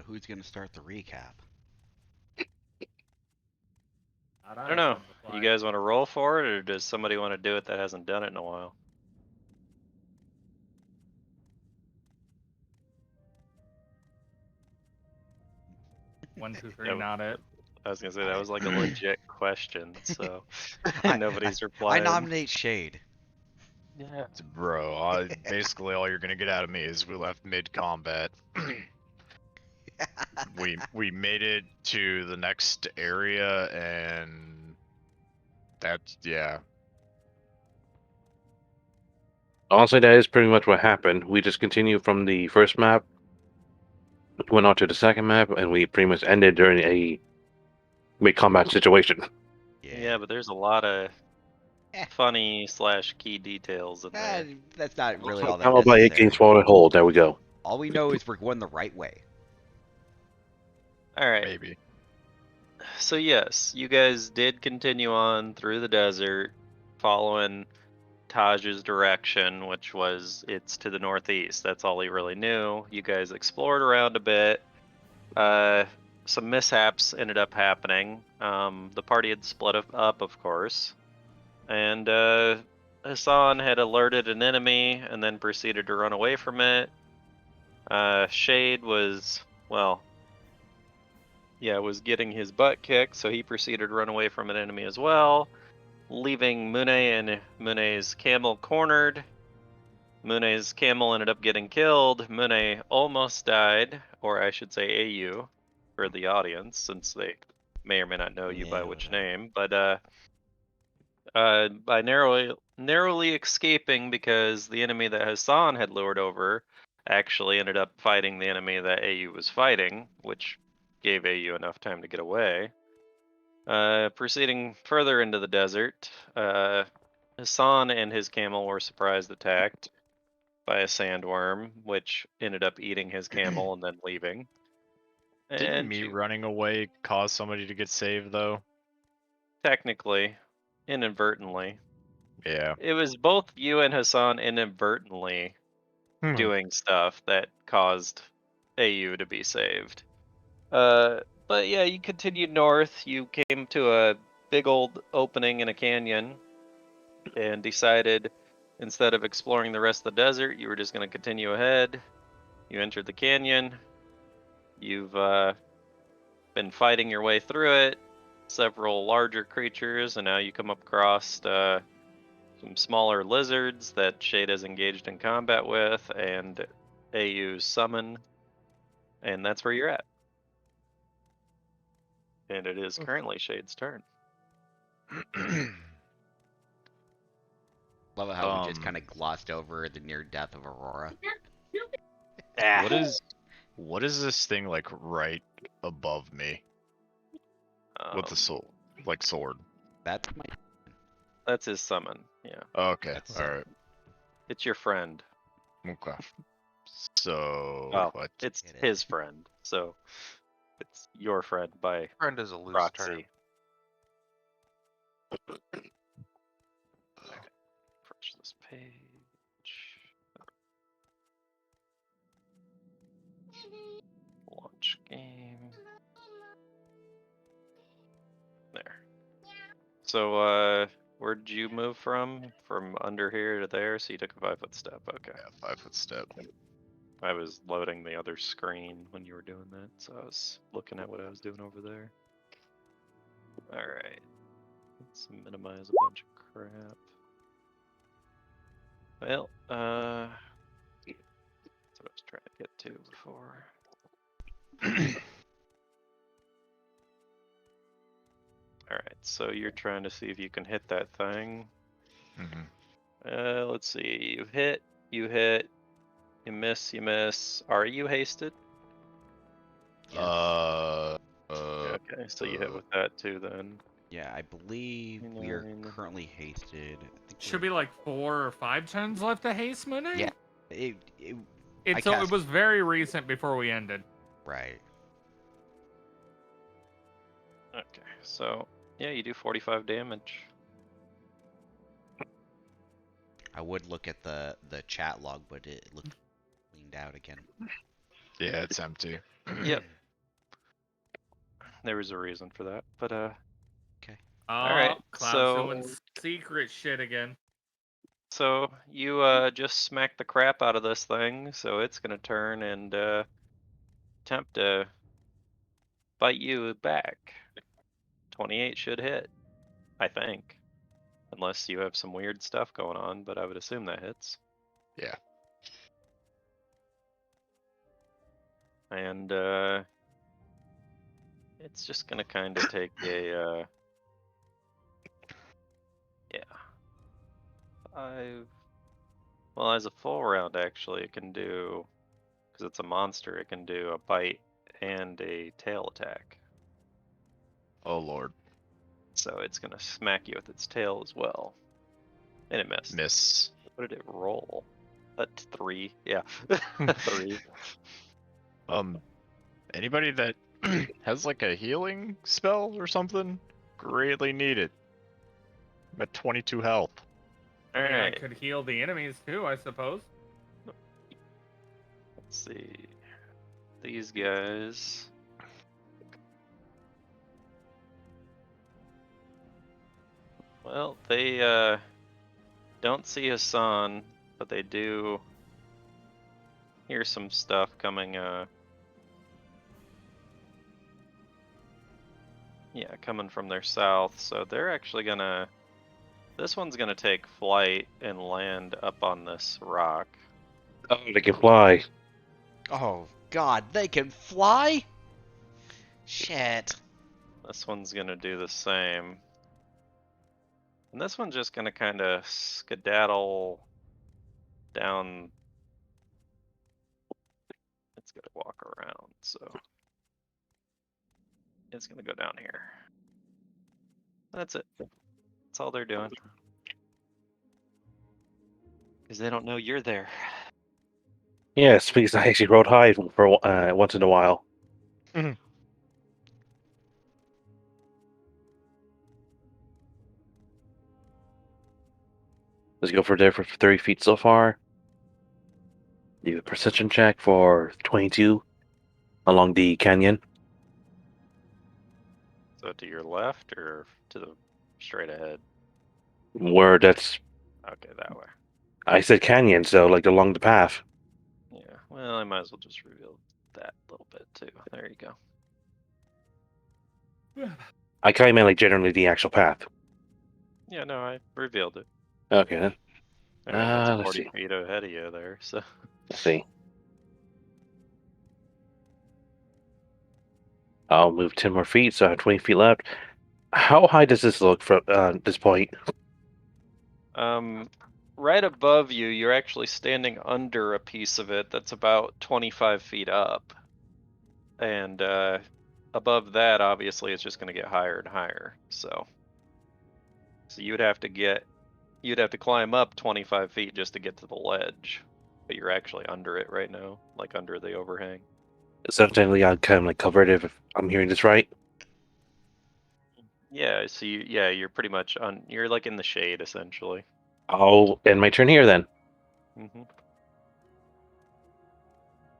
who's gonna start the recap? I don't know. You guys want to roll for it, or does somebody want to do it that hasn't done it in a while? One, two, three, not it. I was gonna say that was like a legit question, so I- nobody's I replying. nominate Shade. Yeah. Bro, basically all you're gonna get out of me is we left mid-combat. we made it to the next area, and that's, yeah. Honestly, that is pretty much what happened. We just continued from the first map, went on to the second map, and we pretty much ended during a mid-combat situation. Yeah, but there's a lot of funny / key details in there. That's not really all that How about it necessary. gains swallowed whole? There we go. All we know is we're going the right way. All right. Maybe. So yes, you guys did continue on through the desert, following Taj's direction, which was it's to the northeast. That's all he really knew. You guys explored around a bit. Some mishaps ended up happening. The party had split up, of course, and Hassan had alerted an enemy and then proceeded to run away from it. Shade was, well, yeah, was getting his butt kicked, so he proceeded to run away from an enemy as well, leaving Mune and Mune's camel cornered. Mune's camel ended up getting killed. Mune almost died, or I should say AU, for the audience, since they may or may not know you by which name. But by narrowly escaping, because the enemy that Hassan had lured over actually ended up fighting the enemy that AU was fighting, which gave AU enough time to get away. Proceeding further into the desert, Hassan and his camel were surprise attacked by a sandworm, which ended up eating his camel and then leaving. Didn't me running away cause somebody to get saved, though? Technically, inadvertently. Yeah. It was both you and Hassan inadvertently doing stuff that caused AU to be saved. But yeah, you continued north. You came to a big old opening in a canyon and decided instead of exploring the rest of the desert, you were just going to continue ahead. You entered the canyon. You've been fighting your way through it, several larger creatures, and now you come across some smaller lizards that Shade is engaged in combat with, and AU summon, and that's where you're at. And it is currently Shade's turn. Love it how we just kind of glossed over the near death of Aurora. What is this thing like right above me? With the sword. That's his summon. Yeah. Okay. All right. It's your friend. Okay. So. Well, it's his friend. So it's your friend by friend is a loose proxy. term. Refresh this page. Launch game. There. So, where'd you move from? From under here to there? So you took a 5-foot step. Okay. Yeah, 5-foot step. I was loading the other screen when you were doing that, so I was looking at what I was doing over there. Alright. Let's minimize a bunch of crap. Well, that's what I was trying to get to before. Alright, so you're trying to see if you can hit that thing. Let's see. You hit, you miss, you miss. Are you hasted? Yes. Okay, so you hit with that too then. Yeah, I believe we are currently hasted. Should be like 4 or 5 turns left to haste, Mune? Yeah. It was very recent before we ended. Right. Okay, so yeah, you do 45 damage. I would look at the chat log, but it looked cleaned out again. Yeah, it's empty. Yep. there was a reason for that. But Okay. Alright, Cloud's so doing secret shit again. So you just smack the crap out of this thing, so it's gonna turn and attempt to bite you back. 28 should hit, I think. Unless you have some weird stuff going on, but I would assume that hits. Yeah. And it's just gonna kind of take a yeah. 5. Well, as a full round, actually, it can do, because it's a monster, it can do a bite and a tail attack. Oh lord. So it's gonna smack you with its tail as well. And it missed. Miss. What did it roll? 3. Yeah. 3. Anybody that has like a healing spell or something? Greatly need it. I'm at 22 health. I mean, I Alright. could heal the enemies too, I suppose. Let's see. These guys. Well, they don't see Hassan, but they do hear some stuff coming coming from their south, so they're actually gonna, this one's gonna take flight and land up on this rock. Oh, they can fly. Oh God, they can fly. Shit. This one's gonna do the same. And this one's just gonna kind of skedaddle down. It's gonna walk around, so it's gonna go down here. That's it. That's all they're doing. Because they don't know you're there. Yes, because I actually rode high for once in a while. Mhm. Let's go for there for 30 feet so far. Do a perception check for 22 along the canyon. So to your left or to the straight ahead? Where that's, Okay, that way. I said canyon, so like along the path. Yeah, well, I might as well just reveal that a little bit too. There you go. I kind of meant like generally the actual path. Yeah, no, I revealed it. Okay then. I mean, it's Let's 40 see. feet ahead of you there, so. Let's see. I'll move 10 more feet, so I have 20 feet left. How high does this look from this point? Right above you, you're actually standing under a piece of it that's about 25 feet up. And above that, obviously, it's just going to get higher and higher. So you'd have to climb up 25 feet just to get to the ledge. But you're actually under it right now, like under the overhang. So technically, I'm kind of like covered if I'm hearing this right. Yeah, so you're pretty much you're like in the shade essentially. I'll end my turn here then. Mm-hmm.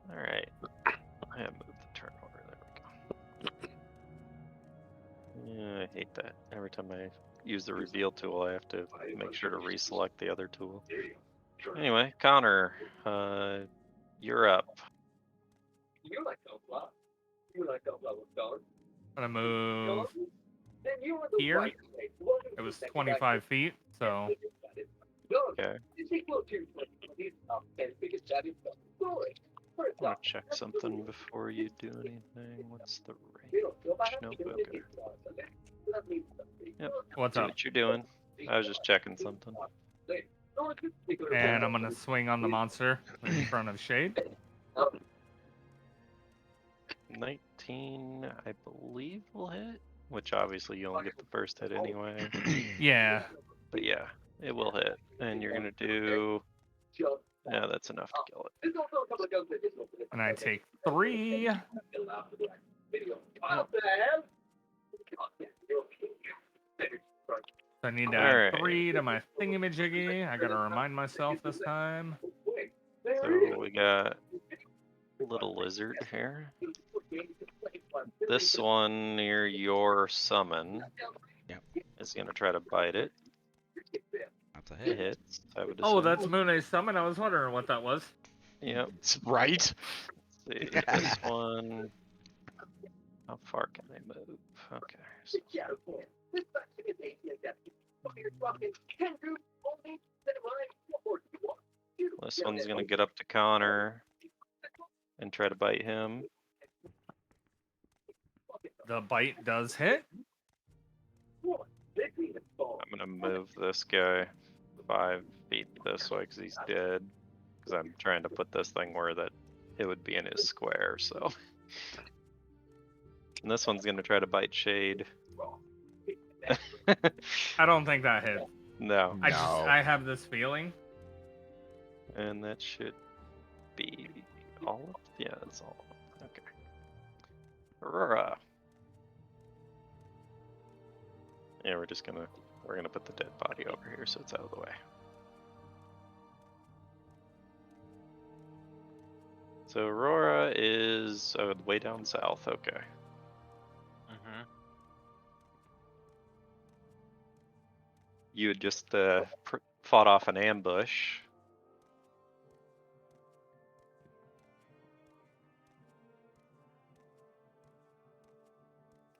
All right. I have moved the turn order. There we go. Yeah, I hate that. Every time I use the reveal tool, I have to make sure to reselect the other tool. Anyway, Connor, you're up. I'm gonna move here. It was 25 feet, so. Okay. I want to check something before you do anything. What's the range? Nope, okay. Yep. What's Do up? what you're doing. I was just checking something. And I'm gonna swing on the monster in front of Shade. 19, I believe, will hit. Which obviously you only get the first hit anyway. Yeah. But yeah, it will hit. And you're gonna do. Yeah, that's enough to kill it. And I take 3. So I need to add 3 to my thingamajiggy. I gotta remind myself this time. So we got little lizard here. This one near your summon Yep. is gonna try to bite it. That's a It hit. hits, I would Oh, assume. that's Mune's summon. I was wondering what that was. Yep. Right? See, this one. How far can they move? Okay. So this one's gonna get up to Connor and try to bite him. The bite does hit. I'm gonna move this guy 5 feet this way because he's dead. Because I'm trying to put this thing where that it would be in his square. So, and this one's gonna try to bite Shade. I don't think that hit. No, I have this feeling. and that should be all. Yeah, that's all. Okay. Aurora. Yeah, we're gonna put the dead body over here so it's out of the way. So Aurora is way down south. Okay. You had just fought off an ambush.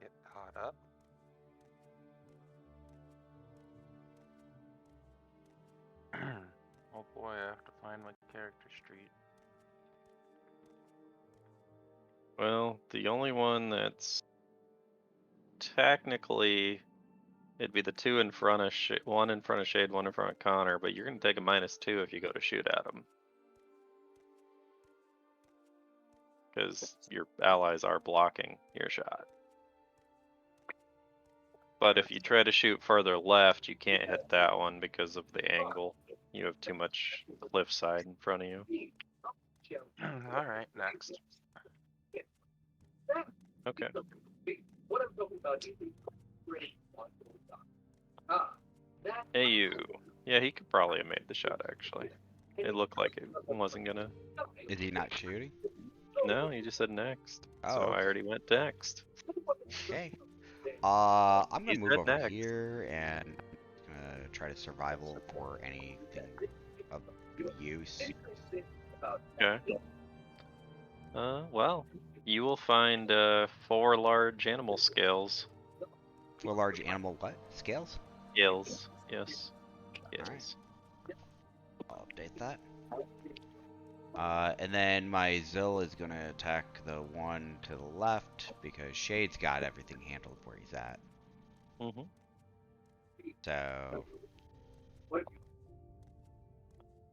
Get caught up. Oh boy, I have to find my character street. Well, the only one that's technically it'd be the two in front of one in front of Shade, one in front of Connor, but you're gonna take a -2 if you go to shoot at him. Because your allies are blocking your shot. But if you try to shoot further left, you can't hit that one because of the angle. You have too much cliffside in front of you. Alright, next. Okay. Hey you. Yeah, he could probably have made the shot actually. It looked like it wasn't gonna. Is he not shooting? No, he just said next. So Oh, I already went next. okay. I'm gonna He move said over next. here and gonna try to survival for anything of use. Okay. Well, you will find 4 large animal scales. For large animal what? Scales? Scales, yes. Alright. Scales. I'll update that. And then my Zill is gonna attack the one to the left because Shade's got everything handled where he's at. Mm-hmm. So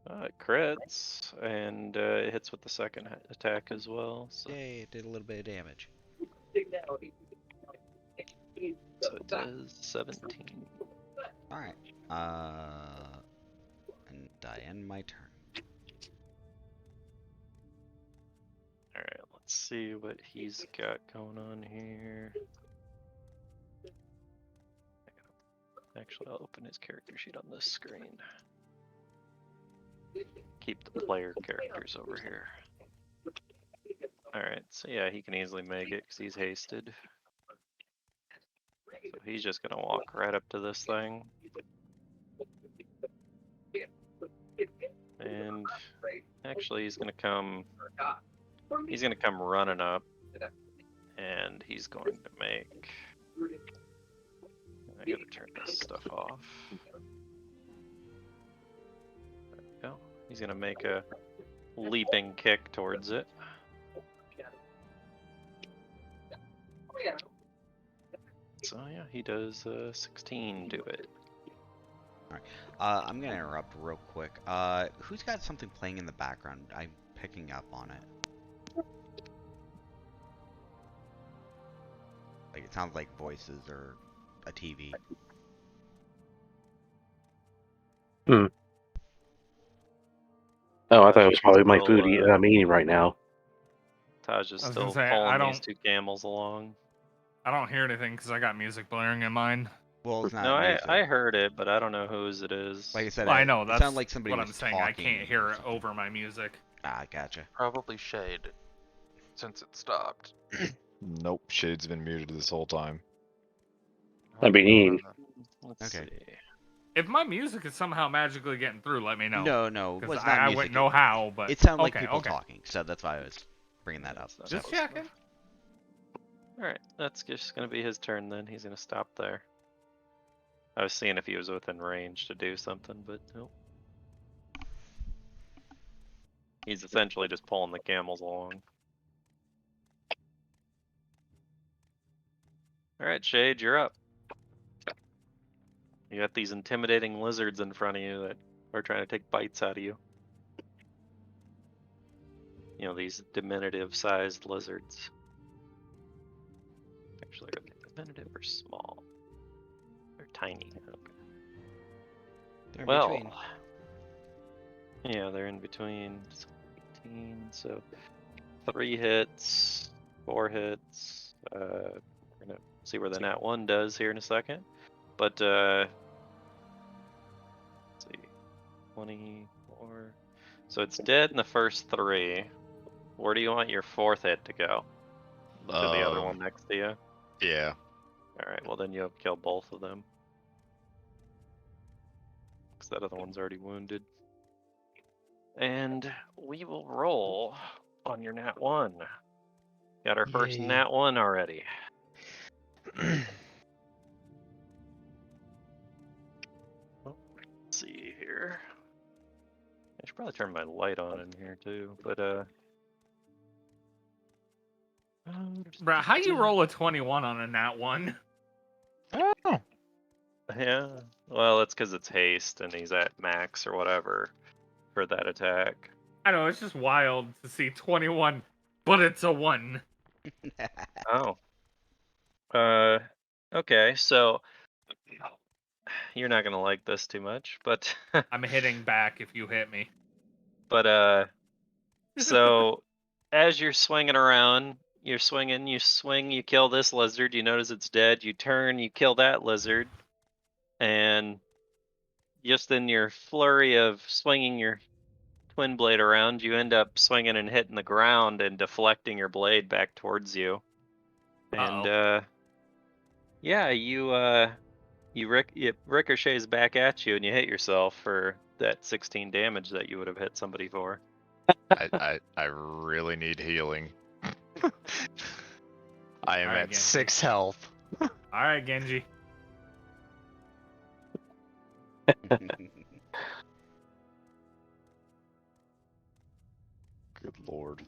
It crits and it hits with the second attack as well. So, yay, it did a little bit of damage. so it does 17. Alright. And I end my turn. Alright, let's see what he's got going on here. Actually, I'll open his character sheet on this screen. Keep the player characters over here. Alright, so yeah, he can easily make it because he's hasted. So he's just gonna walk right up to this thing. And actually he's gonna come running up. And he's going to make... I gotta turn this stuff off. There we go. He's gonna make a leaping kick towards it. So yeah, he does 16 to it. I'm gonna interrupt real quick. Who's got something playing in the background? I'm picking up on it. Like it sounds like voices or a TV. Oh, I thought it was probably my food I'm eating right now. Taj is I was still gonna say, pulling these 2 camels along. I don't hear anything because I got music blaring in mine. Well, it's not No, music. I heard it, but I don't know whose it is. Like I said, Well, I know it that's sounded like somebody what was I'm saying. talking I can't hear or it something. over my music. Ah, gotcha. Probably Shade, since it stopped. Nope, Shade's been muted this whole time. That'd be mean. Let's Okay. see. If my music is somehow magically getting through, let me know. No, it Because was not I music. wouldn't know how, but It sounded like okay, people okay. talking, so that's why I was bringing that up. That's not Just close checking. enough. Alright, that's just gonna be his turn then. He's gonna stop there. I was seeing if he was within range to do something, but nope. He's essentially just pulling the camels along. Alright, Shade, you're up. You got these intimidating lizards in front of you that are trying to take bites out of you. You know, these diminutive sized lizards. Actually, are they diminutive or small? They're tiny. Okay. They're in Well, between. yeah, they're in between. So 18, so 3 hits, 4 hits. We're gonna see where the nat 1 does here in a second. But let's see, 24. So it's dead in the first 3. Where do you want your 4th hit to go? To the other one next to you? Yeah. Alright, well then you have killed both of them. Because that other one's already wounded. And we will roll on your nat 1. Got our first Yay. nat 1 already. Let's see here. I should probably turn my light on in here too, but Bro, how you roll a 21 on a nat 1? Oh. yeah. Well, it's because it's haste and he's at max or whatever for that attack. I know, it's just wild to see 21, but it's a 1. Oh. Okay, so you're not gonna like this too much, but I'm hitting back if you hit me. but so as you're swinging around, you're swinging, you swing, you kill this lizard, you notice it's dead, you turn, you kill that lizard, and just in your flurry of swinging your twin blade around, you end up swinging and hitting the ground and deflecting your blade back towards you. And yeah, it ricochets back at you, and you hit yourself for that 16 damage that you would have hit somebody for. I really need healing. I am Alright, at Genji. 6 health. Alright, Genji. Good lord.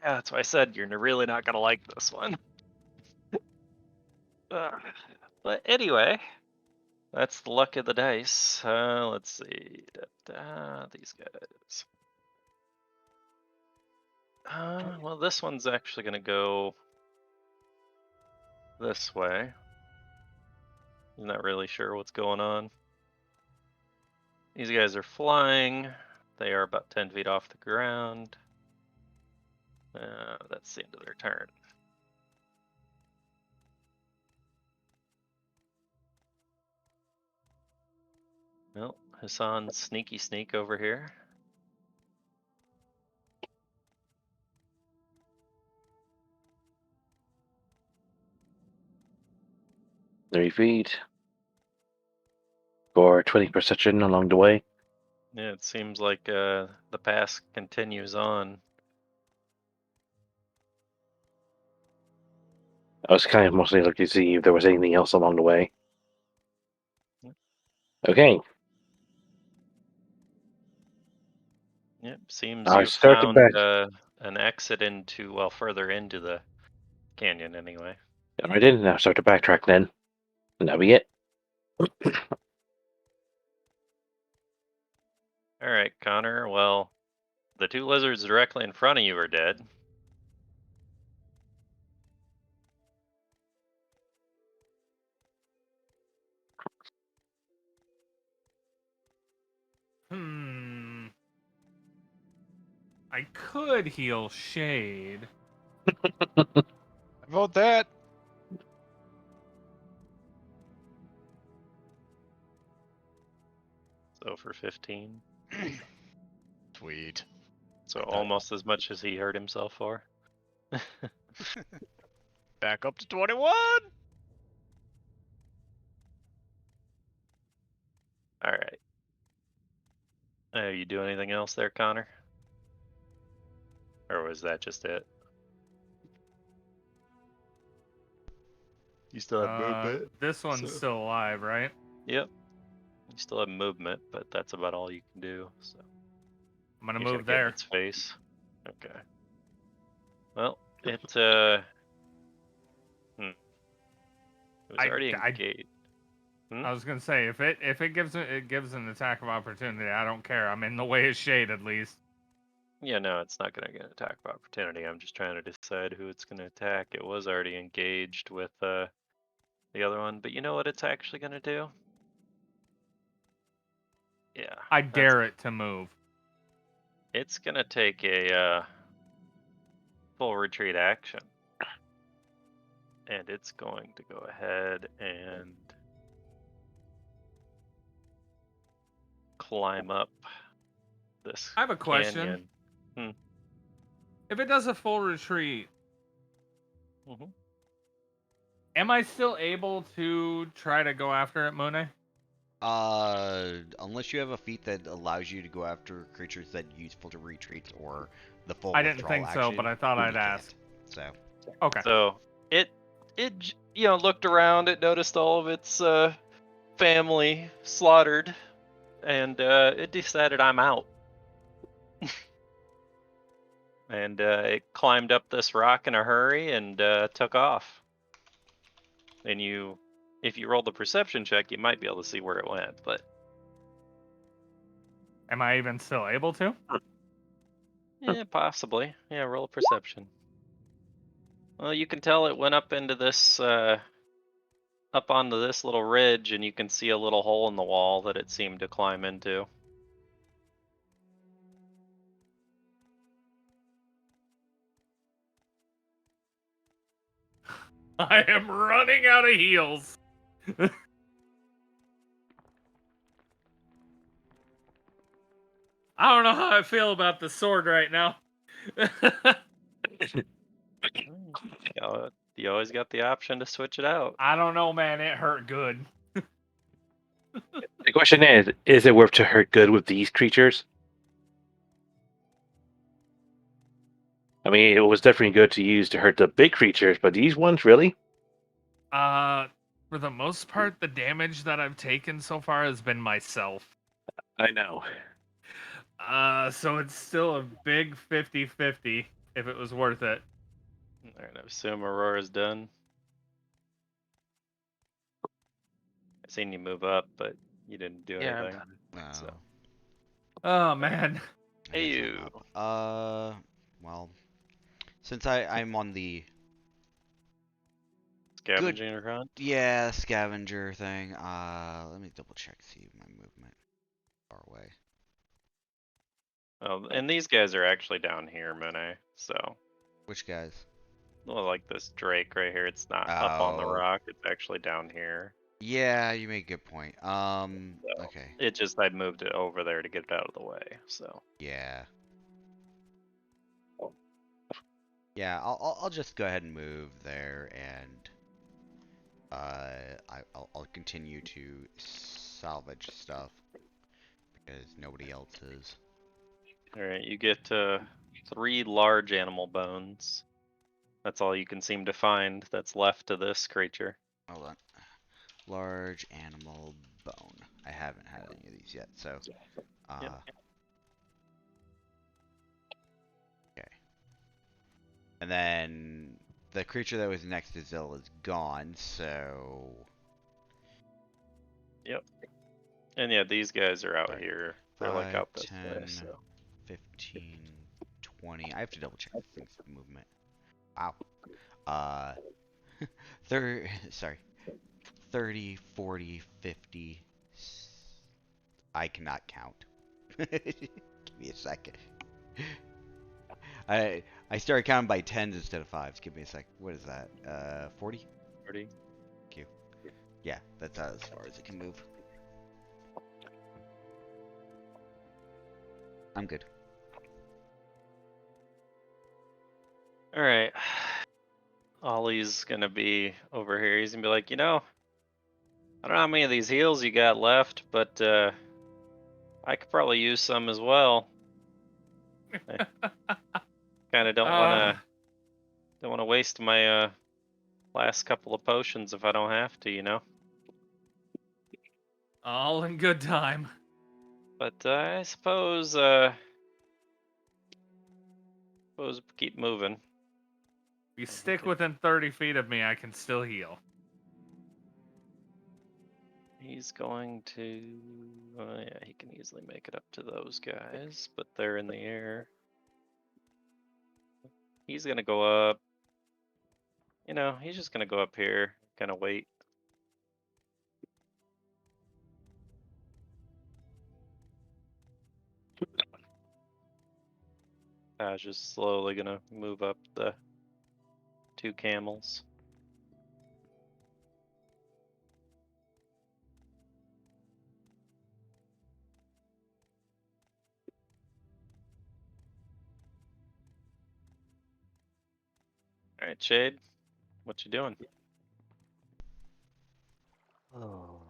Yeah, that's why I said you're really not gonna like this one. But anyway, that's the luck of the dice. Let's see. These guys. Well, this one's actually gonna go this way. I'm not really sure what's going on. These guys are flying. They are about 10 feet off the ground. That's the end of their turn. Well, Hassan's sneaky sneak over here. Three feet. For 20 perception along the way. Yeah, it seems like the pass continues on. I was kind of mostly looking to see if there was anything else along the way. Okay. Yep, seems I you've start to found back. an exit into, well, further into the canyon anyway. I did. Now start to backtrack then. And that'll be it. All right, Connor. Well, the 2 lizards directly in front of you are dead. I could heal Shade. How about that? So for 15. Sweet. So almost as much as he hurt himself for. Back up to 21. All right. You do anything else there, Connor? Or was that just it? You still have movement. This one's so- still alive, right? Yep. You still have movement, but that's about all you can do. So I'm gonna you gotta move get in there. its face. Okay. Well, it was already engaged. I was gonna say if it gives an attack of opportunity, I don't care. I'm in the way of shade at least. Yeah, no, it's not gonna get an attack of opportunity. I'm just trying to decide who it's gonna attack. It was already engaged with the other one, but you know what it's actually gonna do? Yeah. I dare it to move. It's gonna take a full retreat action. And it's going to go ahead and climb up this I have a question. canyon. If it does a full retreat, Mhm. am I still able to try to go after it, Mune? Unless you have a feat that allows you to go after creatures that use full retreats or the full I didn't withdrawal think so, action, but I thought you I'd can't. ask. So Okay. So it looked around, it noticed all of its family slaughtered, and it decided I'm out. And it climbed up this rock in a hurry and took off. And if you roll the perception check, you might be able to see where it went, but Am I even still able to? yeah, possibly. Yeah, roll a perception. Well, you can tell it went up into this, up onto this little ridge, and you can see a little hole in the wall that it seemed to climb into. I am running out of heals. I don't know how I feel about the sword right now. You always got the option to switch it out. I don't know, man. It hurt good. The question is it worth to hurt good with these creatures? I mean, it was definitely good to use to hurt the big creatures, but these ones, really? For the most part, the damage that I've taken so far has been myself. I know. So it's still a big 50-50 if it was worth it. Alright, I assume Aurora's done. I seen you move up, but you didn't do Yeah, I'm anything. done. So. Oh, man. I guess Hey, I'm up. Well, since I'm on the Scavenging hunt. scavenger thing, let me double check see my movement far away. Oh, and these guys are actually down here, Mune. So, Which guys? well, like this Drake right here, it's not up on the Oh. rock. It's actually down here. Yeah, you make a good point. So, Okay. It just I moved it over there to get it out of the way. So. Yeah. Yeah, I'll just go ahead and move there, and I'll continue to salvage stuff because nobody else is. All right, you get 3 large animal bones. That's all you can seem to find that's left to this creature. Hold on. Large animal bone. I haven't had any of these yet, so. Yep. Okay. And then the creature that was next to Zill is gone, so. Yep. And yeah, these guys are out Sorry. here. They're like 5, out this 10, way. So. 15, 20. I have to double check this thing's movement. Wow. 30, 40, 50. I cannot count. Give me a second. I started counting by 10s instead of 5s. Give me a sec. What is that? 40? 40. Yeah, that's as far as it can move. I'm good. All right. Ollie's gonna be over here. He's gonna be like, I don't know how many of these heals you got left, but I could probably use some as well. Kind of don't wanna waste my last couple of potions if I don't have to. All in good time. But I suppose keep moving. If you stick within 30 feet of me, I can still heal. He's going to. Yeah, he can easily make it up to those guys, but they're in the air. He's gonna go up. He's just gonna go up here, kind of wait. Taj is slowly gonna move up the 2 camels. All right, Shade, what you doing? Oh.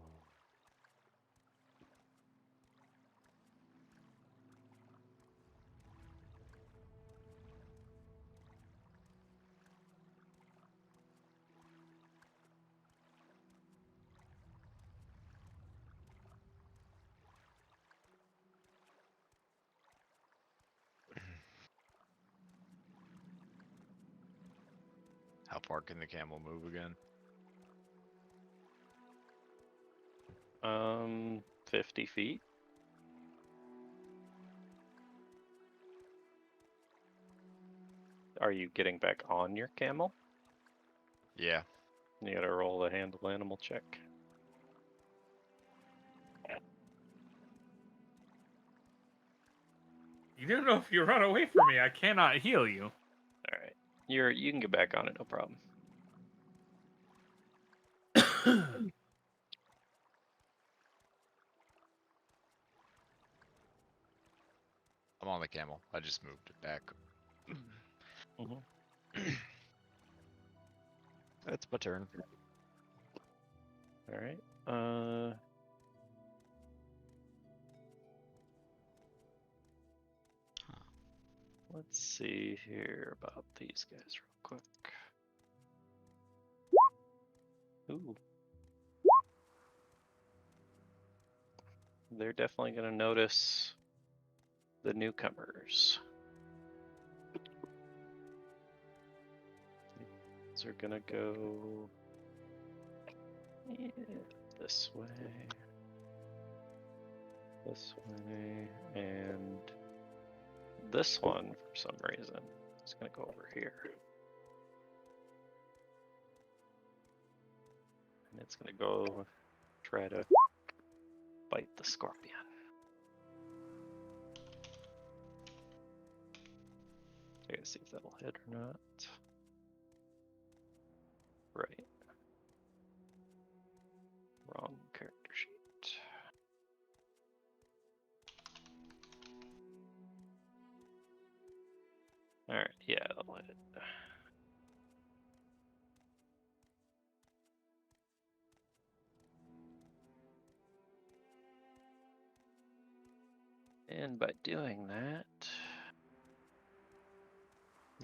How far can the camel move again? 50 feet. Are you getting back on your camel? Yeah. You gotta roll the handle animal check. You don't know if you run away from me, I cannot heal you. All right, you can get back on it, no problem. I'm on the camel. I just moved it back. That's my turn. All right. Let's see here about these guys real quick. Ooh. They're definitely gonna notice the newcomers. These are gonna go this way, and this one for some reason is gonna go over here. And it's gonna go try to bite the scorpion. I gotta see if that'll hit or not. Right. Wrong character sheet. Alright, yeah, that'll hit. And by doing that,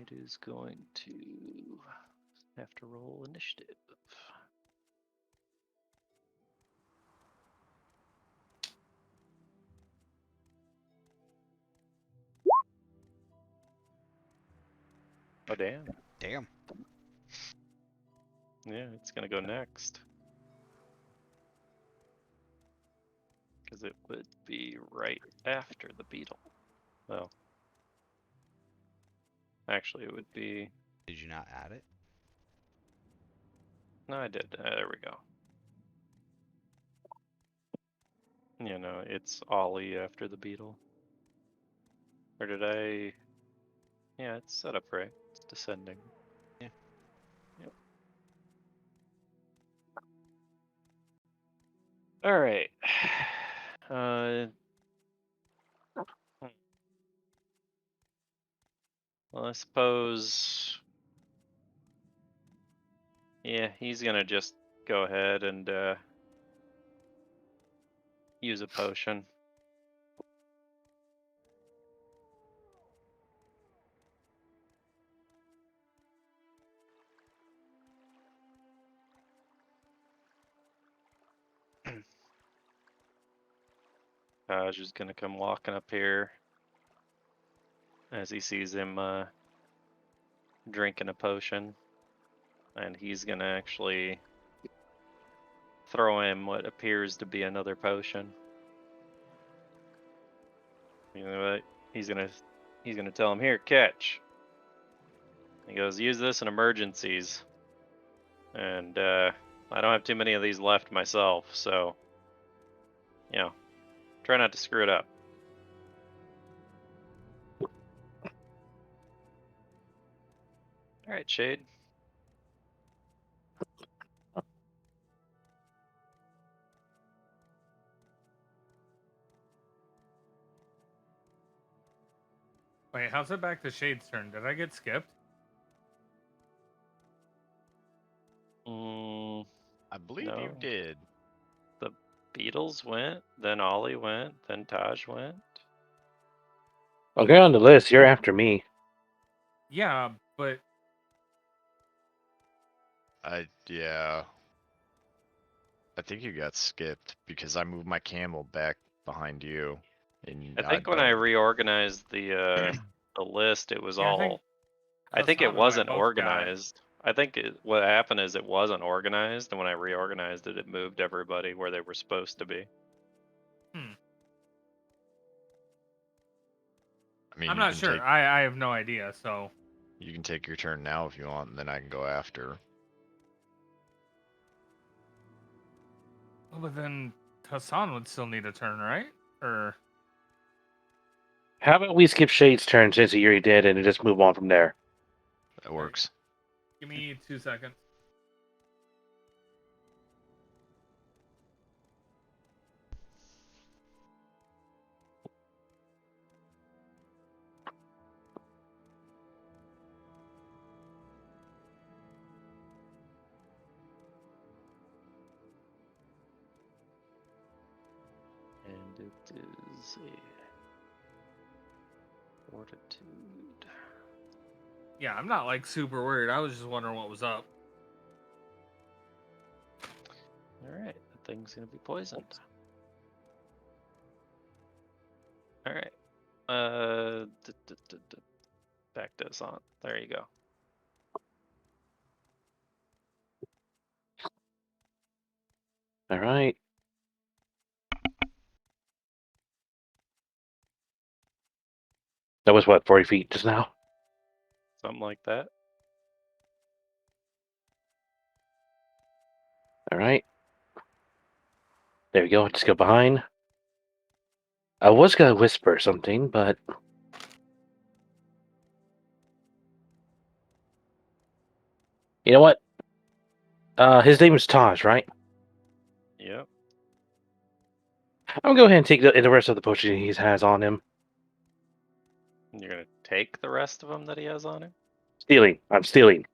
it is going to have to roll initiative. Oh, damn. Damn. Yeah, it's gonna go next. Because it would be right after the beetle. Well, actually, it would be. Did you not add it? No, I did. There we go. It's Ollie after the beetle. Or did I? Yeah, it's set up right. It's descending. Yeah. Yep. All right. Well, I suppose Yeah, he's gonna just go ahead and use a potion. Taj is gonna come walking up here as he sees him drinking a potion, and he's gonna actually throw him what appears to be another potion. You know what? He's gonna tell him, here, catch. He goes, use this in emergencies. And I don't have too many of these left myself, so you know, try not to screw it up. All right, Shade. Wait, how's it back to Shade's turn? Did I get skipped? I believe you No. did. The Beatles went, then Ollie went, then Taj went. Okay, on the list. You're after me. Yeah, but Yeah. I think you got skipped because I moved my camel back behind you. And I think when I reorganized the list, it was Yeah, all. I think Hassan it and I wasn't both got- organized. I think what happened is it wasn't organized, and when I reorganized it, it moved everybody where they were supposed to be. I mean, I'm you not can sure. take I have no idea. So you can take your turn now if you want, and then I can go after. well, but then Hassan would still need a turn, right? Or How about we skip Shade's turn since he already did, and just move on from there? That works. give me 2 seconds. And it is a fortitude. Yeah, I'm not like super worried. I was just wondering what was up. Alright, the thing's gonna be poisoned. Alright. Back this on. There you go. All right. That was what, 40 feet just now? Something like that. All right. There we go. Just go behind. I was gonna whisper something, but you know what? His name is Taj, right? Yep. I'm gonna go ahead and take the rest of the potion he has on him. You're gonna take the rest of them that he has on him? Stealing. I'm stealing.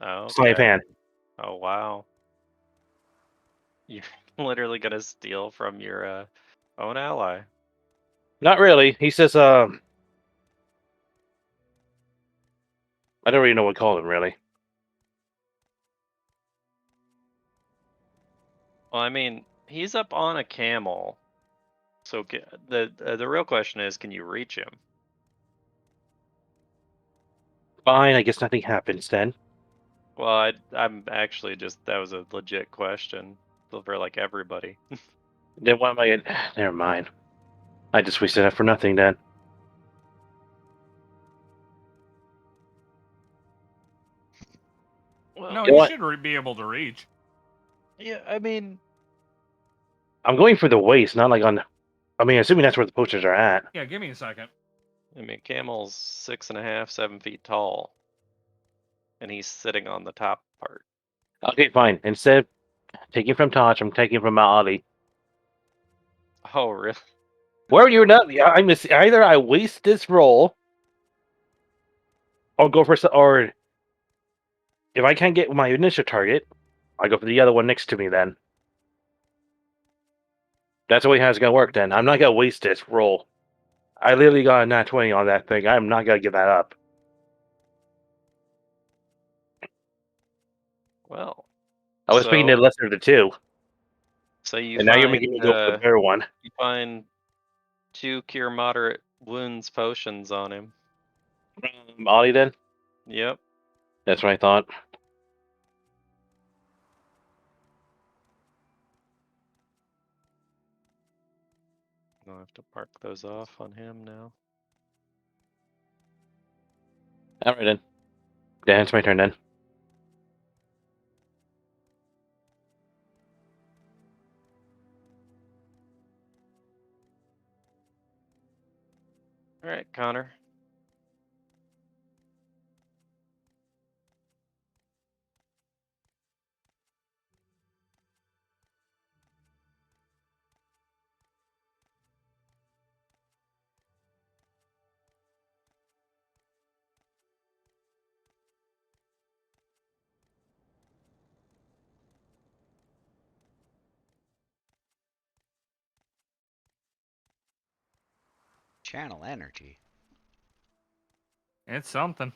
Oh, Sleight of okay. hand. Oh, wow. You're literally gonna steal from your own ally. Not really. He says, I don't really know what to call him, really. Well, I mean, he's up on a camel. So the real question is, can you reach him? Fine, I guess nothing happens then. Well, I'm actually just, that was a legit question for like everybody. Then what am I gonna... Never mind. I just wasted that for nothing then. Well, No, You know you what? should be able to reach. yeah, I mean, I'm going for the waist, not like on... I mean, assuming that's where the potions are at. Yeah, give me a second. camel's 6.5, 7 feet tall, and he's sitting on the top part. Okay, fine. Instead of taking from Taj, I'm taking from Ali. Oh, really? Where you're not... I miss... Either I waste this roll, or go for... Or If I can't get my initial target, I go for the other one next to me then. That's the way how it's gonna work then. I'm not gonna waste this roll. I literally got a nat 20 on that thing. I'm not gonna give that up. Well, I was speaking to the lesser of the two, so you and now you're find making me go for the better one. you find 2 cure moderate wounds potions on him. Ollie then? Yep. That's what I thought. I'll have to mark those off on him now. Alright then. Yeah, it's my turn then. All right, Connor. Channel energy. It's something.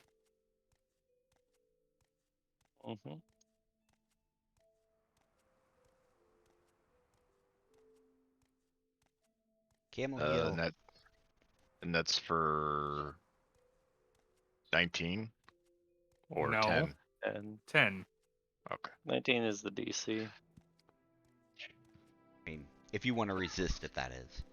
Mm-hmm. Camel heel. And that's for 19 or No. 10. And 10. Okay. 19 is the DC. I mean, if you want to resist it, that is.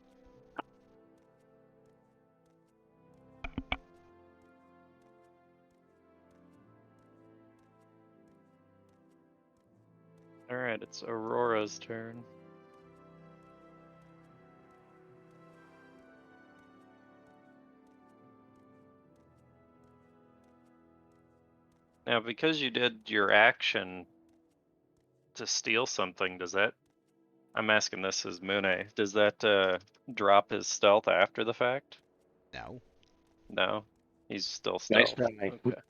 All right, it's Aurora's turn. Now, because you did your action to steal something, does that... I'm asking this as Mune. Does that drop his stealth after the fact? No. No, he's still Nice stealth. try. Okay.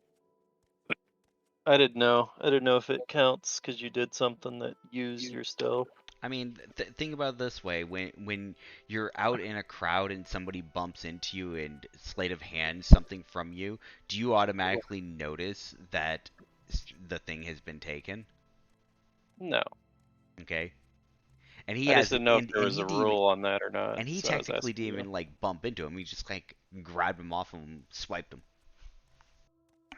I didn't know. I didn't know if it counts because you did something that used your stealth. I mean, think about it this way: when you're out in a crowd and somebody bumps into you and sleight of hand something from you, do you automatically notice that the thing has been taken? No, Okay. And he I just has, didn't know if and there was he a didn't even, rule on that or not. and he So I was technically asking didn't you. even like bump into him. He just like grabbed him off and swiped him.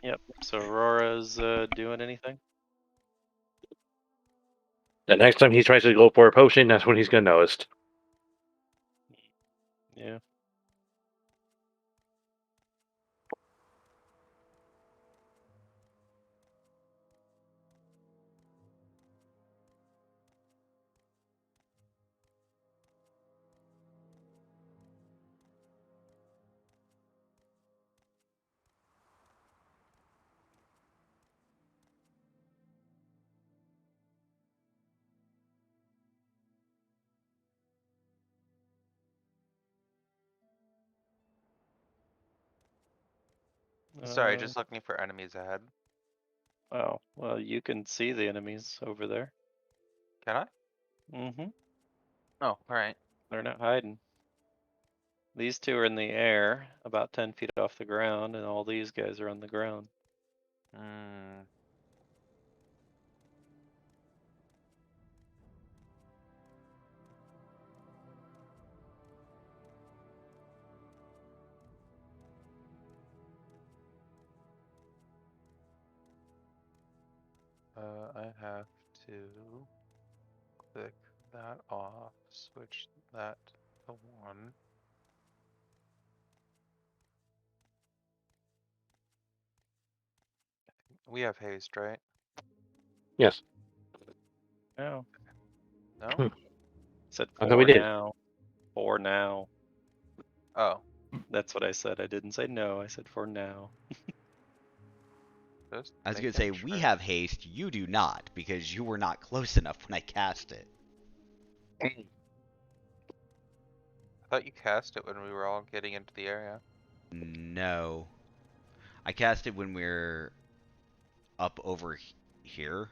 Yep. So Aurora's doing anything? The next time he tries to go for a potion, that's when he's gonna notice. Yeah. Sorry, just looking for enemies ahead. Oh, well, you can see the enemies over there. Can I? Mm-hmm. Oh, alright. They're not hiding. These two are in the air, about 10 feet off the ground, and all these guys are on the ground. Hmm. I have to click that off, switch that to 1. We have haste, right? Yes. No. No? Said I thought we for did. now. For now. Oh, That's what I said. I didn't say no. I said for now. just I was gonna making say sure. we have haste, you do not, because you were not close enough when I cast it. I thought you cast it when we were all getting into the area. No, I cast it when we're up over here,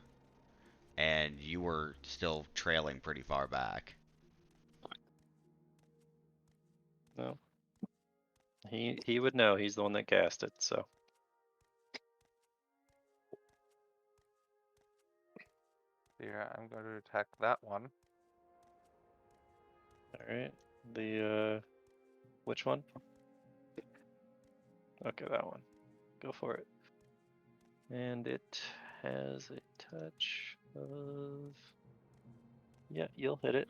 and you were still trailing pretty far back. No. He would know. He's the one that cast it, so. Yeah, I'm going to attack that one. Alright. The, which one? Okay, that one. Go for it. And it has a touch of... Yeah, you'll hit it.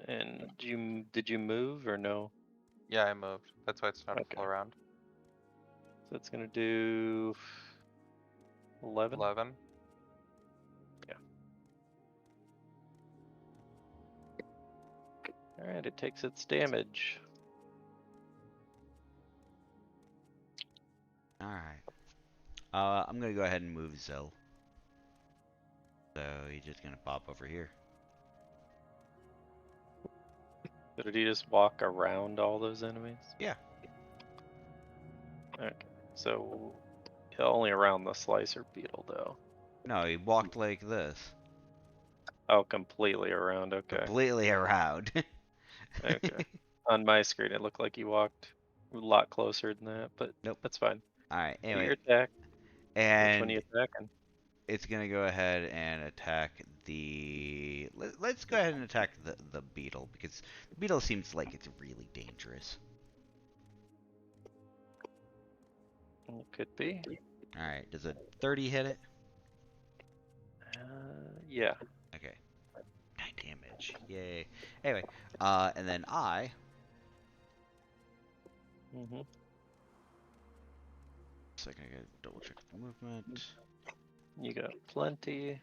And did you move or no? Yeah, I moved. That's why it's not a full Okay. round. So it's gonna do 11. 11. Alright, it takes its damage. Alright. I'm gonna go ahead and move Zil. So he's just gonna pop over here. So did he just walk around all those enemies? Yeah. Okay. So only around the slicer beetle though. No, he walked like this. Oh, completely around. Okay. Completely around. Okay. On my screen, it looked like he walked a lot closer than that, but Nope. that's fine. Alright, Do your anyway. attack. Which one are And you attacking? it's gonna go ahead and attack the... Let's go ahead and attack the beetle, because the beetle seems like it's really dangerous. Could be. Alright, does a 30 hit it? Yeah. Okay. 9 damage. Yay. Anyway, and then I... Mm-hmm. Second, I gotta double check the movement. You got plenty.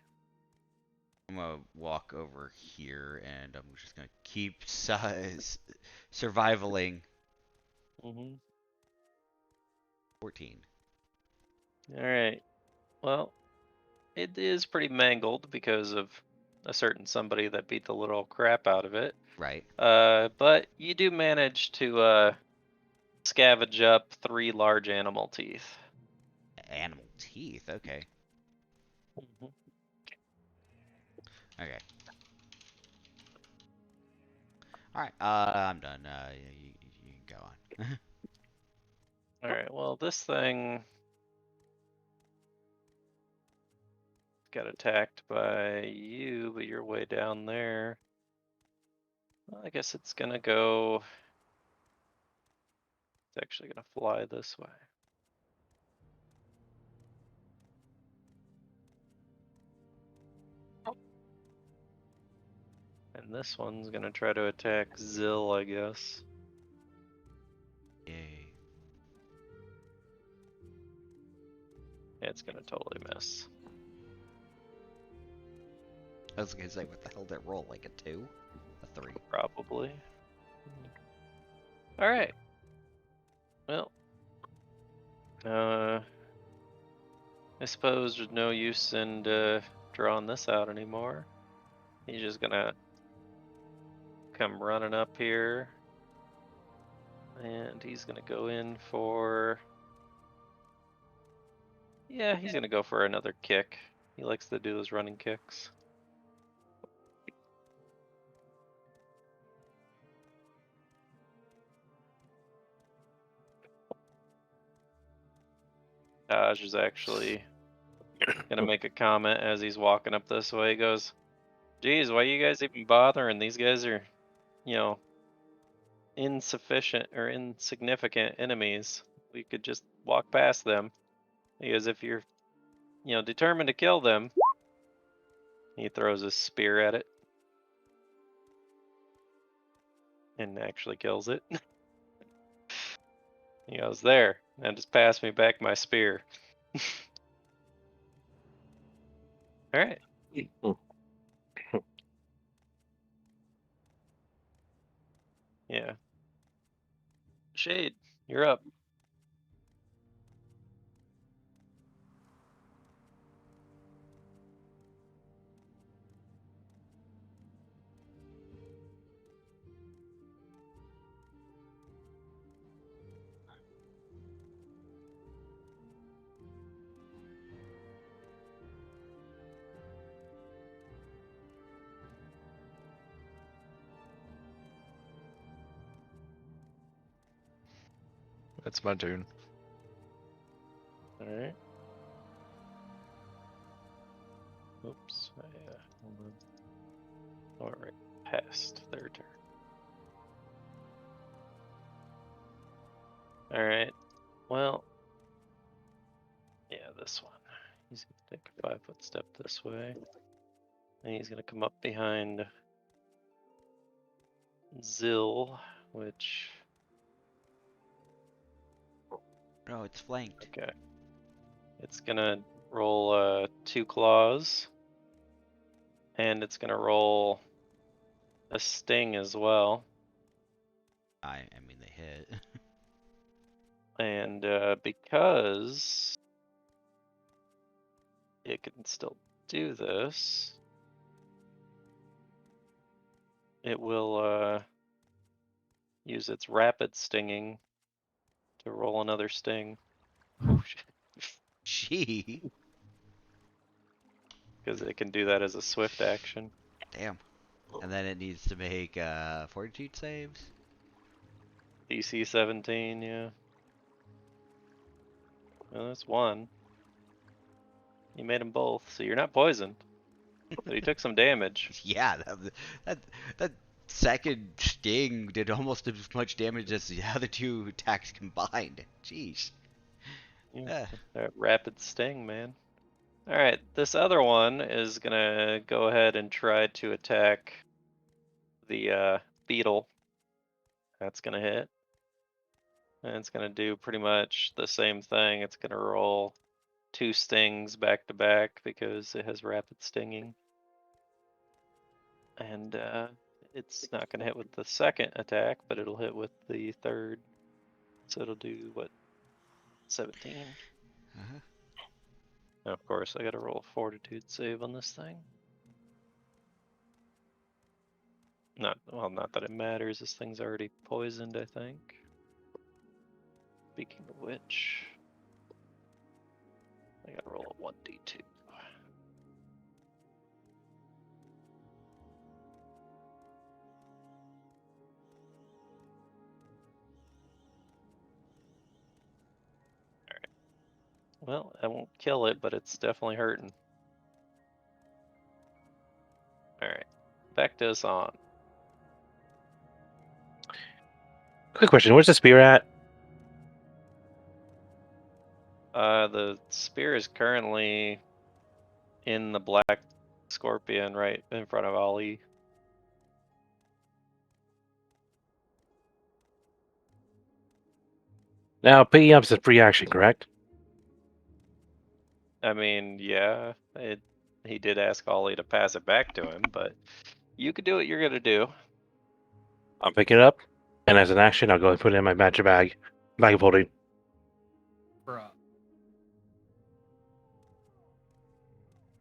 I'm gonna walk over here, and I'm just gonna keep survivaling. Mm-hmm. 14. Alright. Well, it is pretty mangled because of a certain somebody that beat the little crap out of it. Right. But you do manage to scavenge up 3 large animal teeth. Animal teeth. Okay. Mm-hmm. Okay. All right. I'm done. You can go on. Alright, well, this thing got attacked by you, but you're way down there. Well, I guess it's gonna go. It's actually gonna fly this way. And this one's gonna try to attack Zil, I guess. Yay. Yeah, it's gonna totally miss. I was gonna say, what the hell did it roll? Like a 2? A 3? Probably. Alright. Well. I suppose there's no use in drawing this out anymore. He's just gonna come running up here. And he's gonna go in for... Yeah, he's gonna go for another kick. He likes to do those running kicks. Taj is actually gonna make a comment as he's walking up this way. He goes, "Geez, why you guys even bothering? These guys are, you know, insufficient or insignificant enemies. We could just walk past them." Because if you're, determined to kill them, he throws his spear at it and actually kills it. He goes, "There, now just pass me back my spear." All right. Yeah. Shade, you're up. It's my turn. Alright. Oops. Hold on. Alright. Past their turn. Alright. Well. Yeah, this one. He's gonna take a 5-foot step this way. And he's gonna come up behind Zill, which. No, it's flanked. Okay. It's gonna roll 2 claws. And it's gonna roll a sting as well. I mean, they hit. And because it can still do this, it will use its rapid stinging to roll another sting. Oh shit. Gee. Because it can do that as a swift action. Damn. And then it needs to make fortitude saves. DC 17, yeah. Well, that's one. You made them both, so you're not poisoned. But he took some damage. Yeah, that second sting did almost as much damage as the other 2 attacks combined. Jeez. Yeah, that rapid sting, man. Alright, this other one is gonna go ahead and try to attack the beetle. That's gonna hit. And it's gonna do pretty much the same thing. It's gonna roll 2 stings back to back because it has rapid stinging. And it's not gonna hit with the second attack, but it'll hit with the third. So it'll do what? 17. Uh-huh. Now, of course, I gotta roll a fortitude save on this thing. Not that it matters. This thing's already poisoned, I think. Speaking of which, I gotta roll a 1d2. Alright. Well, I won't kill it, but it's definitely hurting. Alright. Back to Hassan. Quick question: where's the spear at? The spear is currently in the black scorpion right in front of Ali. Now, picking up is a free action, correct? I mean, yeah, he did ask Ollie to pass it back to him, but you could do what you're gonna do. I'll pick it up, and as an action, I'll go and put it in my matcha bag of holding. Bruh.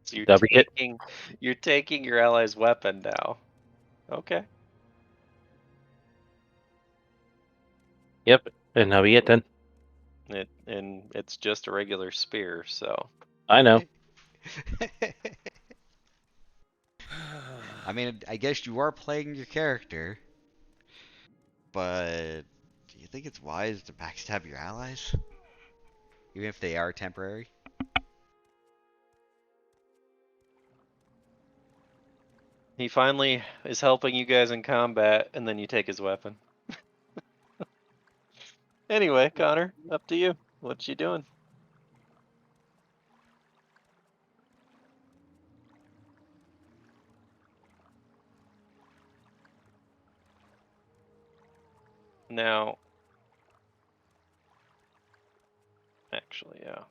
So That'll be it. you're taking your ally's weapon now. Okay. Yep, and that'll be it then. And it's just a regular spear, so. I know. I mean, I guess you are playing your character, but do you think it's wise to backstab your allies? Even if they are temporary? He finally is helping you guys in combat, and then you take his weapon. Anyway, Connor, up to you. What you doing? Now, actually, yeah.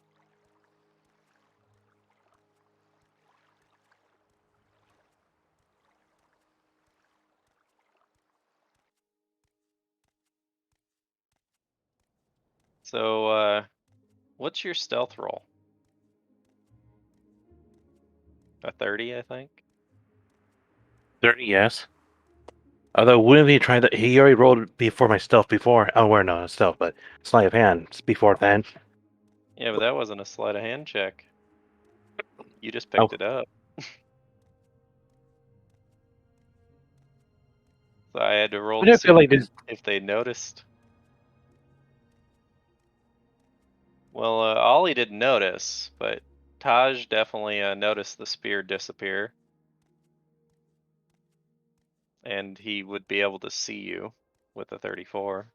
So, what's your stealth roll? A 30, I think. 30, yes. Although, wouldn't he try that? He already rolled before my stealth before. Oh, we're not stealth, but sleight of hand. It's before then. Yeah, but that wasn't a sleight of hand check. You just Oh. picked it up. So I had to roll I to don't see feel like this. if they noticed. Well, Ollie didn't notice, but Taj definitely noticed the spear disappear. And he would be able to see you with the 34.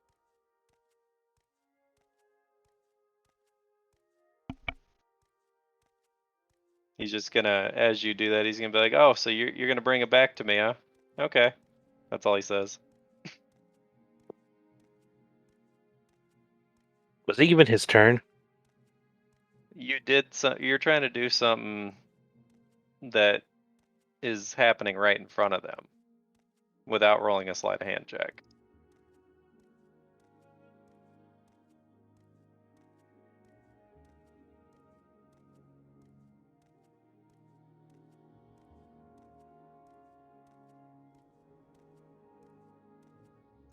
He's just gonna, as you do that, he's gonna be like, "Oh, so you're gonna bring it back to me, huh? Okay." That's all he says. Was it even his turn? You're trying to do something that is happening right in front of them without rolling a sleight of hand check.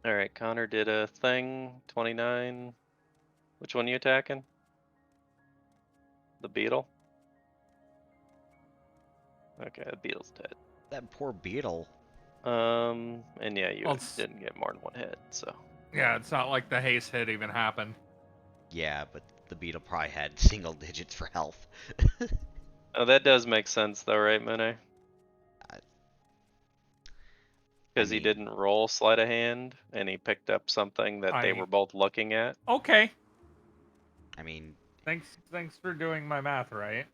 All right, Connor did a thing, 29. Which one are you attacking? The beetle? Okay, the beetle's dead. That poor beetle. And yeah, you Well, it's- didn't get more than one hit, so. Yeah, it's not like the haste hit even happened. Yeah, but the beetle probably had single digits for health. Oh, that does make sense though, right, Mune? Because he mean- didn't roll sleight of hand, and he picked up something that they I- were both looking at. Okay. I mean, Thanks for doing my math right.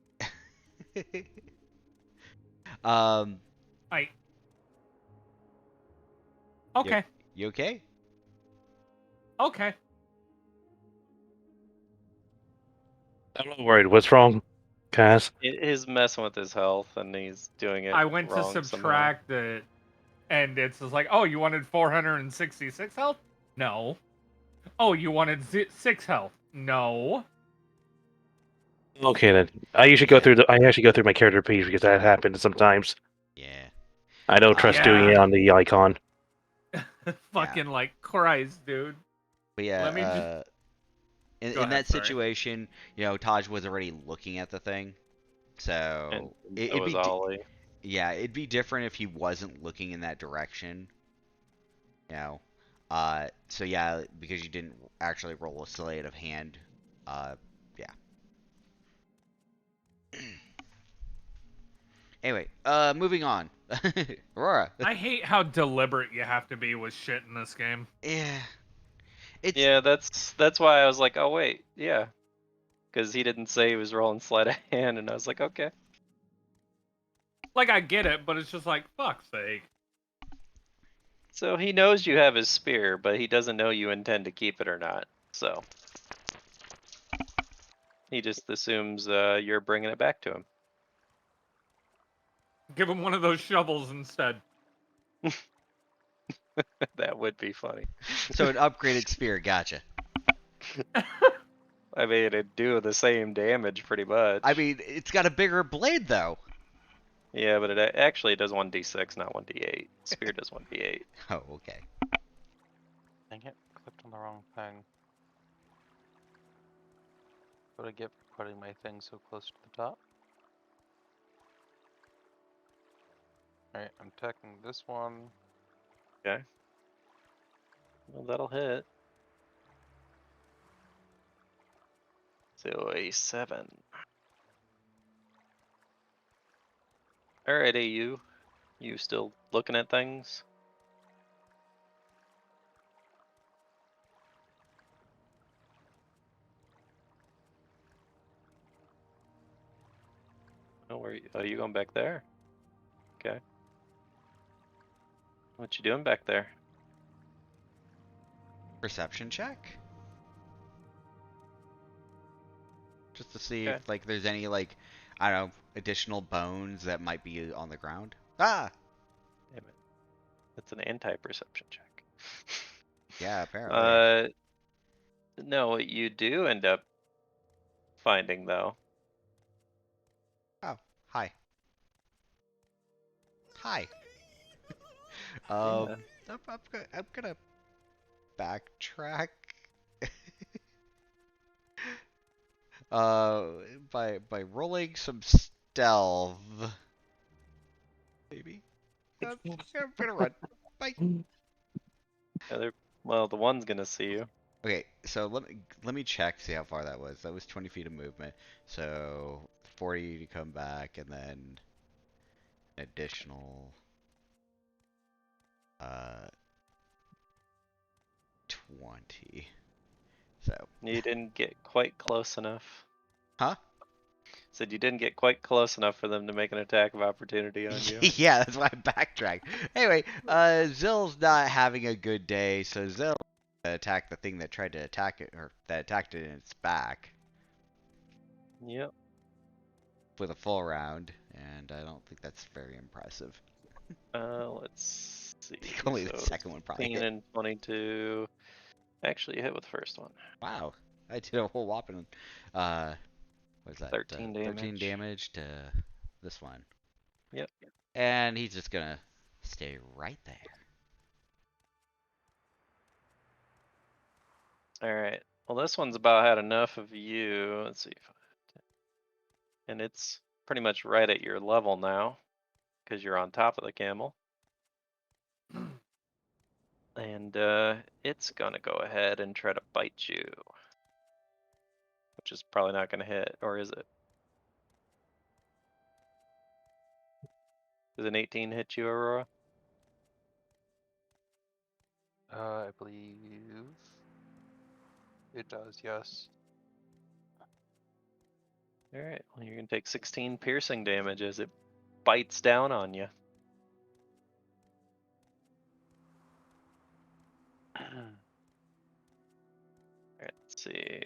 um, Okay. you okay? Okay. I'm not worried. What's wrong, Cass? He's messing with his health, and he's doing it I went to wrong subtract it, and it's just like, oh, you wanted 466 health? No. Oh, you wanted 6 health? No. Okay then. I usually go through I actually go through my character page because that happens sometimes. Yeah. I don't trust Yeah. doing it on the icon. Fucking like Christ, dude. But yeah, Let me just- in Go ahead, that sorry. situation, you know, Taj was already looking at the thing, so And it'd it was be Ollie. yeah, it'd be different if he wasn't looking in that direction. You know, so yeah, because you didn't actually roll a sleight of hand, yeah. Anyway, moving on. Aurora. I hate how deliberate you have to be with shit in this game. Yeah. It's Yeah, that's why I was like, oh wait, yeah, because he didn't say he was rolling sleight of hand, and I was like, okay. Like, I get it, but it's just like, fuck's sake. So he knows you have his spear, but he doesn't know you intend to keep it or not. So he just assumes you're bringing it back to him. Give him one of those shovels instead. That would be funny. so an upgraded spear, gotcha. I mean, it'd do the same damage pretty much. I mean, it's got a bigger blade though. yeah, but it actually does 1d6, not 1d8. Spear does 1d8. Oh, okay. Dang it, clicked on the wrong thing. What do I get for putting my thing so close to the top? Alright, I'm attacking this one. Okay. Well, that'll hit. So a 7. Alright, AU. You still looking at things? Oh, are you going back there? Okay. What you doing back there? Perception check. Just to see Okay. if like there's any like I don't know additional bones that might be on the ground. Ah, Damn it. That's an anti-perception check. yeah, apparently. No, what you do end up finding though. Oh, hi. Hi. Yeah. I'm gonna backtrack. uh, by rolling some stealth. Maybe. I'm gonna run. Bye. Well, the one's gonna see you. Okay, so let me check see how far that was. That was 20 feet of movement. So 40 to come back, and then an additional uh 20. So, You didn't get quite close enough. huh? Said you didn't get quite close enough for them to make an attack of opportunity on you. Yeah, that's why I backtracked. Anyway, Zill's not having a good day, so Zill attacked the thing that tried to attack it, or that attacked it in its back Yep. with a full round, and I don't think that's very impressive. Let's see. I think only the So second one probably 16 hit. and 22. Actually, you hit with the first one. Wow, I did a whole whopping, uh, what is that? 13 13 damage. damage to this one. Yep. And he's just gonna stay right there. All right. Well, this one's about had enough of you. Let's see. And it's pretty much right at your level now because you're on top of the camel. And it's gonna go ahead and try to bite you, which is probably not gonna hit, or is it? Does an 18 hit you, Aurora? I believe it does, yes. All right. Well, you're gonna take 16 piercing damage as it bites down on you. Alright, let's see.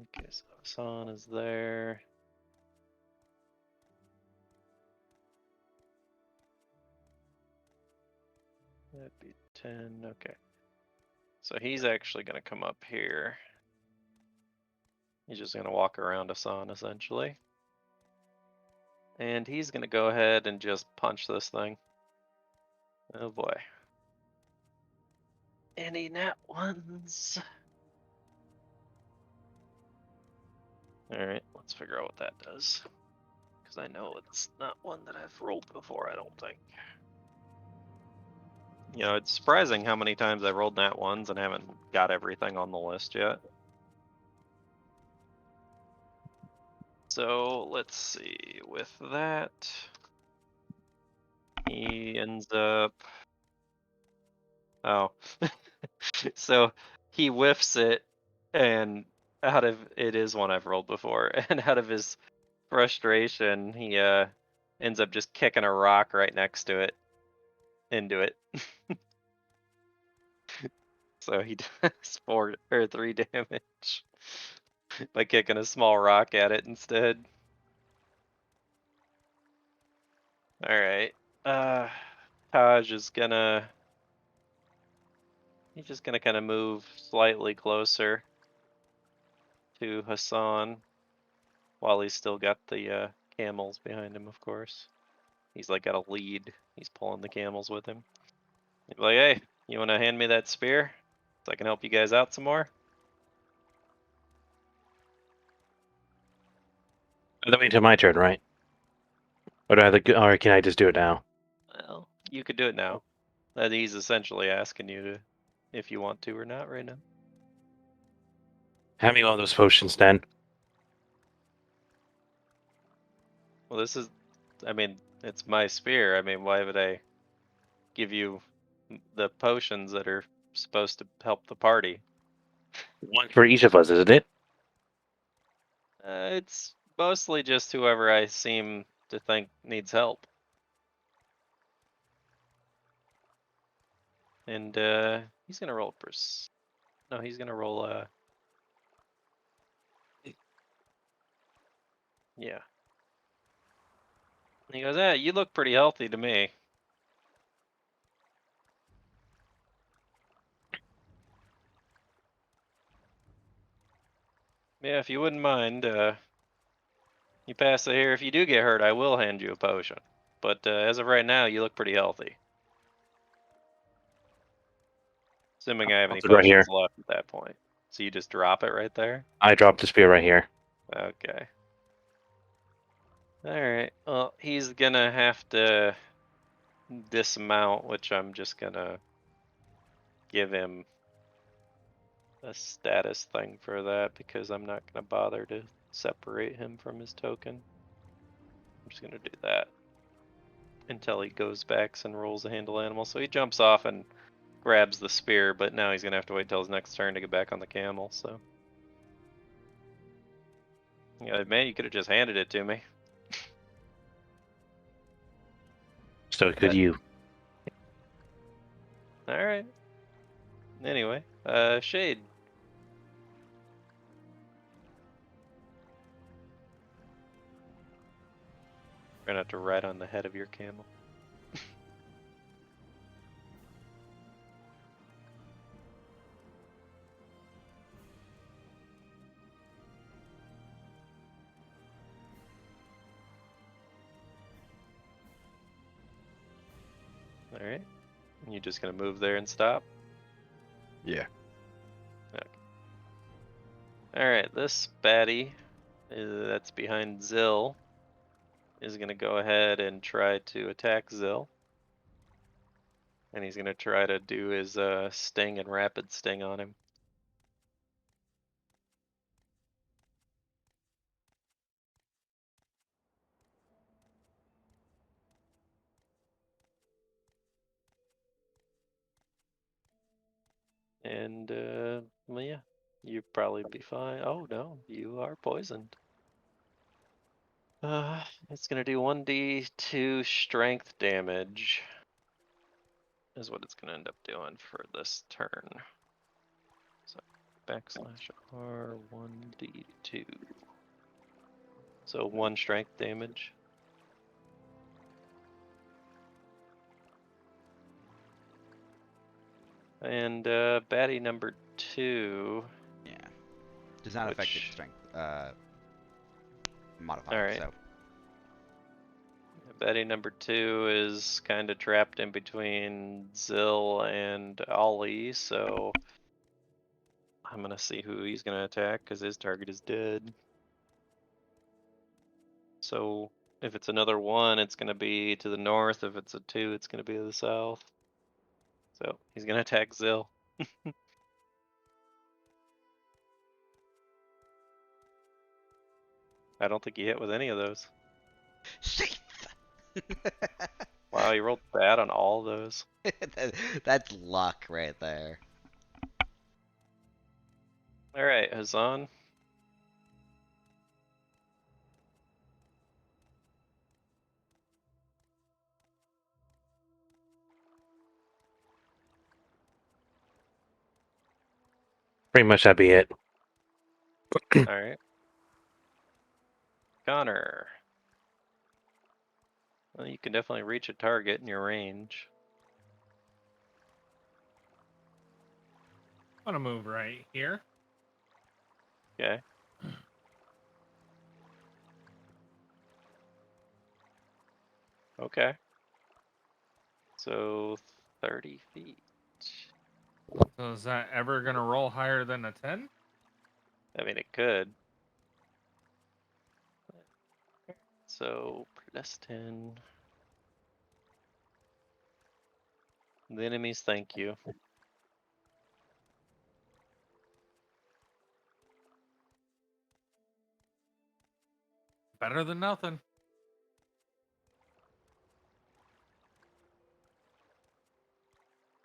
Okay, so Hassan is there. That'd be 10. Okay. So he's actually going to come up here. He's just going to walk around Hassan essentially. And he's going to go ahead and just punch this thing. Oh boy. Any nat ones? Alright, let's figure out what that does. Because I know it's not one that I've rolled before, I don't think. You know, it's surprising how many times I've rolled nat ones and haven't got everything on the list yet. So let's see, with that, he ends up, oh, so he whiffs it, and out of, it is one I've rolled before, and out of his frustration, he ends up just kicking a rock right next to it, into it. So he does 3 damage by kicking a small rock at it instead. Alright, Taj is gonna, he's just gonna kind of move slightly closer to Hassan while he's still got the camels behind him, of course. He's like got a lead. He's pulling the camels with him. He's like, hey, you want to hand me that spear so I can help you guys out some more? That means it's my turn, right? Or or can I just do it now? Well, you could do it now. He's essentially asking you to, if you want to or not right now. Hand me one of those potions then. Well, this is, I mean, it's my spear. I mean, why would I give you the potions that are supposed to help the party? One for each of us, isn't it? It's mostly just whoever I seem to think needs help. And he's gonna roll no, he's gonna roll yeah. And he goes, you look pretty healthy to me. Yeah, if you wouldn't mind, you pass it here. If you do get hurt, I will hand you a potion. But as of right now, you look pretty healthy. Assuming I have any Drop it right here. potions left at that point. So you just drop it right there? I dropped the spear right here. Okay. Alright, well, he's gonna have to dismount, which I'm just gonna give him a status thing for that because I'm not going to bother to separate him from his token. I'm just going to do that until he goes back and rolls a handle animal. So he jumps off and grabs the spear, but now he's going to have to wait till his next turn to get back on the camel. So, yeah, man, you could have just handed it to me. So could But- you? All right. Anyway, Shade. We're gonna have to ride on the head of your camel. All right. You just gonna move there and stop? Yeah. Alright, this baddie that's behind Zill is going to go ahead and try to attack Zill. And he's going to try to do his sting and rapid sting on him. And, well, yeah, you'd probably be fine. Oh, no, you are poisoned. It's going to do 1d2 strength damage, is what it's going to end up doing for this turn. So, /R 1d2. So 1 strength damage. And baddie number 2. Yeah. Does not affect its Which- strength modifier. Alright. So Baddie number 2 is kind of trapped in between Zill and Ollie, so I'm gonna see who he's gonna attack because his target is dead. So if it's another 1, it's gonna be to the north. If it's a 2, it's gonna be to the south. So he's gonna attack Zill. I don't think he hit with any of those. safe. Wow, he rolled bad on all those. That's luck right there. Alright, Hazan. Pretty much that'd be it. Alright. Connor. Well, you can definitely reach a target in your range. I'm gonna move right here. Okay. Okay. So 30 feet. So is that ever gonna roll higher than a 10? I mean, it could. So plus 10. The enemies thank you. Better than nothing.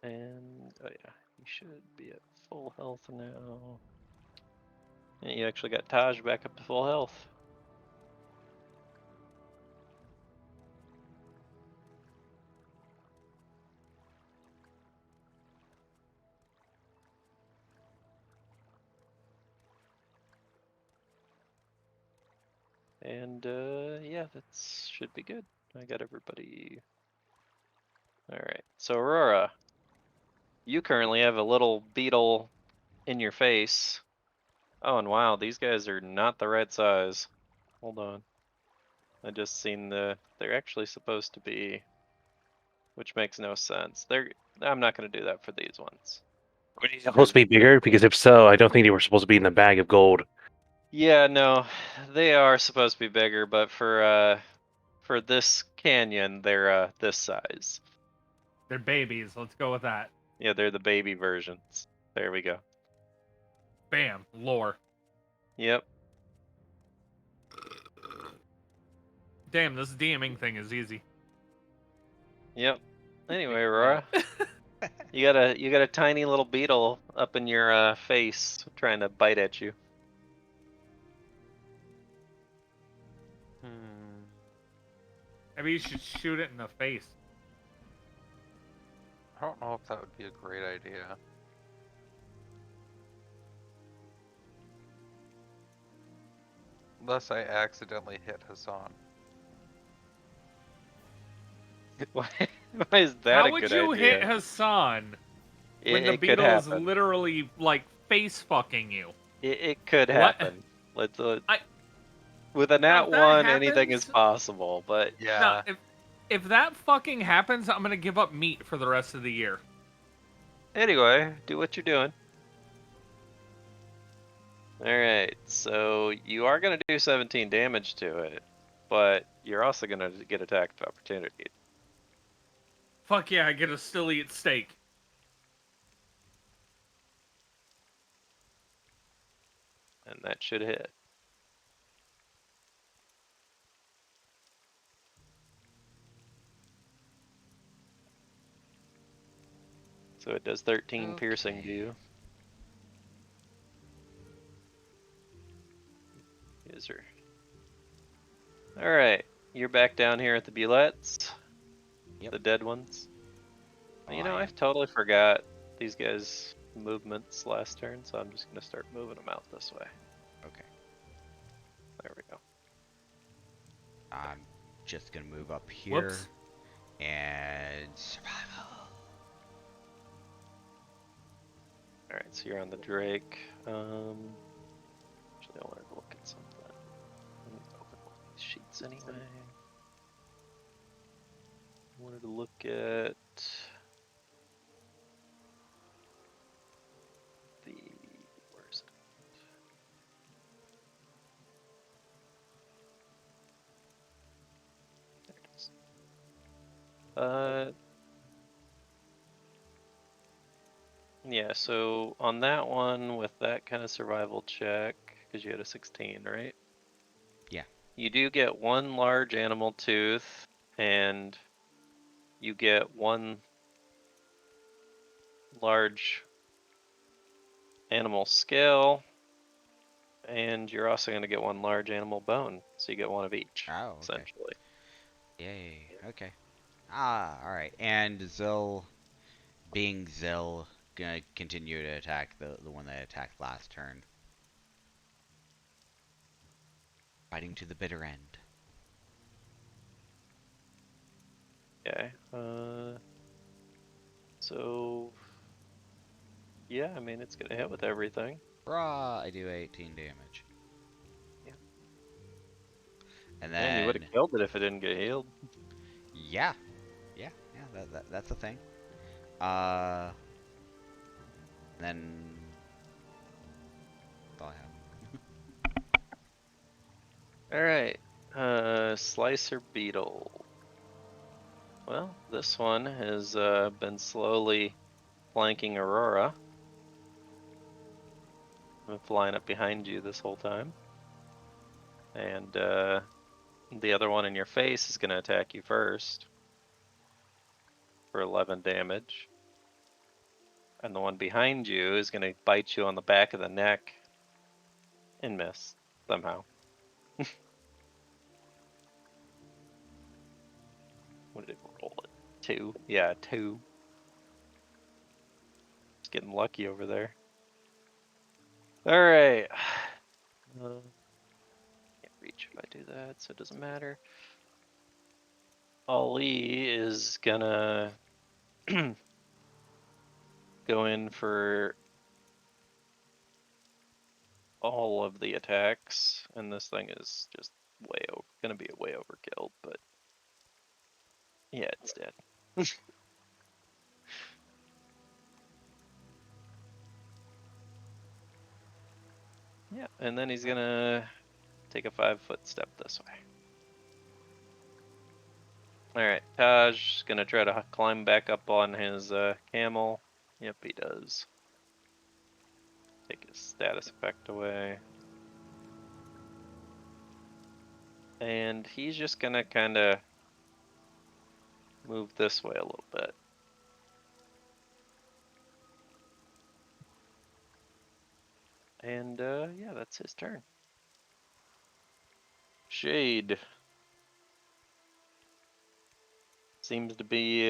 And, oh yeah, you should be at full health now. And you actually got Taj back up to full health. And yeah, that should be good. I got everybody. Alright, so Aurora, you currently have a little beetle in your face. Oh, and wow, these guys are not the right size. Hold on. I just seen they're actually supposed to be, which makes no sense. I'm not going to do that for these ones. Were they supposed to be bigger? Because if so, I don't think they were supposed to be in the bag of gold. Yeah, no, they are supposed to be bigger, but for this canyon, they're this size. They're babies. Let's go with that. Yeah, they're the baby versions. There we go. Bam, lore. Yep. Damn, this DMing thing is easy. Yep. Anyway, Aurora, you got a tiny little beetle up in your face trying to bite at you. Hmm. Maybe you should shoot it in the face. I don't know if that would be a great idea. Unless I accidentally hit Hassan. Why is that How a would good you idea? hit Hassan when the It could beetle is happen. literally like face fucking you? It could What? happen. Let's I- with a Now, nat if that one, anything is happens- possible. But No, Yeah. if that fucking happens, I'm gonna give up meat for the rest of the year. anyway, do what you're doing. All right, so you are gonna do 17 damage to it, but you're also gonna get attack of opportunity. Fuck yeah, I get to still eat steak. And that should hit. So it does 13 piercing to you. User. Alright, you're back down here at the bulettes. Yep. The dead ones. Oh, You know, I I totally forgot these guys' movements last turn, so I'm just gonna start moving them out this way. Okay. There we go. I'm just gonna move up here Whoops. and survival. Alright, so you're on the Drake. Actually, I wanted to look at something. Let me open all these sheets anyway. I wanted to look at the. Where is it? There it is. Yeah, so on that one with that kind of survival check, because you had a 16, right? Yeah. You do get one large animal tooth, and you get one large animal scale, and you're also going to get one large animal bone. So you get one of each, Oh, okay. essentially. Yay. Okay. Ah, all right. And Zill, being Zill, gonna continue to attack the one that attacked last turn. Fighting to the bitter end. Okay. So yeah, I mean it's gonna hit with everything. Raw, I do 18 damage. Yeah. And Man, you would then have killed it if it didn't get healed. yeah, that's a thing. Then that's all I have. All right. Slicer beetle. Well, this one has been slowly flanking Aurora. Been flying up behind you this whole time. And the other one in your face is going to attack you first for 11 damage. And the one behind you is going to bite you on the back of the neck and miss somehow. What did it roll it? 2? Yeah, 2. Just getting lucky over there. Alright. Can't reach if I do that, so it doesn't matter. Ali is gonna go in for all of the attacks, and this thing is just gonna be a way overkill, but yeah, it's dead. Yeah, and then he's gonna take a 5-foot step this way. Alright, Taj is gonna try to climb back up on his camel Yep, he does. Take his status effect away. And he's just gonna kind of move this way a little bit. And yeah, that's his turn. Shade. Seems to be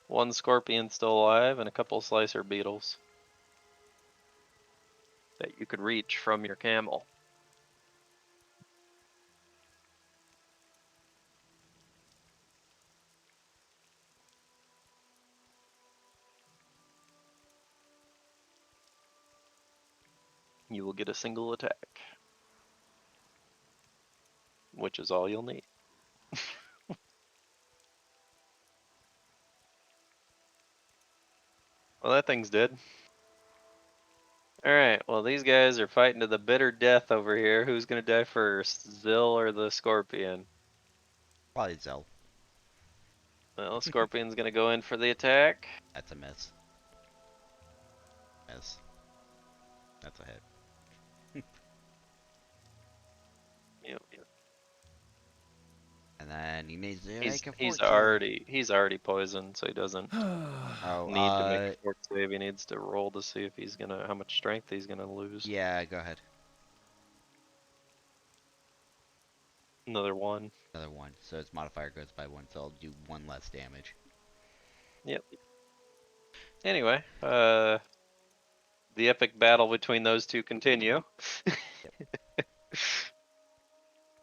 one scorpion still alive and a couple slicer beetles that you could reach from your camel. You will get a single attack, which is all you'll need. Well, that thing's dead. Alright, well, these guys are fighting to the bitter death over here. Who's gonna die first, Zill or the Scorpion? Probably Zell. Well, Scorpion's gonna go in for the attack. That's a miss. Miss. That's a hit. Yep. And then he makes the He's already poisoned, so he doesn't Oh, need to make a fort save. He needs to roll to see if he's gonna how much strength he's gonna lose. yeah, go ahead. Another one. Another one. So its modifier goes by 1, so I'll do 1 less damage. Yep. Anyway, the epic battle between those two continue.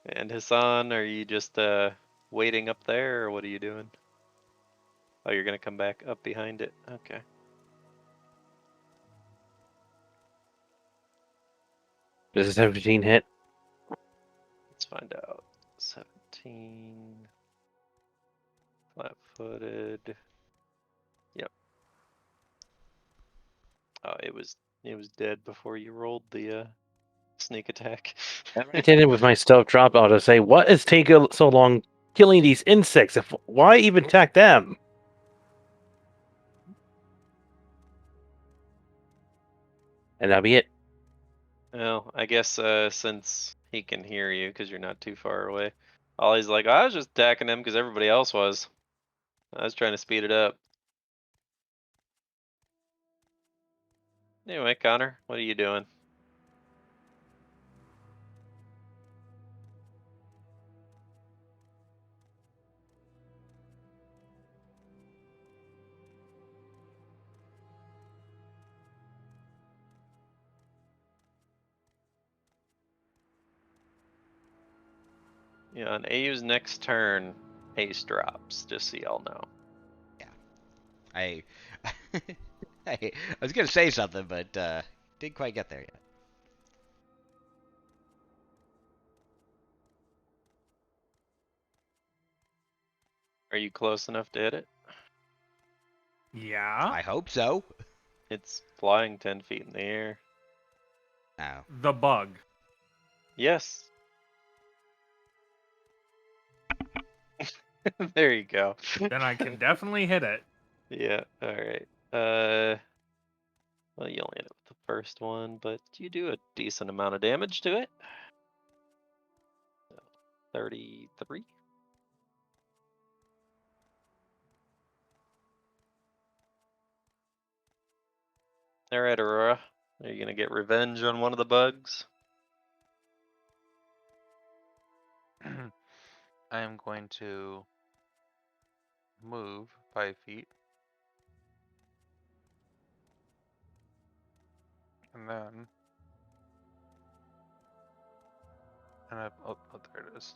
And Hassan, are you just waiting up there, or what are you doing? Oh, you're gonna come back up behind it. Okay. Does a 17 hit? Let's find out. 17. Flat-footed. Yep. Oh, it was dead before you rolled the sneak attack. I did it with my stealth drop. I'll just say, what is taking so long killing these insects? Why even attack them? And that'll be it. Well, I guess since he can hear you because you're not too far away, Ollie's like, I was just attacking him because everybody else was. I was trying to speed it up. Anyway, Connor, what are you doing? Yeah, on AU's next turn, haste drops, just so y'all know. I I was gonna say something, but didn't quite get there yet. Are you close enough to hit it? Yeah. I hope so. It's flying 10 feet in the air. No. The bug. Yes. There you go. Then I can definitely hit it. Yeah, alright. Well, you only hit it with the first one, but you do a decent amount of damage to it. 33. Alright, Aurora. Are you gonna get revenge on one of the bugs? I am going to move 5 feet. And then... oh, there it is.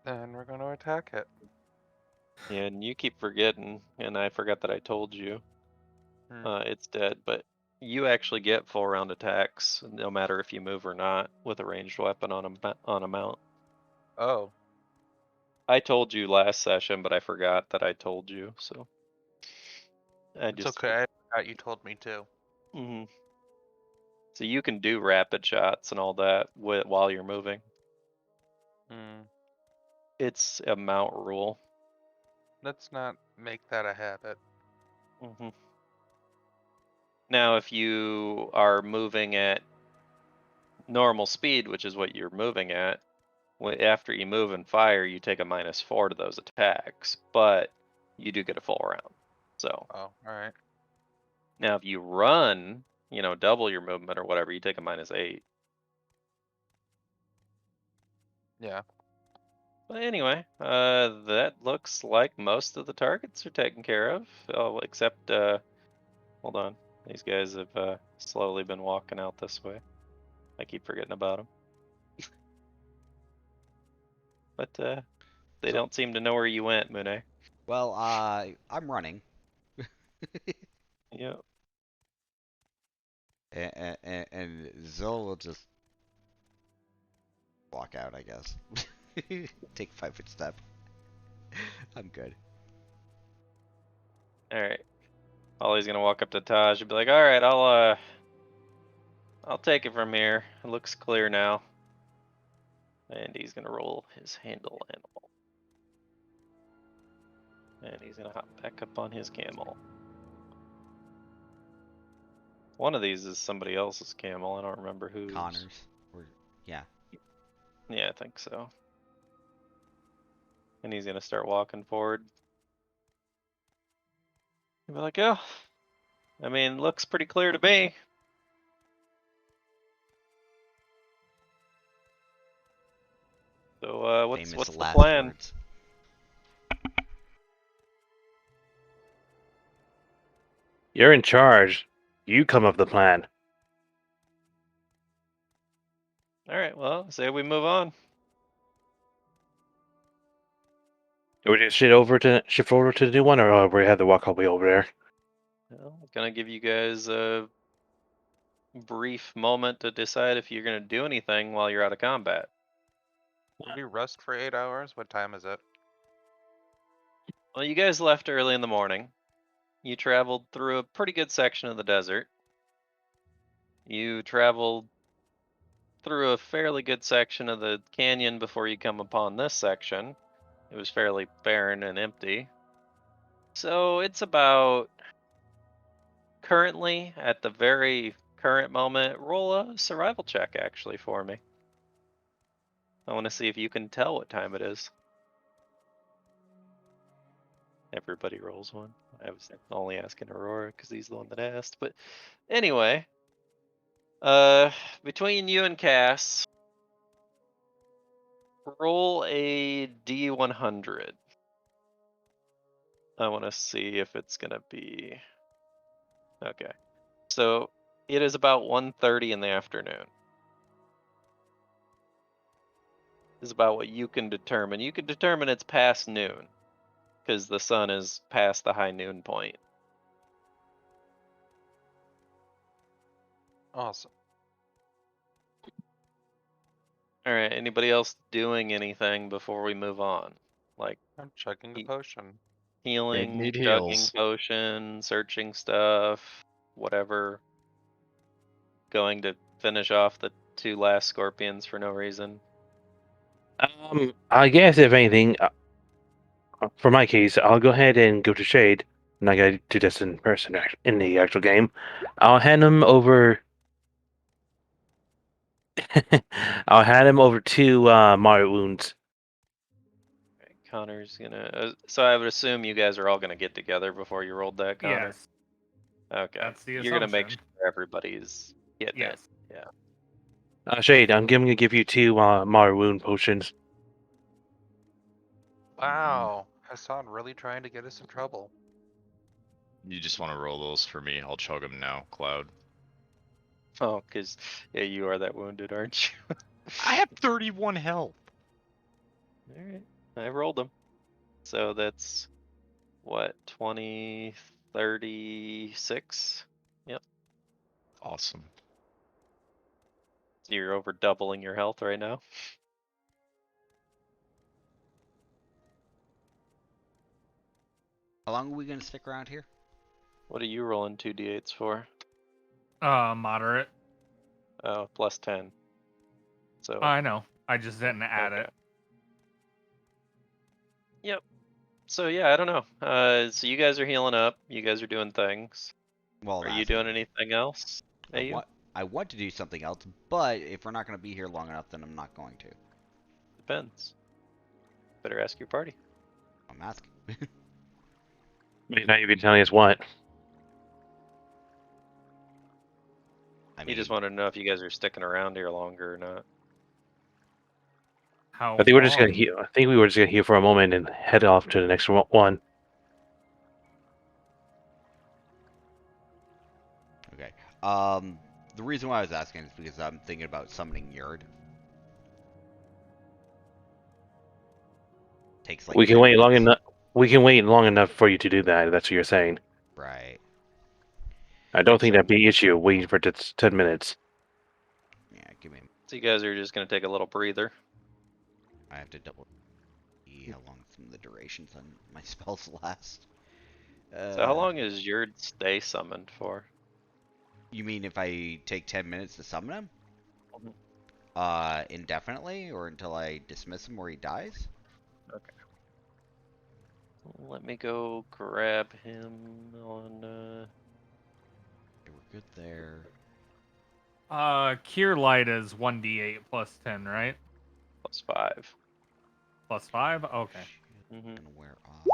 Then we're going to attack it. Yeah, and you keep forgetting, and I forgot that I told you. It's dead, but you actually get full round attacks, no matter if you move or not, with a ranged weapon on a mount. Oh. I told you last session, but I forgot that I told you, so. It's okay, I forgot you told me too. Mm-hmm. So you can do rapid shots and all that while you're moving. Hmm. It's a mount rule. That's not make that a habit. Mm-hmm. Now, if you are moving at normal speed, which is what you're moving at, after you move and fire, you take a -4 to those attacks, but you do get a full round. So Oh, alright. now if you run, double your movement or whatever, you take a -8. Yeah. But anyway, that looks like most of the targets are taken care of. Oh, except, hold on. These guys have slowly been walking out this way. I keep forgetting about them. But they So- don't seem to know where you went, Mune. Well, I'm running. Yeah. And Zil will just walk out, I guess. Take a 5-foot step. I'm good. All right. Ollie's gonna walk up to Taj and be like, "All right, I'll take it from here. It looks clear now." And he's gonna roll his handle animal. And he's gonna hop back up on his camel. One of these is somebody else's camel. I don't remember whose. Connors. Yeah. Yeah, I think so. And he's gonna start walking forward. He'll be like, "Oh, I mean, looks pretty clear to me." So, what's Famous the last plan? words. You're in charge. You come up with the plan. All right, well, say we move on. Do we just shift over to the new one, or we have to walk all the way over there? Well, gonna give you guys a brief moment to decide if you're gonna do anything while you're out of combat. Did we rest for 8 hours? What time is it? Well, you guys left early in the morning. You traveled through a pretty good section of the desert. You traveled through a fairly good section of the canyon before you come upon this section. It was fairly barren and empty. So it's about, currently, at the very current moment, roll a survival check actually for me. I want to see if you can tell what time it is. Everybody rolls one. I was only asking Aurora because he's the one that asked. But anyway, between you and Cass, roll a D100. I want to see if it's gonna be okay. So it is about 1:30 in the afternoon. Is about what you can determine. You can determine it's past noon because the sun is past the high noon point. Awesome. All right. Anybody else doing anything before we move on? Like I'm checking the Eat. potion. healing, Need chugging heals. potion, searching stuff, whatever. Going to finish off the 2 last scorpions for no reason. I guess if anything, for my case, I'll go ahead and go to Shade, and I gotta do this in person in the actual game. I'll hand him over. I'll hand him over to Mario Wounds. Right, Connor's gonna. So I would assume you guys are all gonna get together before you rolled that, Connor. Yes. Okay. That's the You're gonna make assumption. sure everybody's getting it. Yes. Yeah. Shade, I'm gonna give you 2 Mario Wound potions. Wow. Hassan really trying to get us in trouble. You just want to roll those for me. I'll chug them now, Cloud. Oh, because yeah, you are that wounded, aren't you? I have 31 health. All right. I rolled them. So that's what, 20, 36? Yep. Awesome. So you're over doubling your health right now. How long are we gonna stick around here? What are you rolling 2d8s for? Moderate. Oh, plus 10. So I know. I just didn't add okay. it. Yep. So yeah, I don't know. So you guys are healing up. You guys are doing things. Well, Are you that's doing anything else? I You? want I want to do something else, but if we're not going to be here long enough, then I'm not going to. Depends. Better ask your party. I'm asking. He's not even telling us what. I He mean, just wanted to know if you guys are sticking around here longer or not. How I think we're just gonna long? heal. I think we were just gonna heal for a moment and head off to the next one. okay. The reason why I was asking is because I'm thinking about summoning Yurd. Takes like We can 10 wait long minutes. enough. We can wait long enough for you to do that. That's what you're saying. Right. I don't think So, that'd be an issue. Waiting for 10 minutes. yeah, give me. So you guys are just gonna take a little breather. I have to double see how long some of the durations on my spells last. So how long is your stay summoned for? You mean if I take 10 minutes to summon him? Mhm. Indefinitely, or until I dismiss him or he dies? Okay. Let me go grab him on. Okay, we're good there. Cure Light is 1d8 plus 10, right? +5. Plus 5? Okay. Mm-hmm. Gonna wear off.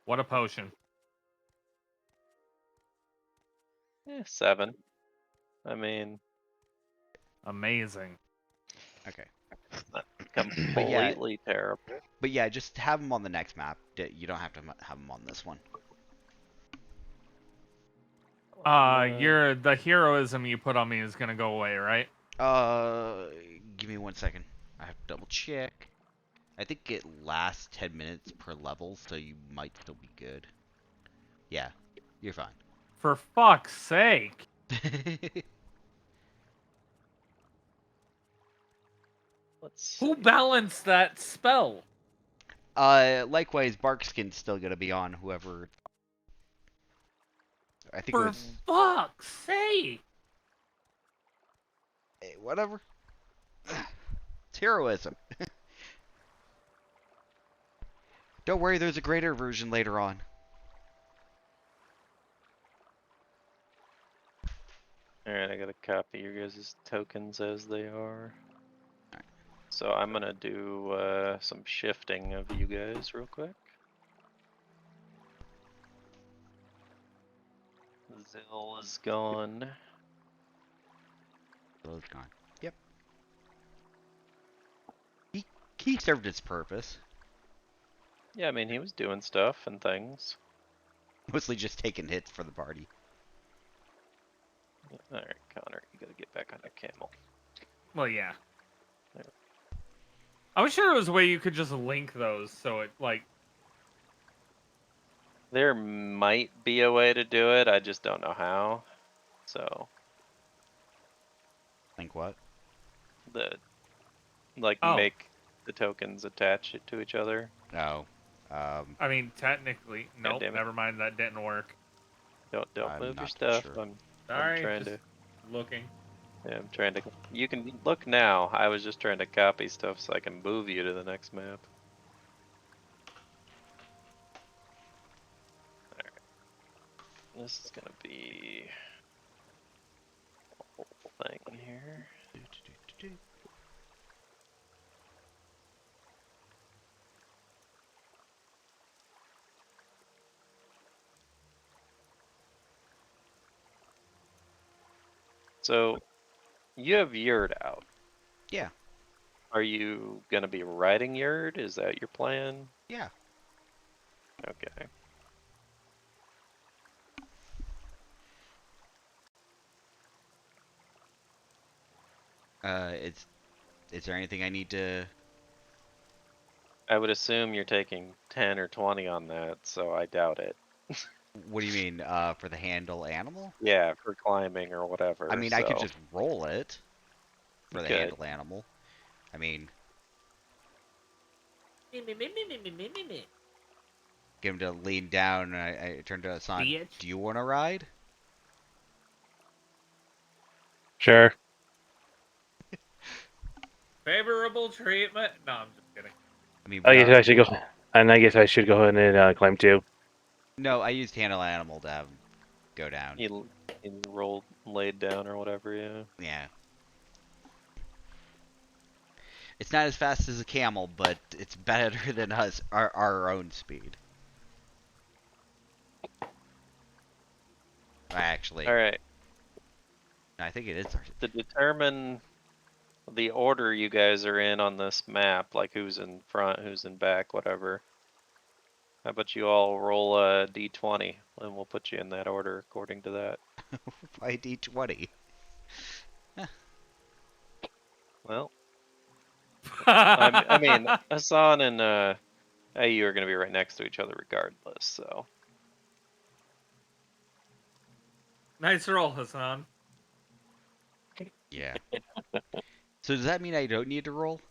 What a potion. 7. I mean, Amazing. Okay. not But yeah, completely terrible. just have him on the next map. You don't have to have him on this one. The heroism you put on me is gonna go away, right? Give me 1 second. I have to double check. I think it lasts 10 minutes per level, so you might still be good. Yeah, you're fine. For fuck's sake. Let's see. Who balanced that spell? Likewise, Barkskin's still gonna be on whoever. I think it For was. fuck's sake. Whatever. It's heroism. Don't worry, there's a greater version later on. Alright, I gotta copy your guys' tokens as they are. Alright. So I'm gonna do some shifting of you guys real quick. Zill is gone. Those gone. Yep. He served its purpose. Yeah, I mean, he was doing stuff and things. Mostly just taking hits for the party. Alright, Connor, you gotta get back on your camel. Well, yeah. There. I was sure there was a way you could just link those so it, like... There might be a way to do it, I just don't know how. So, Think what? Oh. make the tokens attach it to each other. Oh. I mean, technically... Nope, damn it. never mind, that didn't work. Don't I'm move your not stuff. sure. I'm Sorry, trying just looking. I'm trying to. You can look now. I was just trying to copy stuff so I can move you to the next map. Alright. This is gonna be a whole thing here. So, you have Yurd out. Yeah. Are you gonna be riding Yurd? Is that your plan? Yeah. Okay. Is there anything I need to? I would assume you're taking 10 or 20 on that, so I doubt it. What do you mean? For the handle animal? Yeah, for climbing or whatever. I mean, I could just roll it for the Good. handle animal. I mean, get him to lean down, and I turn to Hassan. Bitch. Do you want to ride? Sure. Favorable treatment? No, I'm just kidding. I mean, I we get are, to actually go. And I guess I should go ahead and climb too. No, I used handle animal to have him go down. He rolled, laid down or whatever. Yeah. Yeah. It's not as fast as a camel, but it's better than our own speed. Actually, All right. I think it is our. To determine the order you guys are in on this map, like who's in front, who's in back, whatever. How about you all roll a d20, and we'll put you in that order according to that. Why D20? Well, I mean, Hassan and you are going to be right next to each other regardless, so. Nice roll, Hassan. Yeah. So does that mean I don't need to roll?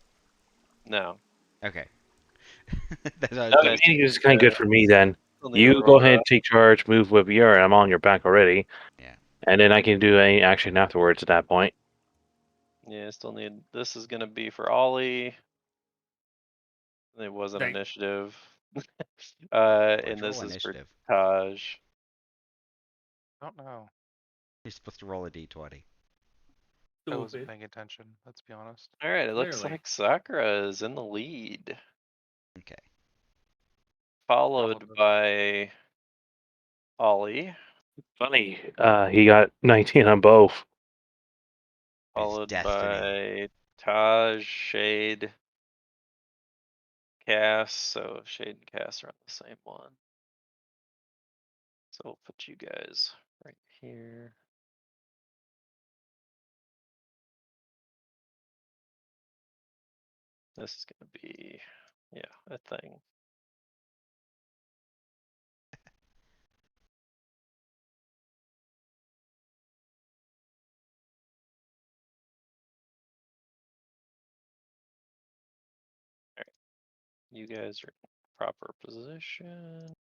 No. Okay. That's what I was No, thinking. meeting is kind of good for me then. Still need to You go roll ahead that. and take charge, move with your, I'm on your back already. Yeah. And then I can do any action afterwards at that point. Yeah, still need. This is going to be for Ollie. It was an Thank- initiative. Let's And roll this is for initiative. Taj. I don't know. You're supposed to roll a D20. I wasn't Stupid. paying attention, let's be honest. All right, it looks Clearly. like Sakura is in the lead, Okay. followed Probably. by Ollie, Funny, he got 19 on both. It's followed destiny. by Taj, Shade, Cass. So Shade and Cass are on the same one. So we'll put you guys right here. This is gonna be, yeah, a thing. You guys are in proper position.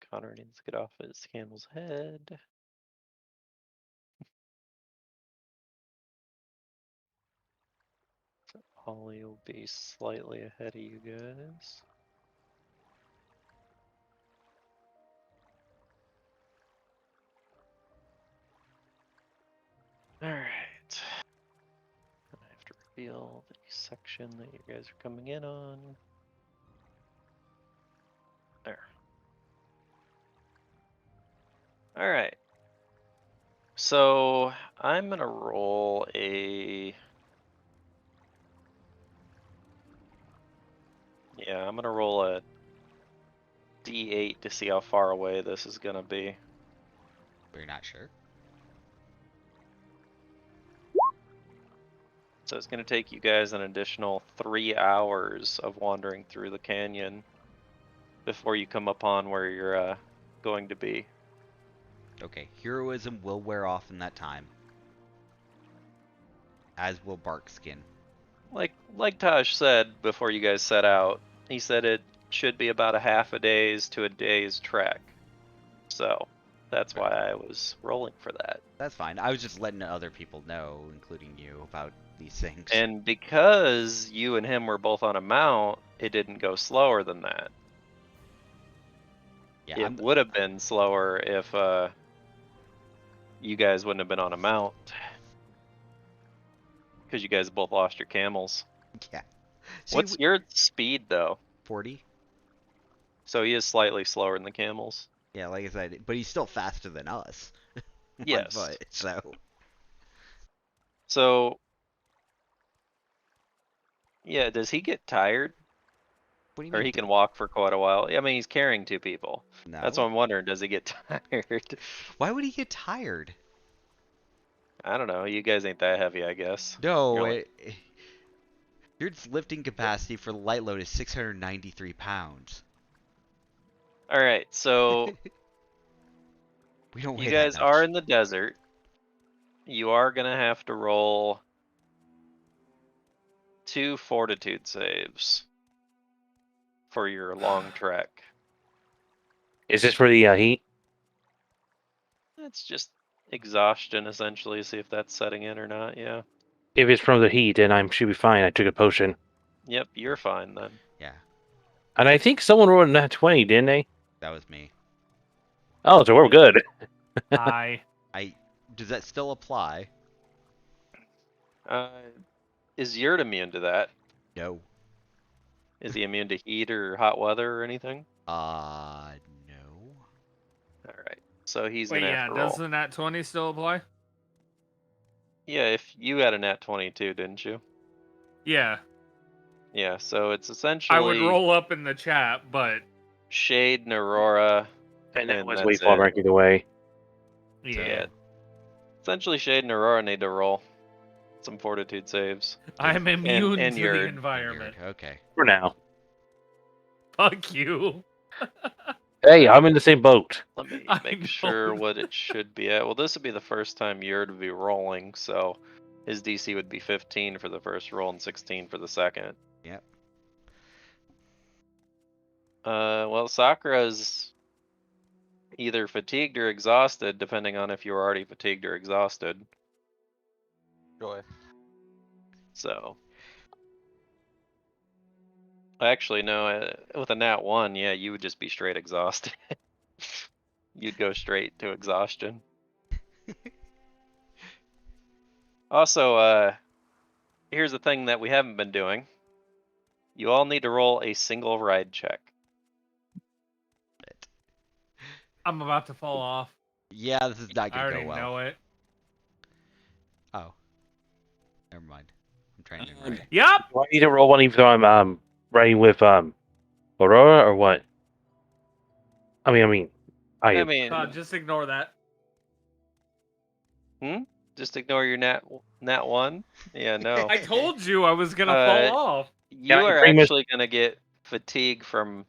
Connor needs to get off his camel's head. So Ollie will be slightly ahead of you guys. Alright. I have to reveal the section that you guys are coming in on. There. Alright. So I'm gonna roll a. Yeah, I'm gonna roll a d8 to see how far away this is gonna be. We're not sure. So it's gonna take you guys an additional 3 hours of wandering through the canyon before you come upon where you're going to be. Okay. Heroism will wear off in that time. As will bark skin. Like Taj said before you guys set out, he said it should be about a half a day's to a day's trek. So that's why I was rolling for that. That's fine. I was just letting other people know, including you, about these things. And because you and him were both on a mount, it didn't go slower than that. Yeah, It would have been slower if you guys wouldn't have been on a mount. Because you guys both lost your camels. yeah. See, What's your speed though? 40? So he is slightly slower than the camels. Yeah, like I said, but he's still faster than us. Yes. On foot, so. So yeah, does he get tired? What do you Or mean? he can walk for quite a while. I mean, he's carrying 2 people. No. That's what I'm wondering. Does he get tired? Why would he get tired? I don't know. You guys ain't that heavy, I guess. No, You're like- your lifting capacity for the light load is 693 pounds. All right, so We don't weigh you that guys much. are in the desert. You are gonna have to roll 2 fortitude saves for your long trek. Is this for the heat? That's just exhaustion, essentially. See if that's setting in or not. Yeah. If it's from the heat, then I should be fine. I took a potion. Yep, you're fine then. Yeah. And I think someone rolled a nat 20, didn't they? That was me. Oh, so we're good. Does that still apply? Is Yurt immune to that? No. Is he immune to heat or hot weather or anything? No. All right. So he's Wait, gonna have yeah, to does roll. the nat 20 still apply? Yeah, if you had a nat 22, didn't you? Yeah. Yeah. So it's I would essentially roll up in the chat, but Shade and Aurora, And it was that's way far it. back either way. yeah. Essentially, Shade and Aurora need to roll some fortitude saves. I'm immune and to the Yurt. environment. Okay. For now. Fuck you. Hey, I'm in the same boat. Let me I make know. sure what it should be at. Well, this would be the first time Yurt would be rolling, so his DC would be 15 for the first roll and 16 for the second. Yep. Well, Sakura's either fatigued or exhausted, depending on if you were already fatigued or exhausted. Joy. So, actually, no. With a nat 1, yeah, you would just be straight exhausted. You'd go straight to exhaustion. Also, here's the thing that we haven't been doing. You all need to roll a single ride check. I'm about to fall off. Yeah, this is not I gonna already go well. know it. Oh. Never mind. I'm trying to remember. Yep. Do I need to roll one even though I'm riding with Aurora or what? I mean, I mean, Just ignore that. just ignore your nat 1. Yeah, no. I told you I was gonna fall off. You Yeah, are pretty much- actually gonna get fatigue from,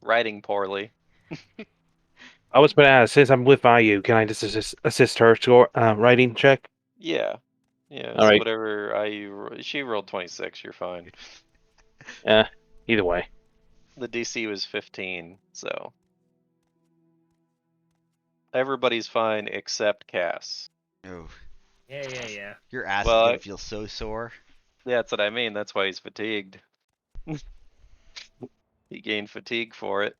riding poorly. I was going to ask, since I'm with Vayu, can I just assist her score writing check? Yeah. Yeah. All So right. whatever she rolled 26. You're fine. Either way. The DC was 15, so everybody's fine except Cass. Oh, Yeah. your ass Well, is gonna feel so sore. Yeah, that's what I mean. That's why he's fatigued. He gained fatigue for it.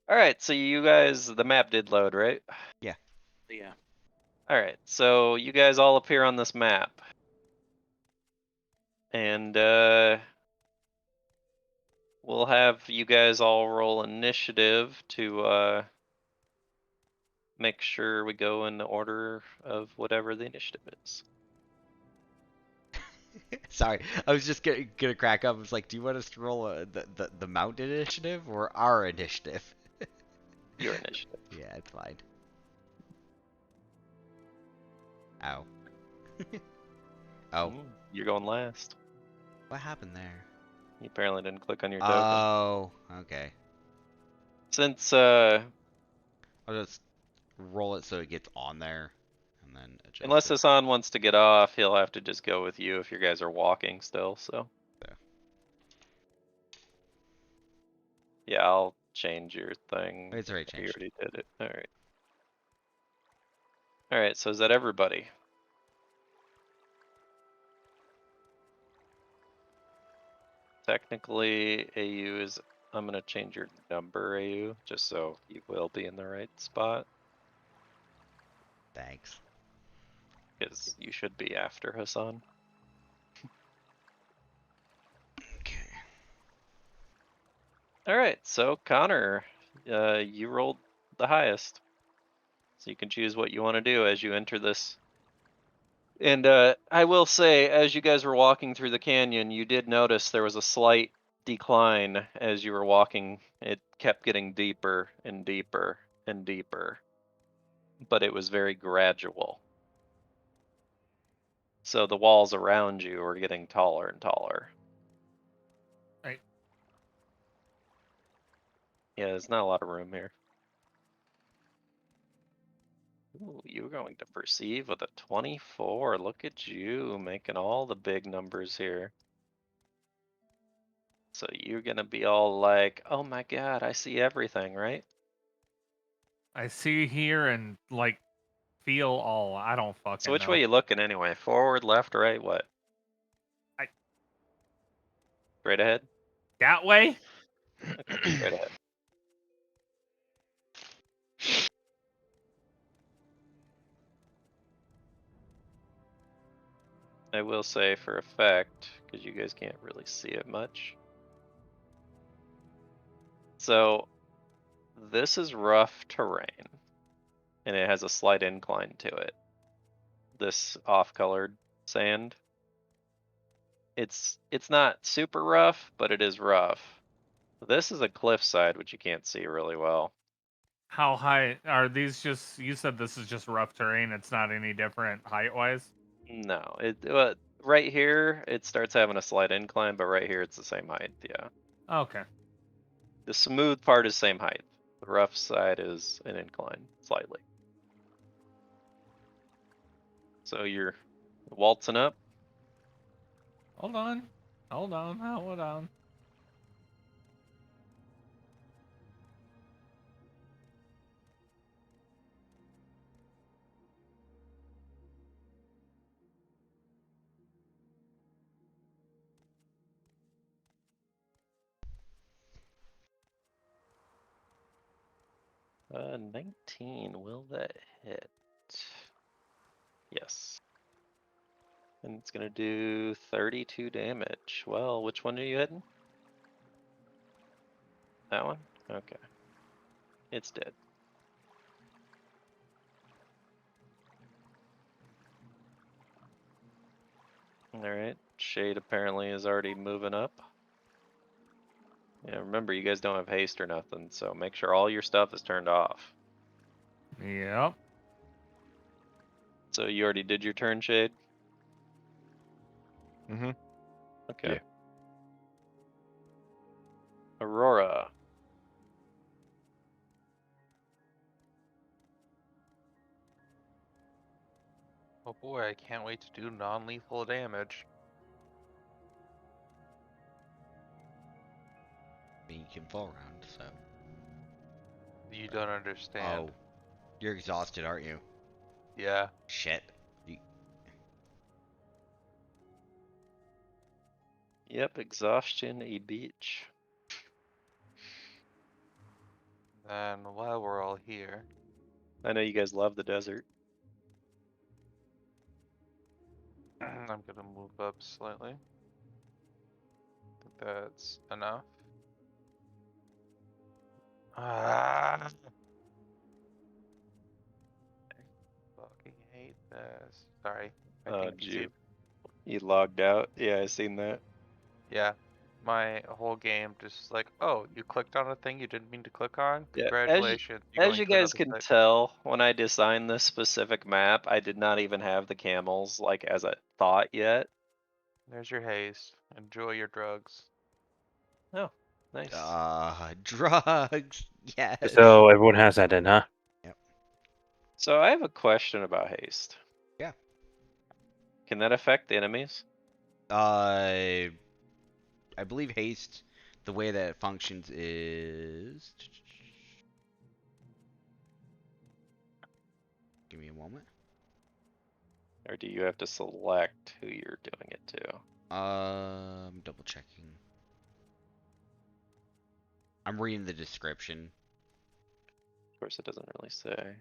All right, so you guys, the map did load, right? Yeah. All right, so you guys all appear on this map. And we'll have you guys all roll initiative to make sure we go in the order of whatever the initiative is. Sorry, I was just gonna crack up. I was like, do you want us to roll the mountain initiative or our initiative? Your initiative. Yeah, it's fine. Ow. Oh, You're going last. what happened there? You apparently didn't click on your token. Oh, okay. Since I'll just roll it so it gets on there, and then adjust unless it. Hassan wants to get off, he'll have to just go with you if you guys are walking still, so. Yeah. Yeah, I'll change your thing. It's already You changed. already did it. Alright. Alright, so is that everybody? Technically, AU is. I'm gonna change your number, AU, just so you will be in the right spot, Thanks. because you should be after Hassan. Okay. Alright, so Connor, you rolled the highest. So you can choose what you want to do as you enter this. And I will say, as you guys were walking through the canyon, you did notice there was a slight decline as you were walking. It kept getting deeper and deeper and deeper, but it was very gradual. So the walls around you were getting taller and taller. Right. Yeah, there's not a lot of room here. Ooh, you're going to perceive with a 24. Look at you making all the big numbers here. So you're gonna be all like, oh my god, I see everything, right? I see here and feel all. I don't fucking So which know. way you looking anyway? Forward, left, right, what? I- Straight ahead? That way? Okay, straight ahead. I will say for a fact, because you guys can't really see it much. So this is rough terrain, and it has a slight incline to it. This off-colored sand. It's not super rough, but it is rough. This is a cliffside, which you can't see really well. How high are these? Just you said this is just rough terrain. It's not any different height wise. No, right here it starts having a slight incline, but right here it's the same height. Yeah, Okay. the smooth part is same height. The rough side is an incline slightly. So you're waltzing up. Hold on. Hold on. Uh, 19. Will that hit? Yes. And it's gonna do 32 damage. Well, which one are you hitting? That one? Okay. It's dead. Alright. Shade apparently is already moving up. Yeah, remember you guys don't have haste or nothing, so make sure all your stuff is turned off. Yep. So you already did your turn, Shade? Mm-hmm. Okay. Yeah. Aurora. Oh boy, I can't wait to do non-lethal damage. I mean, you can fall around, so. You don't understand. Oh, you're exhausted, aren't you? Yeah. Shit. Yep, exhaustion a beach. And while we're all here, I know you guys love the desert. I'm gonna move up slightly. I think that's enough. Ah, I fucking hate this. Sorry. I Oh, think he's gee. You logged out? Yeah, I seen that. Yeah. My whole game just like, oh, you clicked on a thing you didn't mean to click on? Yeah, Congratulations. You're as going you to guys another can site. tell, when I designed this specific map, I did not even have the camels like as a thought yet. There's your haste. Enjoy your drugs. Oh, nice. Drugs. Yes. So everyone has that then, huh? Yep. So I have a question about haste. Yeah. Can that affect the enemies? I believe haste, the way that it functions is. Give me a moment. Or do you have to select who you're doing it to? Double checking. I'm reading the description. Of course, it doesn't really say.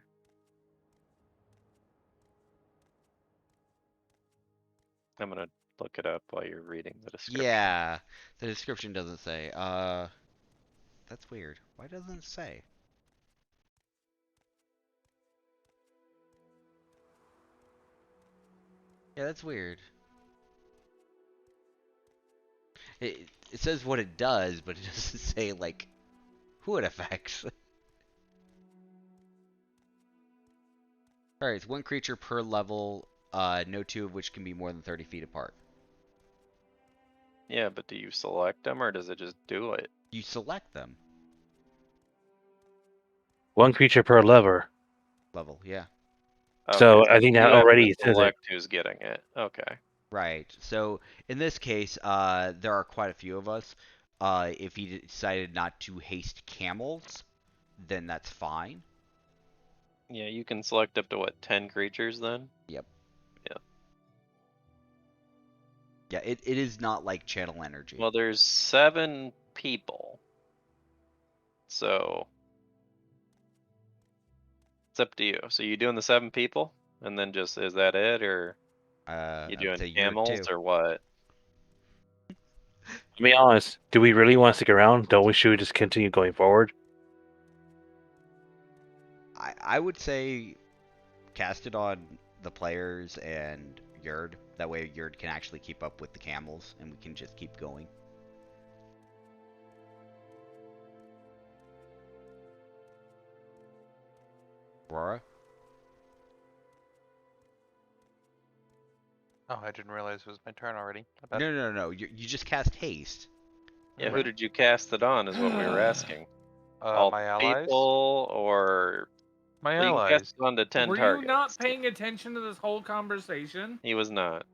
I'm gonna look it up while you're reading the description. Yeah, the description doesn't say. That's weird. Why doesn't it say? Yeah, that's weird. It says what it does, but it doesn't say like who it affects. Alright, it's one creature per level, no two of which can be more than 30 feet apart. Yeah, but do you select them or does it just do it? You select them. One creature per lever. Level, yeah. So Okay, I think you that have to already says it. select who's getting it. Okay. Right. So in this case, there are quite a few of us. If he decided not to haste camels, then that's fine. Yeah, you can select up to what, 10 creatures then? Yep. Yeah. Yeah, it is not like channel energy. Well, there's 7 people. So it's up to you. So you doing the 7 people? And then just, is that it? Or you I would doing say you're camels 2. or what? To be honest, do we really want to stick around? Don't we? Should we just continue going forward? I would say cast it on the players and Yurd. That way Yurd can actually keep up with the camels, and we can just keep going. Aurora? Oh, I didn't realize it was my turn already. My bad. No. You just cast haste. Yeah, who did you cast it on is what we were asking. All My allies. people, or My well, you can cast allies. it on to 10 Were targets. you not paying attention to this whole conversation? He was not.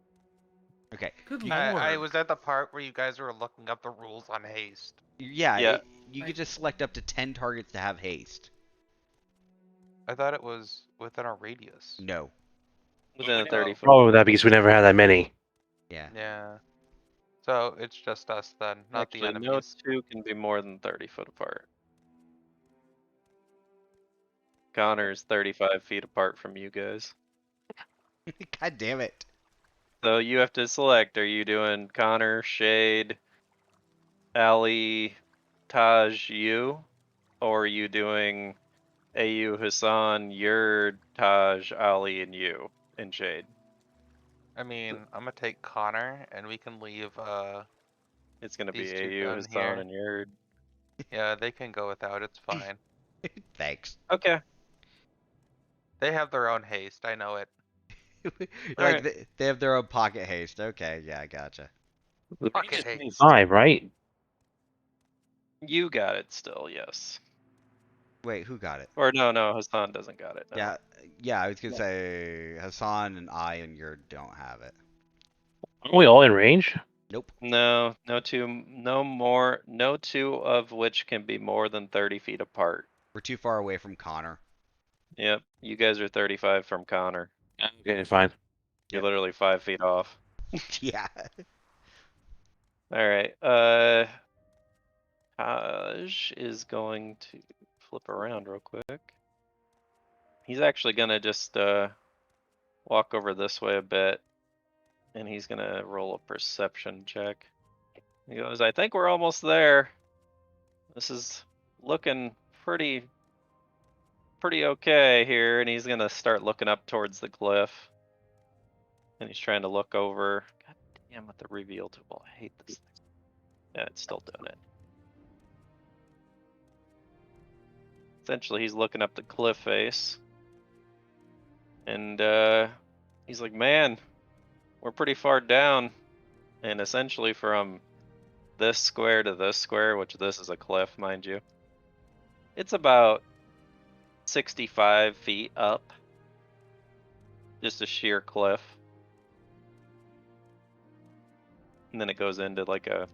Okay. Good You- lord. I was at the part where you guys were looking up the rules on haste. Yeah, Yeah. you could just select up to 10 targets to have haste. I thought it was within our radius. No. Within a 30-foot. Oh, that because we never had that many. Yeah. Yeah. So it's just us then, not the Actually, no enemies. 2 can be more than 30 foot apart. Connor's 35 feet apart from you guys. God damn it. So you have to select, are you doing Connor, Shade, Ali, Taj, you? Or are you doing AU, Hassan, Yurd, Taj, Ali, and you, and Shade? I mean, I'm gonna take Connor, and we can leave. It's gonna be These two AU, down Hassan, here. and Yurd. Yeah, they can go without. It's fine. Thanks. Okay. They have their own haste. I know it. Like, Alright. they have their own pocket haste. Okay, yeah, I gotcha. The Pocket range is haste. 25, right? You got it still, yes. Wait, who got it? Or no, Hassan doesn't got it. No. Yeah, I was gonna say Hassan and I and Yurd don't have it. Aren't we all in range? Nope. No, no 2 of which can be more than 30 feet apart. We're too far away from Connor. Yep, you guys are 35 from Connor. Okay, fine. You're Yep. literally 5 feet off. Yeah. Alright, Taj is going to flip around real quick. He's actually gonna just walk over this way a bit, and he's gonna roll a perception check. He goes, I think we're almost there. This is looking pretty okay here, and he's gonna start looking up towards the cliff. And he's trying to look over. God damn, with the reveal tool, I hate this thing. Yeah, it's still doing it. Essentially, he's looking up the cliff face. And he's like, man, we're pretty far down. And essentially from this square to this square, which this is a cliff, mind you, it's about 65 feet up. Just a sheer cliff. And then it goes into like a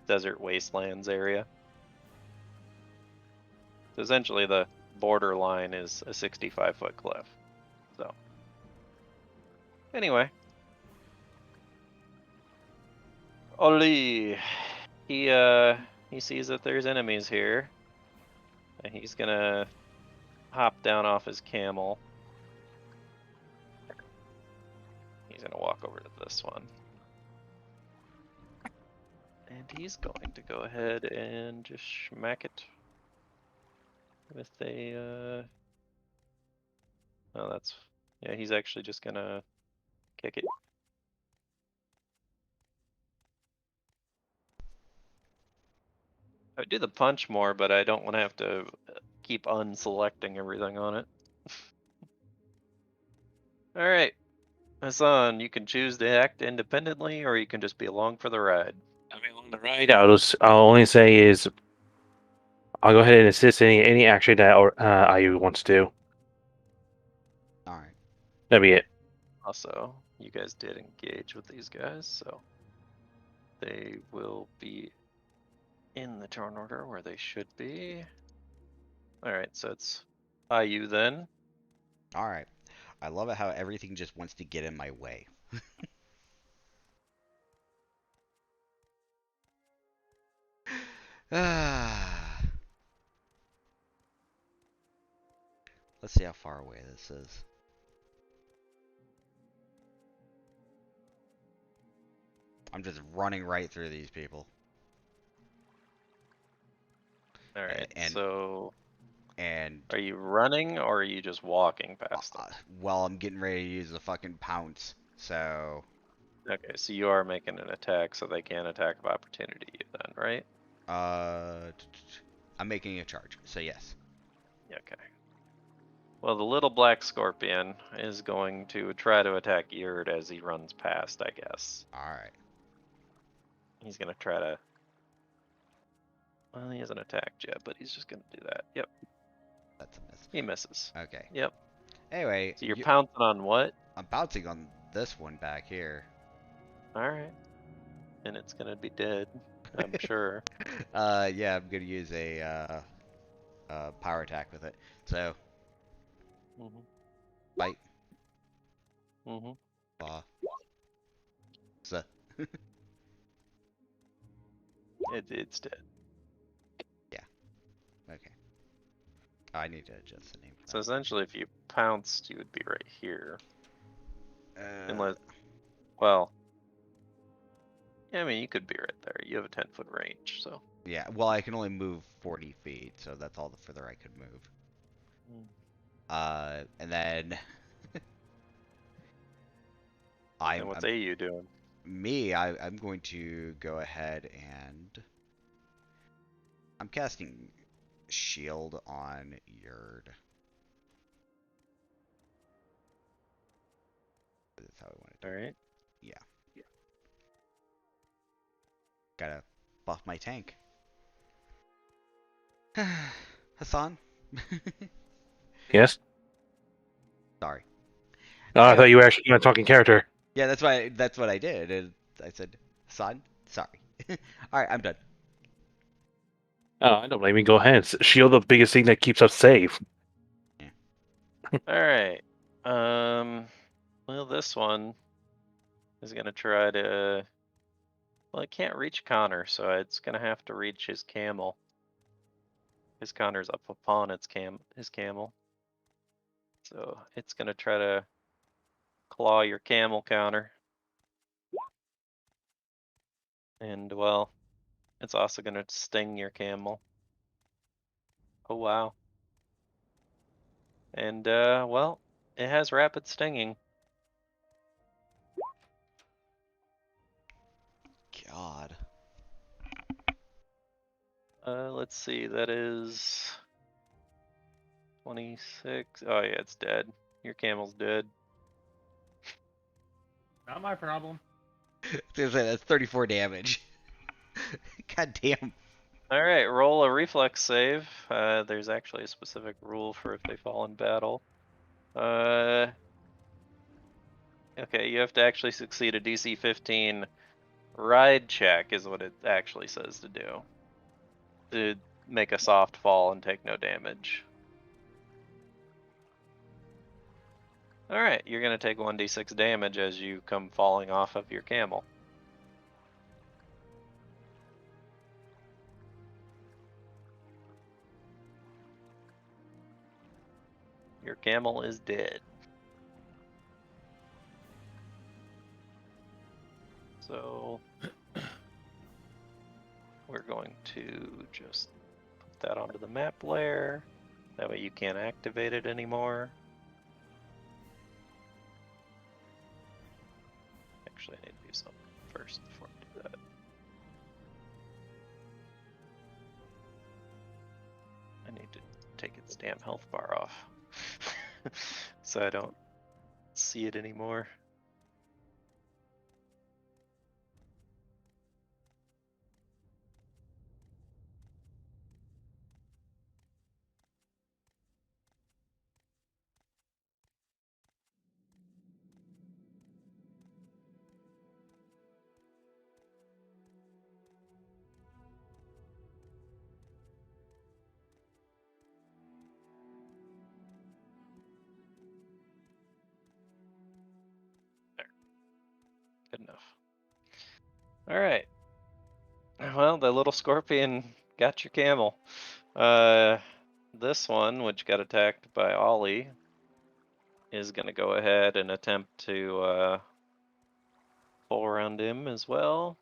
desert wastelands area. So essentially the borderline is a 65-foot cliff. So anyway, Oli, he sees that there's enemies here, and he's gonna hop down off his camel. He's gonna walk over to this one. And he's going to go ahead and just smack it with a, oh, that's, yeah, he's actually just gonna kick it. I would do the punch more, but I don't want to have to keep unselecting everything on it. Alright, Hassan, you can choose to act independently, or you can just be along for the ride. I mean, along the right, I'll only say is I'll go ahead and assist any action that IU wants to do. Alright. That'd be it. Also, you guys did engage with these guys, so they will be in the turn order where they should be. Alright, so it's IU then. Alright. I love it how everything just wants to get in my way. Let's see how far away this is. I'm just running right through these people. All right. And So, and are you running or are you just walking past them? well, I'm getting ready to use the fucking pounce. So Okay, so you are making an attack, so they can attack of opportunity you then, right? I'm making a charge. So yes. Okay. Well, the little black scorpion is going to try to attack Yurd as he runs past, I guess. All right. He's gonna try to. Well, he hasn't attacked yet, but he's just gonna do that. Yep, That's a miss. he misses. Okay. Yep. Anyway, So you're pouncing on what? I'm bouncing on this one back here. All right. And it's gonna be dead, I'm sure. Yeah, I'm gonna use a power attack with it. So Mhm. bite. Mhm. So It's dead. okay. I need to adjust the name for So essentially, if you pounced, you would be right here. that. Unless, well, yeah, I mean, you could be right there. You have a 10-foot range, so. Yeah, well, I can only move 40 feet, so that's all the further I could move. And then And what's AU doing? I'm going to go ahead and I'm casting shield on Yurd. That's how I want to do All it. right. Yeah. Gotta buff my tank. Hassan? Yes. Sorry. Oh, I Yeah. thought you were actually a talking character. Yeah, that's what I did. And I said, Hassan, sorry. Alright, I'm done. Oh, I don't blame you. Go ahead. Shield the biggest thing that keeps us safe. All right. Well, this one is gonna try to. Well, it can't reach Connor, so it's gonna have to reach his camel. His Connor's up upon his camel. So it's gonna try to claw your camel, Connor. And well, it's also gonna sting your camel. Oh wow. And well, it has rapid stinging. God. Let's see, that is 26. Oh yeah, it's dead. Your camel's dead. Not my problem. That's 34 damage. God damn. All right, roll a reflex save. There's actually a specific rule for if they fall in battle. Okay, you have to actually succeed a DC 15 ride check is what it actually says to do. To make a soft fall and take no damage. All right, you're gonna take 1d6 damage as you come falling off of your camel. Your camel is dead. So we're going to just put that onto the map layer. That way you can't activate it anymore. Actually, I need to do something first before I do that. I need to take its damn health bar off so I don't see it anymore. There. Good enough. Alright. Well, the little scorpion got your camel. This one, which got attacked by Ollie, is gonna go ahead and attempt to pull around him as well.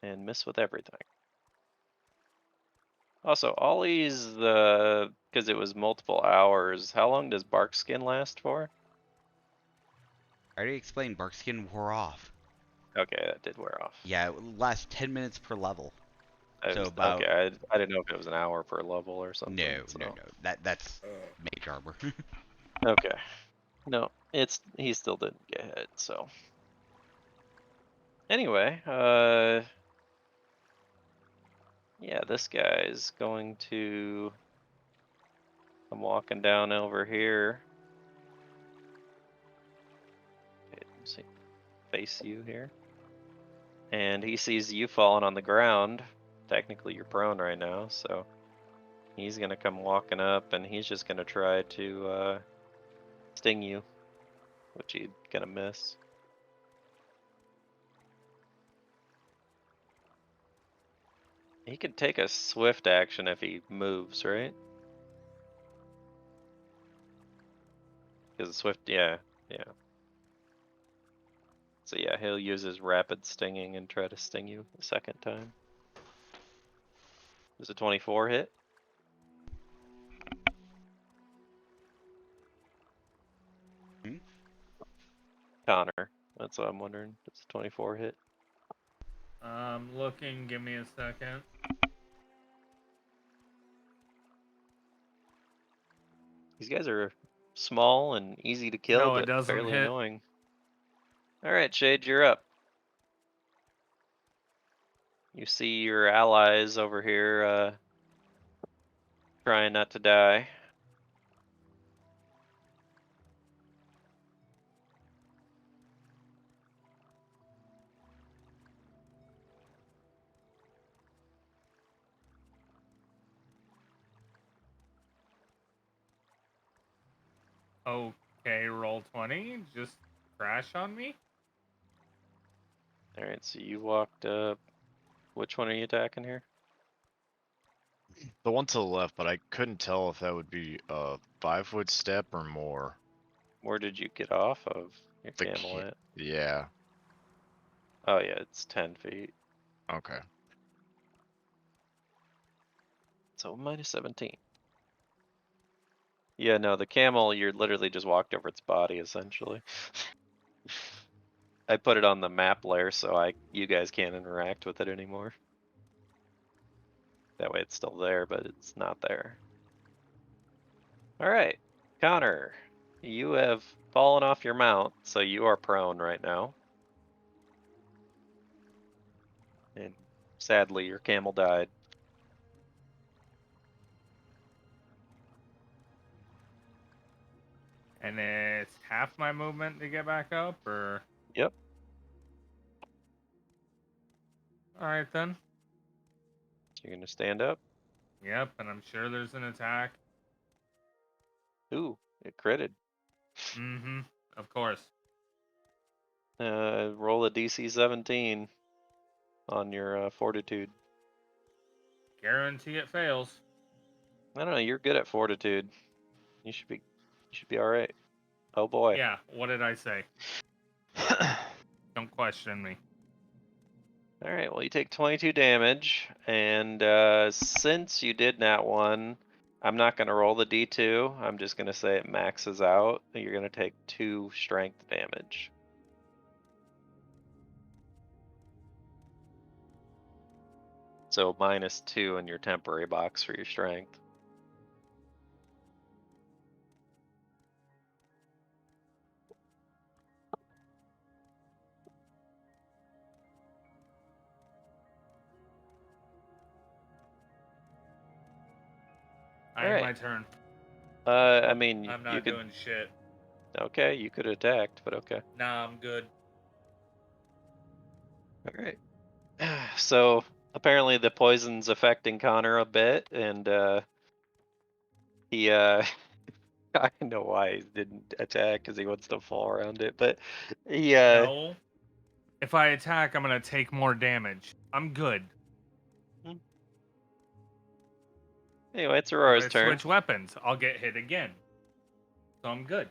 And miss with everything. Also, Ollie's because it was multiple hours. How long does bark skin last for? I already explained Barkskin wore off. Okay, that did wear off. Yeah, it lasts 10 minutes per level. I So was- about okay, I didn't know if it was an hour per level or something. no, so. no. That's mage armor. Okay. No, he still didn't get hit, so. Anyway, yeah, this guy's going to come walking down over here. Okay, let's see, face you here. And he sees you falling on the ground. Technically, you're prone right now, so he's gonna come walking up, and he's just gonna try to sting you, which he's gonna miss. He could take a swift action if he moves, right? Because swift, yeah. So yeah, he'll use his rapid stinging and try to sting you a second time. Does a 24 hit? Hmm? Connor, that's what I'm wondering. Does a 24 hit? I'm looking. Give me a second. These guys are small and easy to kill, No, it but doesn't fairly hit. annoying. Alright, Shade, you're up. You see your allies over here trying not to die. Okay, roll 20. Just crash on me. Alright, so you walked up. Which one are you attacking here? The one to the left, but I couldn't tell if that would be a 5-foot step or more. Where did you get off of your The camel at? Yeah. Oh yeah, it's 10 feet. Okay. So minus 17. Yeah, no, the camel, you're literally just walked over its body, essentially. I put it on the map layer so you guys can't interact with it anymore. That way it's still there, but it's not there. Alright, Connor, you have fallen off your mount, so you are prone right now. And sadly, your camel died. And it's half my movement to get back up, or? Yep. Alright then. You're gonna stand up. Yep, and I'm sure there's an attack. Ooh, it critted. Mm-hmm. Of course. Roll a DC 17 on your fortitude. Guarantee it fails. I don't know. You're good at fortitude. You should be all right. Oh boy. Yeah, what did I say? Don't question me. All right. Well, you take 22 damage, and since you did nat 1, I'm not gonna roll the D2. I'm just gonna say it maxes out. You're gonna take 2 strength damage. So -2 in your temporary box for your strength. I All end right. my turn. I mean, I'm you not could. doing shit. Okay, you could have attacked, but okay. Nah, I'm good. All right. So apparently the poison's affecting Connor a bit, and he I know why he didn't attack because he wants to fall around it, but he No. If I attack, I'm gonna take more damage. I'm good. Anyway, it's If Aurora's I turn. switch weapons, I'll get hit again. So I'm good.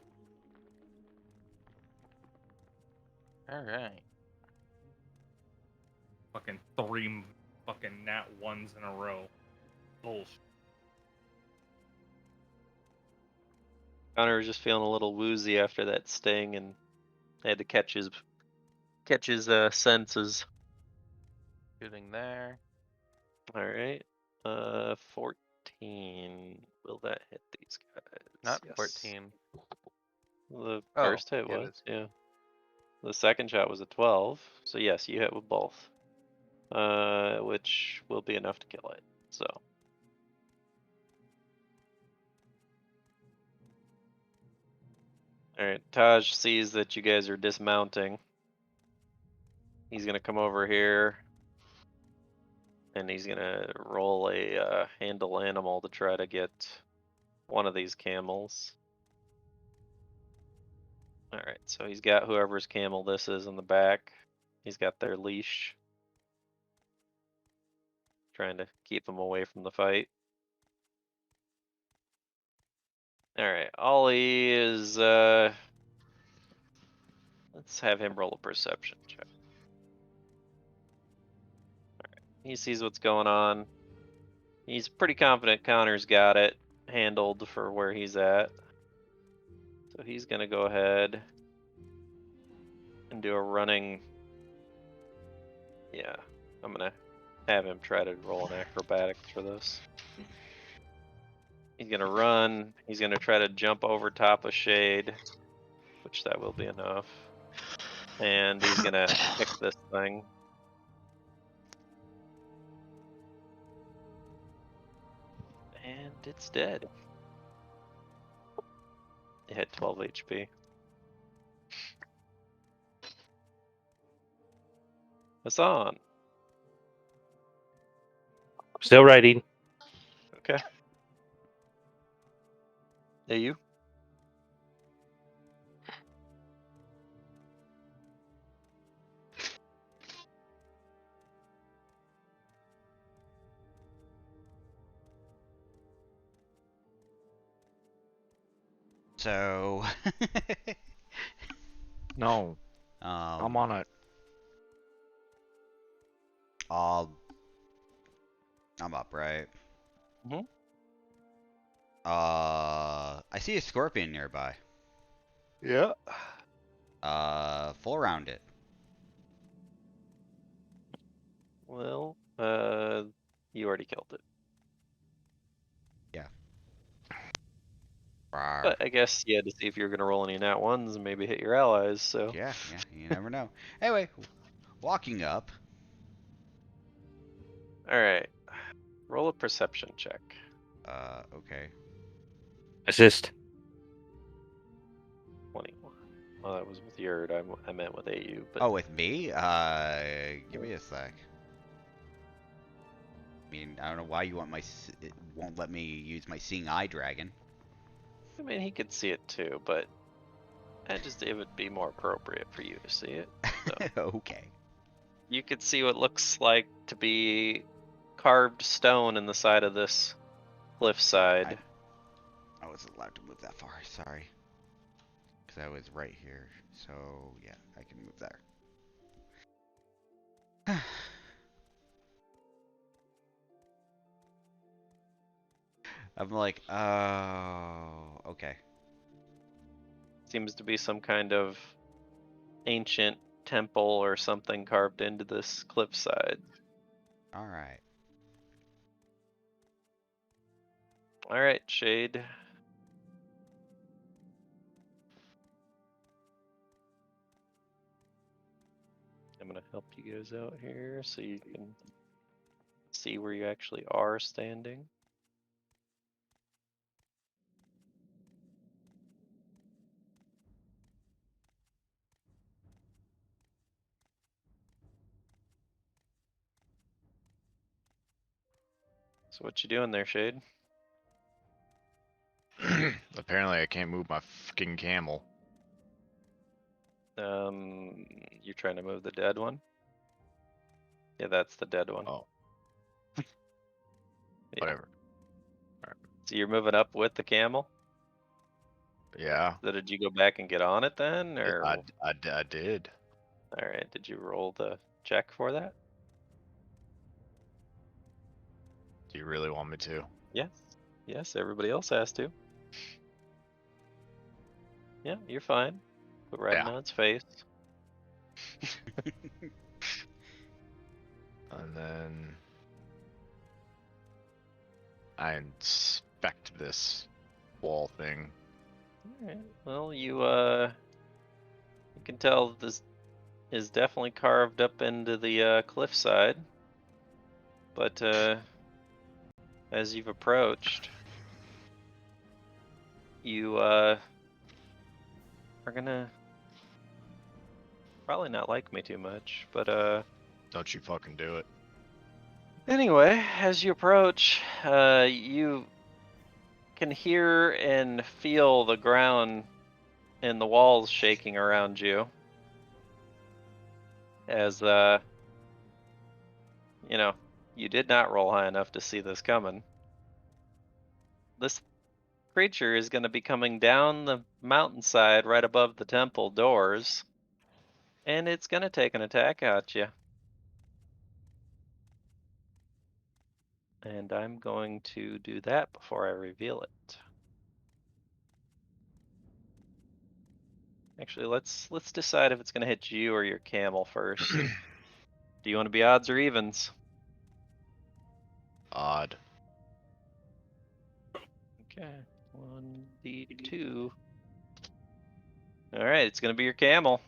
All right. Fucking 3 fucking nat 1s in a row. Bullshit. Connor was just feeling a little woozy after that sting and had to catch his senses. Shooting there. All right. 14. Will that hit these guys? Not Yes. 14. The Oh, first hit yeah, it was, is. yeah. The second shot was a 12. So yes, you hit with both. Which will be enough to kill it. So. Alright, Taj sees that you guys are dismounting. He's gonna come over here. And he's gonna roll a handle animal to try to get one of these camels. Alright, so he's got whoever's camel this is in the back. He's got their leash. Trying to keep them away from the fight. Alright, Ollie is let's have him roll a perception check. Alright, he sees what's going on. He's pretty confident Connor's got it handled for where he's at. So he's gonna go ahead and do a running. Yeah, I'm gonna have him try to roll an acrobatics for this. He's gonna run. He's gonna try to jump over top of Shade, which that will be enough. And he's gonna kick this thing. And it's dead. It had 12 HP. Hassan. Still writing. Okay. Hey, you. So, No, I'm on it. I'm up, right? Mhm. I see a scorpion nearby. Yeah. Full around it. Well, you already killed it. Rawr. But I guess you had to see if you were gonna roll any nat ones and maybe hit your allies. So. Yeah, you never know. Anyway, walking up. All right. Roll a perception check. Okay. Assist. 21. Well, that was with Yurt. I meant with AU. But Oh, with me? Give me a sec. I mean, I don't know why you want it won't let me use my seeing eye dragon. I mean, he could see it too, but it would be more appropriate for you to see it. So. Okay. You could see what looks like to be carved stone in the side of this cliffside. I wasn't allowed to move that far. Sorry. Because I was right here. So yeah, I can move there. I'm like, oh, okay. Seems to be some kind of ancient temple or something carved into this cliffside. All right. All right, Shade. I'm gonna help you guys out here so you can see where you actually are standing. So what you doing there, Shade? Apparently, I can't move my fucking camel. You're trying to move the dead one? Yeah, that's the dead one. Oh, Yeah. whatever. So you're moving up with the camel? Yeah, So did you go back and get on it then, or? I did. All right. Did you roll the check for that? Do you really want me to? Yes. Yes. Everybody else has to. Yeah, you're fine. Put riding Yeah. on its face. And then I inspect this wall thing. All right. Well, you can tell this is definitely carved up into the cliffside, but as you've approached, you are gonna probably not like me too much, but Don't you fucking do it. anyway, as you approach, you can hear and feel the ground and the walls shaking around you as you know, you did not roll high enough to see this coming. This creature is going to be coming down the mountainside right above the temple doors, and it's going to take an attack at you. And I'm going to do that before I reveal it. Actually, let's decide if it's going to hit you or your camel first. Do you want to be odds or evens? Odd. Okay, 1d2. All right, it's going to be your camel.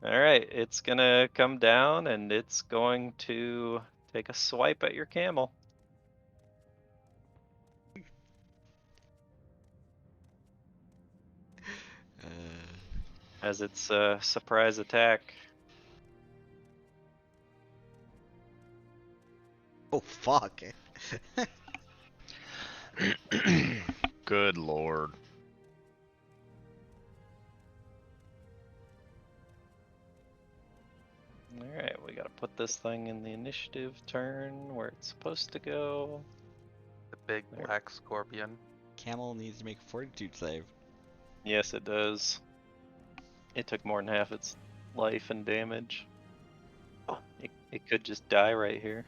All right, it's going to come down and it's going to take a swipe at your camel. As its surprise attack. Oh fuck! Good lord. Alright, we gotta put this thing in the initiative turn where it's supposed to go. The big There. black scorpion. Camel needs to make a fortitude save. Yes, it does. It took more than half its life and damage. It could just die right here.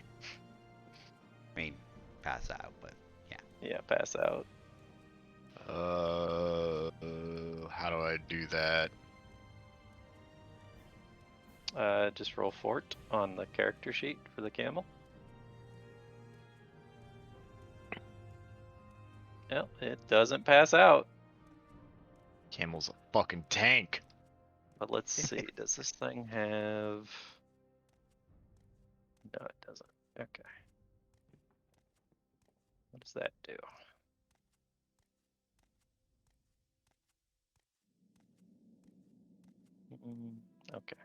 I mean, pass out, but yeah. Yeah, pass out. How do I do that? Just roll fort on the character sheet for the camel. Yep, it doesn't pass out. Camel's a fucking tank. But let's see, does this thing have... No, it doesn't. Okay. What does that do? Okay.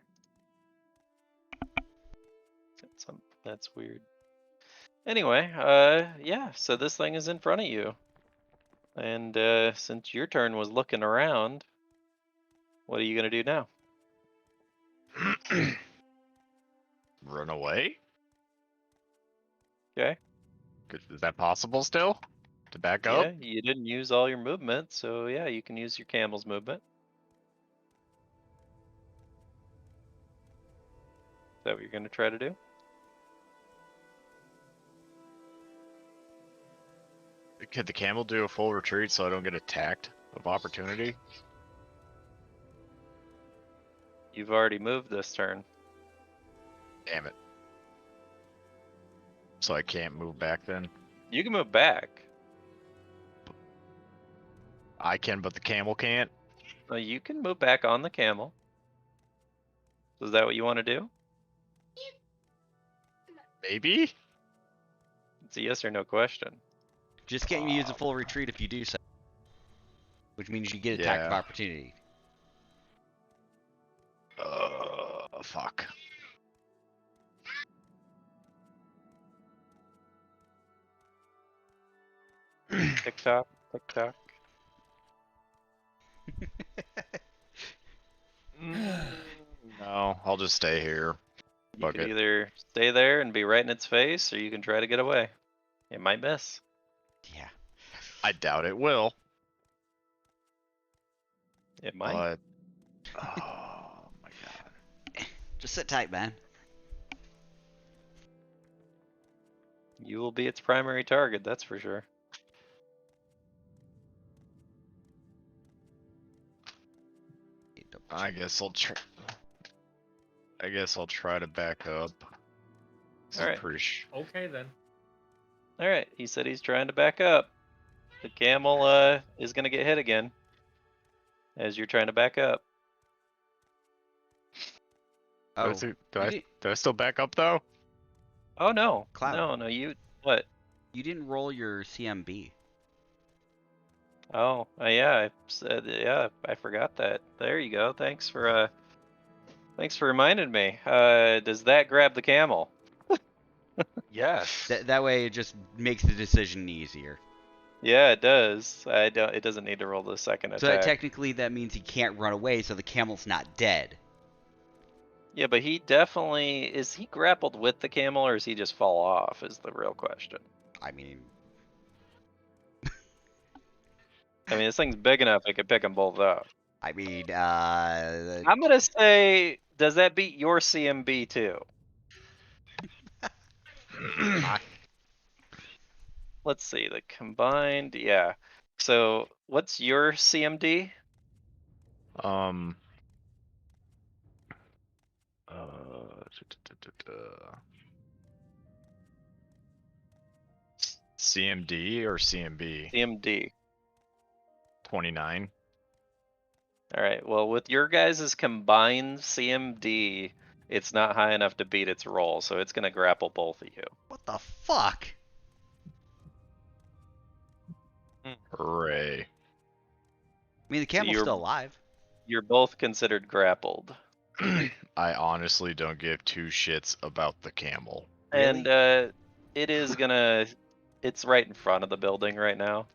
That's weird. Anyway, yeah, so this thing is in front of you. And since your turn was looking around, what are you gonna do now? Run away? Okay. Is that possible still? To back Yeah, up? you didn't use all your movement, so yeah, you can use your camel's movement. Is that what you're gonna try to do? Could the camel do a full retreat so I don't get attacked of opportunity? You've already moved this turn. Damn it. So I can't move back then? You can move back. I can, but the camel can't? You can move back on the camel. Is that what you want to do? Maybe? It's a yes or no question. Just can't use a full retreat if you do so. Which means you get attack of Yeah. opportunity. Fuck. Tick tock, tick tock. No, I'll just stay here. You Fuck can it. either stay there and be right in its face, or you can try to get away. It might miss. Yeah. I doubt it will. It might. But oh my god. Just sit tight, man. You will be its primary target, that's for sure. I guess I'll try. I guess I'll try to back up. All right. Okay then. All right. He said he's trying to back up. The camel is gonna get hit again as you're trying to back up. Oh, Do you I still back up though? Oh no, Cloud. no, you what? you didn't roll your CMB. Oh, yeah, I said yeah, I forgot that. There you go. Thanks for reminding me. Does that grab the camel? Yes. That way it just makes the decision easier. Yeah, it does. It doesn't need to roll the second So attack. technically that means he can't run away, so the camel's not dead. Yeah, but he definitely is. He grappled with the camel, or does he just fall off? Is the real question. I mean, I mean, this thing's big enough; I could pick them both up. I'm gonna say, does that beat your CMB too? Let's see, the combined, yeah. So, what's your CMD? Um. CMD or CMB? CMD. 29. All right. Well, with your guys' combined CMD, it's not high enough to beat its roll, so it's gonna grapple both of you. what the fuck? Hooray. I mean, the So camel's still alive. You're both considered grappled. I honestly don't give two shits about the camel. And Really? it is gonna. It's right in front of the building right now.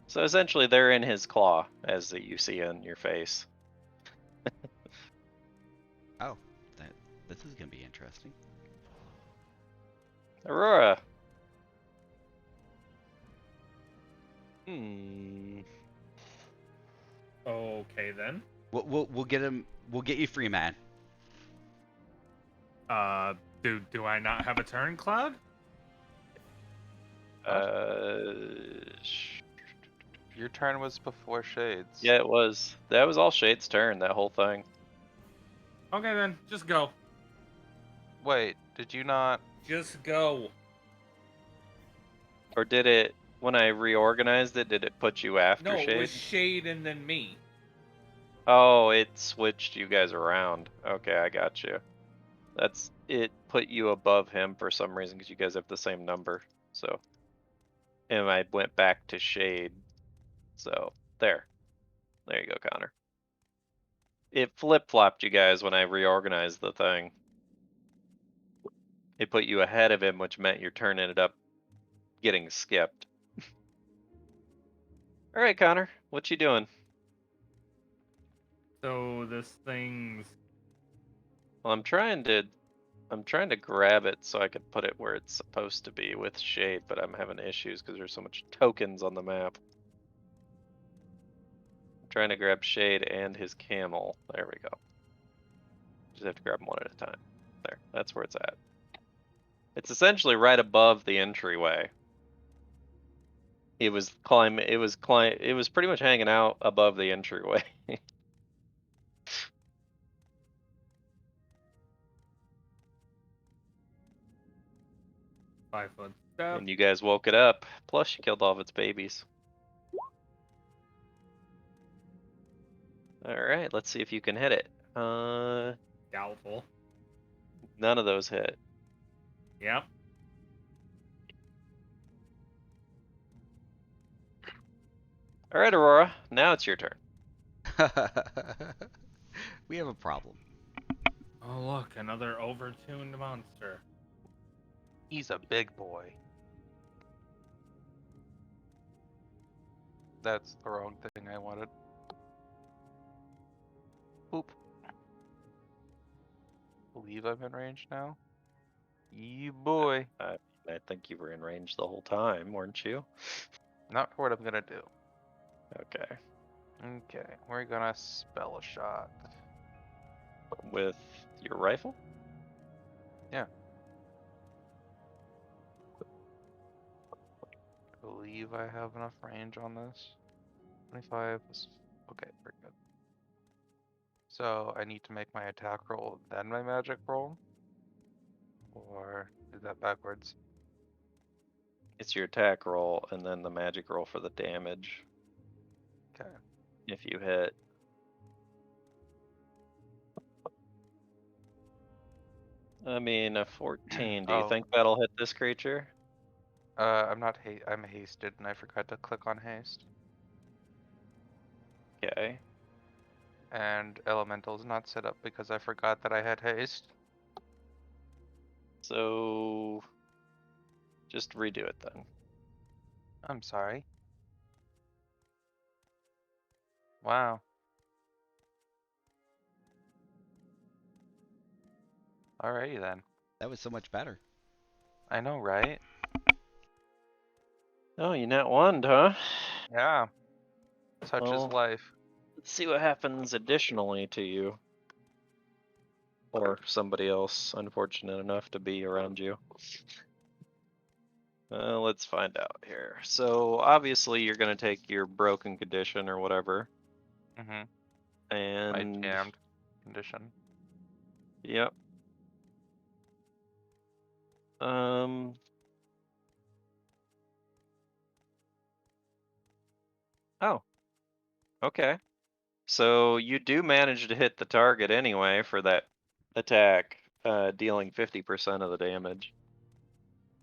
So essentially, they're in his claw, as you see in your face. Oh, this is gonna be interesting. Aurora. Okay then. We'll get him. We'll get you free, man. Do I not have a turn, Cloud? Your turn was before Shades. Yeah, it was. That was all Shade's turn. That whole thing. Okay then, just go. Wait, did you not? Just go. Or did it? When I reorganized it, did it put you after No, Shade? it was Shade and then me. Oh, it switched you guys around. Okay, I got you. It put you above him for some reason because you guys have the same number. So, and I went back to Shade. So there you go, Connor. It flip-flopped you guys when I reorganized the thing. It put you ahead of him, which meant your turn ended up getting skipped. All right, Connor, what you doing? So this thing's Well, I'm trying to grab it so I could put it where it's supposed to be with Shade, but I'm having issues because there's so much tokens on the map. I'm trying to grab Shade and his camel. There we go. Just have to grab them one at a time. There, that's where it's at. It's essentially right above the entryway. It was pretty much hanging out above the entryway. 5-foot step. And you guys woke it up. Plus, you killed all of its babies. All right, let's see if you can hit it. Doubtful. None of those hit. Yep. All right, Aurora. Now it's your turn. We have a problem. Oh look, another overtuned monster. He's a big boy. That's the wrong thing I wanted. Oop. Believe I'm in range now. You boy. I think you were in range the whole time, weren't you? Not for what I'm gonna do. Okay. Okay, we're gonna spell a shot. With your rifle? Yeah. I believe I have enough range on this. 25 is okay, very good. So I need to make my attack roll, then my magic roll? Or is that backwards? It's your attack roll and then the magic roll for the damage. Okay. If you hit. I mean, a 14. Do you Oh. think that'll hit this creature? I'm not I'm hasted and I forgot to click on haste. Okay. And elemental's not set up because I forgot that I had haste. So just redo it then. I'm sorry. Wow. Alrighty then. That was so much better. I know, right? Oh, you net one, huh? Yeah. Such is Well, life. let's see what happens additionally to you. Or somebody else unfortunate enough to be around you. Let's find out here. So obviously you're gonna take your broken condition or whatever. Mm-hmm. My And jammed condition. yep. Um oh, okay. So you do manage to hit the target anyway for that attack, dealing 50% of the damage.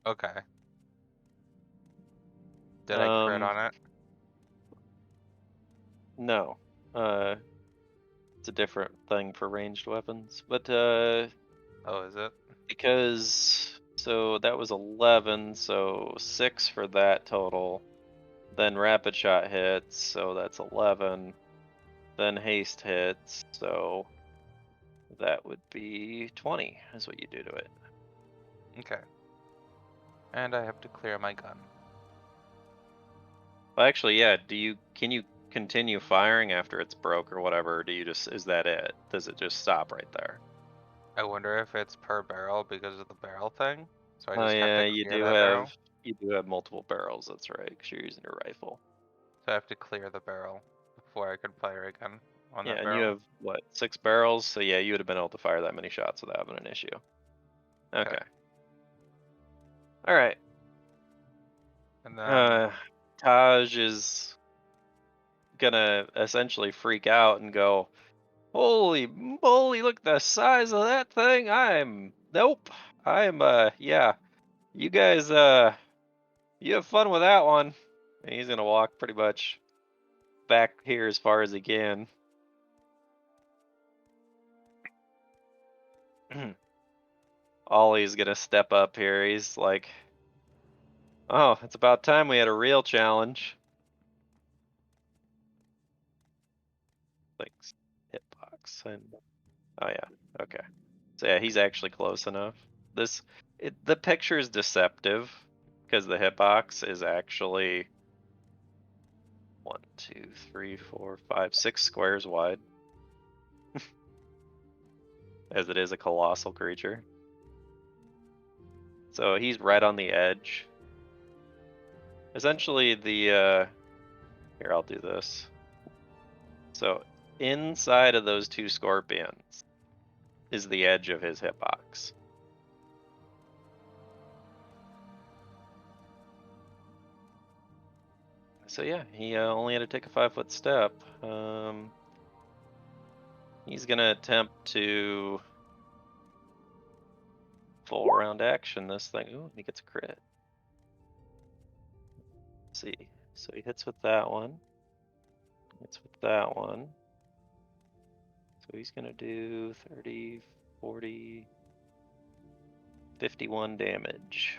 Okay. Did I crit on it? No. It's a different thing for ranged weapons. But Oh, is it? because so that was 11, so 6 for that total. Then rapid shot hits, so that's 11. Then haste hits, so that would be 20 is what you do to it. Okay. And I have to clear my gun. Well, actually, yeah, can you continue firing after it's broke or whatever, or do you just, is that it? Does it just stop right there? I wonder if it's per barrel because of the barrel thing. So I Oh just have yeah, to clear that barrel. you do have multiple barrels, that's right, because you're using your rifle. So I have to clear the barrel before I can fire again on Yeah, that and you barrel. have what, 6 barrels? So yeah, you would have been able to fire that many shots without having an issue. Okay. Alright. And then Taj is gonna essentially freak out and go, holy moly, look at the size of that thing. Nope. Yeah. You guys, you have fun with that one. And he's gonna walk pretty much back here as far as he can. Ollie's gonna step up here. He's like, oh, it's about time we had a real challenge. Thanks. Hitbox and oh yeah, okay. So yeah, he's actually close enough. The picture is deceptive because the hitbox is actually 1, 2, 3, 4, 5, 6 squares wide, as it is a colossal creature. So he's right on the edge. Essentially, here I'll do this. So inside of those 2 scorpions is the edge of his hitbox. So yeah, he only had to take a 5-foot step. He's gonna attempt to full round action this thing. Ooh, he gets a crit. Let's see. So he hits with that one. Hits with that one. So he's gonna do 30, 40, 51 damage.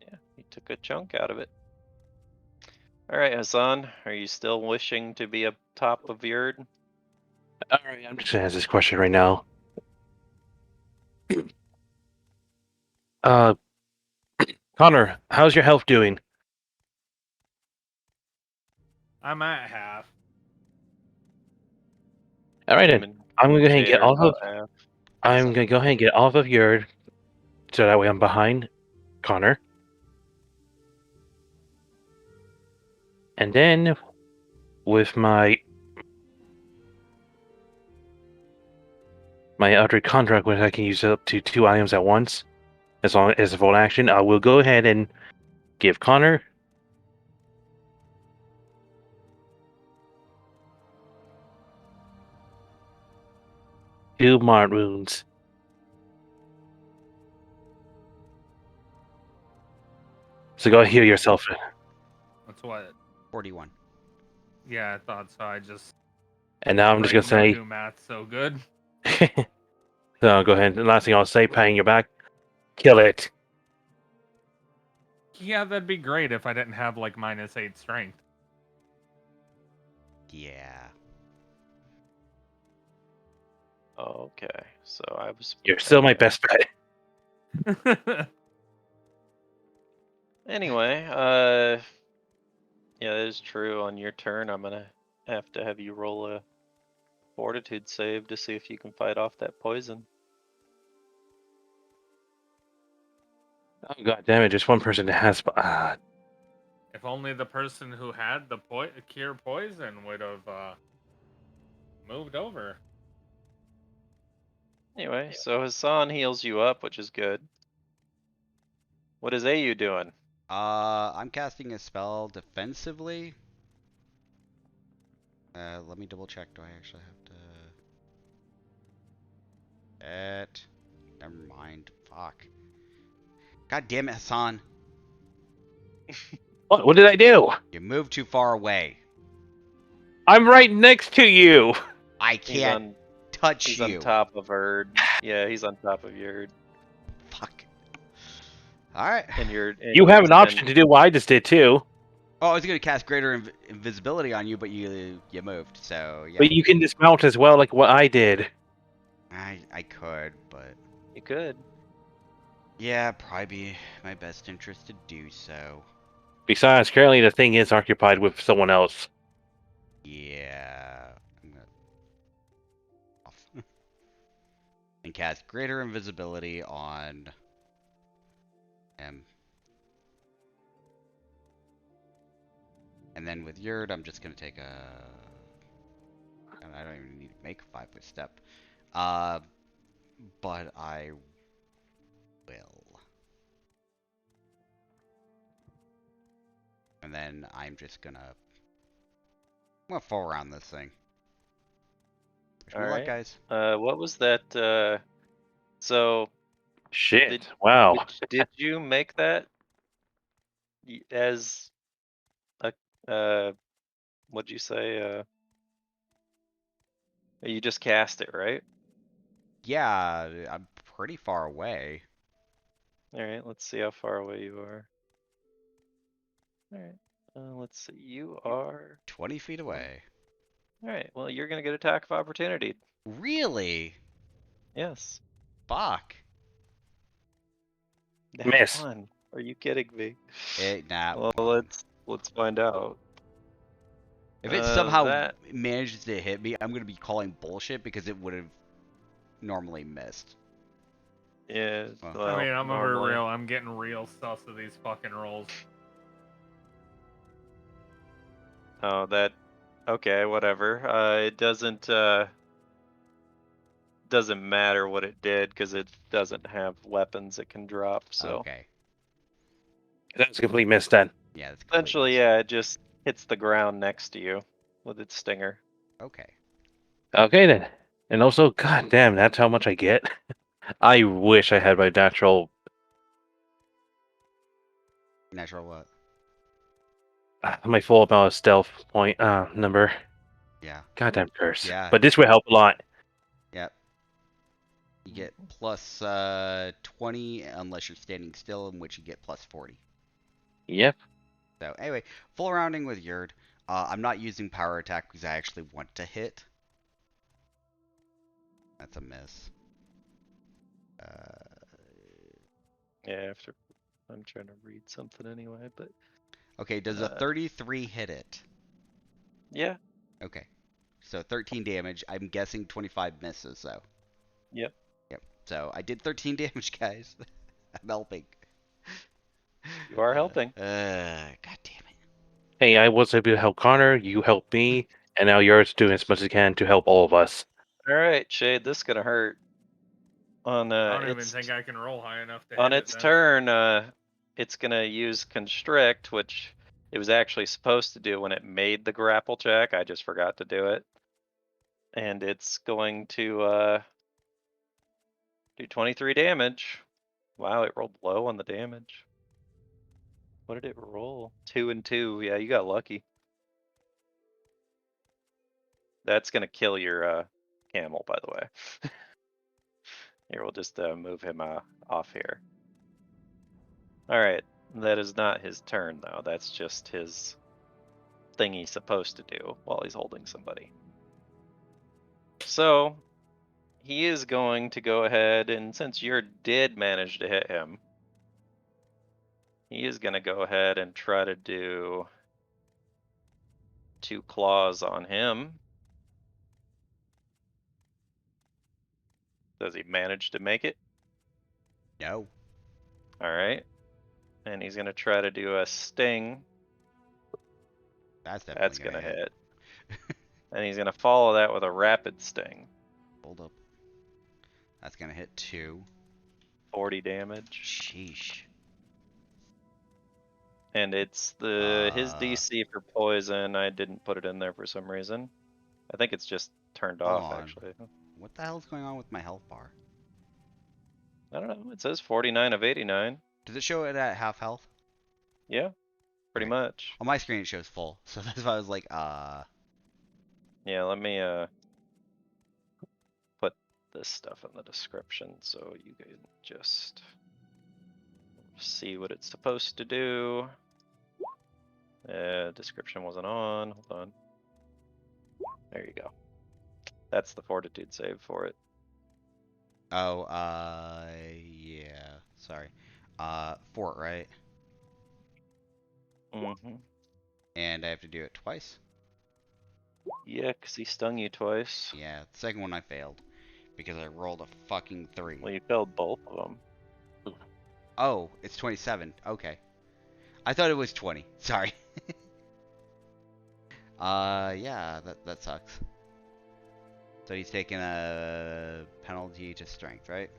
Yeah, he took a chunk out of it. All right, Hassan, are you still wishing to be up top of Yurd? All right, I'm just gonna ask this question right now. Uh, Connor, how's your health doing? I'm at half. All right, then. I'm gonna go ahead and get Jader off of. about half. I'm gonna go ahead and get off of your, so that way I'm behind Connor. And then, with my other contract, which I can use up to 2 items at once, as long as a full action, I will go ahead and give Connor 2 Mart wounds. So go heal yourself. That's what. 41. Yeah, I thought so. I just. And now I'm just brain gonna don't say. do math so good. So go ahead. The last thing I'll say, patting your back, kill it. Yeah, that'd be great if I didn't have like -8 strength. Yeah. Okay, so I was. You're still my okay. best bet. Anyway, yeah, that is true. On your turn, I'm gonna have to have you roll a fortitude save to see if you can fight off that poison. Oh god damn it! Just one person that has. If only the person who had the cure poison would have moved over. Anyway, so Hassan heals you up, which is good. What is AU doing? I'm casting a spell defensively. Let me double check. Do I actually have to? Never mind. Fuck. God damn it, Hassan. What did I do? You moved too far away. I'm right next to you. I He's can't on. touch He's you. on top of Erd. Yeah, he's on top of Yurd. Fuck. Alright. And You have he's an option to do what I just did too. Oh, I was gonna cast greater invisibility on you, but you moved, so yeah. But you can dismount as well, like what I did. I could, but You could. yeah, probably be my best interest to do so. Besides, currently the thing is occupied with someone else. Yeah. I'm gonna off. And cast greater invisibility on him. And then with Yurd, I'm just gonna take a. I don't even need to make a 5-foot step. But I will. And then I'm just gonna. I'm gonna fall around this thing. Wish me luck, Alright. guys. What was that? So Shit! Wow. did you make that as a what'd you say? You just cast it, right? Yeah, I'm pretty far away. Alright, let's see how far away you are. Alright. Let's see. You are 20 feet away. Alright, well you're gonna get attack of opportunity. Really? Yes. Fuck. Have Miss. fun. Are you kidding me? Nah. Well, let's find out. If it somehow that manages to hit me, I'm gonna be calling bullshit because it would have normally missed. yeah. Well, Well, I mean, I'm normally. real. I'm getting real stuff to these fucking rolls. Oh, that. Okay, whatever. It doesn't matter what it did because it doesn't have weapons it can drop. So okay. That's a complete miss then. Yeah, that's essentially, yeah, it just hits the ground next to you with its stinger. Okay. Okay then. And also, god damn, that's how much I get. I wish I had my natural Natural what? my full amount of stealth point number. Yeah. Goddamn curse. Yeah. But this would help a lot. Yep. You get plus 20 unless you're standing still, in which you get plus 40. Yep. So anyway, full rounding with Yurd. I'm not using power attack because I actually want to hit. That's a miss. Yeah, after I'm trying to read something anyway, but Okay, does a 33 hit it? yeah. Okay. So 13 damage. I'm guessing 25 misses, though. Yep. Yep. So I did 13 damage, guys. I'm helping. You are helping. God damn it. Hey, I was able to help Connor. You helped me, and now yours doing as much as he can to help all of us. All right, Shade, this is gonna hurt. On I don't even its think I can roll high enough to on hit its it then. turn, it's gonna use constrict, which it was actually supposed to do when it made the grapple check. I just forgot to do it, and it's going to do 23 damage. Wow, it rolled low on the damage. What did it roll? 2 and 2. Yeah, you got lucky. That's gonna kill your camel, by the way. Here, we'll just move him off here. All right, that is not his turn though. That's just his thing he's supposed to do while he's holding somebody. So he is going to go ahead, and since you did manage to hit him, he is going to go ahead and try to do 2 claws on him. Does he manage to make it? No. All right. And he's going to try to do a sting. That's That's definitely going to gonna hit. And he's going to follow that with a rapid sting. Hold up. That's gonna hit 2. 40 damage. Sheesh. And it's his DC for poison. I didn't put it in there for some reason. I think it's just turned Hold off on. actually. What the hell's going on with my health bar? I don't know. It says 49 of 89. Does it show it at half health? Yeah, pretty Okay. much. On my screen it shows full, so that's why I was like, Yeah, let me put this stuff in the description so you can just see what it's supposed to do. Description wasn't on. Hold on. There you go. That's the fortitude save for it. oh, yeah. Sorry. Fort, right? Mm-hmm. And I have to do it twice? Yeah, because he stung you twice. Yeah, the second one I failed. Because I rolled a fucking 3. Well, you failed both of them. Oh, it's 27. Okay. I thought it was 20. Sorry. Yeah, that sucks. So he's taking a penalty to strength, right?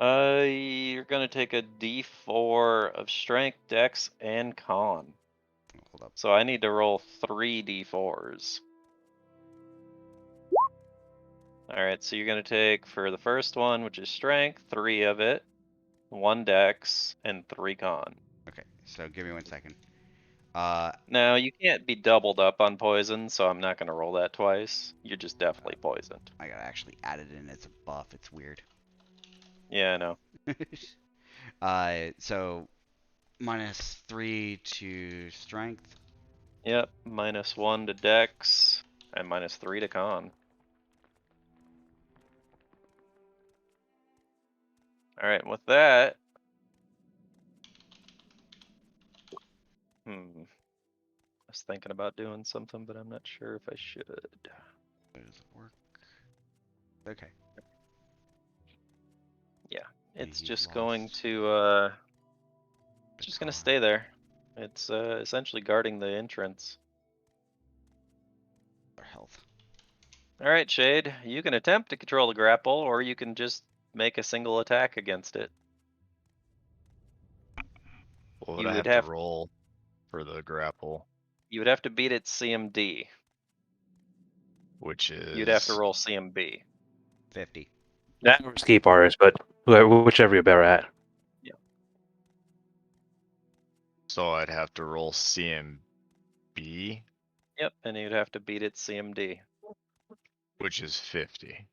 You're gonna take a D4 of strength, dex, and con. Hold up. So I need to roll 3 D4s. Alright, so you're gonna take for the first one, which is strength, 3 of it, 1 dex, and 3 con. Okay, so give me 1 second. Now, you can't be doubled up on poison, so I'm not gonna roll that twice. You're just definitely poisoned. I gotta actually add it in as a buff. It's weird. Yeah, I know. So -3 to strength. Yep, -1 to dex, and -3 to con. Alright, with that... I was thinking about doing something, but I'm not sure if I should. Does it work? Okay. Yeah, it's He just going lost to the just gonna con. stay there. It's essentially guarding the entrance. Or health. All right, Shade, you can attempt to control the grapple, or you can just make a single attack against it. What would You I would have to have roll for the grapple? You would have to beat its CMD. Which is You'd have to roll CMB. 50. That or escape artist, but whichever you're better at. Yeah. So I'd have to roll CMB, Yep, and you'd have to beat its CMD. which is 50.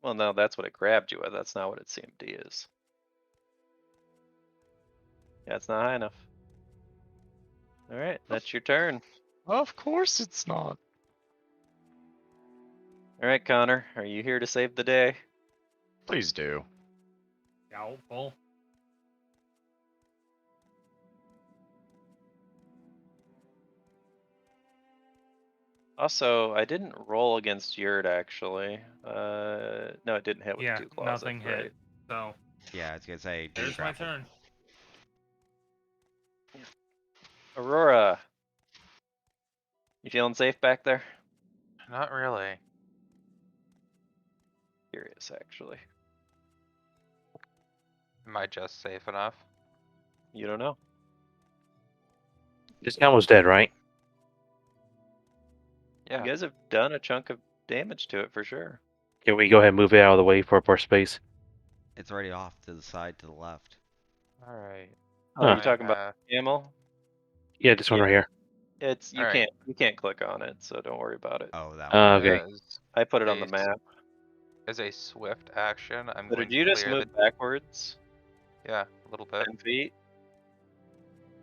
Well, no, that's what it grabbed you with. That's not what its CMD is. That's not high enough. All right, that's your turn. Of course it's not. All right, Connor, are you here to save the day? Please do. Doubtful. Also, I didn't roll against Yurt actually. No, it didn't hit with Yeah, two claws. nothing that's right. hit. So Yeah, I was gonna say. didn't there's my grapple. turn. Aurora, you feeling safe back there? Not really. Curious, actually. Am I just safe enough? You don't know. This guy was dead, right? Yeah. You guys have done a chunk of damage to it for sure. Can we go ahead and move it out of the way for space? It's already off to the side to the left. All right. Oh, Huh. you talking about camel? Yeah, this one Yeah. right here. It's you Alright. can't click on it, so don't worry about it. Oh, that one. Okay. I put it on the As map. As a swift action, I'm But going did you to just clear move backwards Yeah, a little bit. 10 feet?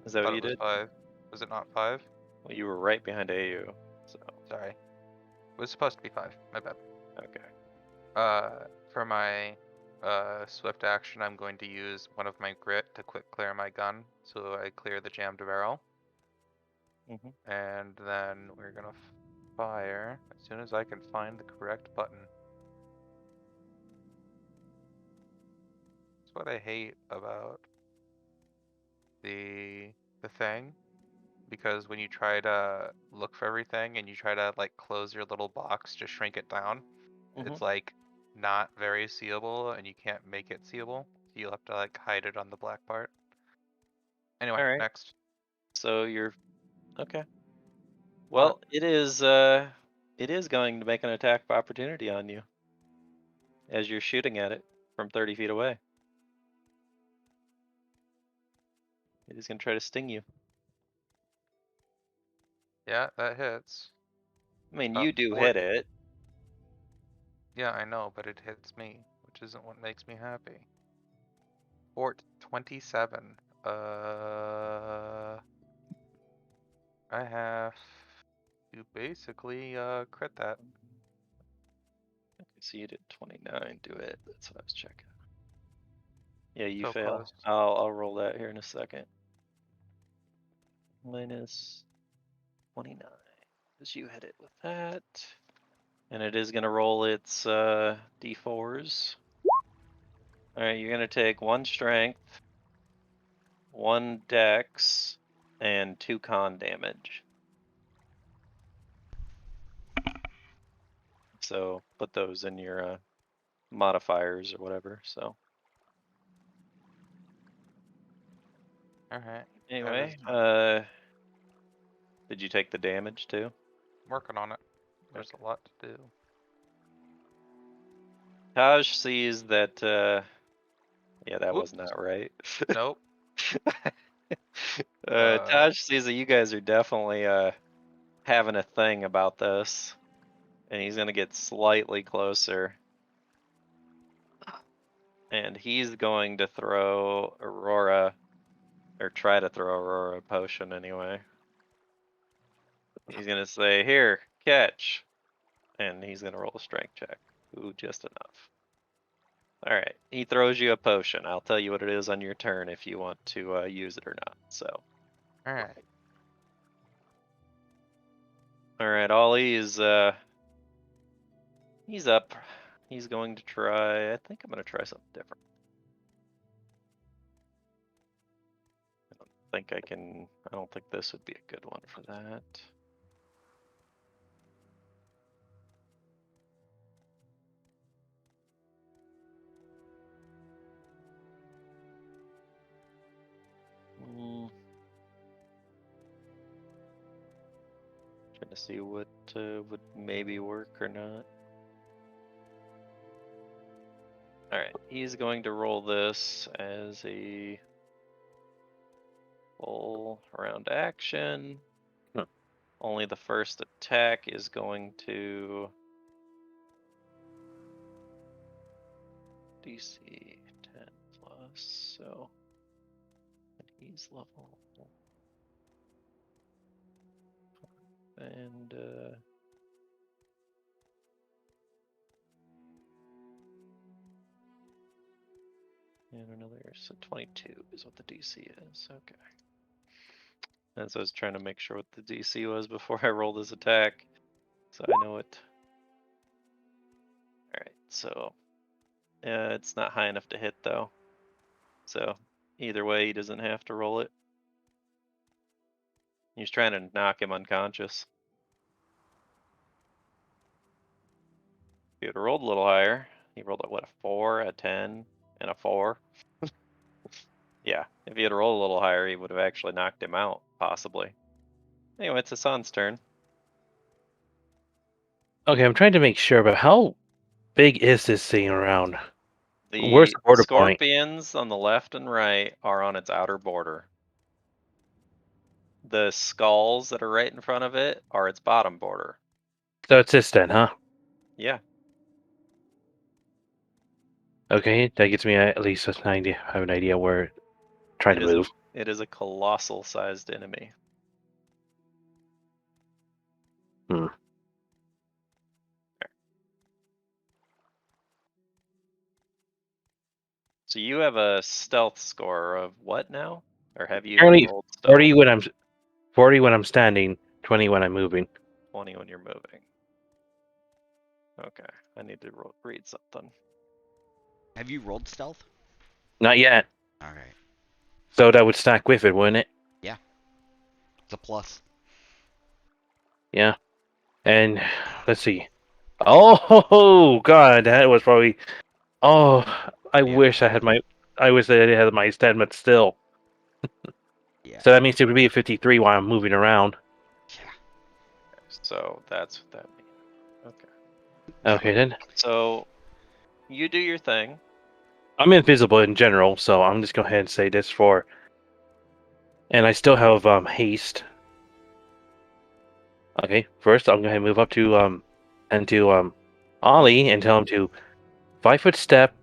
Is that Thought what you it was did? 5. Was it not 5? Well, you were right behind AU. So Sorry. It was supposed to be 5. My bad. okay. For my swift action, I'm going to use one of my grit to quick clear my gun, so I clear the jammed barrel, Mhm. and then we're gonna fire as soon as I can find the correct button. That's what I hate about the thing, because when you try to look for everything and you try to like close your little box to shrink it down, it's like not very seeable and you can't make it seeable. So you'll have to like hide it on the black part. Anyway, All right. next. So you're okay. What? Well, it is going to make an attack of opportunity on you as you're shooting at it from 30 feet away. It is going to try to sting you. Yeah, that hits. I mean, Uh, you do four- hit it. Yeah, I know, but it hits me, which isn't what makes me happy. Fort 27. I have to basically crit that. Okay, so you did 29. Do it. That's what I was checking. Yeah, you So fail. close. I'll roll that here in a second. Minus 29. Because you hit it with that. And it is going to roll its d4s. Alright, you're going to take 1 strength, 1 dex, and 2 con damage. So put those in your modifiers or whatever. So Alright. anyway, did you take the damage too? Working on it. There's a lot to do. Taj sees that. Yeah, that was Oops. not right. Nope. Taj sees that you guys are definitely having a thing about this, and he's gonna get slightly closer, and he's going to throw Aurora, or try to throw Aurora a potion anyway. He's gonna say, "Here, catch," and he's gonna roll a strength check. Ooh, just enough. All right, he throws you a potion. I'll tell you what it is on your turn if you want to use it or not. So. Alright. All right, Ollie is he's up. He's going to try. I think I'm going to try something different. I don't think I can. I don't think this would be a good one for that. Trying to see what would maybe work or not. All right, he's going to roll this as a full round action. Huh. Only the first attack is going to DC 10 plus, so He's level. And another, so 22 is what the DC is. Okay. And so I was trying to make sure what the DC was before I rolled his attack, so I know it. Alright, so it's not high enough to hit though. So either way, he doesn't have to roll it. He's trying to knock him unconscious. If he would have rolled a little higher, he rolled what, a 4, a 10, and a 4. Yeah, if he had rolled a little higher, he would have actually knocked him out, possibly. Anyway, it's Hassan's turn. Okay, I'm trying to make sure, but how big is this thing around? Where's The the border point? scorpions on the left and right are on its outer border. The skulls that are right in front of it are its bottom border. So it's this then, huh? Yeah. Okay, that gets me at least an idea. I have an idea where trying to move. It is a colossal sized enemy. Hmm. So you have a stealth score of what now? Or have you Apparently rolled stealth? 40 when I'm standing, 20 when I'm moving. 20 when you're moving. Okay, I need to read something. Have you rolled stealth? Not yet. Alright. So that would stack with it, wouldn't it? Yeah. It's a plus. Yeah. And let's see. Oh god, that was probably. Oh, I Yeah. wish I had my. I wish I had my stat, but still. Yeah. So that means it would be a 53 while I'm moving around. Yeah. So that's what that means. Okay. Okay then. So you do your thing. I'm invisible in general, so I'm just going to go ahead and say this for. And I still have haste. Okay, first I'm going to move up to Ollie and tell him to 5-foot step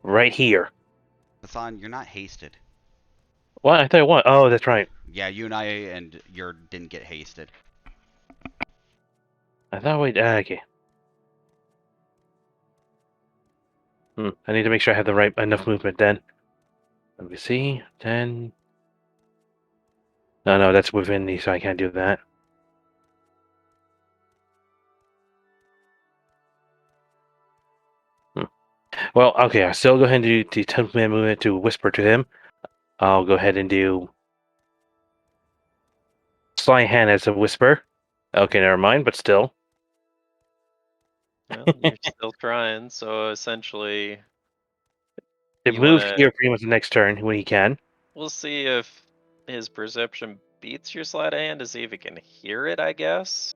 right here. Hassan, you're not hasted. What? I thought I was. Oh, that's right. Yeah, you and I and your didn't get hasted. I thought we. Okay. I need to make sure I have the right enough movement then. Let me see. 10. No, that's within the, so I can't do that. Well, okay, I'll still go ahead and do the 10-minute movement to whisper to him. I'll go ahead and do sleight hand as a whisper. Okay, never mind, but still. Well, you're still trying, so essentially It you moves wanna here pretty much the next turn when he can. we'll see if his perception beats your sleight of hand to see if he can hear it, I guess.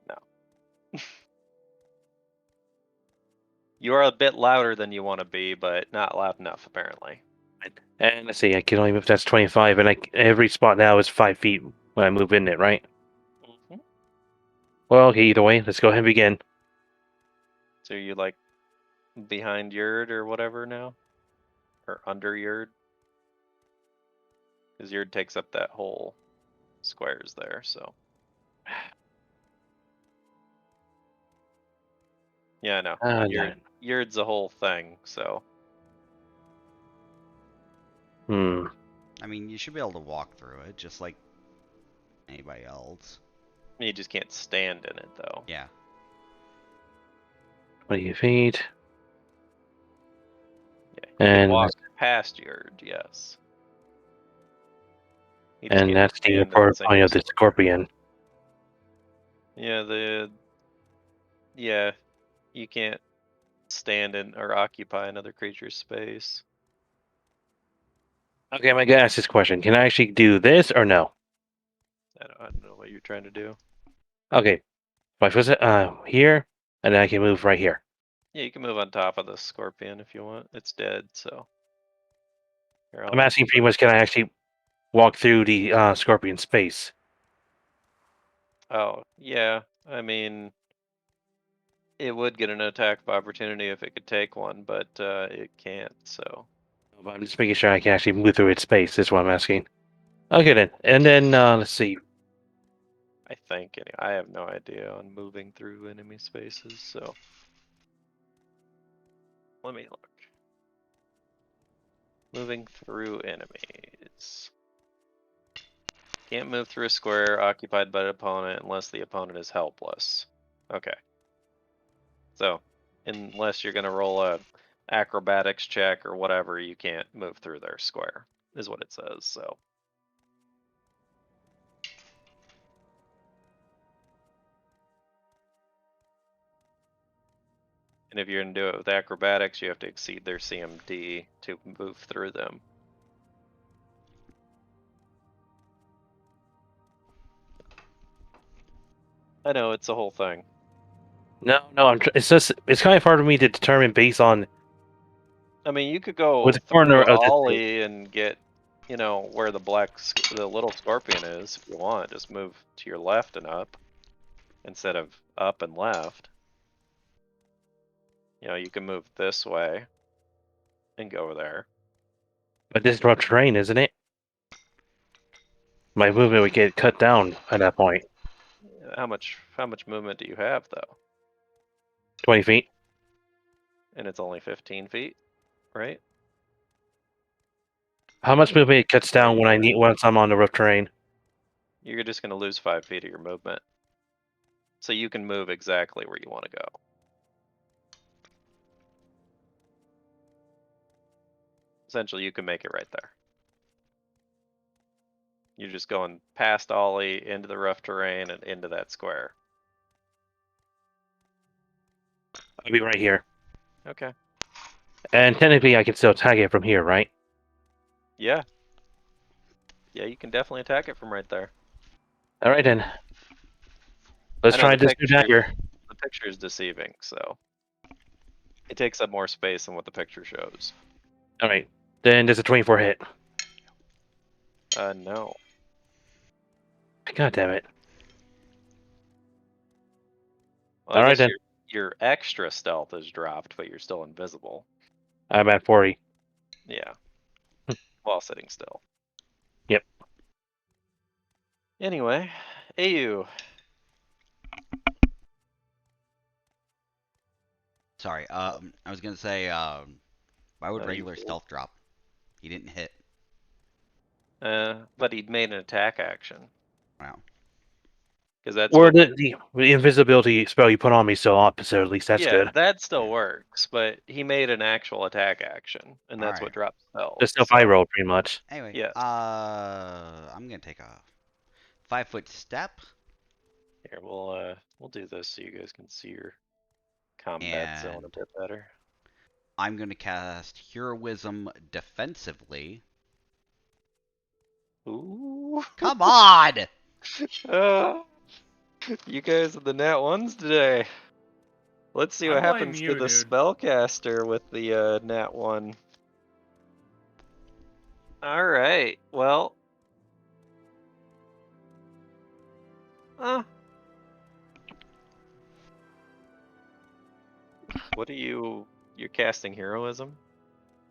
No. You are a bit louder than you want to be, but not loud enough, apparently. And let's see, I can only move, that's 25, and every spot now is 5 feet when I move in it, right? Mm-hmm. Well, okay, either way, let's go ahead and begin. So you like behind Yurd or whatever now? Or under Yurd? Because Yurd takes up that whole squares there, so. Yeah, I know. Yurd's a whole thing, so. I mean, you should be able to walk through it, just like anybody else. You just can't stand in it, though. Yeah. 20 feet. Yeah, you can And walk past Yurd, yes. and that's the point of the scorpion. Yeah, yeah, you can't stand in or occupy another creature's space. Okay, I'm gonna ask this question. Can I actually do this or no? I don't know what you're trying to do. Okay. If I visit here, and then I can move right here. Yeah, you can move on top of the scorpion if you want. It's dead, so. Here, I'm asking pretty much, can I actually walk through the scorpion space? Oh, yeah. I mean, it would get an attack of opportunity if it could take one, but it can't, so. But I'm just making sure I can actually move through its space. Is what I'm asking. Okay then, and then let's see. I think. I have no idea on moving through enemy spaces, so let me look. Moving through enemies. Can't move through a square occupied by an opponent unless the opponent is helpless. Okay. So, unless you're gonna roll a acrobatics check or whatever, you can't move through their square, is what it says, so. And if you're gonna do it with acrobatics, you have to exceed their CMD to move through them. I know, it's a whole thing. No, it's just it's kind of hard for me to determine based on I mean, you could go what's the through corner of this. Ollie and get, where the little scorpion is, if you want. Just move to your left and up, instead of up and left. You can move this way and go there. But this is rough terrain, isn't it? My movement would get cut down at that point. How much movement do you have though? 20 feet. And it's only 15 feet, right? How much movement cuts down when once I'm on the rough terrain? You're just gonna lose 5 feet of your movement. So you can move exactly where you want to go. Essentially, you can make it right there. You're just going past Ollie, into the rough terrain, and into that square. I'll be right here. Okay. And technically, I can still tag it from here, right? Yeah. Yeah, you can definitely attack it from right there. All right then. Let's I know try this new dagger. The picture is deceiving, so it takes up more space than what the picture shows. All right. Then there's a 24 hit. No. God damn it. Well, All I right guess then. your extra stealth is dropped, but you're still invisible. I'm at 40. Yeah. While sitting still. Yep. Anyway, AU. Sorry. I was gonna say, why would No, you regular cool. stealth drop? He didn't hit. But he'd made an attack action. Wow. Because that's Or what. the invisibility spell you put on me still up, so at least that's Yeah, good. that still works, but he made an actual attack action, and that's Alright. what drops spells. The stuff I rolled, pretty much. Anyway, Yes. I'm gonna take a 5-foot step. Here, we'll do this so you guys can see your combat zone a And bit better. I'm gonna cast Heroism defensively. Ooh. Come on! You guys are the nat ones today. Let's see I what blame happens you, to the dude. spellcaster with the nat 1. Alright, well. What are you're casting heroism?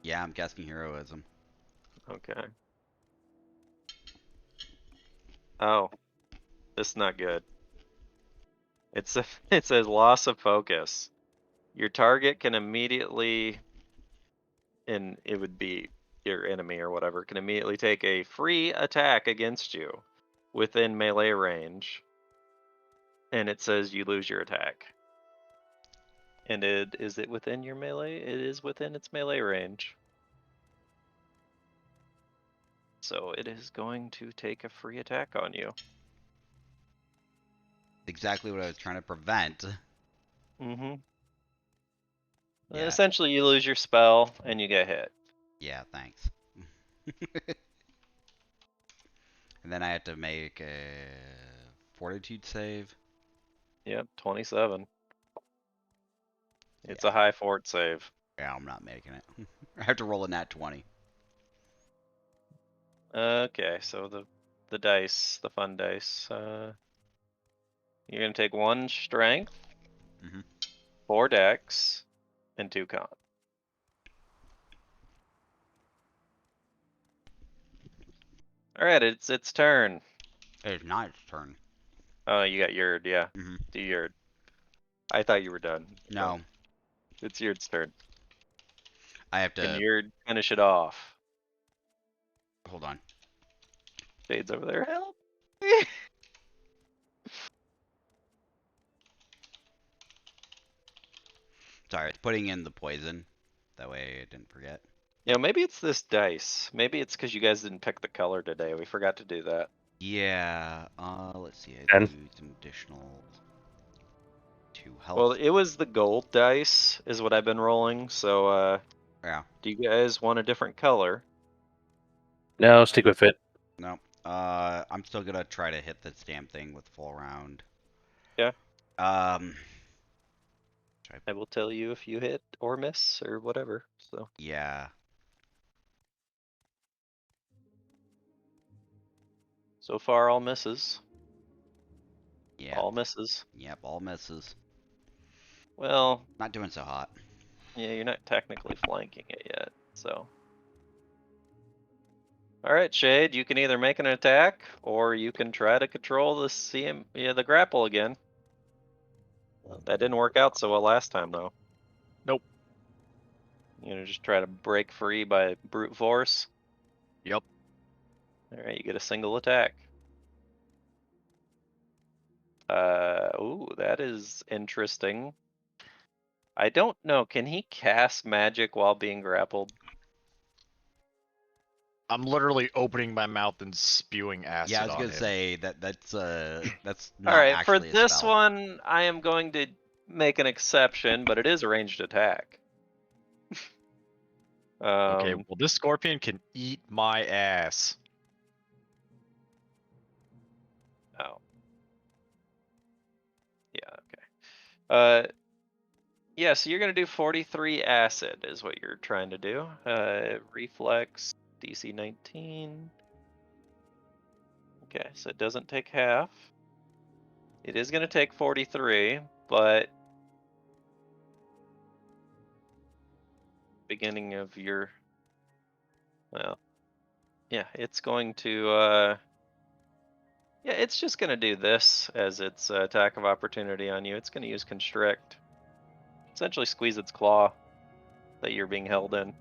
Yeah, I'm casting Heroism. Okay. Oh, this is not good. It says loss of focus. Your target can immediately, and it would be your enemy or whatever, can immediately take a free attack against you within melee range. And it says you lose your attack. And is it within your melee? It is within its melee range. So it is going to take a free attack on you. Exactly what I was trying to prevent. Mm-hmm. Yeah. Essentially, you lose your spell and you get hit. Yeah, thanks. And then I have to make a Fortitude save. Yep, 27. It's Yeah. a high fort save. Yeah, I'm not making it. I have to roll a nat 20. Okay, so the dice, the fun dice. You're gonna take 1 strength, Mhm. 4 dex, and 2 con. All right, it's its turn. It's not its turn. Oh, you got Yurd, yeah. Hmm. Do Yurd. I thought you were done. but No, It's Yurd's turn. I have Can to. Yurd finish it off? Hold on. Shade's over there. Help! Sorry, it's putting in the poison. That way I didn't forget. Yeah, maybe it's this dice. Maybe it's because you guys didn't pick the color today. We forgot to do that. Yeah. Let's see. I Ten. do some additional 2 Well, health. it was the gold dice is what I've been rolling. So, Yeah. do you guys want a different color? No, stick with it. No. I'm still gonna try to hit this damn thing with full round. Yeah. Um. I will tell you if you hit or miss or whatever. So, Yeah. so far all misses. Yeah. All misses. Yep. All misses. Well, Not doing so hot. yeah, you're not technically flanking it yet. So, all right, Shade, you can either make an attack or you can try to control the grapple again. That didn't work out so well last time, though. Nope. You know, just try to break free by brute force. Yep. All right, you get a single attack. Ooh, that is interesting. I don't know. Can he cast magic while being grappled? I'm literally opening my mouth and spewing acid Yeah, I was on gonna him. say that's All not right, for actually a this spell. one, I am going to make an exception, but it is a ranged attack. Okay, well this scorpion can eat my ass. Oh. Yeah, okay. Yeah, so you're gonna do 43 acid is what you're trying to do. Reflex, DC 19. Okay, so it doesn't take half. It is gonna take 43, but beginning of your, well, yeah, it's going to, yeah, it's just gonna do this as its attack of opportunity on you. It's gonna use Constrict. Essentially squeeze its claw that you're being held in.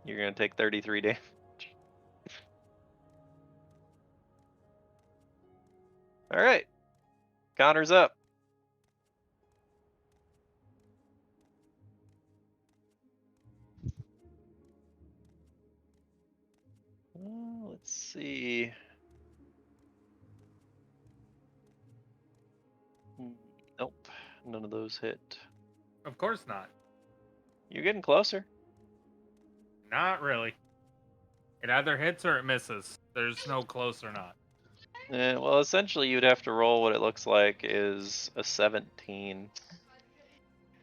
You're gonna take 33 damage. All right, Connor's up. Let's see. Nope, none of those hit. Of course not. You're getting closer. Not really. It either hits or it misses. There's no close or not. Well, essentially, you'd have to roll what it looks like is a 17,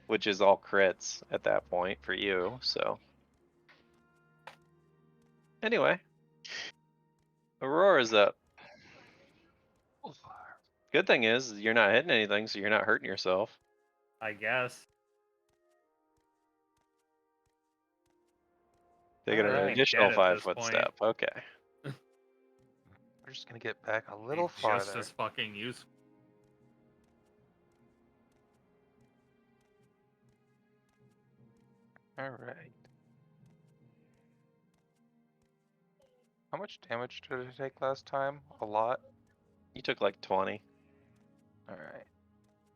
which is all crits at that point for you. So, anyway, Aurora's up. Good thing is you're not hitting anything, so you're not hurting yourself. I guess. Taking an Alright, additional dead at this 5-foot point. step. Okay. We're just gonna get back a little Just farther. as fucking useful. All right. How much damage did it take last time? A lot. You took like 20. All right.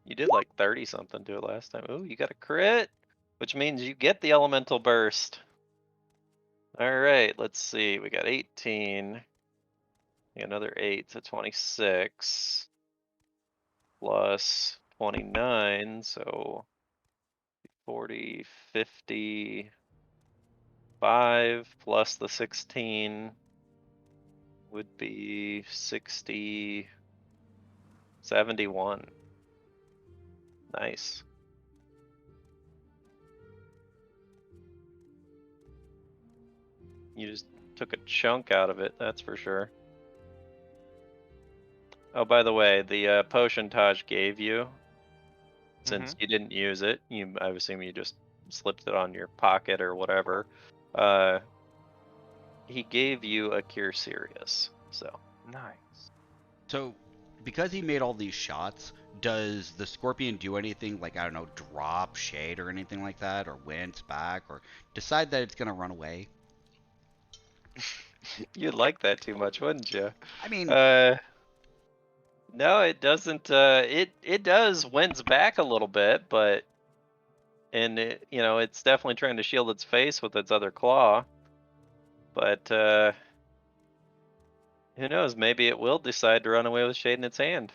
You did like 30 something to it last time. Ooh, you got a crit, which means you get the elemental burst. All right, let's see. We got 18. We got another 8, so 26. Plus 29, so 40, 55 plus the 16 would be 60, 71. Nice. You just took a chunk out of it, that's for sure. Oh, by the way, the potion Taj gave you, since you didn't use it, I assume you just slipped it on your pocket or whatever. he gave you a Cure Serious. So Nice. So, because he made all these shots, does the scorpion do anything like, I don't know, drop, shade, or anything like that? Or wince back? Or decide that it's going to run away? you'd like that too much, wouldn't you? I mean, No, it doesn't. It does winds back a little bit, but it's definitely trying to shield its face with its other claw. But who knows? Maybe it will decide to run away with shade in its hand.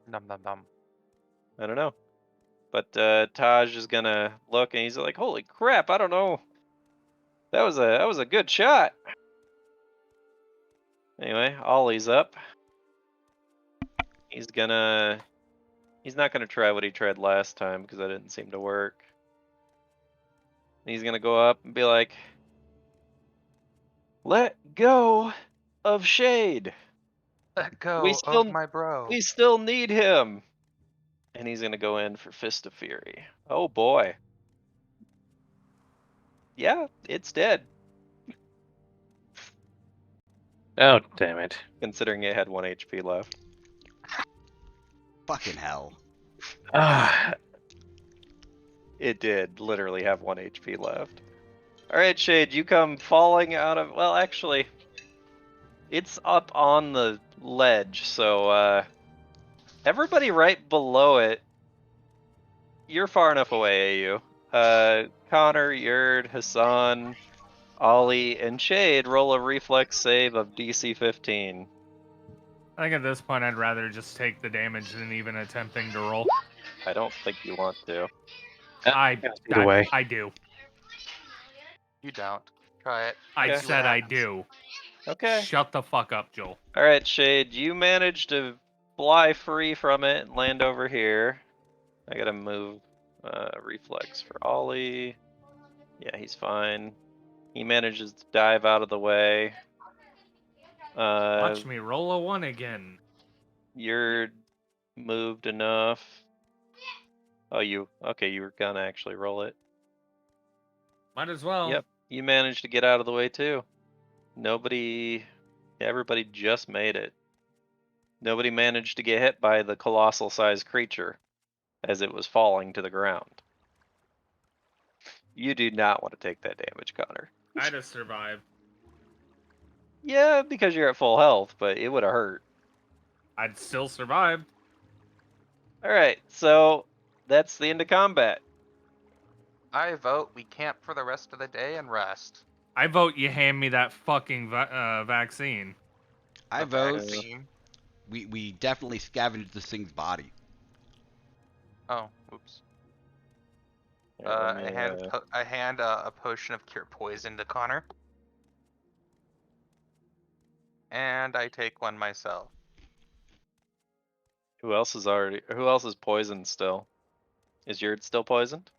Num num num. I don't know. But Taj is gonna look and he's like, "Holy crap! I don't know. That was a good shot." Anyway, Ollie's up. He's not gonna try what he tried last time because that didn't seem to work. He's gonna go up and be like, "Let go of Shade. Let We go still of my bro. we still need him." And he's gonna go in for Fist of Fury. Oh boy. Yeah, it's dead. Oh, damn it. Considering it had 1 HP left. fucking hell. Ah, It did literally have 1 HP left. Alright, Shade, you come falling out of... Well, actually, it's up on the ledge, so everybody right below it, you're far enough away, AU. Connor, Yurd, Hassan, Ollie, and Shade roll a reflex save of DC 15. I think at this point I'd rather just take the damage than even attempting to roll. I don't think you want to. either way. I do. You don't. Try it. I Okay. See what said I happens. do. Okay. Shut the fuck up, Joel. Alright, Shade, you managed to fly free from it and land over here. I gotta move reflex for Ollie. Yeah, he's fine. He manages to dive out of the way. Watch me roll a 1 again. You're moved enough. Oh, you were gonna actually roll it. Might as well. Yep, you managed to get out of the way too. Everybody just made it. Nobody managed to get hit by the colossal sized creature as it was falling to the ground. You do not want to take that damage, Connor. I'd have survived. Yeah, because you're at full health, but it would have hurt. I'd still survived. Alright, so that's the end of combat. I vote we camp for the rest of the day and rest. I vote you hand me that fucking vaccine. I The vote vaccine. we definitely scavenge this thing's body. Oh, oops. Let me, I hand a potion of cure poison to Connor. And I take one myself. Who else is poisoned still? Is Yurd still poisoned?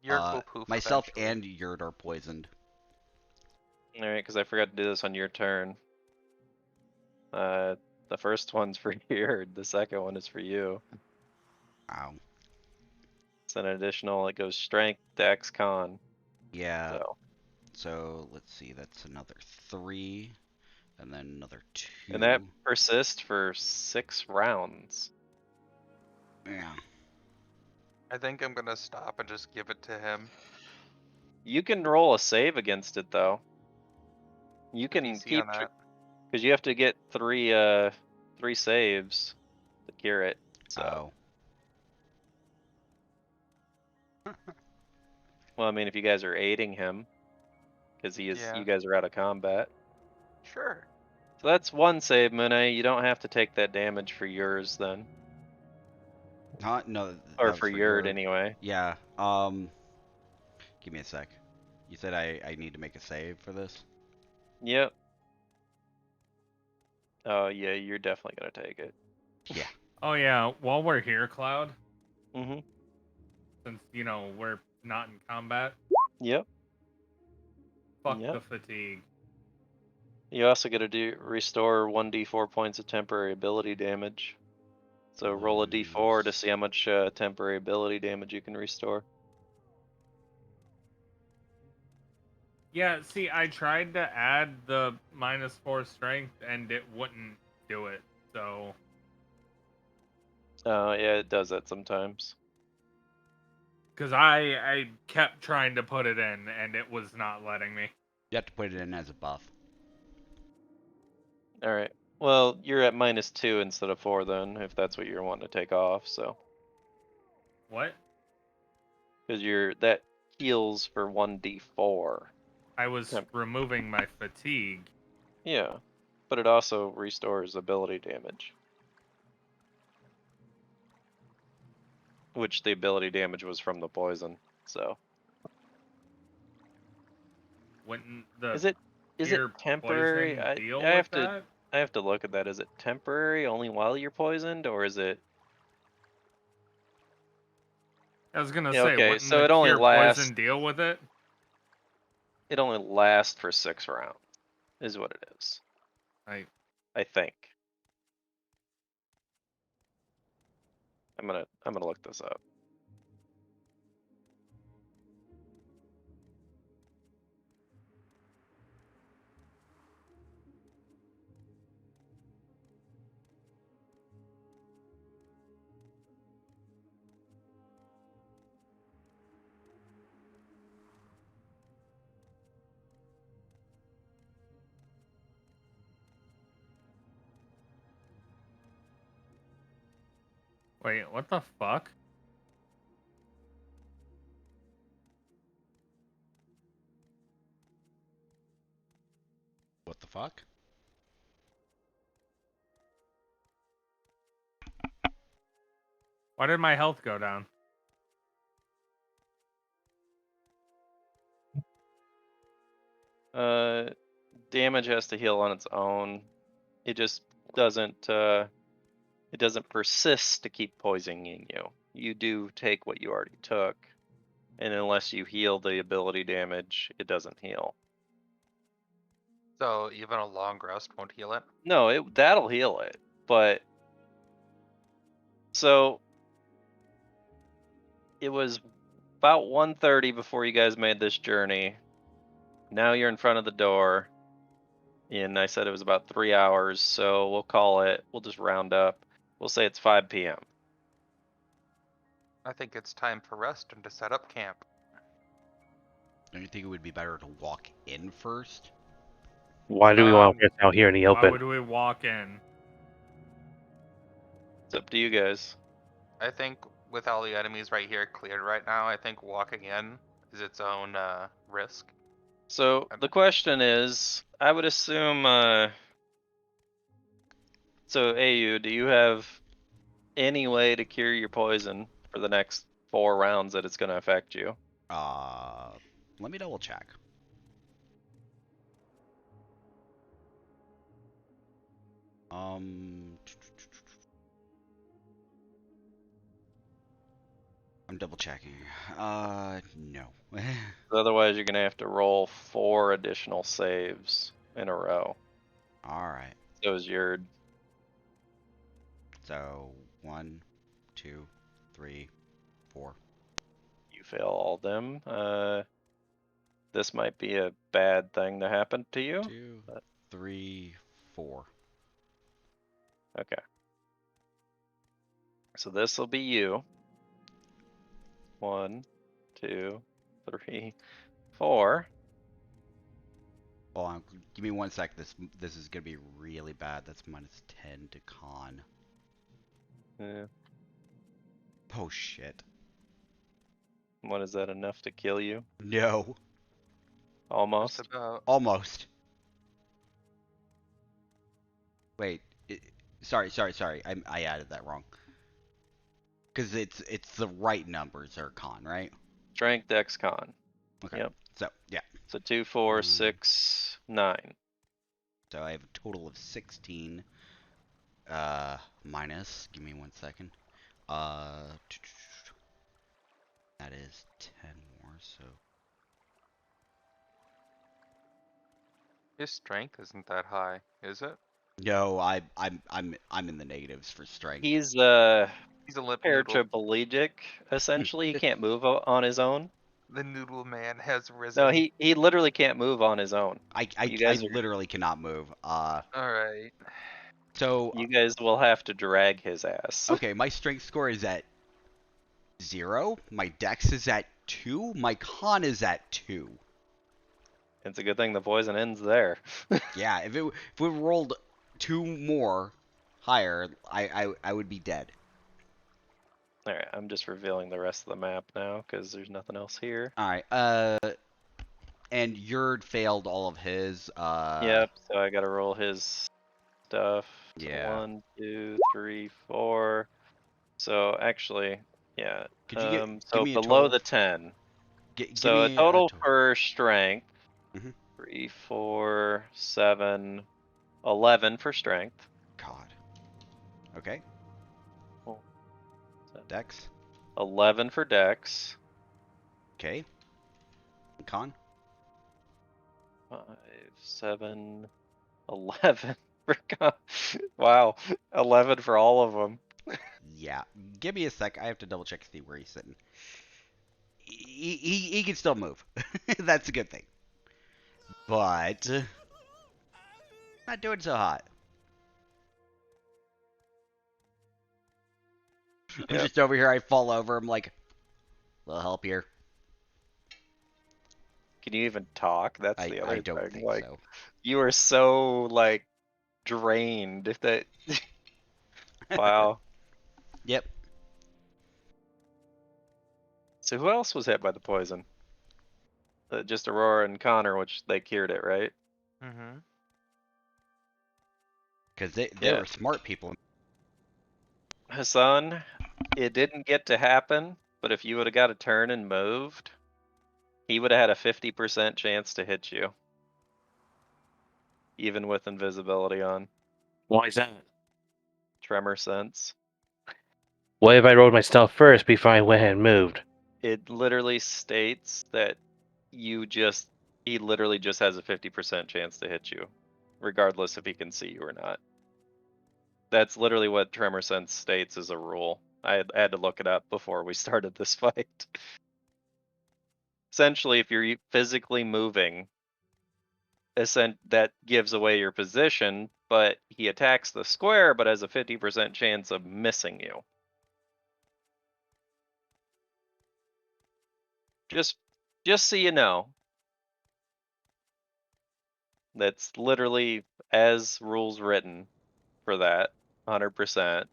Your will poof Myself eventually. and Yurt are poisoned. Alright, because I forgot to do this on your turn. The first one's for Yurd, the second one is for you. Ow. It's an additional, it goes strength, dex, con. Yeah. So. So let's see, that's another 3, and then another 2. And that persists for 6 rounds. Yeah. I think I'm gonna stop and just give it to him. You can roll a save against it though. You The can DC keep on that. because you have to get 3 saves to cure it. So well, I mean, if you guys are aiding him, because Yeah. you guys are out of combat. Sure. So that's 1 save, Mune. You don't have to take that damage for yours then, Huh? No. or that was for Yurd Yurt. anyway. Yeah. Give me a sec. You said I need to make a save for this? Yep. Oh yeah, you're definitely gonna take it. Yeah. Oh yeah, while we're here, Cloud, Mm-hmm. since, we're not in combat, Yep. fuck Yep. the fatigue. You also gotta restore 1d4 points of temporary ability damage. So roll a d4 to see how much temporary ability damage you can restore. Yeah, see, I tried to add the -4 strength and it wouldn't do it. So Oh, yeah, it does that sometimes. because I kept trying to put it in and it was not letting me. You have to put it in as a buff. All right. Well, you're at -2 instead of 4 then, if that's what you're wanting to take off. So, What? because that heals for 1d4. I was Yep. removing my fatigue. Yeah, but it also restores ability damage. Which the ability damage was from the poison. So, Wouldn't the is it pure temporary? poison deal I with have to that? I have to look at that. Is it temporary only while you're poisoned, or is it? I was gonna Yeah, say, okay, wouldn't so the it only cure lasts. poison deal with it? It only lasts for 6 rounds, is what it is. I think. I'm gonna look this up. Wait, what the fuck? What the fuck? Why did my health go down? Damage has to heal on its own. It just doesn't. It doesn't persist to keep poisoning you. You do take what you already took, and unless you heal the ability damage, it doesn't heal. So even a long rest won't heal it? No, that'll heal it, but so it was about 1:30 before you guys made this journey. Now you're in front of the door, and I said it was about 3 hours, so we'll just round up. We'll say it's 5 p.m. I think it's time for rest and to set up camp. Don't you think it would be better to walk in first? Why do we want Um, to get out here in the Why open? would we walk in? It's up to you guys. I think with all the enemies right here cleared right now, I think walking in is its own risk. So the question is, I would assume, so AU, do you have any way to cure your poison for the next 4 rounds that it's going to affect you? Let me double check. I'm double checking. No. Otherwise, you're going to have to roll 4 additional saves in a row. Alright. So is your So, 1, 2, 3, 4. you fail all of them. This might be a bad thing to happen to you. 2, 3, 4. Okay. So this will be you. 1, 2, 3, 4. Hold on, give me 1 sec. This is gonna be really bad. That's -10 to con. Yeah. Oh shit. What is that enough to kill you? No. Almost. Just about. Almost. Wait. Sorry. I added that wrong. Because it's the right numbers are con, right? Strength, Dex, Con. Okay. Yep. So yeah. So 2, 4, 6, 9. So I have a total of 16. Minus. Give me 1 second. That is 10 more. So His strength isn't that high, is it? no, I'm in the negatives for strength. He's He's a limp noodle. paraplegic, essentially. He can't move on his own. The noodle man has risen. No, he literally can't move on his own. I You guys are- literally cannot move. Alright. So You guys will have to drag his ass. okay, my strength score is at 0. My dex is at 2. My con is at 2. It's a good thing the poison ends there. Yeah, if we rolled 2 more higher, I would be dead. All right, I'm just revealing the rest of the map now because there's nothing else here. All right. And Yurd failed all of his. Yep. So I gotta roll his stuff. So Yeah. 1, 2, 3, 4. So actually, yeah. Could you give So me a below total? the 10. Give So me a total for strength. Mhm. 3, 4, 7, 11 for strength. God. Okay. Oh, so Dex. 11 for dex. Okay. Con. 5, 7, 11 for con. Wow, 11 for all of them. Yeah. Give me a sec. I have to double check to see where he's sitting. He can still move. That's a good thing. But not doing so hot. I'm Yep. just over here. I fall over. I'm like, little help here. Can you even talk? That's the other I don't thing. think Like, so. you are so like drained. If that. Wow. Yep. So who else was hit by the poison? Just Aurora and Connor, which they cured it, right? Mm-hmm. Because they Yeah. were smart people. Hassan, it didn't get to happen, but if you would have got a turn and moved, he would have had a 50% chance to hit you. Even with invisibility on. Why is that? Tremor sense. What if I rolled my stealth first before I went and moved? It literally states that he literally just has a 50% chance to hit you, regardless if he can see you or not. That's literally what tremor sense states as a rule. I had to look it up before we started this fight. Essentially, if you're physically moving, that gives away your position, but he attacks the square, but has a 50% chance of missing you. Just so you know. That's literally as rules written for that, 100%.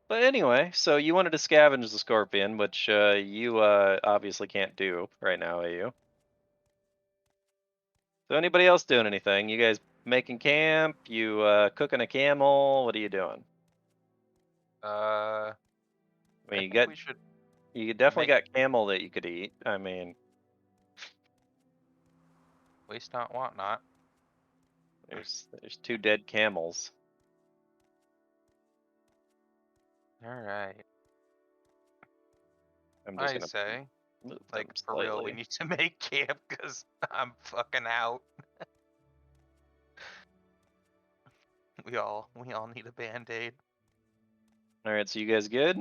But anyway, so you wanted to scavenge the scorpion, which you obviously can't do right now, are you? So anybody else doing anything? You guys making camp? You cooking a camel? What are you doing? I I mean, think we should you definitely make- got camel that you could eat. I mean, waste not, want not. there's 2 dead camels. Alright. I'm just I gonna say, move like, them for real, we slightly. need to make camp because I'm fucking out. We all need a band-aid. All right, so you guys good?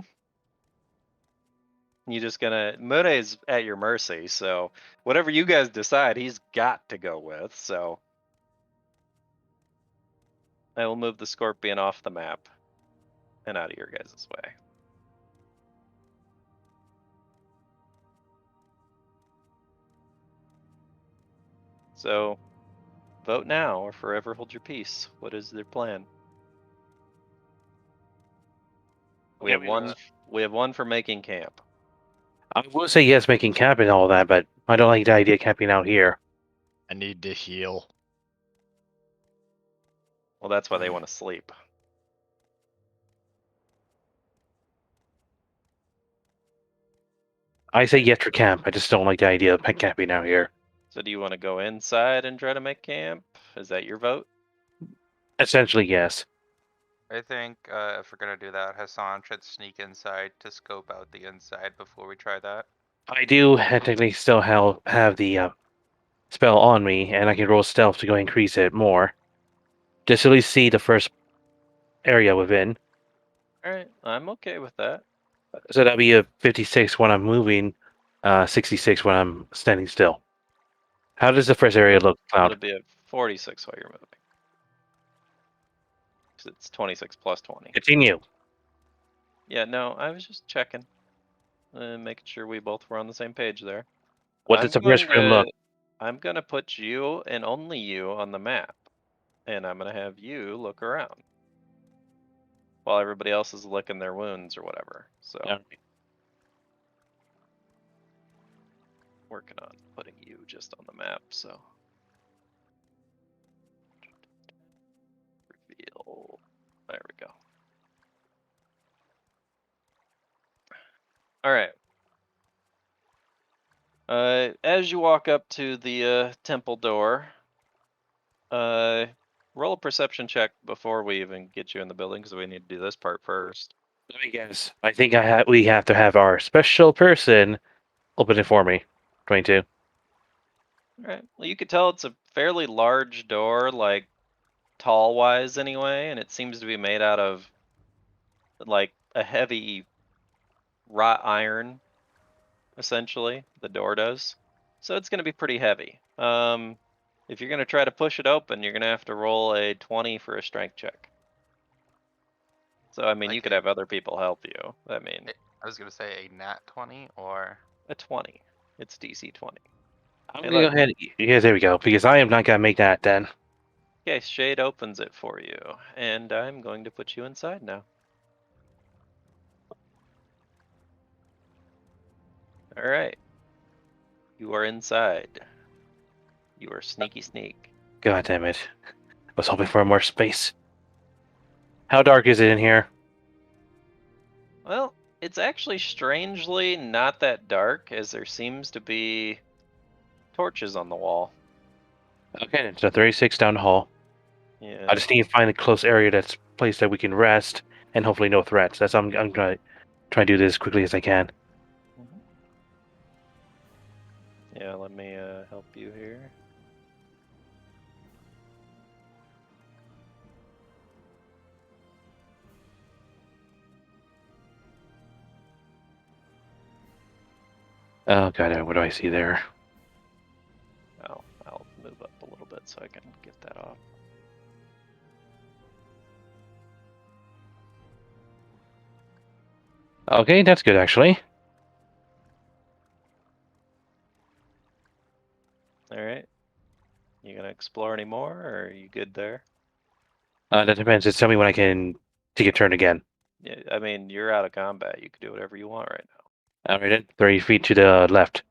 You just gonna Mune's at your mercy, so whatever you guys decide, he's got to go with. So I will move the scorpion off the map and out of your guys' way. So vote now or forever hold your peace. What is their plan? We have one. We have one for making camp. I will say yes, making camp and all that, but I don't like the idea of camping out here. I need to heal. Well, that's why they want to sleep. I say yes for camp. I just don't like the idea of camping out here. So do you want to go inside and try to make camp? Is that your vote? Essentially, yes. I think if we're gonna do that, Hassan should sneak inside to scope out the inside before we try that. I do technically still have the spell on me, and I can roll stealth to go increase it more. Just at least see the first area within. All right, I'm okay with that. So that'd be a 56 when I'm moving, 66 when I'm standing still. How does the first area look, It'll Cloud? be at 46 while you're moving. 'Cause it's 26 plus 20. Continue. Yeah, no, I was just checking. Making sure we both were on the same page there. What does the first room look? I'm gonna put you and only you on the map. And I'm gonna have you look around. While everybody else is licking their wounds or whatever. So working on putting you just on the map, so reveal. There we go. Alright. As you walk up to the temple door, roll a perception check before we even get you in the building, because we need to do this part first. Let me guess. I think we have to have our special person open it for me. 22. Alright. Well, you could tell it's a fairly large door, like tall wise anyway, and it seems to be made out of like a heavy wrought iron, essentially. The door does. So it's going to be pretty heavy. If you're going to try to push it open, you're going to have to roll a 20 for a strength check. So, I mean, you could have other people help you. I mean, I was gonna say a nat 20 or a 20. It's DC 20. I'm Hey, gonna go look. ahead. Yeah, there we go. Because I am not gonna make that then. Okay, Shade opens it for you, and I'm going to put you inside now. All right. You are inside. You are sneaky sneak. God damn it. I was hoping for more space. How dark is it in here? Well, it's actually strangely not that dark, as there seems to be torches on the wall. Okay, it's a 36 down the hall. Yeah. I just need to find a close area that's place that we can rest and hopefully no threats. That's I'm gonna try and do this as quickly as I can. Mhm. Yeah, let me help you here. Oh god, what do I see there? Oh, I'll move up a little bit so I can get that off. Okay, that's good actually. All right. You gonna explore any more, or are you good there? That depends. Just tell me when I can take a turn again. Yeah, I mean, you're out of combat. You can do whatever you want right now. Alright, then 30 feet to the left.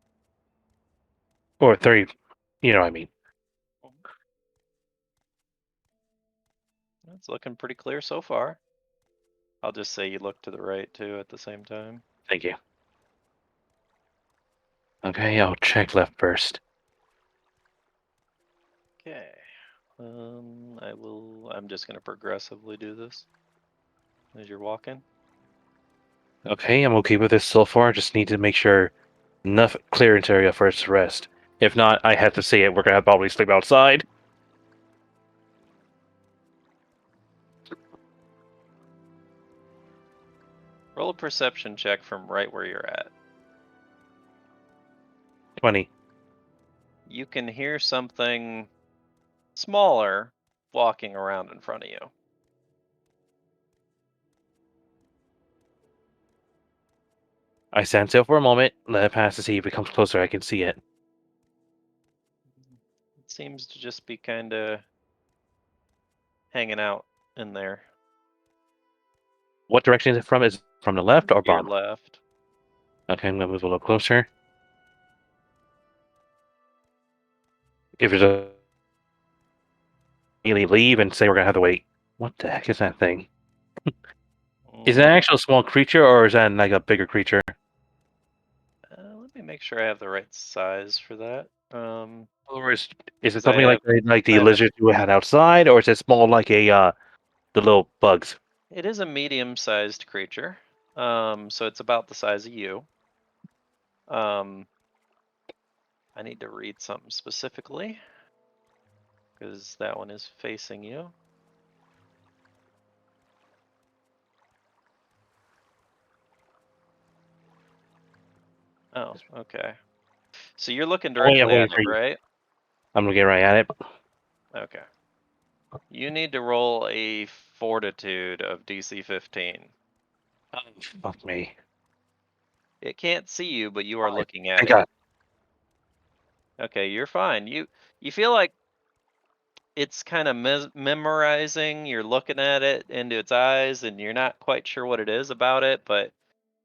Or 30, you know what I mean. It's looking pretty clear so far. I'll just say you look to the right too at the same time. Thank you. Okay, I'll check left first. Okay. I'm just gonna progressively do this as you're walking. Okay, I'm okay with this so far. Just need to make sure enough clearance area for us to rest. If not, I have to say it. We're gonna probably sleep outside. Roll a perception check from right where you're at. 20. You can hear something smaller walking around in front of you. I stand still for a moment, let it pass to see if it comes closer. I can see it. It seems to just be kind of hanging out in there. What direction is it from? Is it from the left or Your bottom? left. Okay, I'm gonna move a little closer. If there's a immediately leave and say we're gonna have to wait. What the heck is that thing? Is it an actual small creature or is that like a bigger creature? Let me make sure I have the right size for that. Or is it 'Cause I something have like I the have it. lizards you had outside, or is it small like a the little bugs? It is a medium-sized creature. So it's about the size of you. Um, I need to read something specifically because that one is facing you. Oh, okay. So you're looking Oh, yeah, directly wait at for it, you. right? I'm gonna get right at it. Okay. You need to roll a fortitude of DC 15. Oh, fuck me. It can't see you, but you are looking at Thank it. God. Okay, you're fine. You feel like it's kind of memorizing. You're looking at it into its eyes, and you're not quite sure what it is about it, but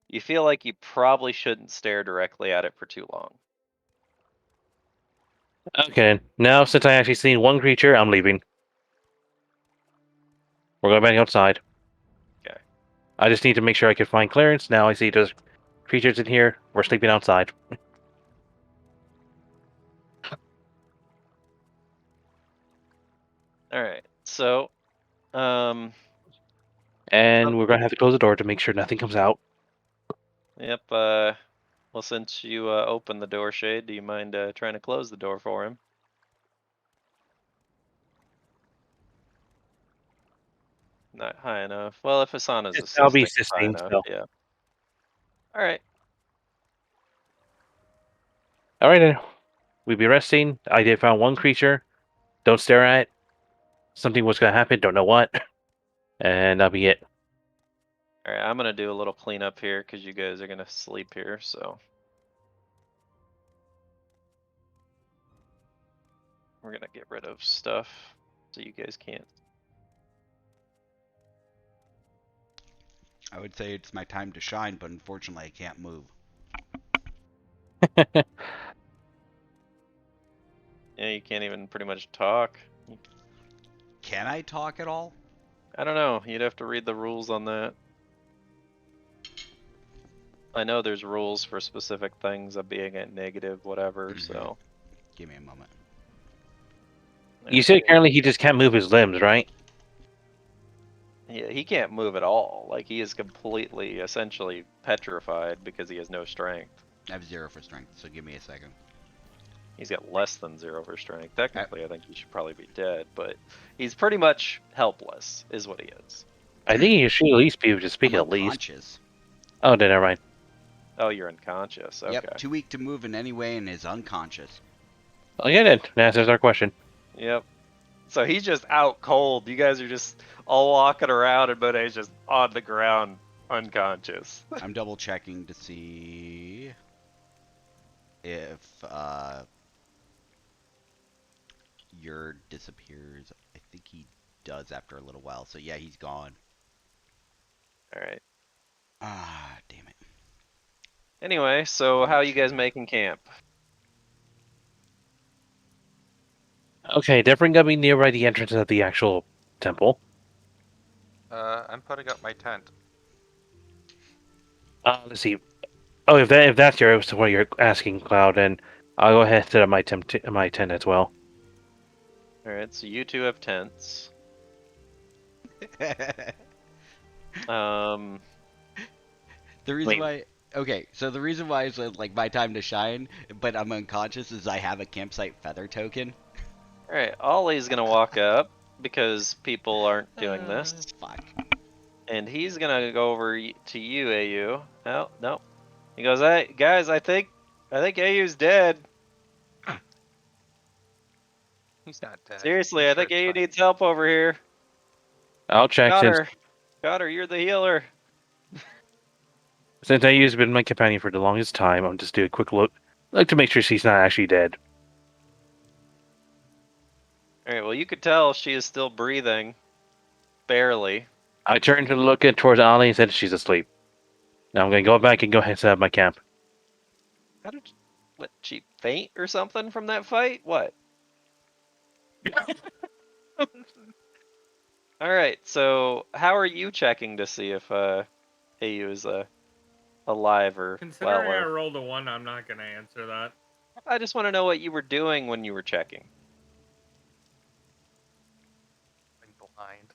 you feel like you probably shouldn't stare directly at it for too long. Okay, now since I actually seen one creature, I'm leaving. We're going back outside. Okay. I just need to make sure I can find clearance. Now I see there's creatures in here. We're sleeping outside. All right. So, um, And we're gonna have to close the door to make sure nothing comes out. yep. Well, since you opened the door, Shade, do you mind trying to close the door for him? Not high enough. Well, if Asana's I'll be assisting, it's high assisting, enough. so. Yeah. All right. Alright then. We'll be resting. I did found one creature. Don't stare at it. Something was gonna happen, don't know what. And that'll be it. All right. I'm gonna do a little cleanup here because you guys are gonna sleep here. So we're gonna get rid of stuff so you guys can't. I would say it's my time to shine, but unfortunately I can't move. Yeah, you can't even pretty much talk. Can I talk at all? I don't know. You'd have to read the rules on that. I know there's rules for specific things of being at negative, whatever. Mhm. So Give me a moment. You said currently he just can't move his limbs, right? yeah, he can't move at all. Like he is completely, essentially petrified because he has no strength. I have 0 for strength, so give me a second. He's got less than 0 for strength. Technically, I think he should probably be dead, but he's pretty much helpless, is what he is. I think he should at least be able to speak I'm at least. unconscious. Oh, then never mind. Oh, you're unconscious. Okay. Yep, too weak to move in any way and is unconscious. Oh, yeah, then. That answers our question. Yep. So he's just out cold. You guys are just all walking around, and Mone's just on the ground, unconscious. I'm double checking to see if your disappears. I think he does after a little while. So yeah, he's gone. All right. Ah, damn it. Anyway, so how you guys making camp? Okay, definitely gonna be nearby the entrance of the actual temple. I'm putting up my tent. Let's see. Oh, if that's what you're asking, Cloud, then I'll go ahead and set up my tent as well. All right. So you two have tents. Um. The reason Wait. why. Okay, so the reason why it's like my time to shine, but I'm unconscious, is I have a campsite feather token. All right. Ollie's gonna walk up because people aren't doing this, Fuck. and he's gonna go over to you, AU. Oh no. He goes, "Hey guys, I think AU's dead. He's not dead. Seriously, I'm I sure think it's AU fine. needs help over here. I'll check Got her. You're the healer." since Ayu's been my companion for the longest time. I'll just do a quick look, to make sure she's not actually dead. All right. Well, you could tell she is still breathing, barely. I turned to look towards Ollie and said she's asleep. Now I'm gonna go back and go ahead and set up my camp. How did what? She faint or something from that fight? What? All right. So how are you checking to see if AU is alive or Considering well? I Or... rolled a 1, I'm not gonna answer that. I just want to know what you were doing when you were checking. I'm blind.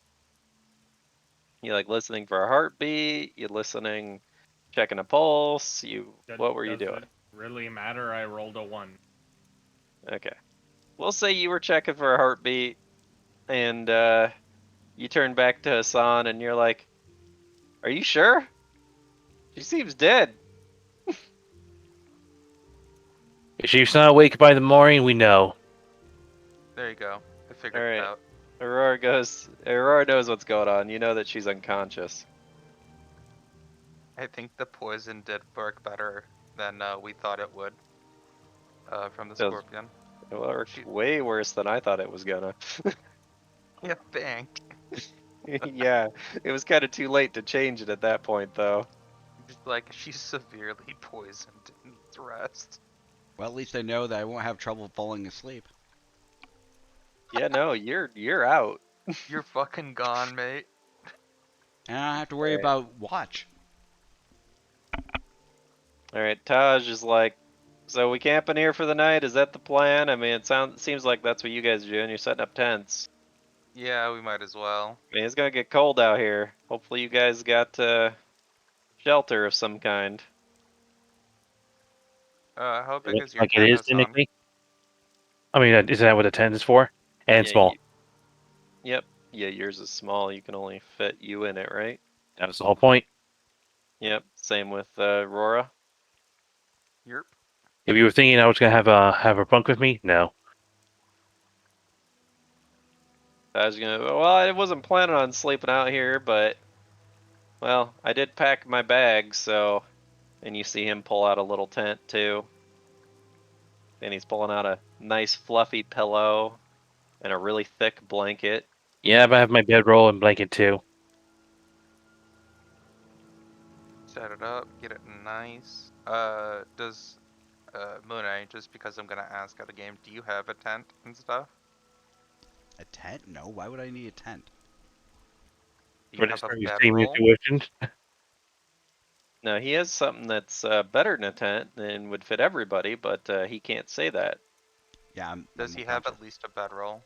You like listening for a heartbeat? You listening, checking a pulse? What were you Does doing? it really matter? I rolled a 1. Okay. We'll say you were checking for a heartbeat, and you turn back to Hassan, and you're like, "Are you sure? She seems dead." If she's not awake by the morning, we know. There you go. I figured it Alright. out. Aurora knows what's going on. You know that she's unconscious. I think the poison did work better than we thought it would. From the Does- scorpion. It worked She- way worse than I thought it was gonna. Yeah, thanks. Yeah, it was kind of too late to change it at that point, though. Just like she's severely poisoned and needs rest. Well, at least I know that I won't have trouble falling asleep. Yeah, no, you're out. You're fucking gone, mate. And I don't have to worry about watch. All right, Taj is like, so we camping here for the night? Is that the plan? I mean, seems like that's what you guys are doing. You're setting up tents. Yeah, we might as well. I mean, it's gonna get cold out here. Hopefully, you guys got shelter of some kind. How It big looks is your like it tent, is Hassan? technically. I mean, isn't that what a tent is for? And Yeah, small. Yep. Yeah, yours is small. You can only fit you in it, right? That was the whole point. Yep. Same with Aurora. Yerp. If you were thinking I was gonna have her bunk with me, no. I was gonna. Well, I wasn't planning on sleeping out here, but well, I did pack my bag, so. And you see him pull out a little tent too. And he's pulling out a nice fluffy pillow and a really thick blanket. Yeah, but I have my bedroll and blanket too. Set it up, get it nice. Does Mune, just because I'm gonna ask at the game, do you have a tent and stuff? A tent? No, why would I need a tent? Do you For have this a time, your same bedroll? intuition. No, he has something that's better than a tent and would fit everybody, but he can't say that. Yeah, Does I'm he have unconscious. at least a bedroll?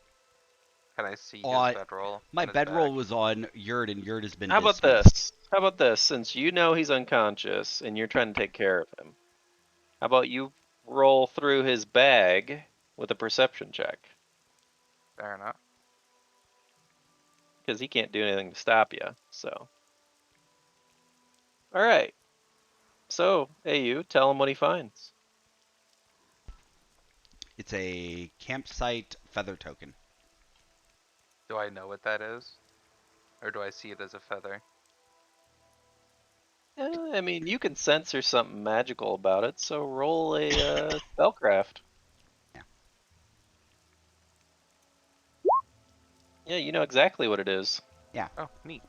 Can I see Oh, his bedroll? My on his bedroll back? was on Yurt, and Yurt has been How about dismissed. this? How about this? Since you know he's unconscious and you're trying to take care of him, how about you roll through his bag with a perception check? Fair enough. Because he can't do anything to stop you, so. Alright. So, hey, you, tell him what he finds. It's a campsite feather token. Do I know what that is? Or do I see it as a feather? I mean, you can sense there's something magical about it, so roll a spellcraft. Yeah. Yeah, you know exactly what it is. Oh, neat.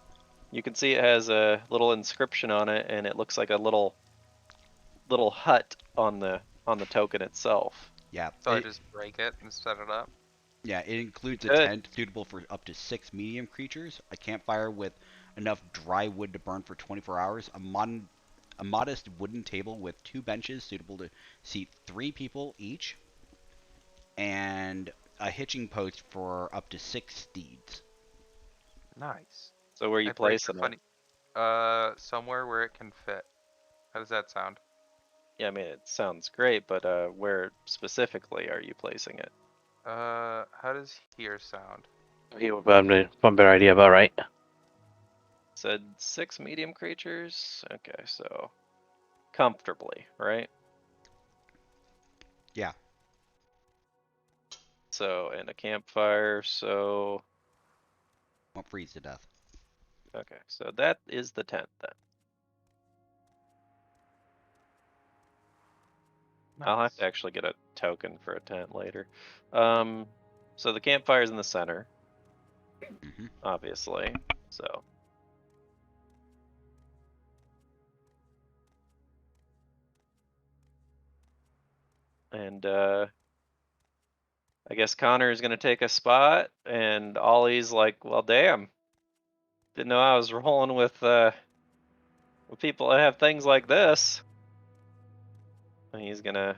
You can see it has a little inscription on it, and it looks like a little hut on the token itself. Yeah, So I just break it and set it up. yeah, it includes a Good. tent suitable for up to 6 medium creatures, a campfire with enough dry wood to burn for 24 hours, a modest wooden table with 2 benches suitable to seat 3 people each, and a hitching post for up to 6 steeds. Nice. So where are you I break placing the it? funny. Somewhere where it can fit. How does that sound? Yeah, I mean it sounds great, but where specifically are you placing it? How does here sound? Okay, one better idea about right. Said 6 medium creatures. Okay, so comfortably, right? Yeah, So and a campfire. So won't freeze to death. okay, so that is the tent then. I'll have to Nice. actually get a token for a tent later. So the campfire's in the center, Hmm. obviously. So and I guess Connor's gonna take a spot, and Ollie's like, "Well, damn, didn't know I was rolling with people that have things like this." And he's gonna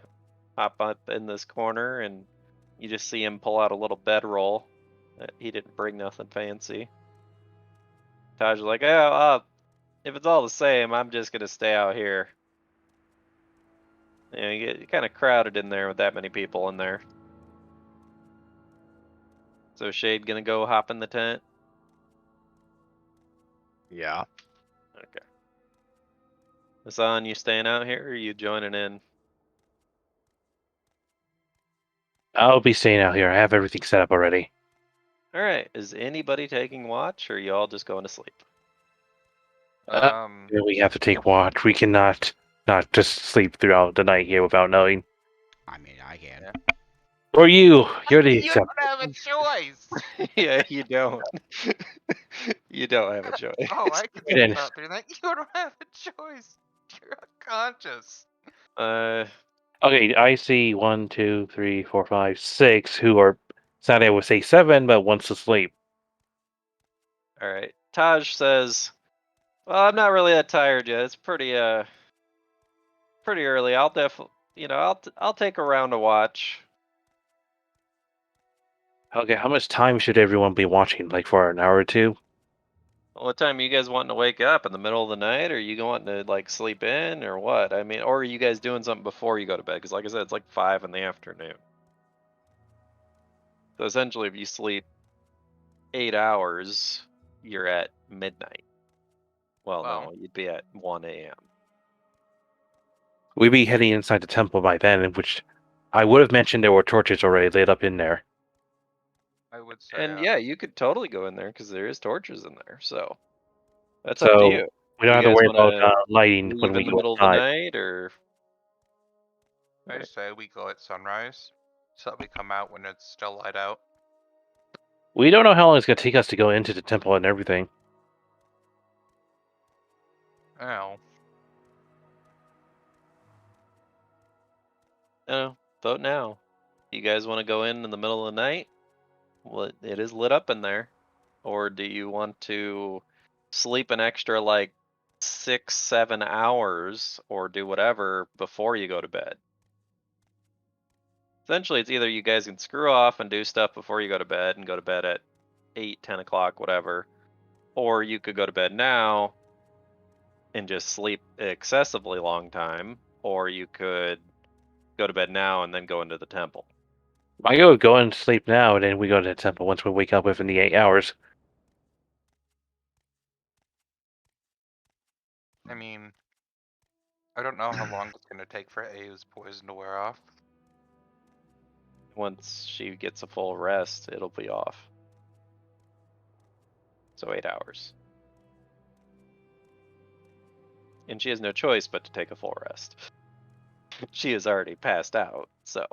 hop up in this corner, and you just see him pull out a little bedroll. He didn't bring nothing fancy. Taj is like, "Oh, if it's all the same, I'm just gonna stay out here." You know, you get kind of crowded in there with that many people in there. So Shade gonna go hop in the tent? Yeah. Okay. Hassan, you staying out here or are you joining in? I'll be staying out here. I have everything set up already. All right. Is anybody taking watch, or you all just going to sleep? Yeah, we have to take watch. We cannot not just sleep throughout the night here without knowing. I mean, I can. Yeah. Or you. You're the You exception. don't have a choice. Yeah, you don't. You don't have a choice. Oh, I can We sleep didn't. out through that. You don't have a choice. You're unconscious. Okay, I see 1, 2, 3, 4, 5, 6 who are sad I would say 7, but wants to sleep. All right. Taj says, "Well, I'm not really that tired yet. It's pretty early. I'll I'll take a round to watch." Okay, how much time should everyone be watching? Like for an hour or two? What time are you guys wanting to wake up? In the middle of the night? Or are you wanting to like sleep in or what? I mean, or are you guys doing something before you go to bed? Because like I said, it's like 5 in the afternoon. So essentially, if you sleep 8 hours, you're at midnight. Well, Well, no, you'd be at 1 a.m. We'd be heading inside the temple by then, in which I would have mentioned there were torches already lit up in there. I would say. And yeah, you could totally go in there because there is torches in there. So that's up to So you. we don't You have to guys worry want about to lighting when leave we in the go middle of the inside. night, or I say we go at sunrise, so that we come out when it's still light out. We don't know how long it's going to take us to go into the temple and everything. Oh, no? Vote now. You guys want to go in the middle of the night? Well, it is lit up in there. Or do you want to sleep an extra like 6, 7 hours, or do whatever before you go to bed? Essentially, it's either you guys can screw off and do stuff before you go to bed and go to bed at 8, 10 o'clock, whatever. Or you could go to bed now and just sleep excessively long time. Or you could go to bed now and then go into the temple. I go and sleep now, and then we go to the temple once we wake up within the 8 hours. I mean, I don't know how long it's gonna take for A's poison to wear off. Once she gets a full rest, it'll be off. So 8 hours. And she has no choice but to take a full rest. She is already passed out, so.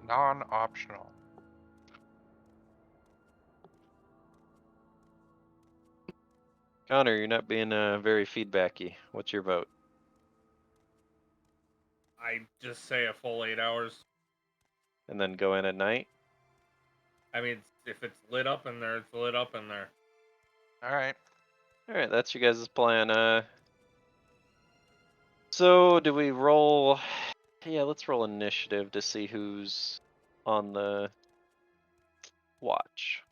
Non-optional. Connor, you're not being very feedbacky. What's your vote? I just say a full 8 hours. And then go in at night? I mean, if it's lit up in there, it's lit up in there. Alright. Alright, that's your guys' plan. So do we roll? Yeah, let's roll initiative to see who's on the watch.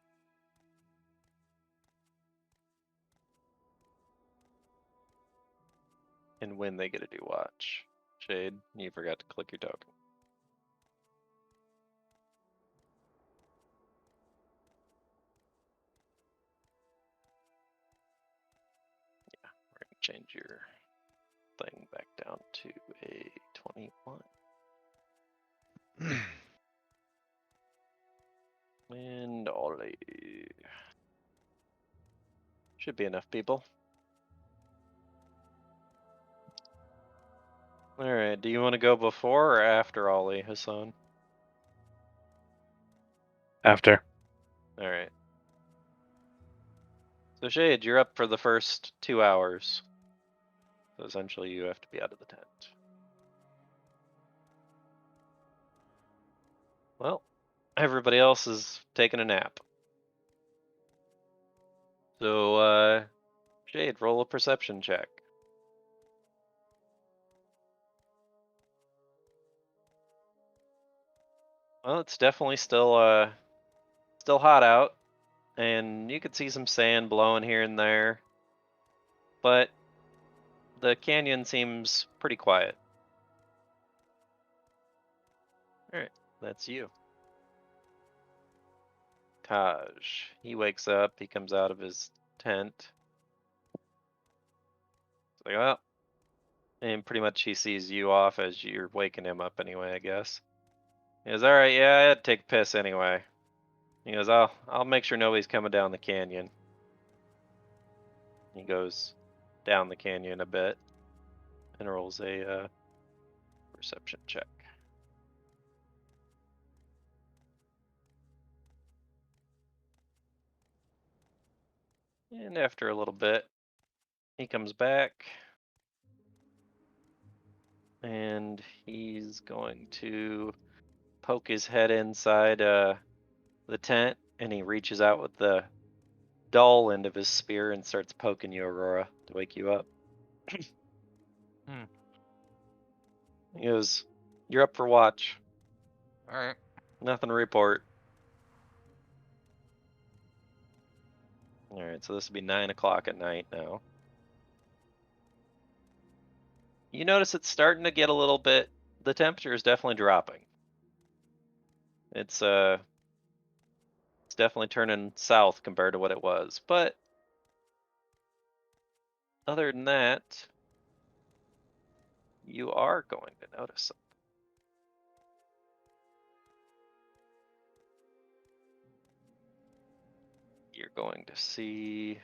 And when they get to do watch. Shade, you forgot to click your token. Yeah, we're gonna change your thing back down to a 21. And Ollie. Should be enough people. Alright, do you want to go before or after Ollie, Hassan? After. Alright. So Shade, you're up for the first 2 hours. So essentially you have to be out of the tent. Well, everybody else is taking a nap. So, Shade, roll a perception check. Well, it's definitely still hot out, and you could see some sand blowing here and there, but the canyon seems pretty quiet. Alright, that's you. Taj. He wakes up, he comes out of his tent. He's like, well, And pretty much he sees you off as you're waking him up anyway, I guess. He goes, all right, yeah, I had to take a piss anyway. He goes, I'll make sure nobody's coming down the canyon. He goes down the canyon a bit and rolls a perception check. And after a little bit, he comes back and he's going to poke his head inside the tent, and he reaches out with the dull end of his spear and starts poking you, Aurora, to wake you up. Hmm. He goes, you're up for watch. Alright. Nothing to report. Alright, so this will be 9 o'clock at night now. You notice it's starting to get a little bit, the temperature is definitely dropping. It's definitely turning south compared to what it was. But other than that, you are going to notice something. You're going to see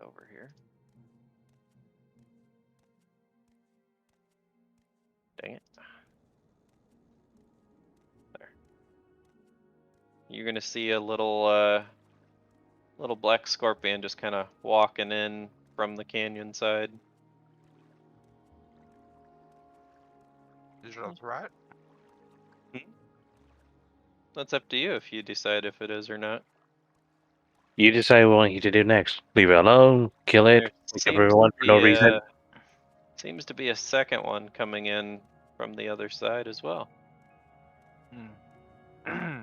get over here. Dang it. There. You're gonna see a little little black scorpion just kind of walking in from the canyon side. Is it a threat? That's up to you if you decide if it is or not. You decide what you to do next. Leave it alone, kill it, There kick seems everyone to for no be reason. seems to be a second one coming in from the other side as well. Hmm.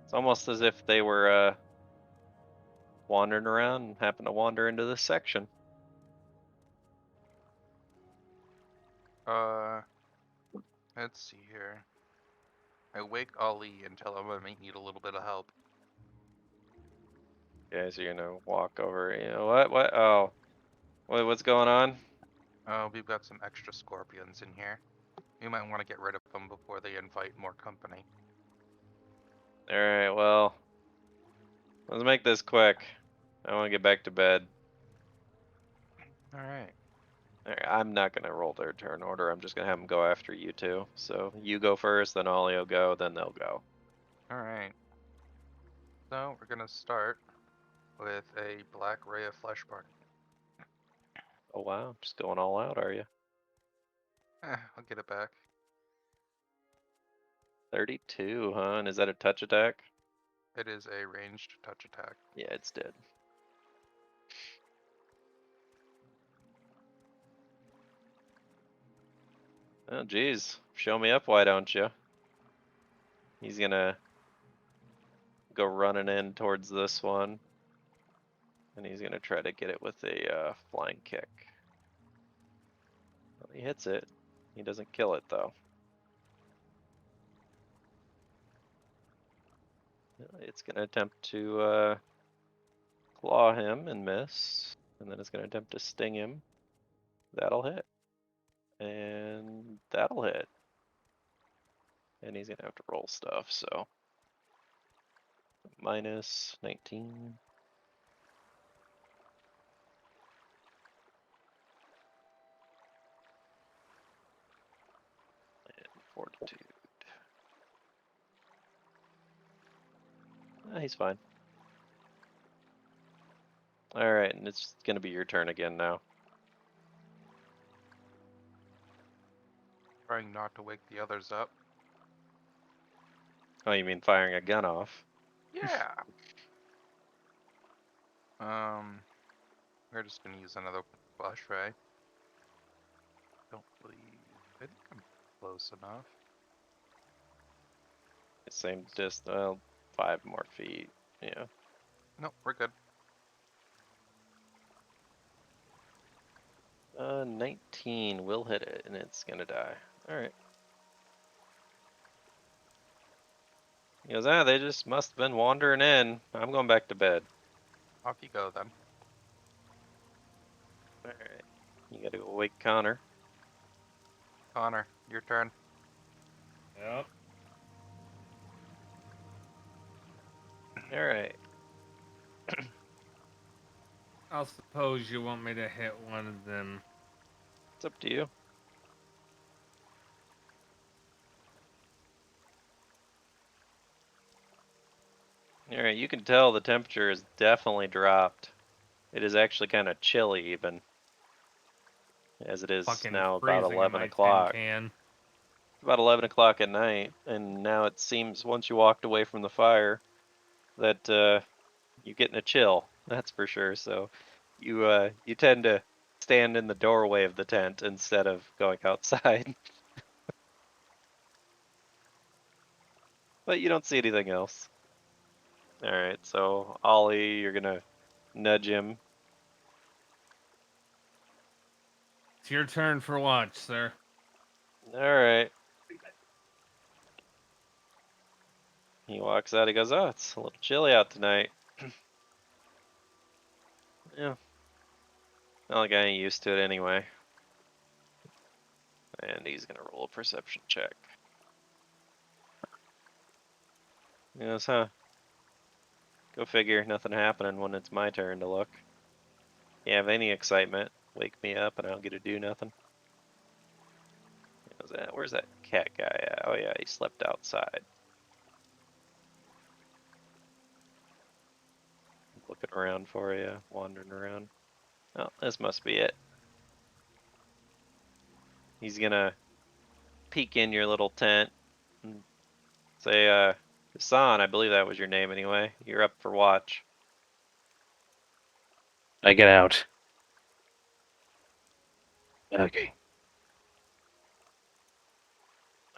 It's almost as if they were wandering around and happened to wander into this section. Let's see here. I wake Ali and tell him I might need a little bit of help. You guys are gonna walk over. You know what? Oh, what's going on? We've got some extra scorpions in here. We might want to get rid of them before they invite more company. All right, well, let's make this quick. I want to get back to bed. Alright. All right, I'm not gonna roll their turn order. I'm just gonna have them go after you two. So you go first, then Ollie will go, then they'll go. Alright. So we're gonna start with a black ray of flesh party. Oh wow, just going all out, are you? I'll get it back. 32, huh? And is that a touch attack? It is a ranged touch attack. Yeah, it's dead. Oh geez, show me up, why don't you? He's gonna go running in towards this one, and he's gonna try to get it with a flying kick. Well, he hits it. He doesn't kill it though. It's gonna attempt to claw him and miss, and then it's gonna attempt to sting him. That'll hit, and that'll hit, and he's gonna have to roll stuff. So minus 19. Fortitude. He's fine. Alright, and it's gonna be your turn again now. Trying not to wake the others up. Oh, you mean firing a gun off? Yeah. We're just gonna use another flash ray. Don't believe. I think I'm close enough. Same distance, well, 5 more feet. Yeah. Nope, we're good. 19 will hit it, and it's gonna die. Alright. He goes, they just must have been wandering in. I'm going back to bed. Off you go then. Alright. You gotta go wake Connor. Connor, your turn. Yep. Alright. I'll suppose you want me to hit one of them. It's up to you. Alright, you can tell the temperature has definitely dropped. It is actually kind of chilly even. As it is Fucking now about freezing in 11 my tin o'clock. can. About 11 o'clock at night, and now it seems once you walked away from the fire that you're getting a chill. That's for sure. So you tend to stand in the doorway of the tent instead of going outside. But you don't see anything else. All right, so Ollie, you're gonna nudge him. It's your turn for watch, sir. All right. He walks out. He goes, "Oh, it's a little chilly out tonight." Yeah. Well, like I ain't used to it anyway. And he's gonna roll a perception check. He goes, "Huh. Go figure. Nothing happening when it's my turn to look. You have any excitement, wake me up and I don't get to do nothing." Where's that cat guy at? Oh yeah, he slept outside. Looking around for you, wandering around. Oh, this must be it. He's gonna peek in your little tent and say, Hassan, I believe that was your name anyway. You're up for watch. I get out. Okay.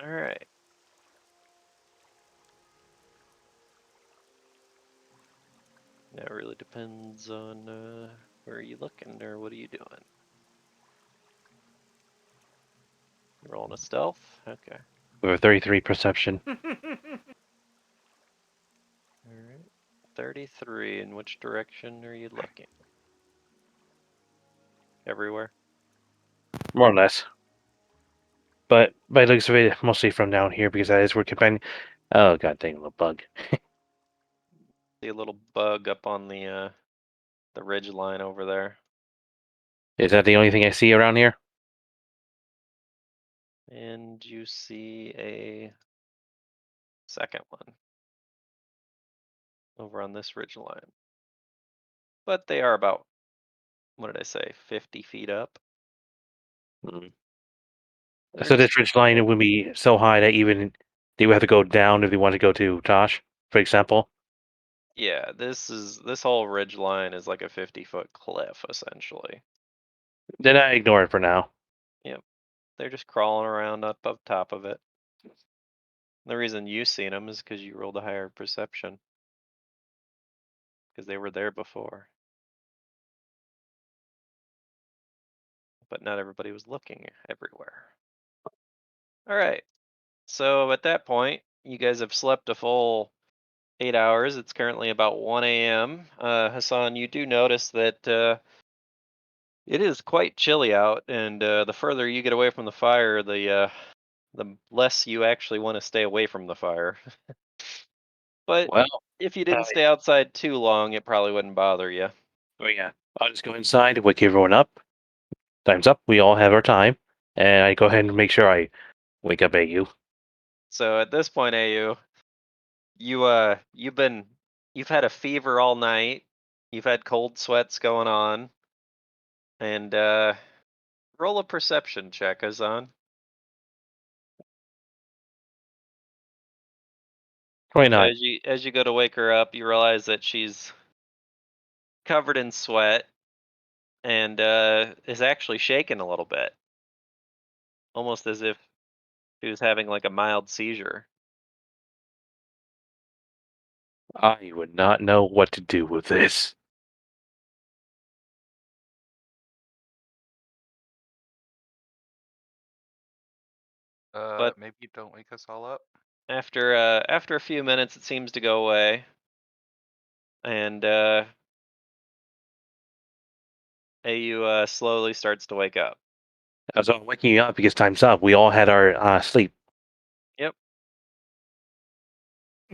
Alright. That really depends on where are you looking or what are you doing? You rolling a stealth? Okay. We have 33 perception. Alright. 33. In which direction are you looking? Everywhere? More or less. But by the looks of it, mostly from down here because that is where companion. Oh god dang, little bug. See a little bug up on the ridge line over there. Is that the only thing I see around here? And you see a second one over on this ridge line. But they are about, what did I say, 50 feet up? Mm. They're So just this ridge line would be so high that even they would have to go down if they want to go to Tosh, for example. Yeah, this whole ridge line is like a 50-foot cliff essentially. Then I ignore it for now. Yep. They're just crawling around up top of it. The reason you've seen them is because you rolled a higher perception. Because they were there before. But not everybody was looking everywhere. Alright. So at that point, you guys have slept a full 8 hours. It's currently about 1 a.m. Hassan, you do notice that it is quite chilly out, and the further you get away from the fire, the less you actually want to stay away from the fire. But Well, if you didn't stay outside too long, it probably wouldn't bother you. oh yeah. I'll just go inside, wake everyone up. Time's up. We all have our time, and I go ahead and make sure I wake up AU. So at this point, AU, you've had a fever all night. You've had cold sweats going on, and roll a perception check, Hassan. 29. As you go to wake her up, you realize that she's covered in sweat and is actually shaking a little bit, almost as if she was having like a mild seizure. I would not know what to do with this. But Maybe don't wake us all up. after a few minutes, it seems to go away, and AU slowly starts to wake up. As I'm waking you up because time's up. We all had our sleep. Yep.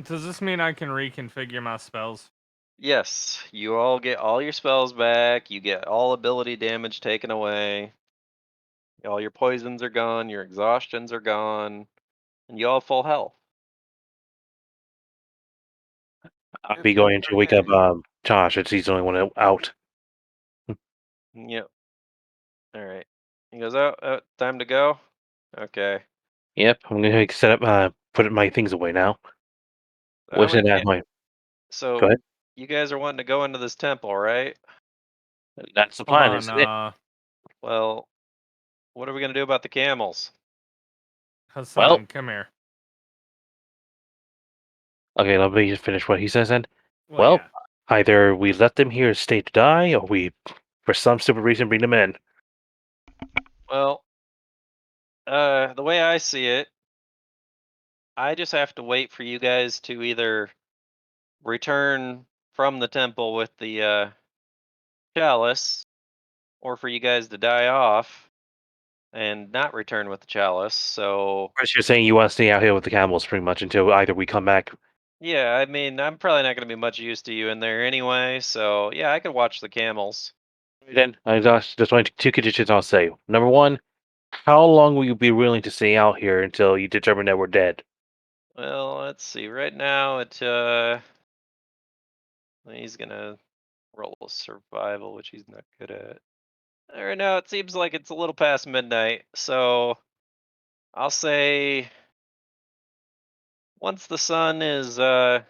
Does this mean I can reconfigure my spells? Yes, you all get all your spells back. You get all ability damage taken away. All your poisons are gone. Your exhaustions are gone, and you all have full health. I'll be going to wake up Josh. It's he's the only one out. Yep. All right. He goes, oh, time to go. Okay. Yep, I'm gonna set up. Put my things away now. What's it at? My Go So ahead. you guys are wanting to go into this temple, right? That's the Hold plan, on, isn't it? Well, what are we gonna do about the camels? Hassan, Well, come here. okay. Let me just finish what he says then. Well, Well, yeah. either we let them here stay to die, or we, for some stupid reason, bring them in. Well, the way I see it, I just have to wait for you guys to either return from the temple with the chalice, or for you guys to die off and not return with the chalice. So First, you're saying you want to stay out here with the camels, pretty much, until either we come back. yeah, I mean, I'm probably not going to be much use to you in there anyway. So yeah, I could watch the camels. Then, there's only two conditions I'll say. Number one, how long will you be willing to stay out here until you determine that we're dead? Well, let's see. Right now, he's gonna roll a survival, which he's not good at. Right now, it seems like it's a little past midnight, so I'll say once the sun is yeah,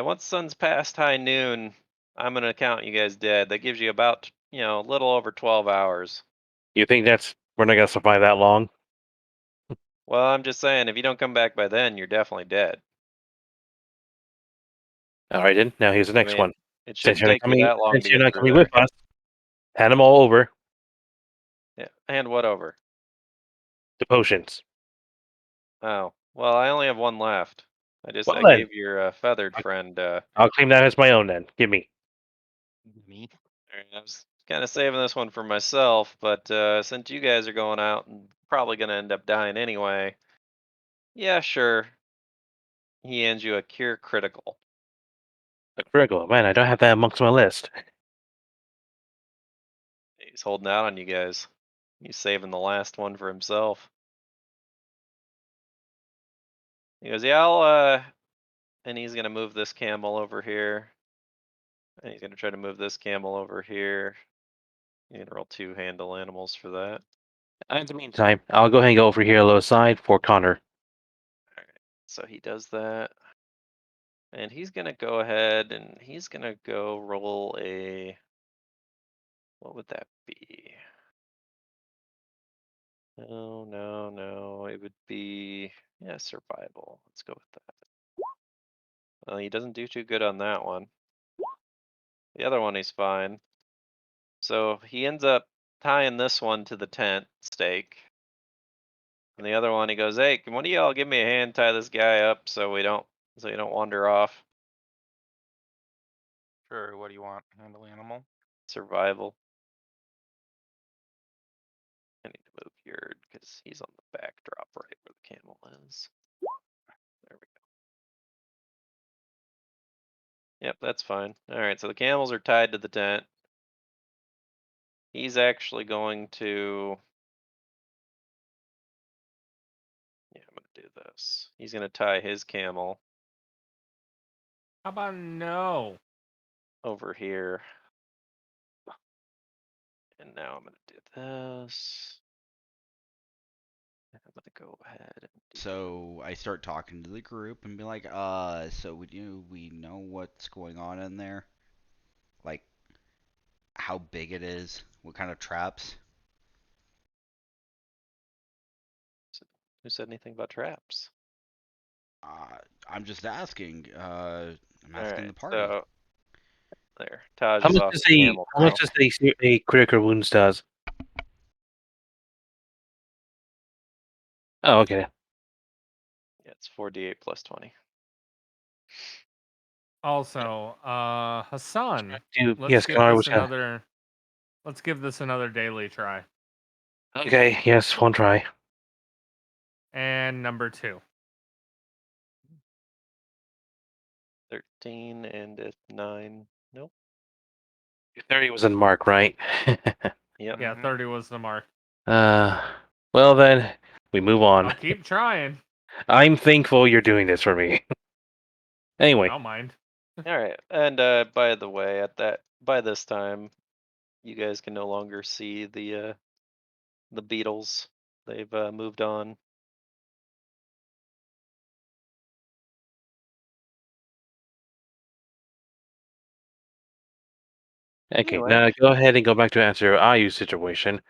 once the sun's past high noon, I'm gonna count you guys dead. That gives you about a little over 12 hours. You think we're not gonna survive that long? Well, I'm just saying, if you don't come back by then, you're definitely dead. All right, then. Now here's the I next mean, one. it shouldn't take you that long Since to you're get not through coming there. with us, hand them all over Yeah, hand what over? the potions. Oh, well, I only have one left. Well I then, gave your feathered I- friend. I'll claim that as my own. Then give me. Me. Alright, I was kind of saving this one for myself, but since you guys are going out and probably gonna end up dying anyway, yeah, sure. He hands you a cure critical. A critical. Man, I don't have that amongst my list. He's holding out on you guys. He's saving the last one for himself. He goes, yeah, and he's gonna move this camel over here, and he's gonna try to move this camel over here. You're gonna roll 2 handle animals for that. In the meantime, I'll go ahead and go over here low side for Connor. All right, so he does that. And he's gonna go ahead and he's gonna go roll a, what would that be? No, no, no. It would be, yeah, survival. Let's go with that. Well, he doesn't do too good on that one. The other one he's fine. So he ends up tying this one to the tent stake. And the other one he goes, hey, can one of y'all give me a hand, tie this guy up so you don't wander off. Sure, what do you want? Handle animal? Survival. I need to move Yurd because he's on the backdrop right where the camel is. There we go. Yep, that's fine. Alright, so the camels are tied to the tent. He's actually going to, yeah, I'm gonna do this. He's gonna tie his camel How about no? over here. And now I'm gonna do this. And I'm gonna go ahead and do, So I start talking to the group and be like, so we know what's going on in there? Like how big it is? What kind of traps? who said anything about traps? I'm just asking. I'm asking the Alright, party. so there. Taj is off the camel How now. much does a critical wounds does? Oh, okay. Yeah, it's 4d8 plus 20. Also, Hassan, let's Yes, give Connor this was gonna. another. Let's give this another daily try. Okay, yes, one try. And number 2. 13 and a 9. Nope. 30 was in mark, right? Yep. Yeah, Mhm. 30 was the mark. Well then, we move on. I'll keep trying. I'm thankful you're doing this for me. I Anyway, don't mind. All right. And by the way, by this time, you guys can no longer see the beetles. They've moved on. okay, Anyway, now go ahead and go back to answer your Ayu situation.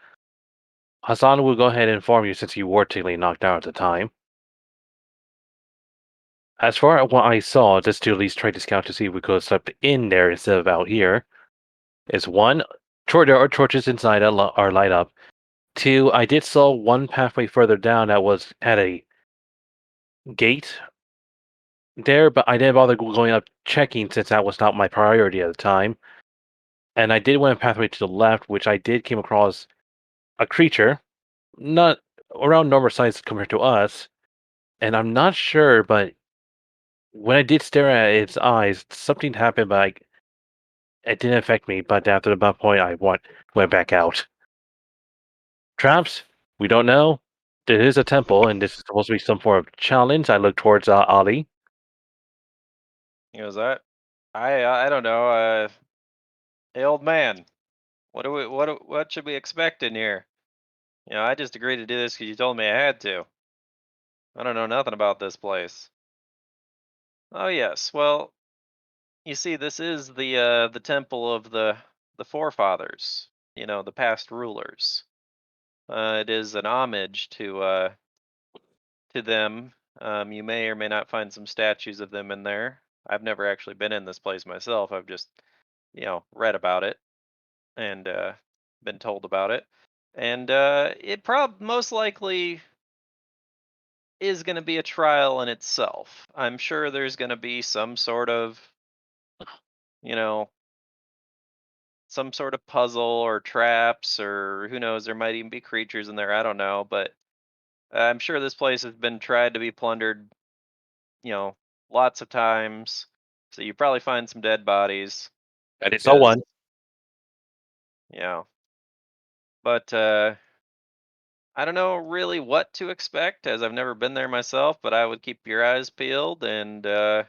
Hassan will go ahead and inform you since you were technically knocked out at the time. As far as what I saw, just to at least try to scout to see if we could have slept in there instead of out here, is one, there are torches inside that are light up. Two, I did saw one pathway further down that had a gate there, but I didn't bother going up checking since that was not my priority at the time. And I did went a pathway to the left, which I did came across a creature, not around normal size compared to us. And I'm not sure, but when I did stare at its eyes, something happened, but it didn't affect me. But after that point, went back out. Traps? We don't know. There is a temple, and this is supposed to be some form of challenge. I look towards Ali. he goes, I don't know. Hey, old man, what should we expect in here? I just agreed to do this because you told me I had to. I don't know nothing about this place. Oh yes, well, you see, this is the temple of the forefathers. The past rulers. It is an homage to them. You may or may not find some statues of them in there. I've never actually been in this place myself. I've just read about it and been told about it. And it most likely is going to be a trial in itself. I'm sure there's going to be you know, some sort of puzzle or traps, or who knows, there might even be creatures in there. I don't know, but I'm sure this place has been tried to be plundered, you know, lots of times. So you probably find some dead bodies I did saw because, one. you know, but I don't know really what to expect as I've never been there myself, but I would keep your eyes peeled and the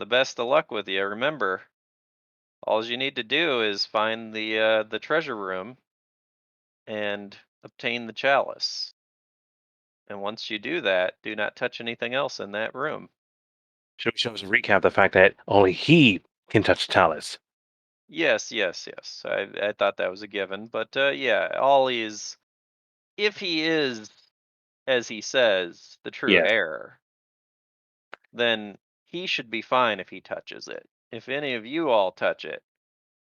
best of luck with you. Remember, all you need to do is find the treasure room and obtain the chalice. And once you do that, do not touch anything else in that room. Should we just recap the fact that only he can touch Talus? Yes, yes, yes. I thought that was a given, but yeah, Ollie is, if he is, as he says, the true Yes. heir, then he should be fine if he touches it. If any of you all touch it,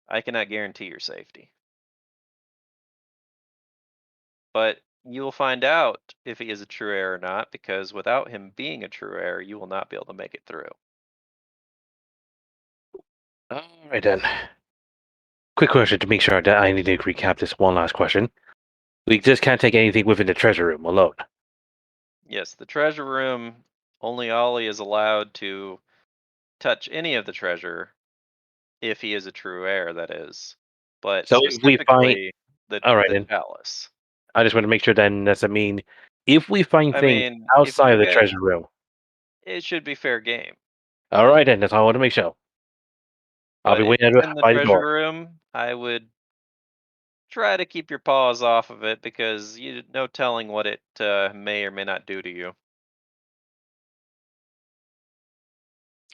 I cannot guarantee your safety. But you will find out if he is a true heir or not, because without him being a true heir, you will not be able to make it through. All right then. Quick question to make sure that I need to recap this one last question. We just can't take anything within the treasure room alone. Yes, the treasure room, only Ollie is allowed to touch any of the treasure if he is a true heir, that is. But So if we find, specifically all right the then, chalice. I just want to make sure then does that mean if we find I things mean, if outside you of the get, treasure room, it should be fair game. all right then, that's all I want to make sure. I'll But be if waiting it's in the by the treasure door. room, I would try to keep your paws off of it because you no telling what it may or may not do to you.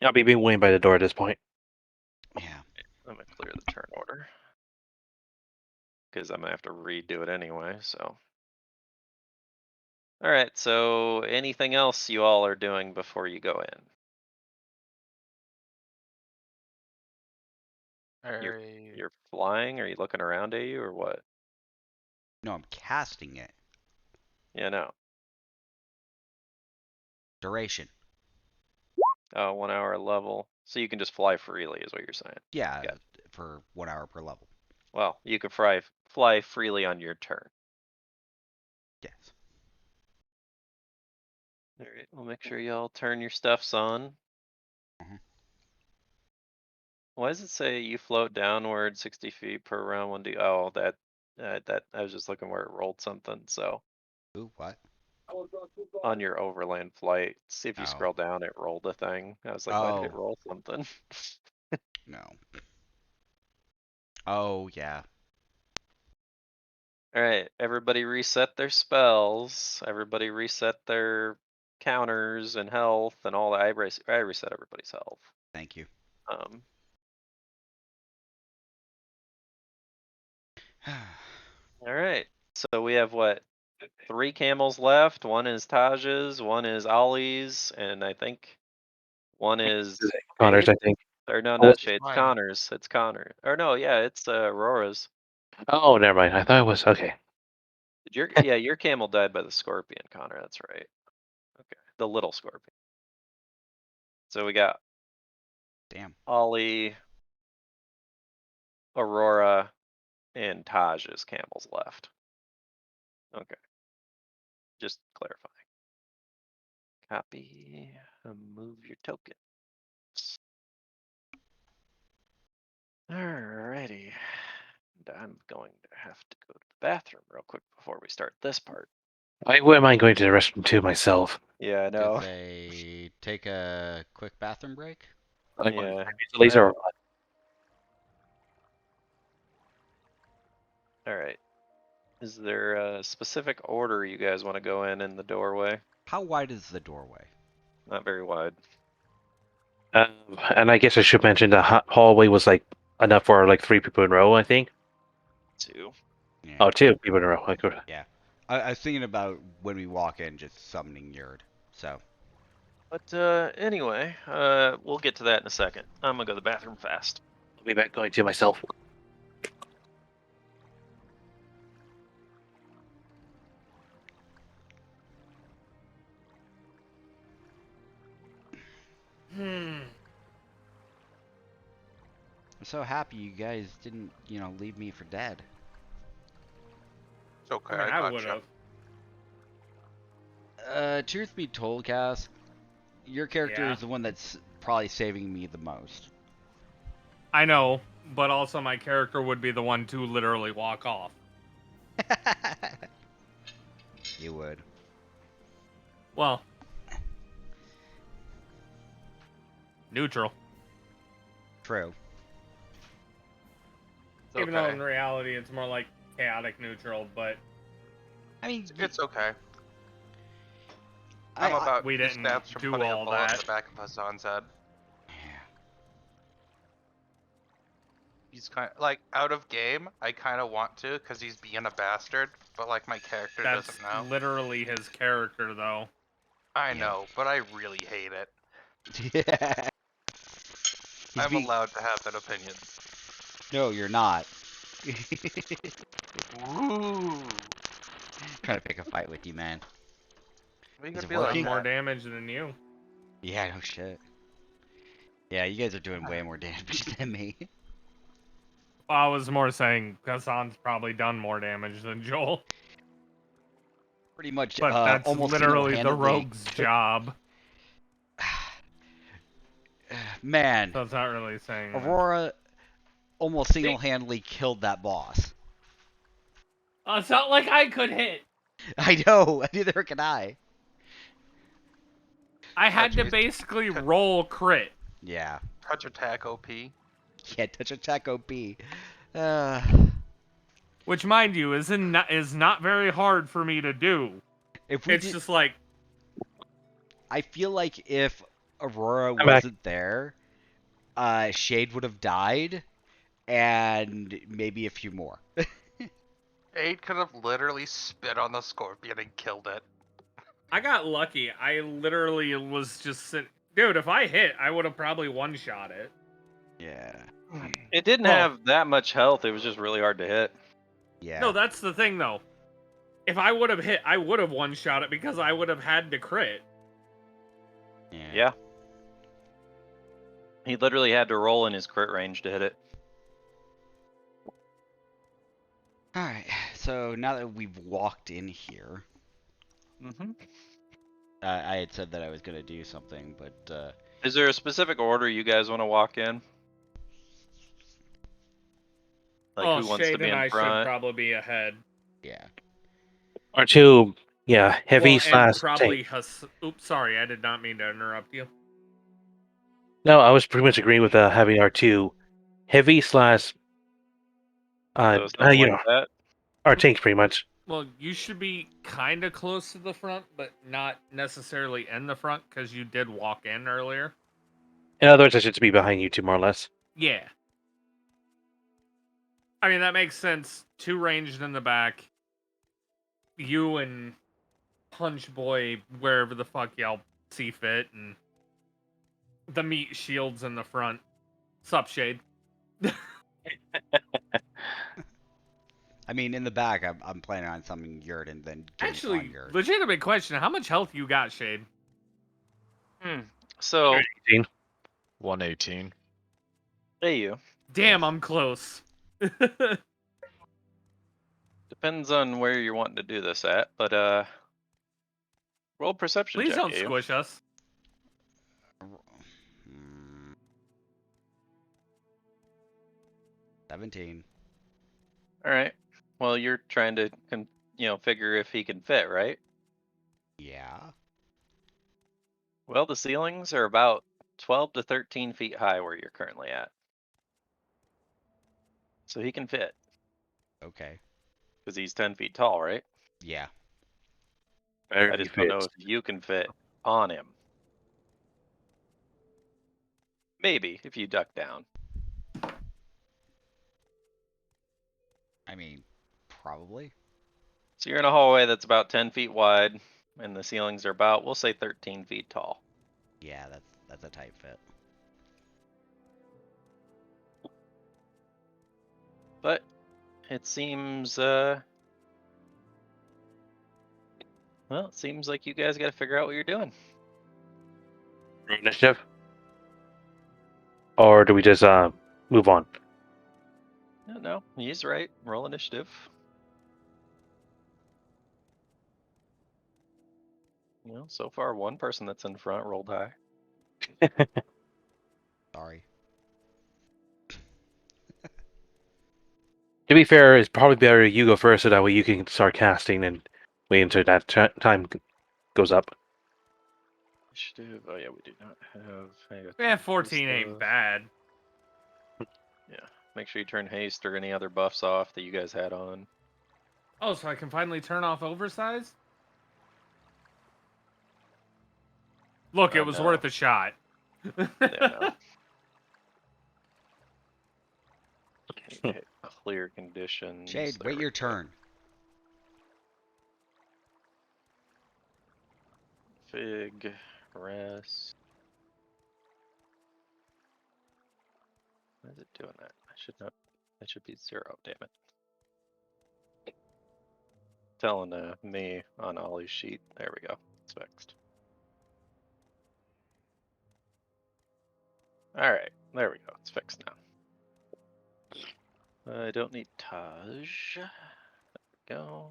I'll be waiting by the door at this point. Yeah. I'm gonna clear the turn order because I'm gonna have to redo it anyway. So, all right. So, anything else you all are doing before you go in? You're flying? Are you looking around at you or what? No, I'm casting it. Yeah, no. Duration. 1 hour a level. So you can just fly freely, is what you're saying. Yeah, Yeah. for 1 hour per level. Well, you can fly freely on your turn. Yes. All right, we'll make sure y'all turn your stuffs on. Mhm. Why does it say you float downward 60 feet per round 1d? Oh, that I was just looking where it rolled something. So Ooh, what? on your overland flight, see if you Oh. scroll down, it rolled a thing. I was like, why did it Oh. roll something? No. Oh, yeah. All right, everybody reset their spells. Everybody reset their counters and health and all that. I reset everybody's health. Thank you. Um, all right. So we have what? 3 camels left. One is Taj's, one is Ollie's, and I think one is Connors, I Shade's. think. Or no, Oh, not what's Shade's. mine? Connor's. It's Connor. Or no, yeah, it's Aurora's. Oh, never mind. I thought it was okay. Your camel died by the scorpion, Connor. That's right. Okay, the little scorpion. So we got Damn. Ollie, Aurora, and Taj's camels left. Okay. Just clarifying. Copy. Move your token. Alrighty. And I'm going to have to go to the bathroom real quick before we start this part. I wouldn't mind going to the restroom too myself. Yeah, I Did know. they take a quick bathroom break? Yeah. The laser. Alright. Is there a specific order you guys want to go in the doorway? How wide is the doorway? Not very wide. And I guess I should mention the hallway was like enough for like 3 people in a row. I think. 2. Yeah. Oh, 2 people in a row. Yeah. I was thinking about when we walk in, just summoning Yurd. So. But anyway, we'll get to that in a second. I'm gonna go to the bathroom fast. I'll be back going to myself. Hmm. I'm so happy you guys didn't, leave me for dead. It's okay, I mean, I I got would you. have. Truth be told, Cass, your character Yeah. is the one that's probably saving me the most. I know, but also my character would be the one to literally walk off. You would. Well, neutral. True. It's Even though okay. in reality it's more like chaotic neutral, but I mean, It's okay. I, I'm about we 2 didn't steps from do putting a all bullet in that. the back of Hassan's head. yeah. He's kind of like out of game. I kind of want to because he's being a bastard, but like my character That's doesn't know. literally his character, though. I Yeah. know, but I really hate it. Yeah. I'm allowed to have that opinion. No, you're not. Ooh. Trying to pick a fight with you, man. We Is could it be Done like working? more that. damage than you. Yeah, no shit. Yeah, you guys are doing way more damage than me. Well, I was more saying Hassan's probably done more damage than Joel. Pretty much, But that's almost literally the single-handedly. rogue's job. Man, So it's not really saying much. Aurora almost single-handedly killed that boss. It's not like I could hit. I know, neither can I. I had to jeez. basically roll crit. Yeah. Touch attack OP. Can't touch attack OP. Uh, Which, mind you, is not very hard for me to do. if we It's did, just like, I feel like if Aurora I'm back. wasn't there, Shade would have died, and maybe a few more. 8 could have literally spit on the scorpion and killed it. I got lucky. I literally was just sitting. Dude, if I hit, I would have probably one-shot it. Yeah. It didn't Well- have that much health. It was just really hard to hit. Yeah. No, that's the thing, though. If I would have hit, I would have one-shot it because I would have had to crit. Yeah. He literally had to roll in his crit range to hit it. Alright, so now that we've walked in here, Mm-hmm. I had said that I was going to do something, but Is there a specific order you guys want to walk in? Like Oh, who wants to Shade be and in I should front? probably be ahead. yeah. R2, yeah, heavy Well, and slash probably tank. Oops, sorry, I did not mean to interrupt you. No, I was pretty much agreeing with having R2, heavy slash, So something like that. our tank pretty much. Well, you should be kind of close to the front, but not necessarily in the front because you did walk in earlier. In other words, I should be behind you two more or less. Yeah. I mean, that makes sense. Two ranged in the back. You and Punch Boy, wherever the fuck y'all see fit, and the meat shields in the front. Sup, Shade? I mean, in the back, I'm planning on summoning Yurt and then getting on Actually, Yurt. legitimate question. How much health you got, Shade? So 18. 118. hey, you. Damn, I'm close. Depends on where you're wanting to do this at, but roll a perception Please check. don't you. squish us. Hmm. 17. All right. Well, you're trying to, figure if he can fit, right? Yeah. Well, the ceilings are about 12 to 13 feet high where you're currently at, so he can fit Okay. because he's 10 feet tall, right? Yeah. I just don't know if you can fit on him. Maybe if you duck down. I mean, probably. So you're in a hallway that's about 10 feet wide, and the ceilings are about, we'll say, 13 feet tall. Yeah, that's a tight fit. But it seems, well, it seems like you guys got to figure out what you're doing. Initiative? Or do we just move on? No, he's right. Roll initiative. So far, one person that's in front rolled high. Sorry. To be fair, it's probably better you go first so that way you can start casting and wait until that time goes up. Initiative. Oh yeah, we do not have. Yeah, 14 ain't bad. Yeah. Make sure you turn haste or any other buffs off that you guys had on. Oh, so I can finally turn off oversized? Look, it was No. worth a shot. Yeah, no. Need to hit clear conditions. Shade, There wait we your go. turn. Fig, rest. Why is it doing that? I should not. That should be 0. Damn it. Telling me on Ollie's sheet. There we go. It's fixed. All right. There we go. It's fixed now. I don't need Taj. There we go.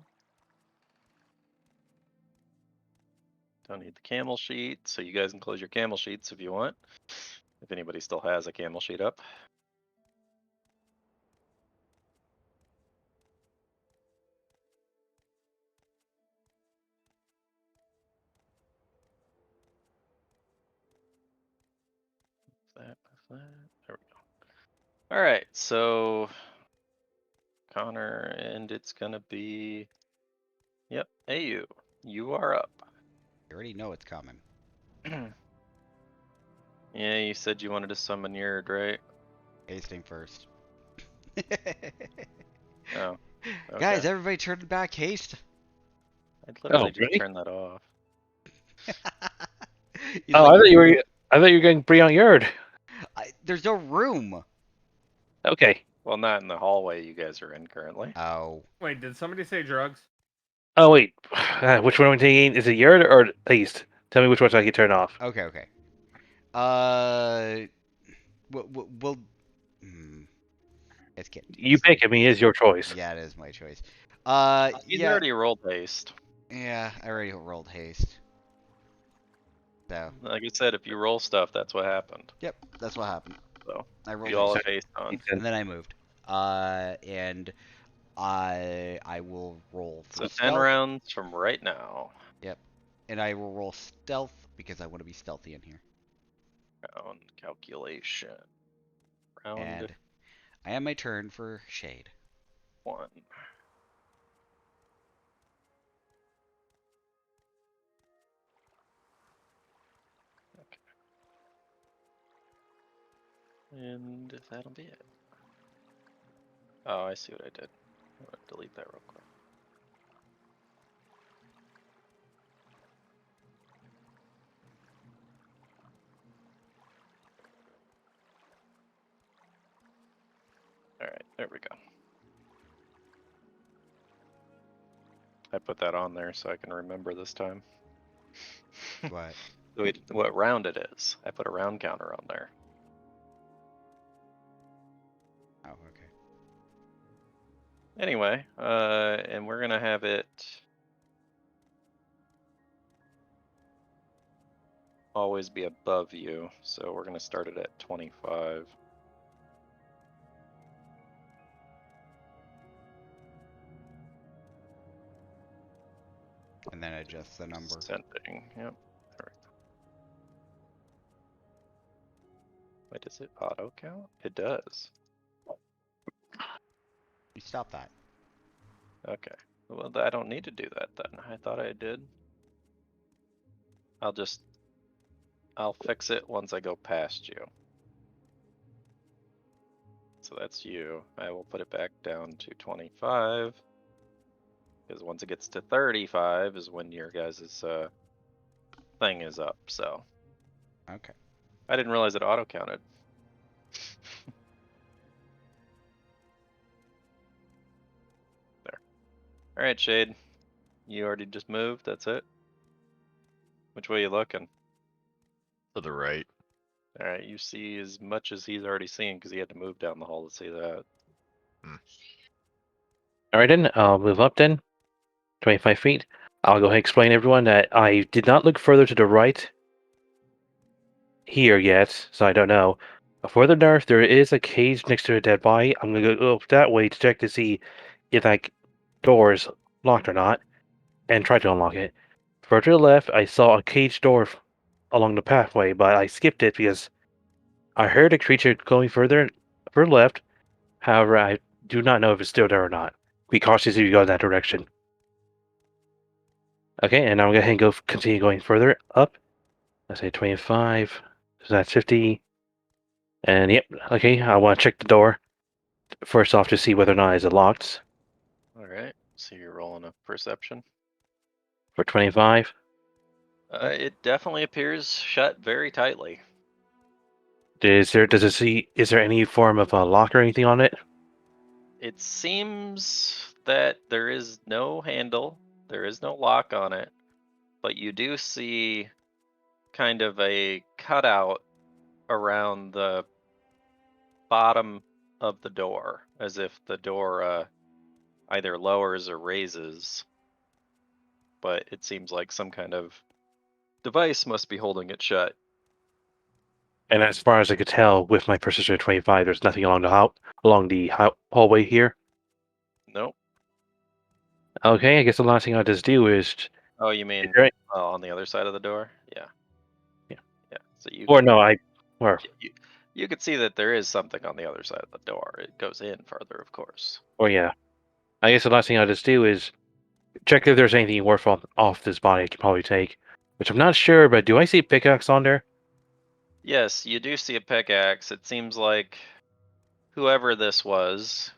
Don't need the camel sheet, so you guys can close your camel sheets if you want. If anybody still has a camel sheet up. That. There we go. All right, so Connor, and it's gonna be. Yep, AU, you are up. You already know it's coming. Yeah, you said you wanted to summon Yurd, right? Hasting first. Oh. Guys, Okay. everybody turn back haste. I literally just really? turned that off. He's Oh, like, I thought you were going to bring on Yurd. there's no room. Okay. Well, not in the hallway you guys are in currently. Oh. Wait, did somebody say drugs? Oh wait, which one are we taking? Is it Yurd or East? Tell me which one so I can turn off. Okay. we'll let's get You pick. I mean, it's your choice. Yeah, it is my choice. He's Yeah, already rolled haste. yeah, I already rolled haste. So, Like I said, if you roll stuff, that's what happened. yep, that's what happened. So I rolled you all haste, have haste on. and then I moved. And I will roll for So 10 stealth. rounds from right now. Yep, and I will roll stealth because I want to be stealthy in here. Round calculation. Round And I have my turn for shade. 1. Okay. And that'll be it. Oh, I see what I did. I'm gonna delete that real quick. Alright, there we go. I put that on there so I can remember this time. What? What round it is. I put a round counter on there. Oh, okay. Anyway, and we're gonna have it always be above you, so we're gonna start it at 25. And then adjust the number. Sending, yep. There we go. Wait, does it auto count? It does. You stop that. Okay. Well, I don't need to do that then. I thought I did. I'll fix it once I go past you. So that's you. I will put it back down to 25. Because once it gets to 35 is when your guys' thing is up, so. Okay. I didn't realize it auto counted. There. Alright, Shade. You already just moved, that's it? Which way you looking? To the right. Alright, you see as much as he's already seen because he had to move down the hall to see that. All right, then I'll move up then. 25 feet. I'll go ahead and explain to everyone that I did not look further to the right here yet, so I don't know. Further north, there is a cage next to a dead body. I'm gonna go that way to check to see if that door is locked or not, and try to unlock it. Further to the left, I saw a cage door along the pathway, but I skipped it because I heard a creature going further left. However, I do not know if it's still there or not. Be cautious if you go in that direction. Okay, and now I'm going to go ahead and continue going further up. Let's say 25. So that's 50. And yep, okay, I want to check the door first off to see whether or not it's locked Alright, so you're rolling a perception. for 25. It definitely appears shut very tightly. Is there any form of a lock or anything on it? It seems that there is no handle, there is no lock on it, but you do see kind of a cutout around the bottom of the door, as if the door either lowers or raises. But it seems like some kind of device must be holding it shut. And as far as I could tell, with my precision of 25, there's nothing along the hallway here. Nope. Okay, I guess the last thing I'll just do is. Oh, you mean Right. on the other side of the door? Yeah. Yeah. Yeah. So you Or can, no, or you could see that there is something on the other side of the door. It goes in further, of course. yeah. I guess the last thing I'll just do is check if there's anything worth off this body I can probably take. Which I'm not sure, but do I see a pickaxe on there? Yes, you do see a pickaxe. It seems like whoever this was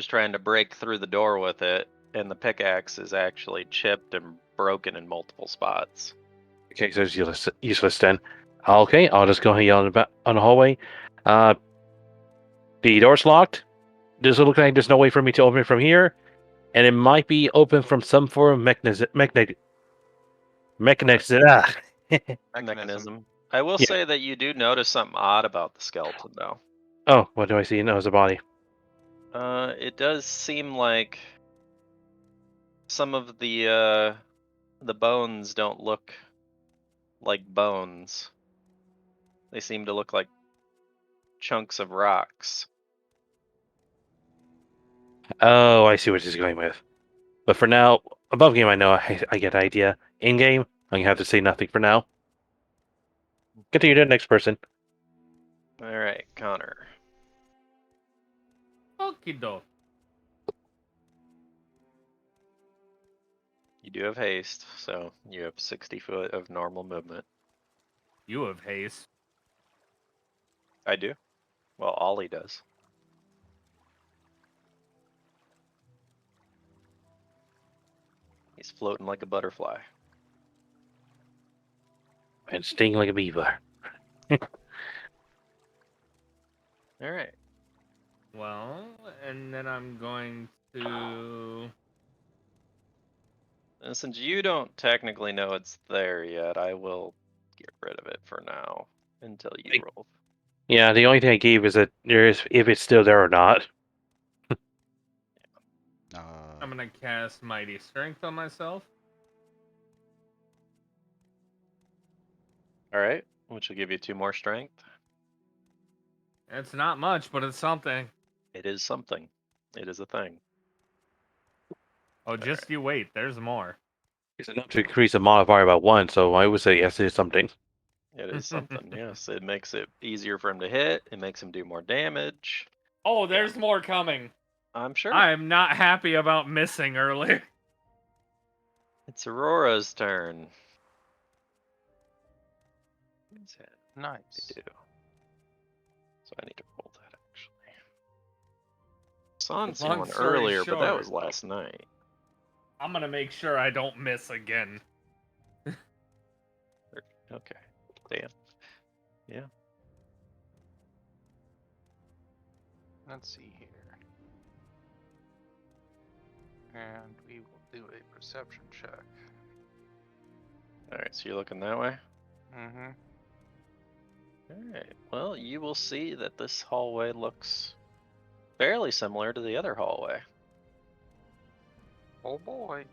trying to break through the door with it, and the pickaxe is actually chipped and broken in multiple spots. Okay, so it's useless then. Okay, I'll just go ahead and yell on the hallway. The door's locked. Does it look like there's no way for me to open it from here? And it might be open from some form of mechanism. Mechanism. I will Yeah. say that you do notice something odd about the skeleton, though. Oh, what do I see? No, it's a body. It does seem like some of the bones don't look like bones. They seem to look like chunks of rocks. Oh, I see what she's going with. But for now, above game, I know I get the idea. In game, I'm gonna have to say nothing for now. Continue to the next person. All right, Connor. Okie doke. You do have haste, so you have 60 foot of normal movement. You have haste. I do. Well, Ollie does. He's floating like a butterfly. And sting like a beaver. All right. Well, and then I'm going to. And since you don't technically know it's there yet, I will get rid of it for now until you Hey. roll. Yeah, the only thing I gave is that there is if it's still there or not. I'm gonna cast Mighty Strength on myself. All right, which will give you 2 more strength. It's not much, but it's something. It is something. It is a thing. Oh, just you wait. There's more. It's enough to increase the modifier by 1, so I would say yes, it is something. It is something, yes. It makes it easier for him to hit. It makes him do more damage. Oh, there's more coming. I'm sure. I'm not happy about missing earlier. It's Aurora's turn. What's that? Nice. I do. So I need to roll that actually. Saw seen Long one story earlier, but that short. was last night. I'm gonna make sure I don't miss again. Okay. Damn. Yeah. Let's see here. And we will do a perception check. Alright, so you're looking that way? Mm-hmm. Alright. Well, you will see that this hallway looks fairly similar to the other hallway. Oh boy.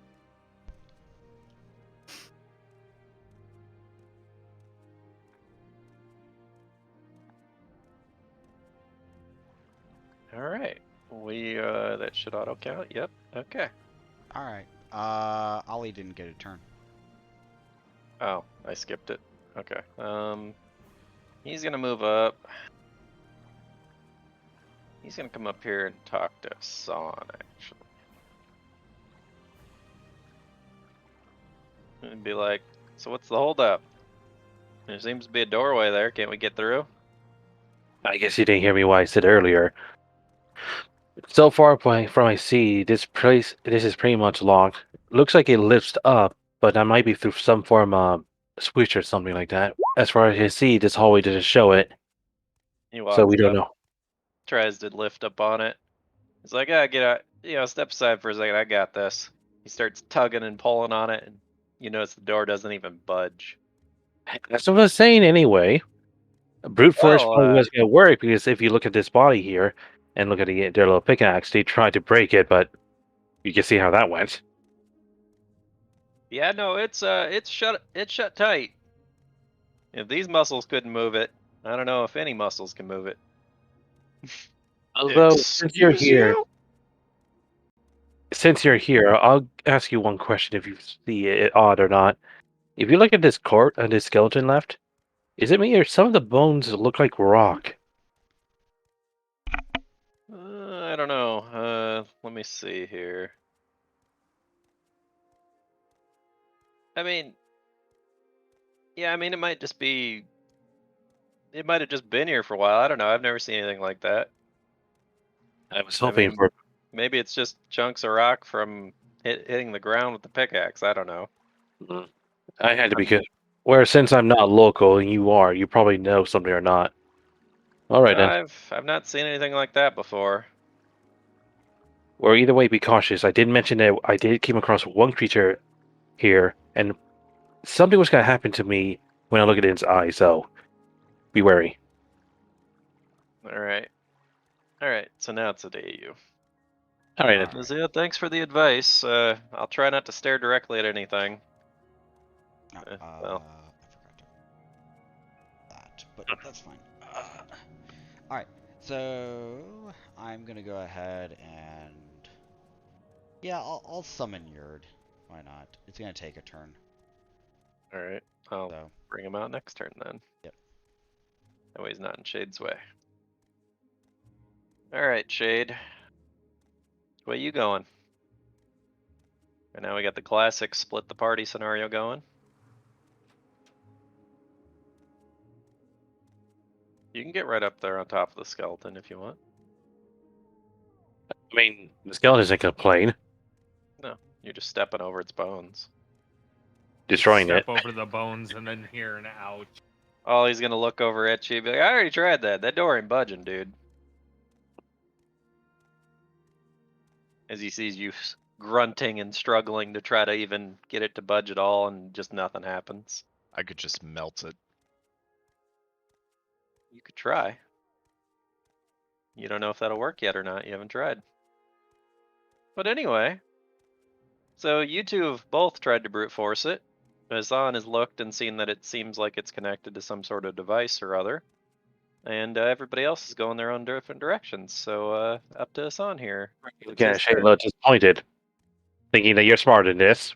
Alright. That should auto count. Yep. Okay. All right. Ollie didn't get a turn. Oh, I skipped it. Okay. He's gonna move up. He's gonna come up here and talk to Son, actually. And be like, so what's the holdup? There seems to be a doorway there. Can't we get through? I guess you didn't hear me what I said earlier. So far from I see, this is pretty much locked. Looks like it lifts up, but that might be through some form of switch or something like that. As far as I see, this hallway doesn't show it, He so walks we don't up, know. tries to lift up on it. He's like, ah, get out, step aside for a second. I got this. He starts tugging and pulling on it, and you notice the door doesn't even budge. That's what I was saying anyway. Brute force Well, probably wasn't going to work because if you look at this body here and look at their little pickaxe, they tried to break it, but you can see how that went. Yeah, no, it's shut tight. If these muscles couldn't move it, I don't know if any muscles can move it. Although since you're Excuse here, you? I'll ask you one question if you see it odd or not. If you look at this court and this skeleton left, is it me or some of the bones look like rock? I don't know. Let me see here. I mean, yeah, I mean, it might just be. It might have just been here for a while. I don't know. I've never seen anything like that. I was I hoping mean, for. maybe it's just chunks of rock from hitting the ground with the pickaxe. I don't know. I had to be good. Where since I'm not local and you are, you probably know something or not. All right No, then. I've not seen anything like that before. Or either way, be cautious. I did mention that I did came across one creature here, and something was going to happen to me when I look at its eye. So be wary. All right. All right. So now it's a day you. All right. Alright. Yeah, thanks for the advice. I'll try not to stare directly at anything. Oh, Well. I forgot to that, but that's fine. Alright, so I'm gonna go ahead and yeah, I'll summon Yurd. Why not? It's gonna take a turn. All right. I'll So bring him out next turn then. Yep. That way he's not in Shade's way. All right, Shade. Where you going? And now we got the classic split the party scenario going. You can get right up there on top of the skeleton if you want. I mean, the skeleton isn't going to complain. No, you're just stepping over its bones. Destroying Step it. over the bones and then hear an ouch. Oh, he's gonna look over at you and be like, I already tried that. That door ain't budging, dude. As he sees you grunting and struggling to try to even get it to budge at all, and just nothing happens. I could just melt it. You could try. You don't know if that'll work yet or not. You haven't tried. But anyway, so you two have both tried to brute force it. Hassan has looked and seen that it seems like it's connected to some sort of device or other. And everybody else is going their own different directions. So up to Hassan here. It's Again, his turn. Shayla disappointed, thinking that you're smarter than this.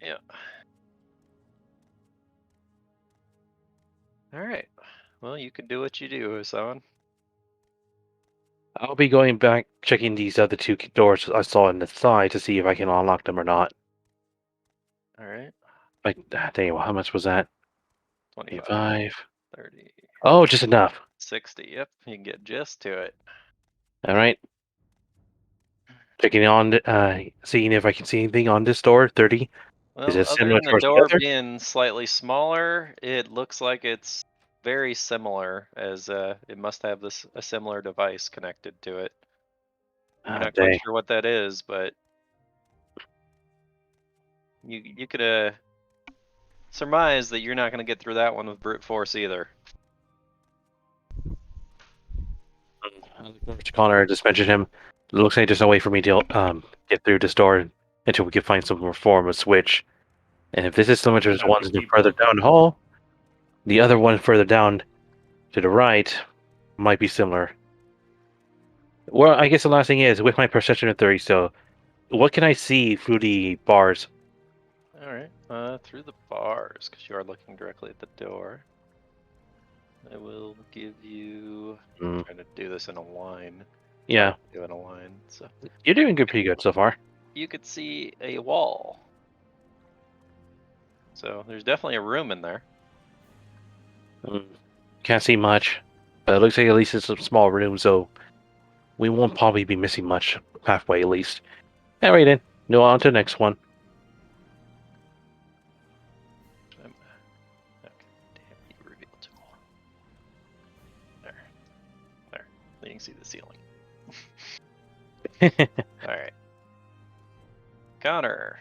Yeah. All right. Well, you can do what you do, Hassan. I'll be going back, checking these other two doors I saw on the side to see if I can unlock them or not. All right. Like, dang it, how much was that? 25, 25. 30, Oh, just enough. 60. Yep, you can get just to it. All right. Checking on, seeing if I can see anything on this door. 30. Is Well, it other similar than the towards the door other? being slightly smaller, it looks like it's very similar, as it must have a similar device connected to it. You're Ah, not quite dang. sure what that is, but you could surmise that you're not going to get through that one with brute force either. Connor just mentioned him. It looks like there's no way for me to get through this door until we can find some more form of switch. And if this is similar to the Have ones to in the keep further looking. down the hall, the other one further down to the right might be similar. Well, I guess the last thing is with my perception of 30. So, what can I see through the bars? All right, through the bars, because you are looking directly at the door. I will give you. I'm trying to do this in a line. Yeah, Do in a line, so you're doing pretty good so far. you could see a wall. So there's definitely a room in there. Can't see much, but it looks like at least it's a small room, so we won't probably be missing much halfway at least. All right then, no, on to the next one. Okay, damn, you reveal tool. There. You can see the ceiling. All right, Connor.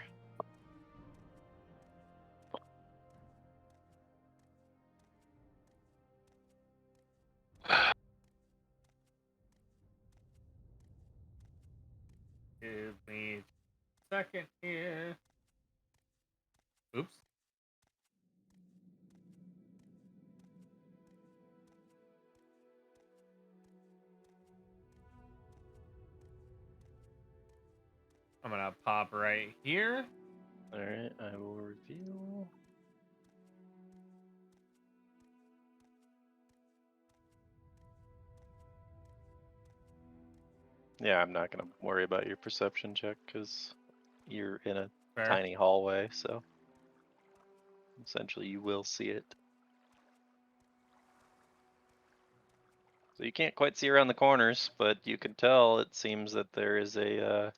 Give me a second here. Oops. I'm gonna pop right here. All right, I will reveal. Yeah, I'm not gonna worry about your perception check because you're in a Fair. tiny hallway, so essentially you will see it. So you can't quite see around the corners, but you can tell it seems that there is a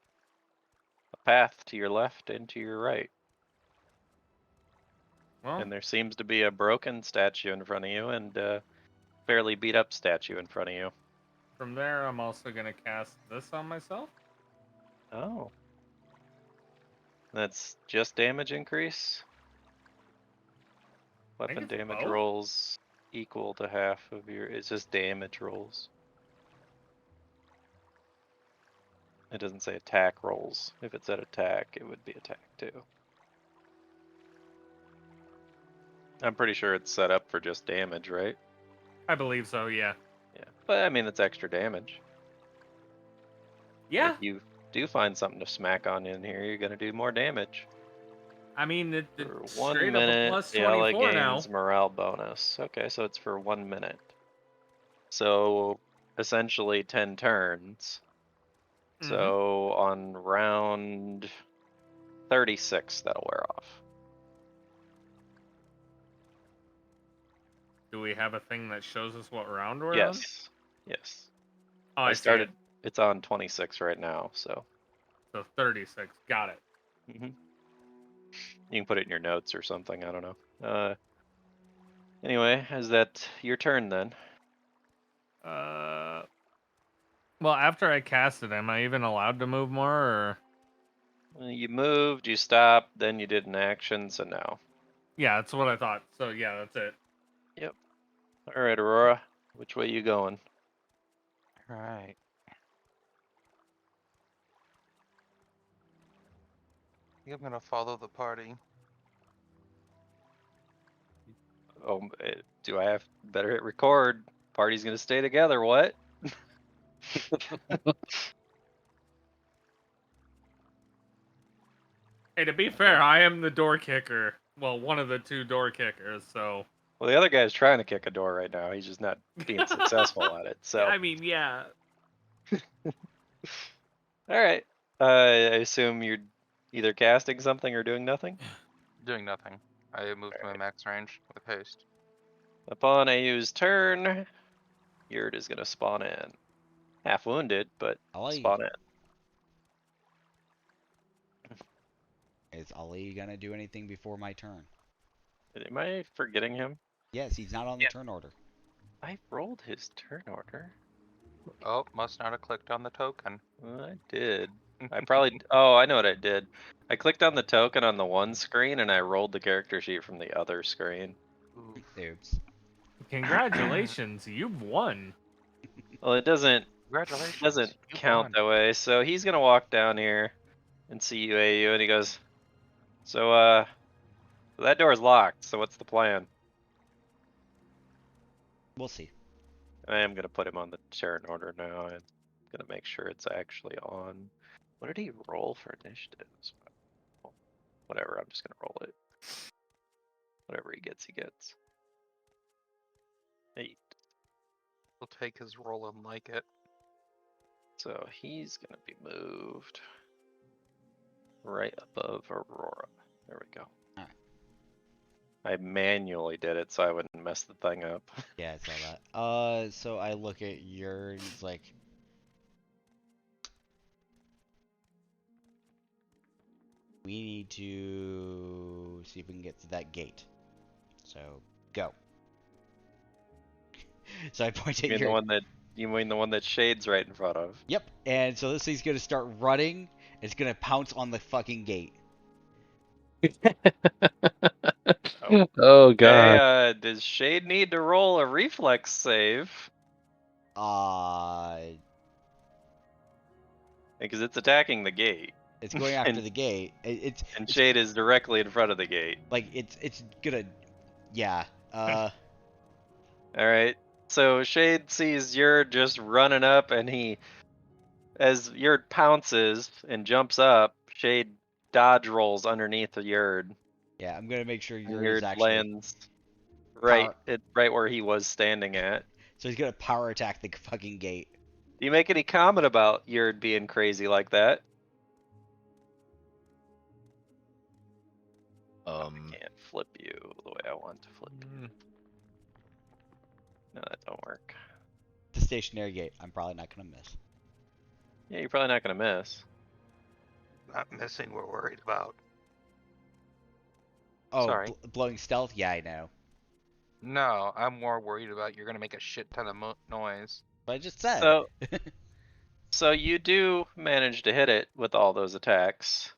path to your left and to your right. Well, And there seems to be a broken statue in front of you and a fairly beat up statue in front of you. from there, I'm also gonna cast this on myself. Oh. That's just damage increase? I think Weapon it's damage both. rolls. equal to half of your. It's just damage rolls. It doesn't say attack rolls. If it said attack, it would be attack too. I'm pretty sure it's set up for just damage, right? I believe so, yeah. Yeah. But I mean, it's extra damage. Yeah, If you do find something to smack on in here, you're gonna do more damage. I mean, For it's 1 straight up a minute, plus the ally 24 now. gains morale bonus. Okay, so it's for 1 minute. So essentially 10 turns. Mhm. So on round 36, that'll wear off. Do we have a thing that shows us what round we're on? Yes. Yes. Oh, I I started. see It's on 26 right now, so. it. So 36. Got it. You can put it in your notes or something. I don't know. Anyway, is that your turn then? Well, after I cast it, am I even allowed to move more, or? You moved, you stopped, then you did an action, so now. Yeah, that's what I thought. So yeah, that's it. Yep. All right, Aurora. Which way you going? Alright. I think I'm gonna follow the party. Oh, do I have better hit record? Party's gonna stay together. What? Hey, to be fair, I am the door kicker. Well, one of the two door kickers. So. Well, the other guy's trying to kick a door right now. He's just not being successful at it. So. I mean, yeah. All right. I assume you're either casting something or doing nothing. Doing nothing. I moved to my max range with haste. Upon AU's turn, Yurt is gonna spawn in. Half wounded, but spawn in. Is Ali gonna do anything before my turn? Am I forgetting him? Yes, he's not on the turn order. I rolled his turn order. Oh, must not have clicked on the token. Well, I did. I probably. Oh, I know what I did. I clicked on the token on the one screen and I rolled the character sheet from the other screen. Oof. Oops. Congratulations, you've won. Well, it doesn't Congratulations. You count won. that way. So he's gonna walk down here and see you, AU, and he goes, "So, that door's locked. So what's the plan?" We'll see. I am gonna put him on the turn order now. I'm gonna make sure it's actually on. What did he roll for initiatives? Whatever, I'm just gonna roll it. Whatever he gets, he gets. 8. He'll take his roll and like it. So he's gonna be moved right above Aurora. There we go. Alright. I manually did it so I wouldn't mess the thing up. Yeah, I saw that. So I look at yours like, we need to see if we can get to that gate. So go. So I point You at mean the one that Shade's right in front of? Yep. And so this thing's gonna start running. It's gonna pounce on the fucking gate. Oh god. Hey, does Shade need to roll a reflex save? Because it's attacking the gate. It's going after the gate. It's Shade is directly in front of the gate. like it's gonna, yeah. Alright. So Shade sees Yurt just running up, and as Yurt pounces and jumps up, Shade dodge rolls underneath the Yurt. Yeah, I'm gonna make sure And yours Yurt actually lands right where he was standing at. So he's gonna power attack the fucking gate. Do you make any comment about Yurt being crazy like that? I can't flip you the way I want to flip you. No, that don't work. The stationary gate. I'm probably not gonna miss. Yeah, you're probably not gonna miss. Not missing, we're worried about. Oh, Sorry. blowing stealth? Yeah, I know. No, I'm more worried about you're gonna make a shit ton of noise. But I just said. So you do manage to hit it with all those attacks.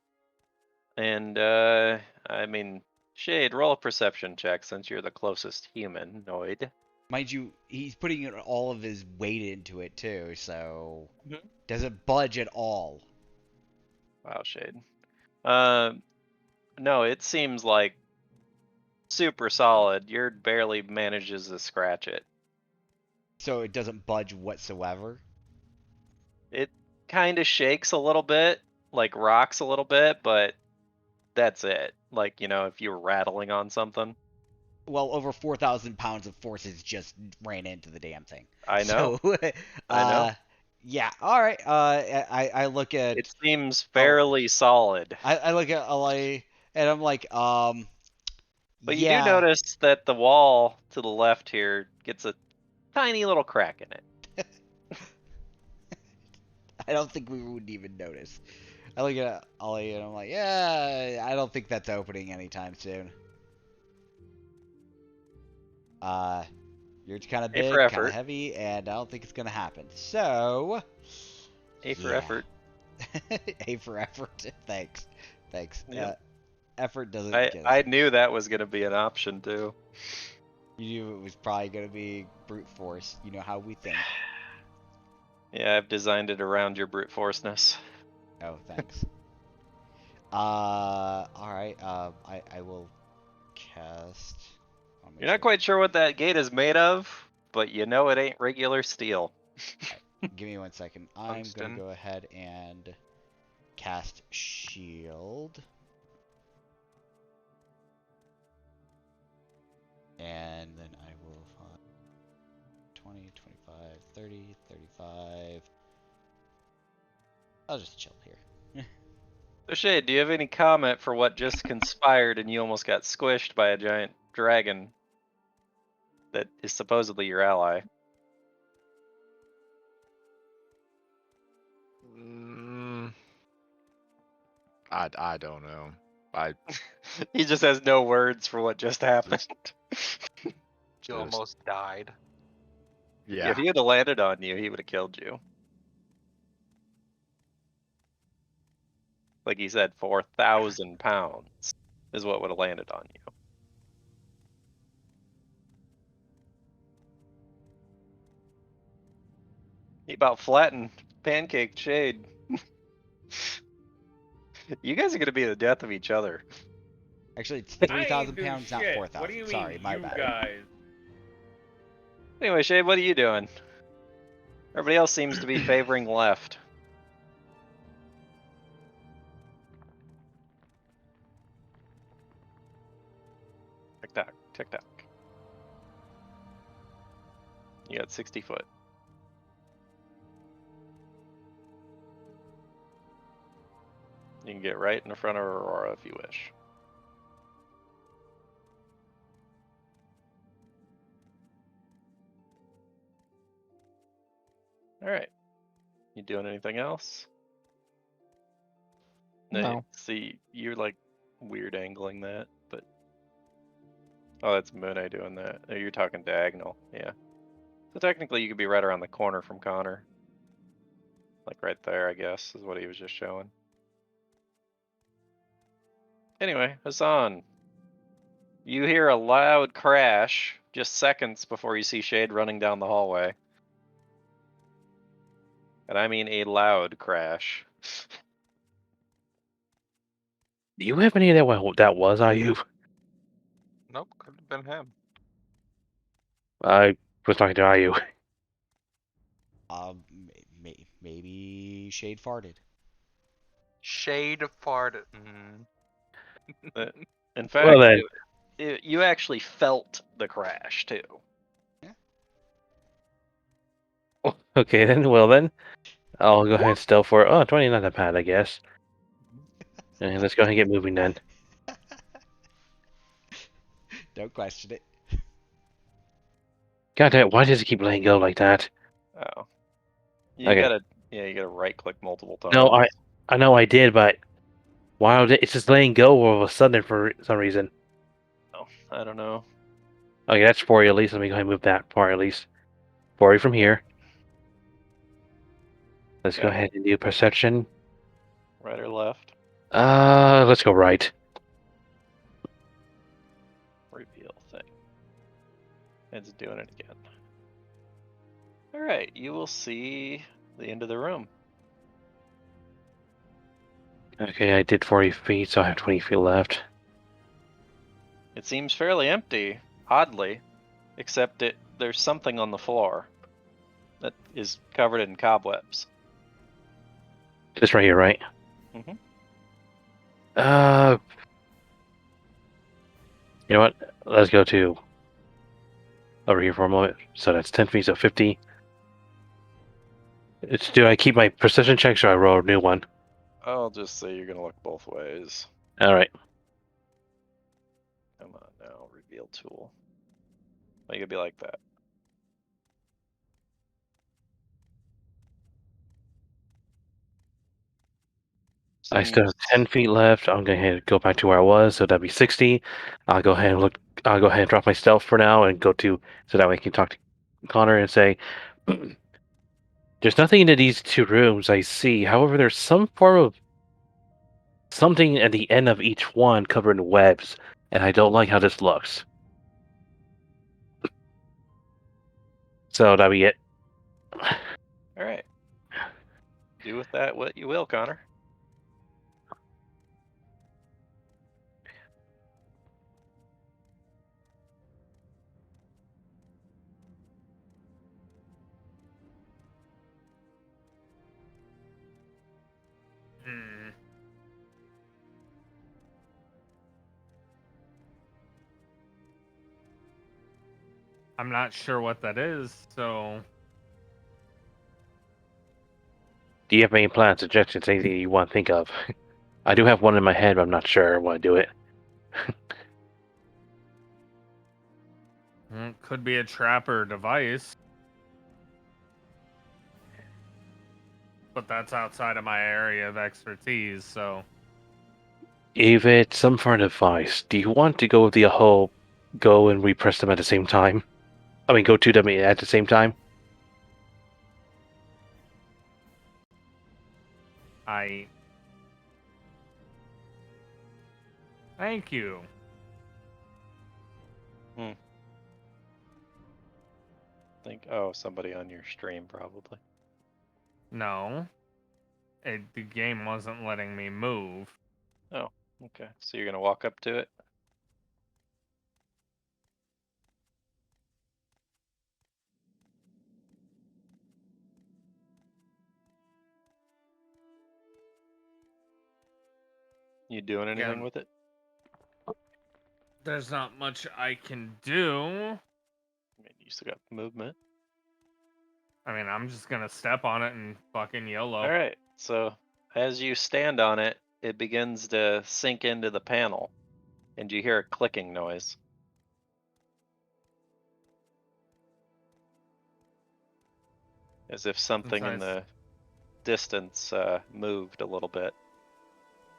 And, I mean, Shade, roll a perception check since you're the closest humanoid. Mind you, he's putting all of his weight into it too, so Mhm. doesn't budge at all. Wow, Shade. No, it seems like super solid. Your barely manages to scratch it. So it doesn't budge whatsoever. It kind of shakes a little bit, like rocks a little bit, but that's it. Like, if you were rattling on something. Well, over 4,000 pounds of forces just ran into the damn thing. I know. So, I know. yeah. All right. I look at It seems Oh. fairly solid. I look at LA and I'm like, But you do yeah. notice that the wall to the left here gets a tiny little crack in it. I don't think we would even notice. I look at Ollie and I'm like, yeah, I don't think that's opening anytime soon. You're kind of A for big, kind of effort. heavy, and I don't think it's gonna happen. So, A for yeah. effort. A for effort. Thanks. Yep. Effort doesn't get us. I knew that was going to be an option too. You knew it was probably gonna be brute force. You know how we think. Yeah, I've designed it around your brute forceness. Oh, thanks. All right. I will cast. I'll make You're not sure- quite sure what that gate is made of, but you know it ain't regular steel. Give me 1 second. I'm gonna Tungsten. go ahead and cast shield. And then I will find 20, 25, 30, 35. I'll just chill here. So Shade, do you have any comment for what just conspired and you almost got squished by a giant dragon that is supposedly your ally? I don't know. He just has no words for what just happened. You Just- almost died. Yeah. If he had landed on you, he would have killed you. Like he said, 4,000 pounds is what would have landed on you. He about flattened pancake Shade. You guys are gonna be the death of each other. Actually, it's I 3,000 ain't do pounds, not shit. 4,000. What do you Sorry, mean, my you bad. guys? Anyway, Shade, what are you doing? Everybody else seems to be favoring left. Tick tock, tick tock. You got 60 foot. You can get right in front of Aurora if you wish. Alright. You doing anything else? No. See, you're like weird angling that, but. Oh, that's Mune doing that. Oh, you're talking diagonal, yeah. So technically you could be right around the corner from Connor. Like right there, I guess, is what he was just showing. Anyway, Hassan. You hear a loud crash just seconds before you see Shade running down the hallway. And I mean a loud crash. Do you have any idea what that was, Ayub? Nope, could have been him. I was talking to Ayub. Maybe Shade farted. Shade farted. In fact, Well then, you actually felt the crash too. okay then. Well then, I'll go ahead and stealth for 20, not that bad, I guess. And let's go ahead and get moving then. Don't question it. God damn, why does it keep letting go like that? Oh. You Okay. gotta right click multiple times. No, I know I did, but wow, it's just letting go all of a sudden for some reason. Oh, I don't know. Okay, that's 40 at least. Let me go ahead and move that far at least. 40 from here. Let's go Okay. ahead and do perception. Right or left? Let's go right. Reveal thing. It's doing it again. Alright, you will see the end of the room. Okay, I did 40 feet, so I have 20 feet left. It seems fairly empty, oddly, except there's something on the floor that is covered in cobwebs. Just right here, right? Mhm. You know what? Let's go to over here for a moment. So that's 10 feet, so 50. Do I keep my precision checks or I roll a new one? I'll just say you're gonna look both ways. All right. Come on now, reveal tool. Make it be like that. I still have Seems 10 feet left. I'm going to go back to where I was, so that'd be 60. I'll go ahead and look. I'll go ahead and drop my stealth for now and go to so that way I can talk to Connor and say, "There's nothing in these two rooms I see. However, there's some form of something at the end of each one covered in webs, and I don't like how this looks." So that'll be it. alright. Do with that what you will, Connor. Hmm. I'm not sure what that is, so Do you have any plans, suggestions, anything you want to think of? I do have one in my head, but I'm not sure I want to do it. could be a trapper device. But that's outside of my area of expertise, so If it's some sort of device, do you want to go with the whole go and repress them at the same time? I mean, go to them at the same time? I thank you. Somebody on your stream probably. No. The game wasn't letting me move. Oh, okay. So you're gonna walk up to it? You doing anything Again, with it? there's not much I can do. I mean, you still got movement. I mean, I'm just gonna step on it and fucking YOLO. Alright, so as you stand on it, it begins to sink into the panel, and you hear a clicking noise. As if something in the distance moved a little bit.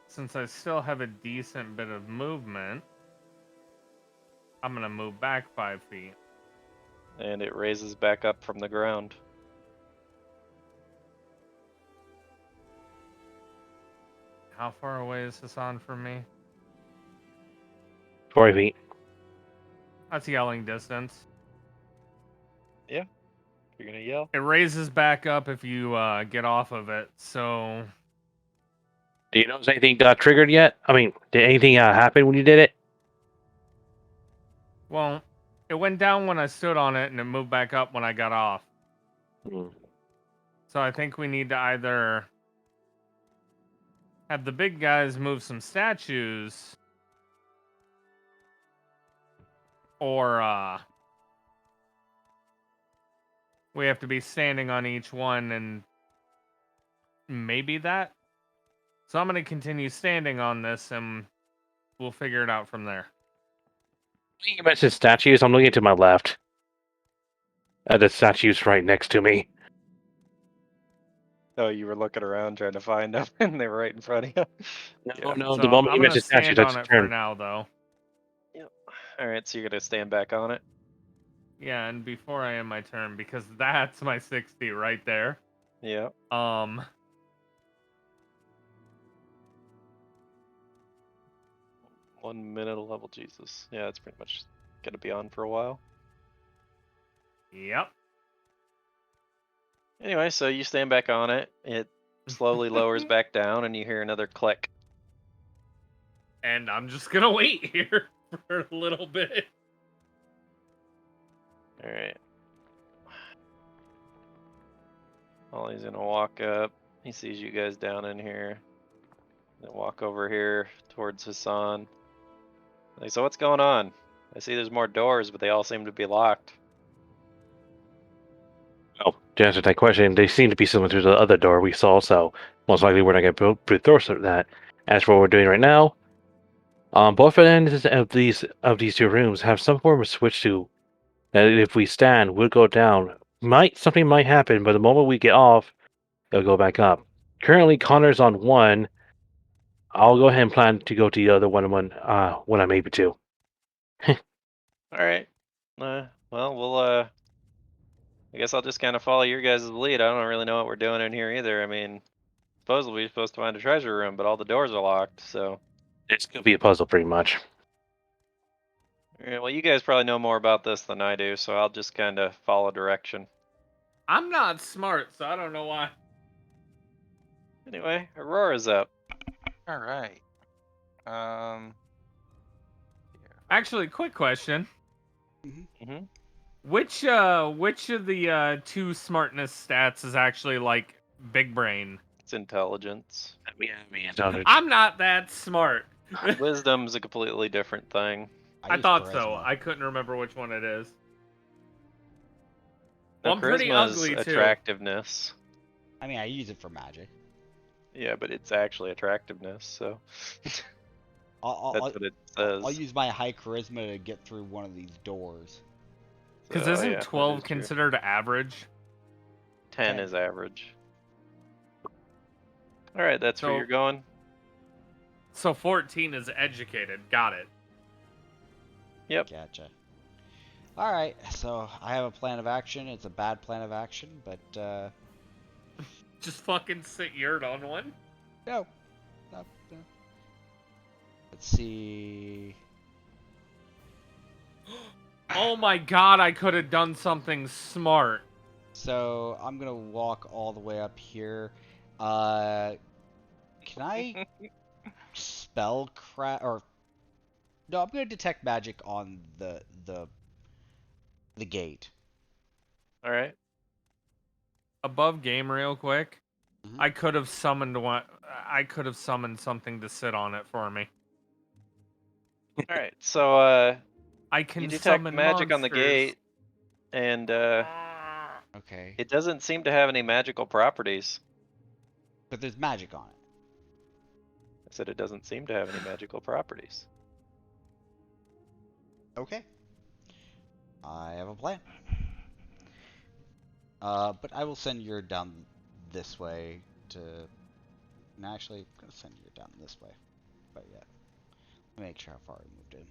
Since I still have a decent bit of movement, I'm gonna move back 5 feet. And it raises back up from the ground. How far away is this on from me? 40 feet. That's yelling distance. Yeah, you're gonna yell. It raises back up if you get off of it, so Do you notice anything got triggered yet? I mean, did anything happen when you did it? well, it went down when I stood on it and it moved back up when I got off. Hmm. So I think we need to either have the big guys move some statues or we have to be standing on each one and maybe that. So I'm going to continue standing on this and we'll figure it out from there. You mentioned statues. I'm looking to my left. The statue's right next to me. Oh, you were looking around trying to find them, and they were right in front of you. No, no. So The moment I'm you going to mentioned statues, stand that's on a it for turn. now, though. Yep. Alright, so you're gonna stand back on it? Yeah, and before I end my turn, because that's my 60 right there. Yeah. 1 minute of level, Jesus. Yeah, it's pretty much gonna be on for a while. Yep. Anyway, so you stand back on it. It slowly lowers back down, and you hear another click. And I'm just gonna wait here for a little bit. All right. Ollie's gonna walk up. He sees you guys down in here. Then walk over here towards Hassan. Like, so what's going on? I see there's more doors, but they all seem to be locked. Oh, to answer that question, they seem to be similar to the other door we saw, so most likely we're not going to brute force that. As for what we're doing right now, both ends of these two rooms have some form of switch to that if we stand, we'll go down. Something might happen, but the moment we get off, it'll go back up. Currently, Connor's on one. I'll go ahead and plan to go to the other one when I'm able to. All right. Well, we'll I guess I'll just kind of follow your guys' lead. I don't really know what we're doing in here either. I mean, supposedly we're supposed to find a treasure room, but all the doors are locked. So, It's gonna be a puzzle, pretty much. yeah, well, you guys probably know more about this than I do, so I'll just kind of follow direction. I'm not smart, so I don't know why. Anyway, Aurora's up. All right. Yeah. Actually, quick question. Mm-hmm. Which of the two smartness stats is actually like big brain? It's intelligence. I'm not that smart. Wisdom's a completely different thing. I use thought so. charisma. I couldn't remember which one it is. No, Well, I'm pretty charisma's ugly, too. attractiveness. I mean, I use it for magic. Yeah, but it's actually attractiveness, so I'll, that's I'll, what it says. I'll use my high charisma to get through one of these doors. Because So, isn't yeah, that 12 is true. considered average? 10 is average. All right, that's where So- you're going. So 14 is educated. Got it. Yep. Gotcha. Alright, so I have a plan of action. It's a bad plan of action, but, Just fucking sit yurt on one. no. No. Let's see. Oh my god, I could have done something smart. So, I'm gonna walk all the way up here. Can I or no, I'm gonna detect magic on the gate. All right. Above game real quick. Mhm. I could have summoned one. I could have summoned something to sit on it for me. All right. So I can you detect summon magic on the monsters. gate, and Okay. it doesn't seem to have any magical properties. But there's magic on it. I said it doesn't seem to have any magical properties. Okay. I have a plan. But I will send you down this way to... No, actually, I'm going to send you down this way. But yeah. Let me make sure how far we moved in.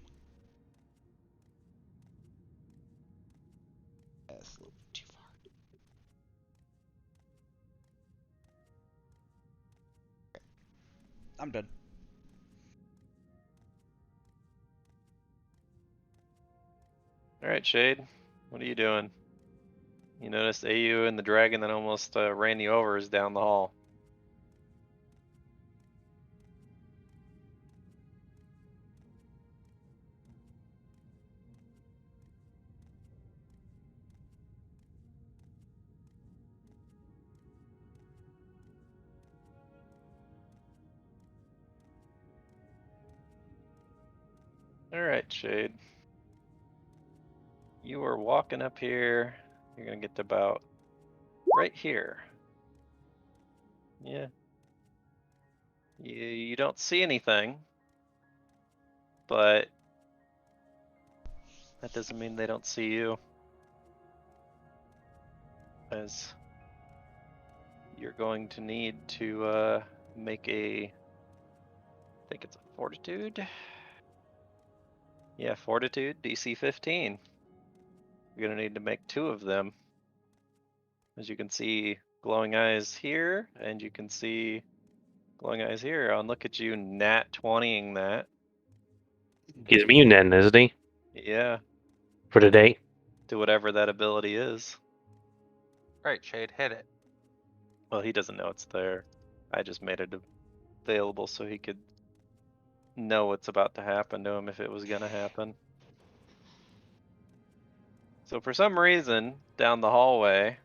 That's a little bit too far. Okay. I'm done. All right, Shade. What are you doing? You noticed AU and the dragon that almost ran you over is down the hall. All right, Shade. You are walking up here. You're gonna get to about right here. Yeah. You don't see anything, but that doesn't mean they don't see you. As you're going to need to make I think it's a fortitude. Yeah, fortitude, DC 15. You're gonna need to make 2 of them. As you can see glowing eyes here, and you can see glowing eyes here. Oh, and look at you nat 20ing that. He's immune then, isn't he? Yeah. For today? to whatever that ability is. Right, Shade, hit it. Well, he doesn't know it's there. I just made it available so he could know what's about to happen to him if it was gonna happen. So for some reason, down the hallway,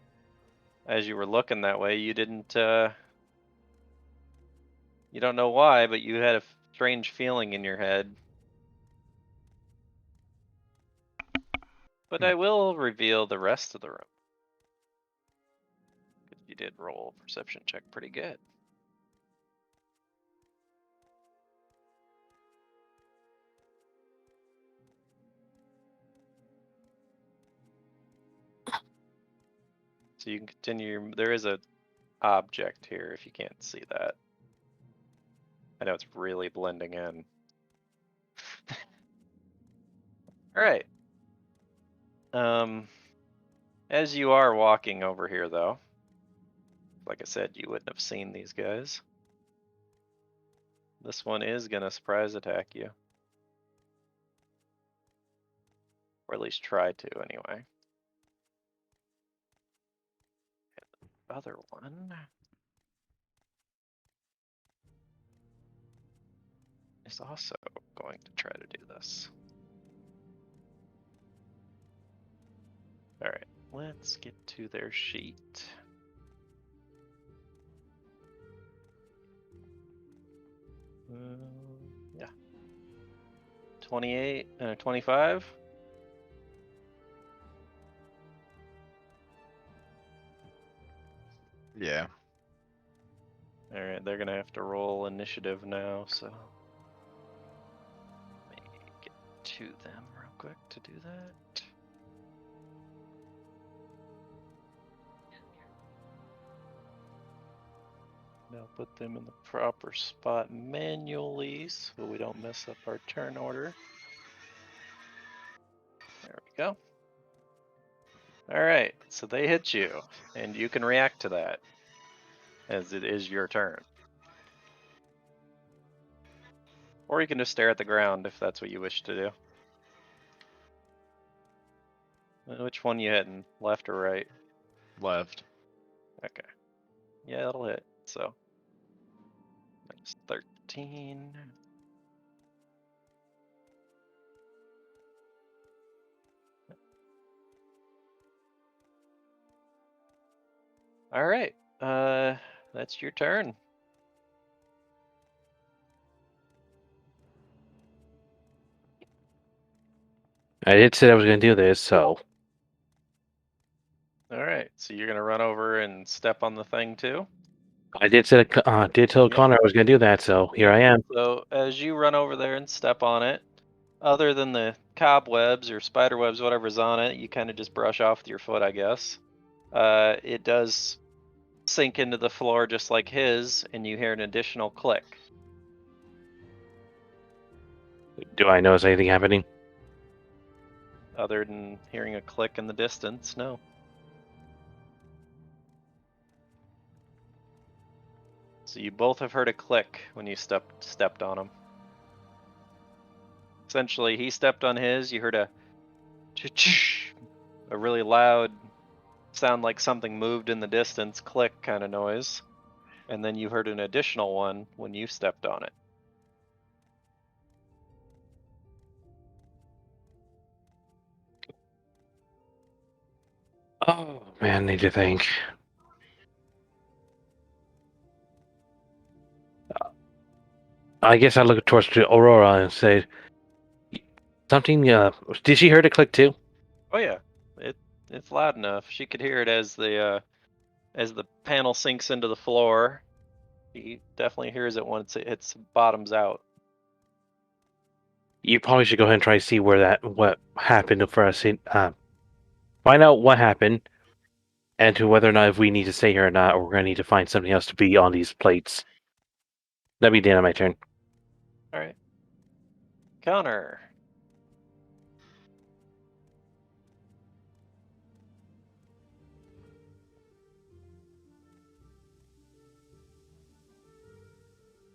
as you were looking that way, you didn't, you don't know why, but you had a strange feeling in your head. But I will reveal the rest of the room. 'Cause you did roll a perception check pretty good. So you can continue. There is a object here if you can't see that. I know it's really blending in. All right. As you are walking over here, though, like I said, you wouldn't have seen these guys. This one is gonna surprise attack you, or at least try to, anyway. And the other one is also going to try to do this. All right, let's get to their sheet. Yeah. 28, 25. Yeah. All right, they're gonna have to roll initiative now, so let me get to them real quick to do that. Now put them in the proper spot manually so we don't mess up our turn order. There we go. All right, so they hit you, and you can react to that as it is your turn. Or you can just stare at the ground if that's what you wish to do. Which one you hitting, left or right? Left. Okay. Yeah, that'll hit. So that's 13. All right. That's your turn. I did say I was going to do this, so All right. So you're gonna run over and step on the thing too. I did say did tell Yep. Connor I was going to do that. So here I am. So as you run over there and step on it, other than the cobwebs or spider webs, whatever's on it, you kind of just brush off with your foot, I guess. It does sink into the floor just like his, and you hear an additional click. Do I notice anything happening? Other than hearing a click in the distance, no. So you both have heard a click when you stepped on him. Essentially, he stepped on his, you heard a really loud sound like something moved in the distance, click kind of noise. And then you heard an additional one when you stepped on it. Oh man, need to think. I guess I look towards the Aurora and say something. Did she hear the click too? Oh yeah, it's loud enough. She could hear it as the panel sinks into the floor. He definitely hears it once it hits bottoms out. You probably should go ahead and try to see what happened for us. Find out what happened, and to whether or not if we need to stay here or not, or we're gonna need to find something else to be on these plates. That'd be the end of my turn. All right, Connor.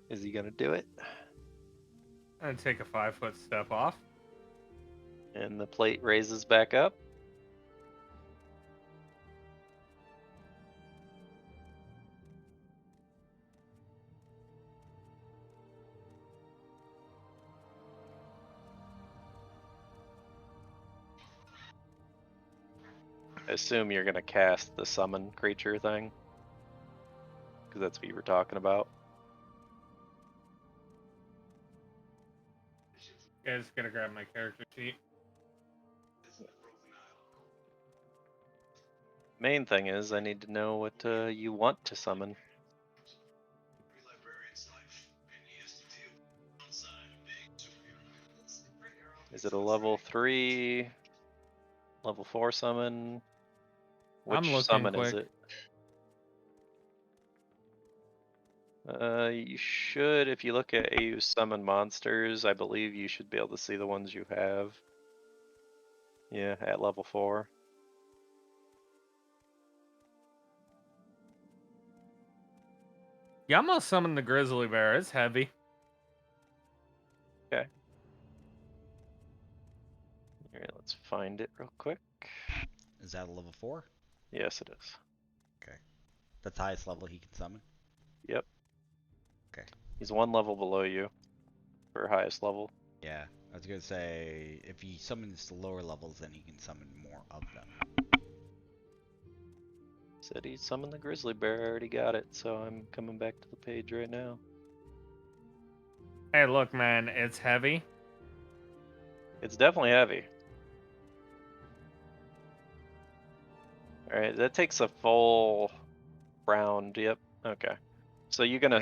Is he gonna do it? And take a 5-foot step off. And the plate raises back up. I assume you're gonna cast the summon creature thing, because that's what you were talking about. Guys, gotta grab my character sheet. Main thing is I need to know what you want to summon. Is it a level 3, level 4 summon? Which I'm looking summon is quick. it? You should, if you look at AU summon monsters, I believe you should be able to see the ones you have. Yeah, at level 4. Yeah, I'm gonna summon the grizzly bear. It's heavy. Okay. Alright, let's find it real quick. Is that a level 4? Yes, it is. Okay. That's the highest level he can summon? Yep. Okay. He's 1 level below you for highest level. Yeah. I was gonna say, if he summons the lower levels, then he can summon more of them. Said he summoned the grizzly bear. I already got it, so I'm coming back to the page right now. Hey, look, man, it's heavy. It's definitely heavy. Alright, that takes a full round. Yep. Okay. So you're gonna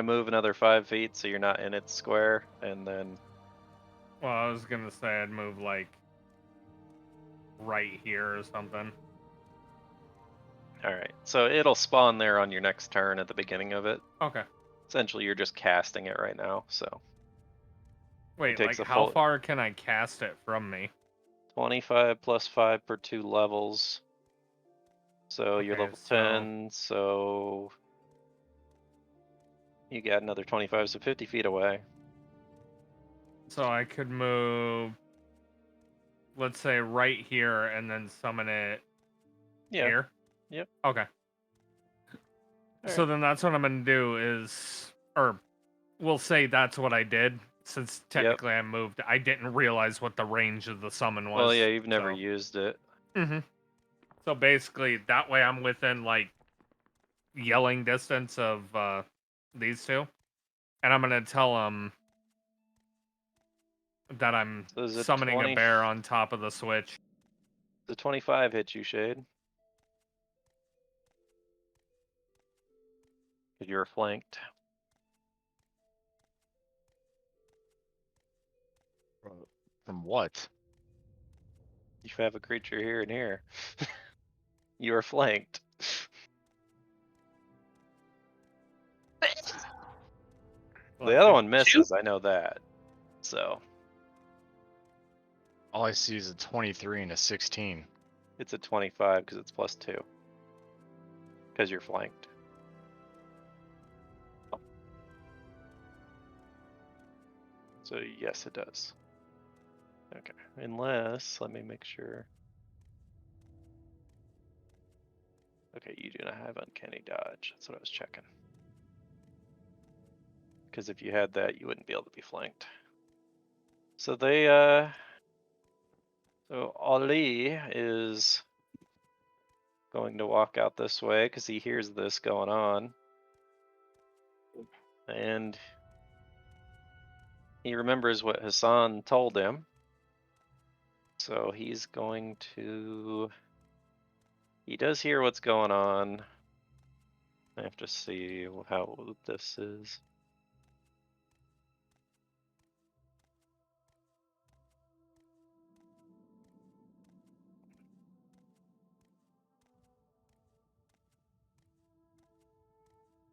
move another 5 feet, so you're not in its square, and then. Well, I was gonna say I'd move like right here or something. Alright, so it'll spawn there on your next turn at the beginning of it. Okay. Essentially, you're just casting it right now, so. Wait, takes like a how full- far can I cast it from me? 25 plus 5 per 2 levels. So you're Okay, level 10, so. You got another 25, so 50 feet away. So I could move, let's say, right here and then summon it Yeah. here? Yep. Okay. So then that's what I'm going to do is, or we'll say that's what I did, since technically I moved. I didn't realize what the range of the summon was. Well, yeah, you've never used it. Mm-hmm. So basically, that way I'm within, like, yelling distance of these two. And I'm going to tell them that I'm So is it summoning a bear on top of the switch. The 25 hit you, Shade. You're flanked. From what? You have a creature here and here. You are flanked. The other one misses, I know that. So. All I see is a 23 and a 16. It's a 25 because it's +2. Because you're flanked. So yes, it does. Okay, unless, let me make sure. Okay, you do not have uncanny dodge. That's what I was checking. Because if you had that, you wouldn't be able to be flanked. So they, so Ali is going to walk out this way because he hears this going on. And he remembers what Hassan told him. So he's going to. He does hear what's going on. I have to see how this is.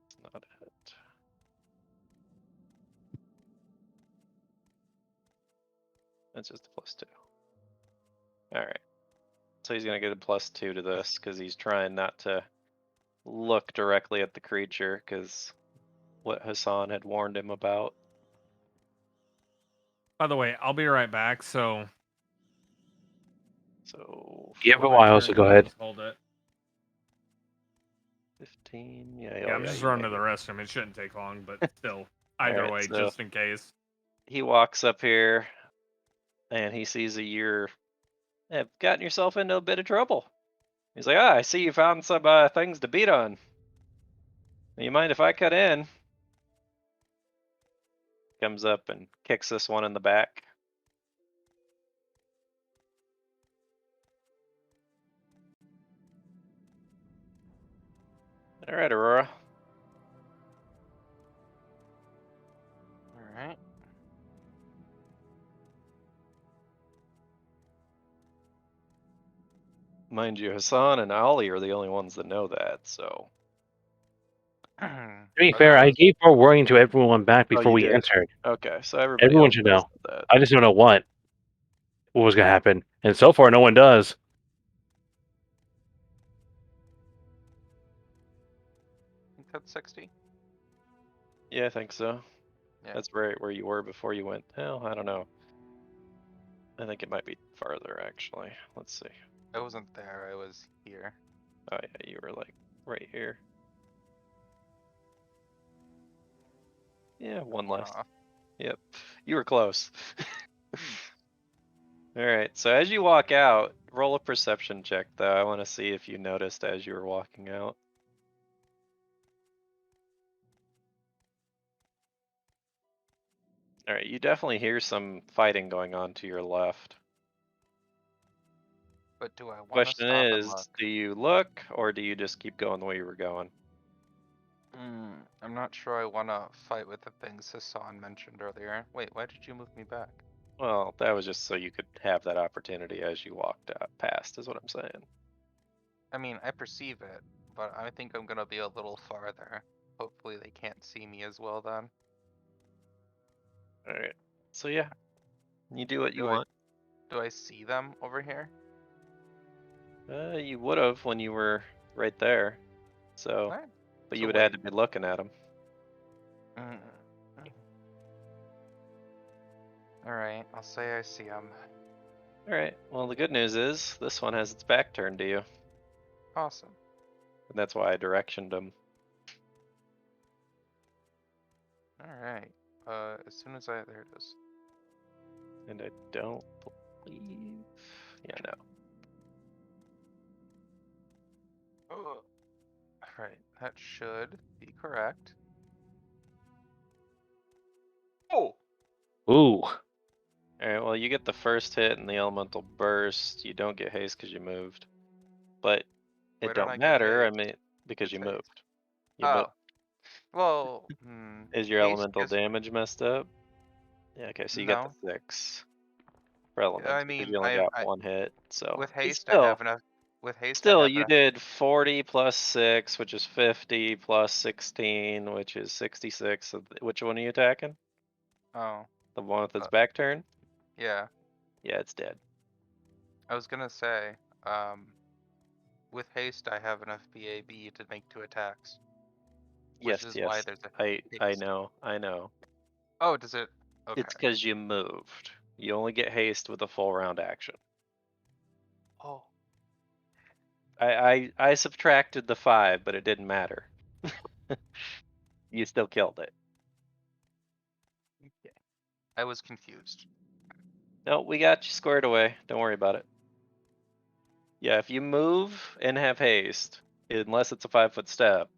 It's not it. That's just a +2. Alright. So he's going to get a +2 to this because he's trying not to look directly at the creature because what Hassan had warned him about. By the way, I'll be right back, so... So... Give a while, so go ahead. Hold it. 15, Yeah, I'm just running to the restroom. It shouldn't take long, but still, either way, so just in case. He walks up here and he sees that you've gotten yourself into a bit of trouble. He's like, I see you found some things to beat on. You mind if I cut in? Comes up and kicks this one in the back. All right, Aurora. All right. Mind you, Hassan and Ollie are the only ones that know that, so. To be fair, I gave forewarning to everyone back before you we did. entered. Okay, so everybody Everyone else should knows know. that. I just don't know what was gonna happen, and so far, no one does. I think that's 60. Yeah, I think so. Yeah. That's right where you were before you went. Hell, I don't know. I think it might be farther, actually. Let's see. I wasn't there. I was here. Oh, yeah, you were like right here. Yeah, one less. Off. Yep, you were close. All right, so as you walk out, roll a perception check, though. I want to see if you noticed as you were walking out. All right, you definitely hear some fighting going on to your left. But do I want to Question stop and is, look? do you look or do you just keep going the way you were going? I'm not sure I want to fight with the things Hassan mentioned earlier. Wait, why did you move me back? Well, that was just so you could have that opportunity as you walked past, is what I'm saying. I mean, I perceive it, but I think I'm gonna be a little farther. Hopefully they can't see me as well then. All right, so yeah, you do what you Do I want. do I see them over here? You would have when you were right there, so, Alright. but So you would have had wait. to be looking at them. Alright, I'll say I see them. All right, well, the good news is this one has its back turned to you, Awesome. and that's why I directioned them. Alright. As soon as there it is. And I don't believe, yeah, no. Alright, that should be correct. Oh! Ooh. Alright, well, you get the first hit and the elemental burst. You don't get haste because you moved. But Why it don't I don't get matter, I haste mean, because with you haste? moved. You moved. Well, Is your haste elemental gives... damage messed up? Yeah, okay, so you got No. the 6 for elements I because mean, you only got one hit, so. with But haste I still, have enough. With haste I still, have you enough. did 40 plus 6, which is 50, plus 16, which is 66. So which one are you attacking? Oh, The one with its Uh, back turn? yeah. Yeah, it's dead. I was gonna say, with haste I have enough BAB to make 2 attacks. Which Yes, is why yes. there's a I haste. know, I know. Oh, does it? Okay. It's because you moved. You only get haste with a full round action. Oh. I subtracted the 5, but it didn't matter. You still killed it. Okay. I was confused. No, we got you squared away. Don't worry about it. Yeah, if you move and have haste, unless it's a 5-foot step,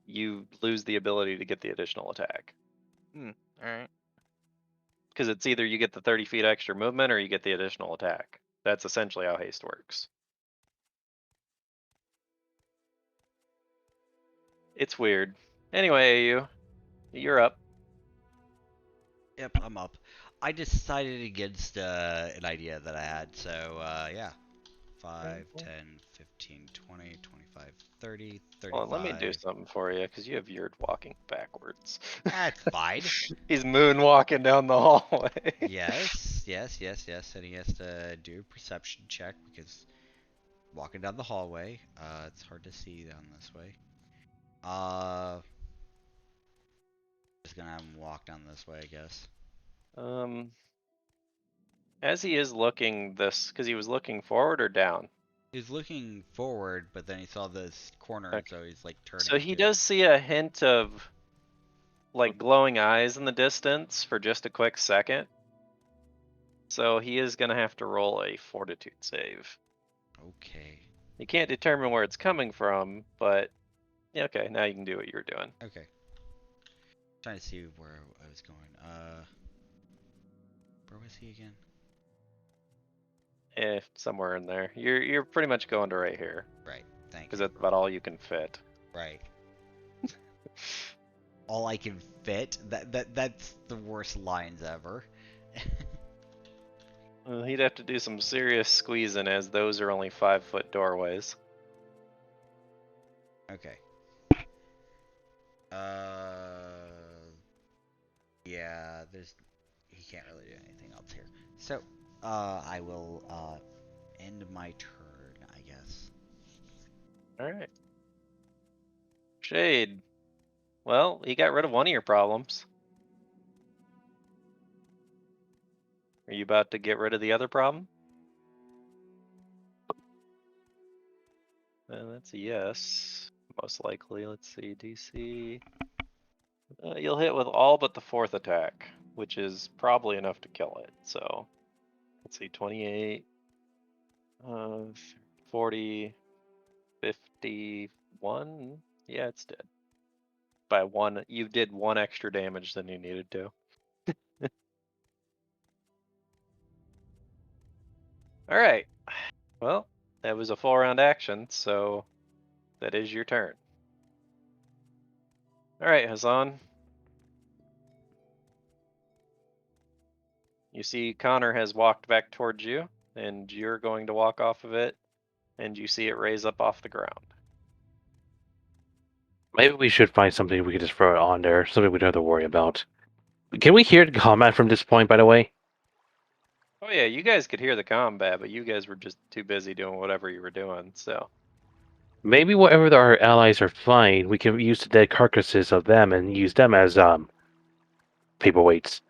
you lose the ability to get the additional attack. Alright. Because it's either you get the 30 feet extra movement or you get the additional attack. That's essentially how haste works. It's weird. Anyway, you're up. Yep, I'm up. I decided against an idea that I had, so yeah. 5, 10, 15, 20, 25, 30, Well, let me do 35. something for you, because you have Yurt walking backwards. That's fine. He's moonwalking down the hallway. Yes, yes, yes, yes. And he has to do a perception check because walking down the hallway, it's hard to see down this way. Just gonna have him walk down this way, I guess. As he is looking because he was looking forward or down? He's looking forward, but then he saw this corner, and Okay. so he's like turning. So he does see a hint of like glowing eyes in the distance for just a quick second. So he is gonna have to roll a fortitude save. Okay. You can't determine where it's coming from, but yeah, okay, now you can do what you were doing. Okay. Trying to see where I was going. Where was he again? Somewhere in there. You're pretty much going to right here, Right. Thank because you. that's about all you can fit. Right. All I can fit. That's the worst lines ever. Well, he'd have to do some serious squeezing, as those are only 5-foot doorways. Okay. Yeah, he can't really do anything else here. So, I will end my turn, I guess. All right. Shade. Well, he got rid of one of your problems. Are you about to get rid of the other problem? That's a yes. Most likely. Let's see. DC. You'll hit with all but the 4th attack, which is probably enough to kill it. So, let's see. 28. 40. 51. Yeah, it's dead. By one. You did 1 extra damage than you needed to. Alright. Well, that was a full round action, so that is your turn. Alright, Hassan. You see Connor has walked back towards you, and you're going to walk off of it, and you see it raise up off the ground. Maybe we should find something we could just throw it on there, something we don't have to worry about. Can we hear the combat from this point, by the way? Oh yeah, you guys could hear the combat, but you guys were just too busy doing whatever you were doing, so. Maybe wherever our allies are flying, we can use the dead carcasses of them and use them as paperweights.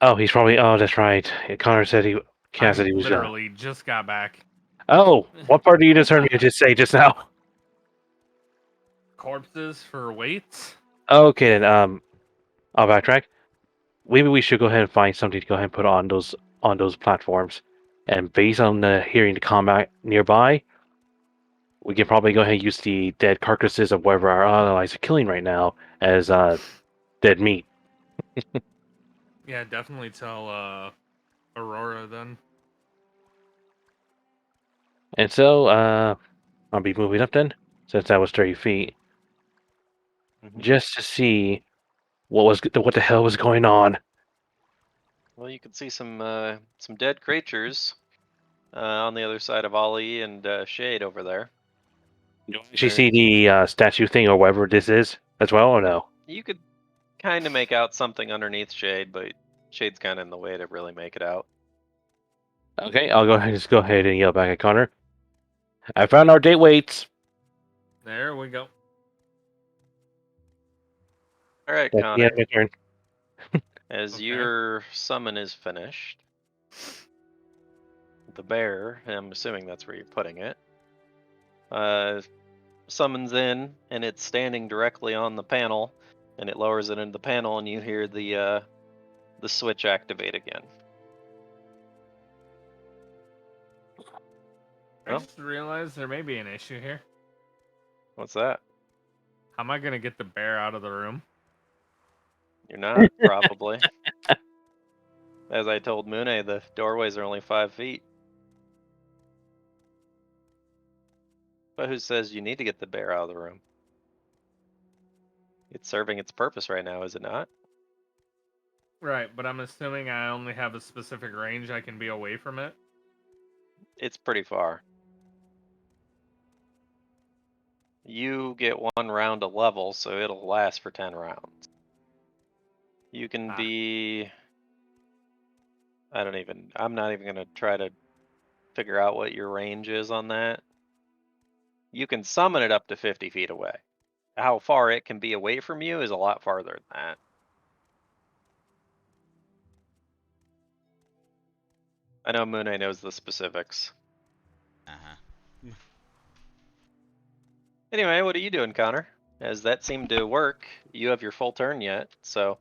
Oh, he's probably. Oh, that's right. Connor said he. Cass said I he was. literally just got back. Oh, what part did you just heard me just say just now? Corpses for weights? Okay, then. I'll backtrack. Maybe we should go ahead and find something to go ahead and put on those platforms, and based on hearing the combat nearby, we can probably go ahead and use the dead carcasses of whatever our allies are killing right now as dead meat. Yeah, definitely tell Aurora then. And so, I'll be moving up then, since that was 30 feet, just to see what the hell was going on. Well, you can see some dead creatures on the other side of Ollie and Shade over there. Do you actually see the statue thing or whatever this is as well, or no? You could kind of make out something underneath Shade, but Shade's kind of in the way to really make it out. Okay, I'll go ahead and yell back at Connor. I found our date weights. There we go. All right, Yeah, Connor. my turn. As Okay. your summon is finished, the bear, I'm assuming that's where you're putting it, summons in, and it's standing directly on the panel, and it lowers it into the panel, and you hear the switch activate again. I Well. just realized there may be an issue here. What's that? How am I gonna get the bear out of the room? You're not, probably. As I told Mune, the doorways are only 5 feet. But who says you need to get the bear out of the room? It's serving its purpose right now, is it not? Right, but I'm assuming I only have a specific range I can be away from it. It's pretty far. You get 1 round a level, so it'll last for 10 rounds. You can be... I'm not even going to try to figure out what your range is on that. You can summon it up to 50 feet away. How far it can be away from you is a lot farther than that. I know Mune knows the specifics. Uh-huh. Anyway, what are you doing, Connor? As that seemed to work, you have your full turn yet, so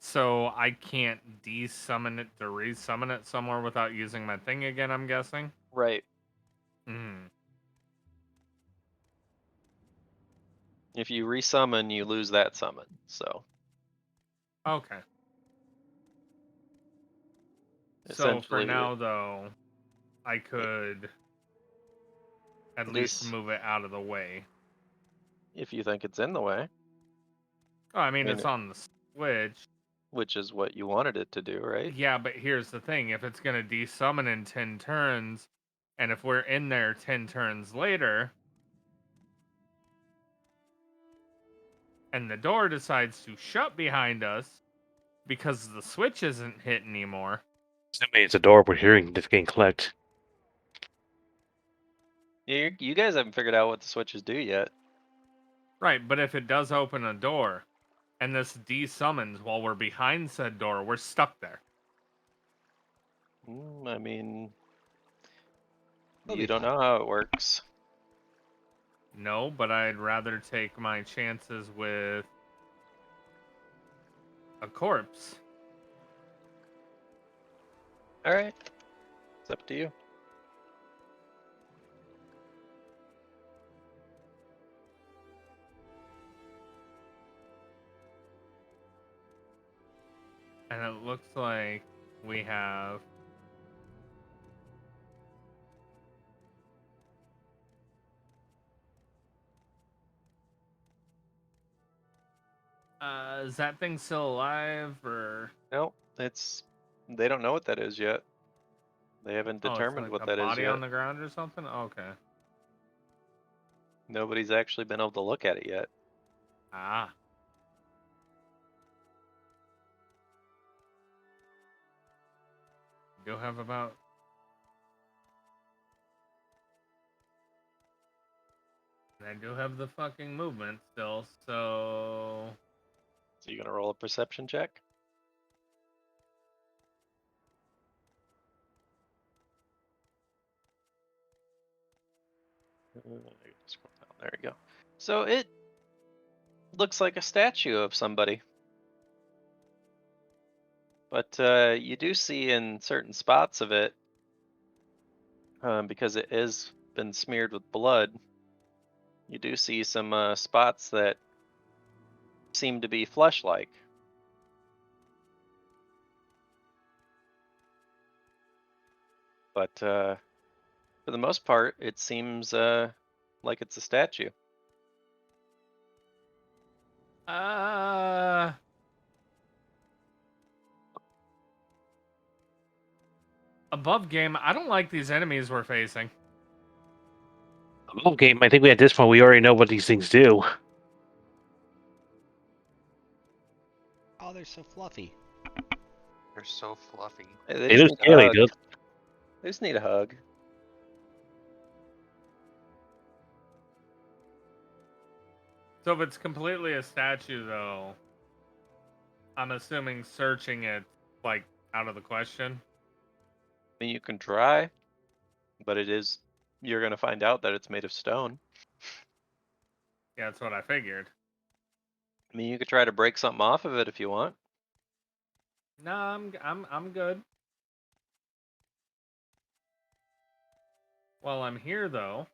So I can't de-summon it to resummon it somewhere without using my thing again, I'm guessing? Right. Hmm. If you resummon, you lose that summon. So Okay. So for essentially, now, though, I could at it least is move it out of the way. if you think it's in the way, Oh, I mean, and it's on the Switch. which is what you wanted it to do, right? Yeah, but here's the thing. If it's going to de-summon in 10 turns, and if we're in there 10 turns later, and the door decides to shut behind us because the Switch isn't hit anymore. Assuming it's a door we're hearing this getting clicked. You guys haven't figured out what the switches do yet. Right, but if it does open a door, and this de-summons while we're behind said door, we're stuck there. I mean, We'll you be don't fine. know how it works. No, but I'd rather take my chances with a corpse. All right, it's up to you. And it looks like we have is that thing still alive or No, they don't know what that is yet. They haven't oh, it's determined like what a that is body yet. on the ground or something? Okay. Nobody's actually been able to look at it yet. Ah. Do have about I do have the fucking movement still, so So you gonna roll a perception check? Scroll down. There you go. So it looks like a statue of somebody. But you do see in certain spots of it, because it has been smeared with blood, you do see some spots that seem to be flesh-like. But for the most part, it seems like it's a statue. uh above game, I don't like these enemies we're facing. Oh, game. I think at this point we already know what these things do. Oh, they're so fluffy. They're so fluffy. They They just do need a scaly, hug. dude. They just need a hug. So if it's completely a statue though, I'm assuming searching it like out of the question. I mean, you can try, but you're gonna find out that it's made of stone. Yeah, that's what I figured. I mean, you could try to break something off of it if you want. No, I'm good. While I'm here though,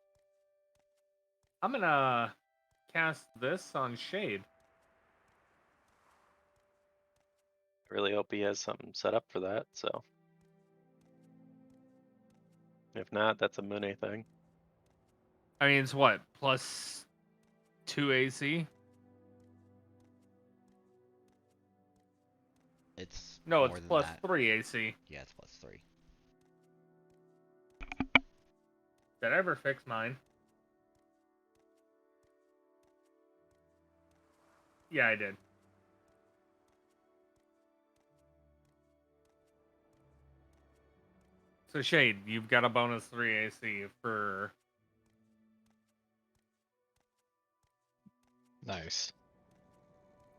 I'm gonna cast this on Shade. I really hope he has something set up for that, so. If not, that's a Mune thing. I mean, it's what, plus 2 AC? It's No, more it's than plus that. 3 AC. Yeah, it's +3. Did I ever fix mine? Yeah, I did. So Shade, you've got a bonus 3 AC for Nice.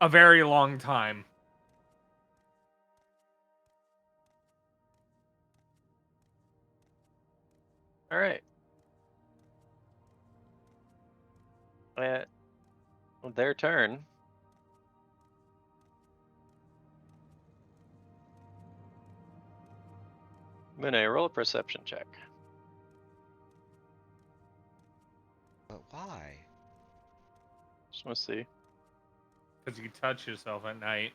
a very long time. All right. At their turn, Mune, roll a perception check. But why? Just want to see. Because you touch yourself at night.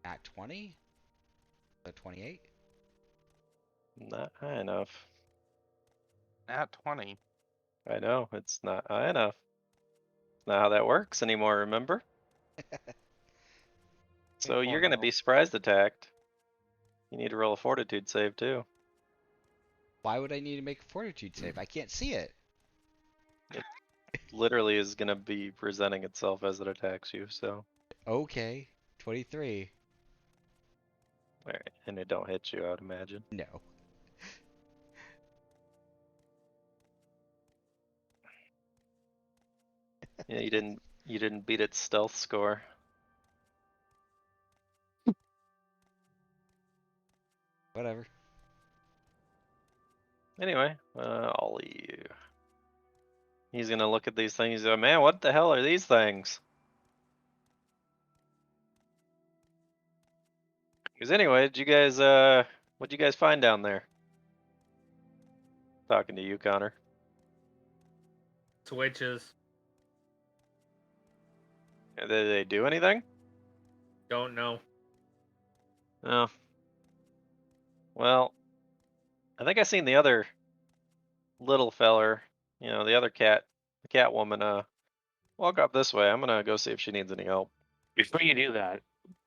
At 20? 28? Not high enough. At 20. I know, it's not high enough. It's not how that works anymore, remember? So Oh, you're gonna no. be surprise attacked. You need to roll a fortitude save too. Why would I need to make a fortitude save? I can't see it. Literally is gonna be presenting itself as it attacks you, so. Okay. 23. Alright, and it don't hit you, I would imagine. No. Yeah, you didn't beat its stealth score. Whatever. Anyway, Ollie. He's gonna look at these things and go, man, what the hell are these things? Because anyway, what'd you guys find down there? Talking to you, Connor. Switches. Did they do anything? Don't know. Oh. Well, I think I seen the other little feller, the other cat, the cat woman, walk up this way. I'm gonna go see if she needs any help. Before you do that,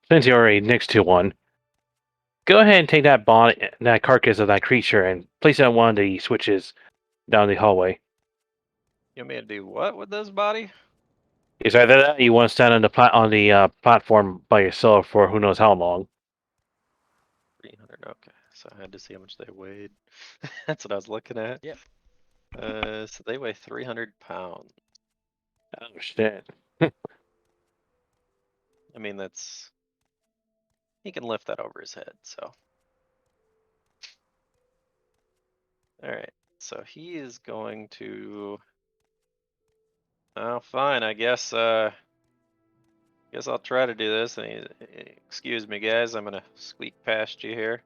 since you're already next to one, go ahead and take that carcass of that creature, and place it on one of the switches down the hallway. You want me to do what with this body? It's either that or you want to stand on the platform by yourself for who knows how long. 300. Okay, so I had to see how much they weighed. That's what I was looking at. Yep. So they weigh 300 pounds. Oh shit! I mean, he can lift that over his head. So, all right. So he is going to. Oh, fine. I guess. Guess I'll try to do this. And excuse me, guys. I'm gonna squeak past you here.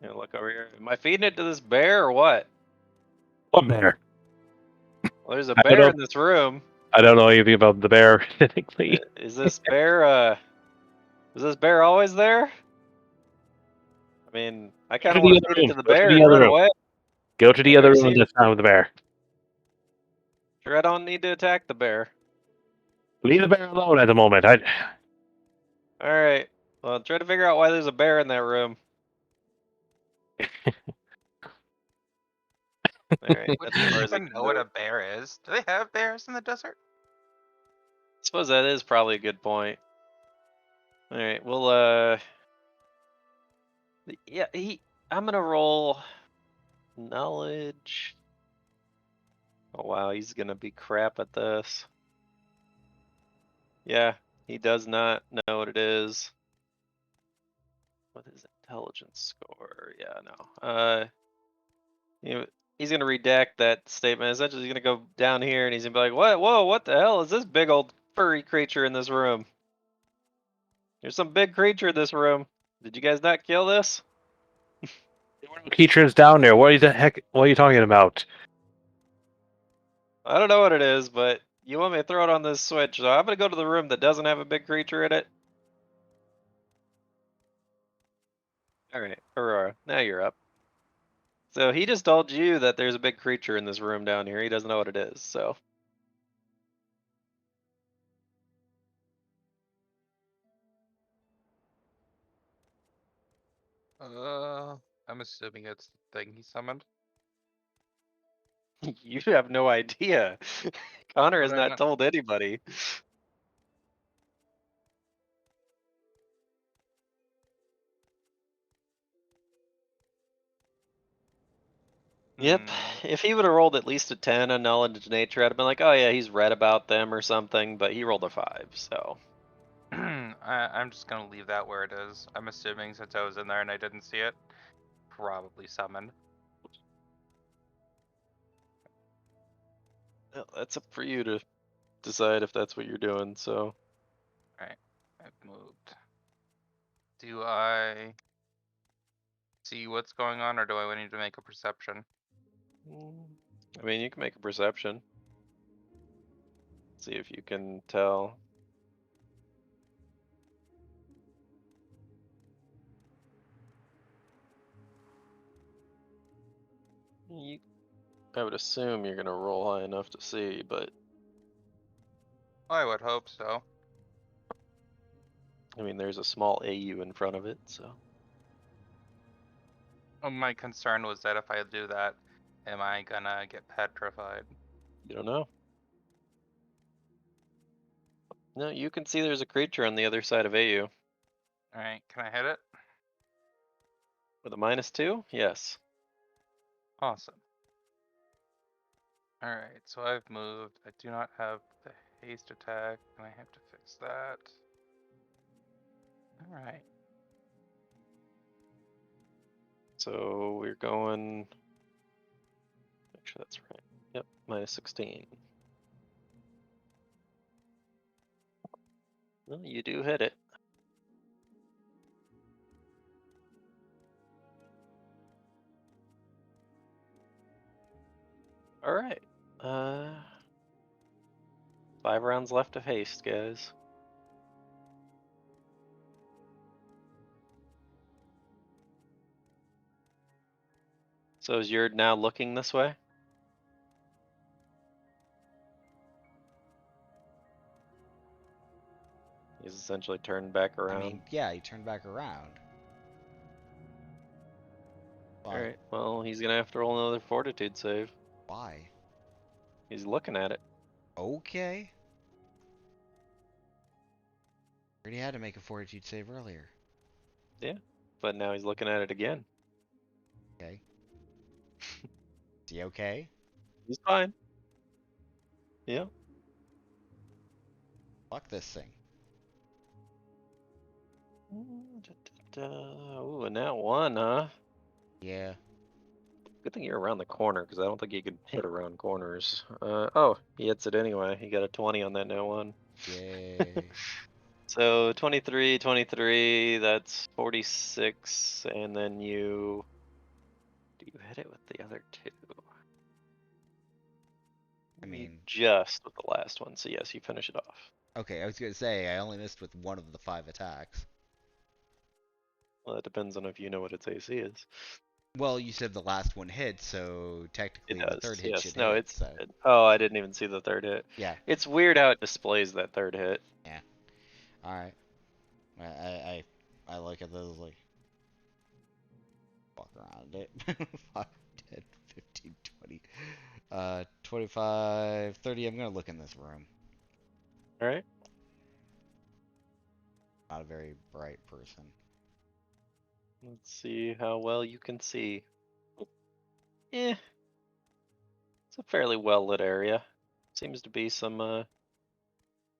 Look over here. Am I feeding it to this bear or what? What bear? Well, there's a I don't bear know. in this room. I don't know anything about the bear. Technically, Is this bear? Is this bear always there? I mean, I go kind to of the want to other feed it room. to the Go to bear the and other run room. away. Go to the Anyway, other room see and you. just stand with the bear. Sure, I don't need to attack the bear. Leave the bear alone at the moment. All right. Well, try to figure out why there's a bear in that room. All right. Would That's you as far as I even can know do what it. a bear is? Do they have bears in the desert? I suppose that is probably a good point. All right. Well, yeah. I'm gonna roll knowledge. Oh wow, he's gonna be crap at this. Yeah, he does not know what it is. What is intelligence score? Yeah, no. He's gonna redact that statement. Essentially, he's gonna go down here and he's gonna be like, "What? Whoa! What the hell is this big old furry creature in this room? There's some big creature in this room. Did you guys not kill this? Creatures down there. What the heck? What are you talking about? I don't know what it is, but you want me to throw it on this switch, so I'm gonna go to the room that doesn't have a big creature in it." All right, Aurora, now you're up. So he just told you that there's a big creature in this room down here. He doesn't know what it is, so. I'm assuming it's the thing he summoned. You have no idea. Connor has Would I not not? told anybody. Yep. Hmm. If he would have rolled at least a 10 on knowledge of nature, I'd have been like, oh yeah, he's read about them or something, but he rolled a 5, so. I'm just gonna leave that where it is. I'm assuming since I was in there and I didn't see it, probably summoned. Well, that's up for you to decide if that's what you're doing, so. Alright, I've moved. Do I see what's going on, or do I need to make a perception? I mean, you can make a perception. See if you can tell. I would assume you're gonna roll high enough to see, but I would hope so. I mean, there's a small AU in front of it, so. My concern was that if I do that, am I gonna get petrified? You don't know. No, you can see there's a creature on the other side of AU. Alright, can I hit it? With a -2? Yes. Awesome. Alright, so I've moved. I do not have the haste attack, and I have to fix that. Alright. So we're going. Make sure that's right. Yep, -16. Well, you do hit it. All right. 5 rounds left of haste, guys. So is you're now looking this way? He's essentially turned back around. I mean, yeah, he turned back around. All Why? right. Well, he's gonna have to roll another fortitude save. Why? He's looking at it. Okay. Already had to make a fortitude save earlier. Yeah, but now he's looking at it again. Okay. Is he okay? He's fine. Yeah. Fuck this thing. Ooh, and that one, huh? Yeah. Good thing you're around the corner, because I don't think you can hit around corners. Oh, he hits it anyway. He got a 20 on that now one. Yay. So 23, 23, that's 46, and then do you hit it with the other 2? I You mean, just with the last one, so yes, you finish it off. okay, I was gonna say I only missed with one of the 5 attacks. Well, it depends on if you know what its AC is. Well, you said the last one hit, so technically It the does, third hit yes. should No, hit. it's. So Oh, I didn't even see the third hit. yeah, It's weird how it displays that third hit. yeah. All right. I look at those like walk around it. 5, 10, 15, 20, 25, 30. I'm gonna look in this room. All right. Not a very bright person. Let's see how well you can see. Eh. It's a fairly well lit area. Seems to be some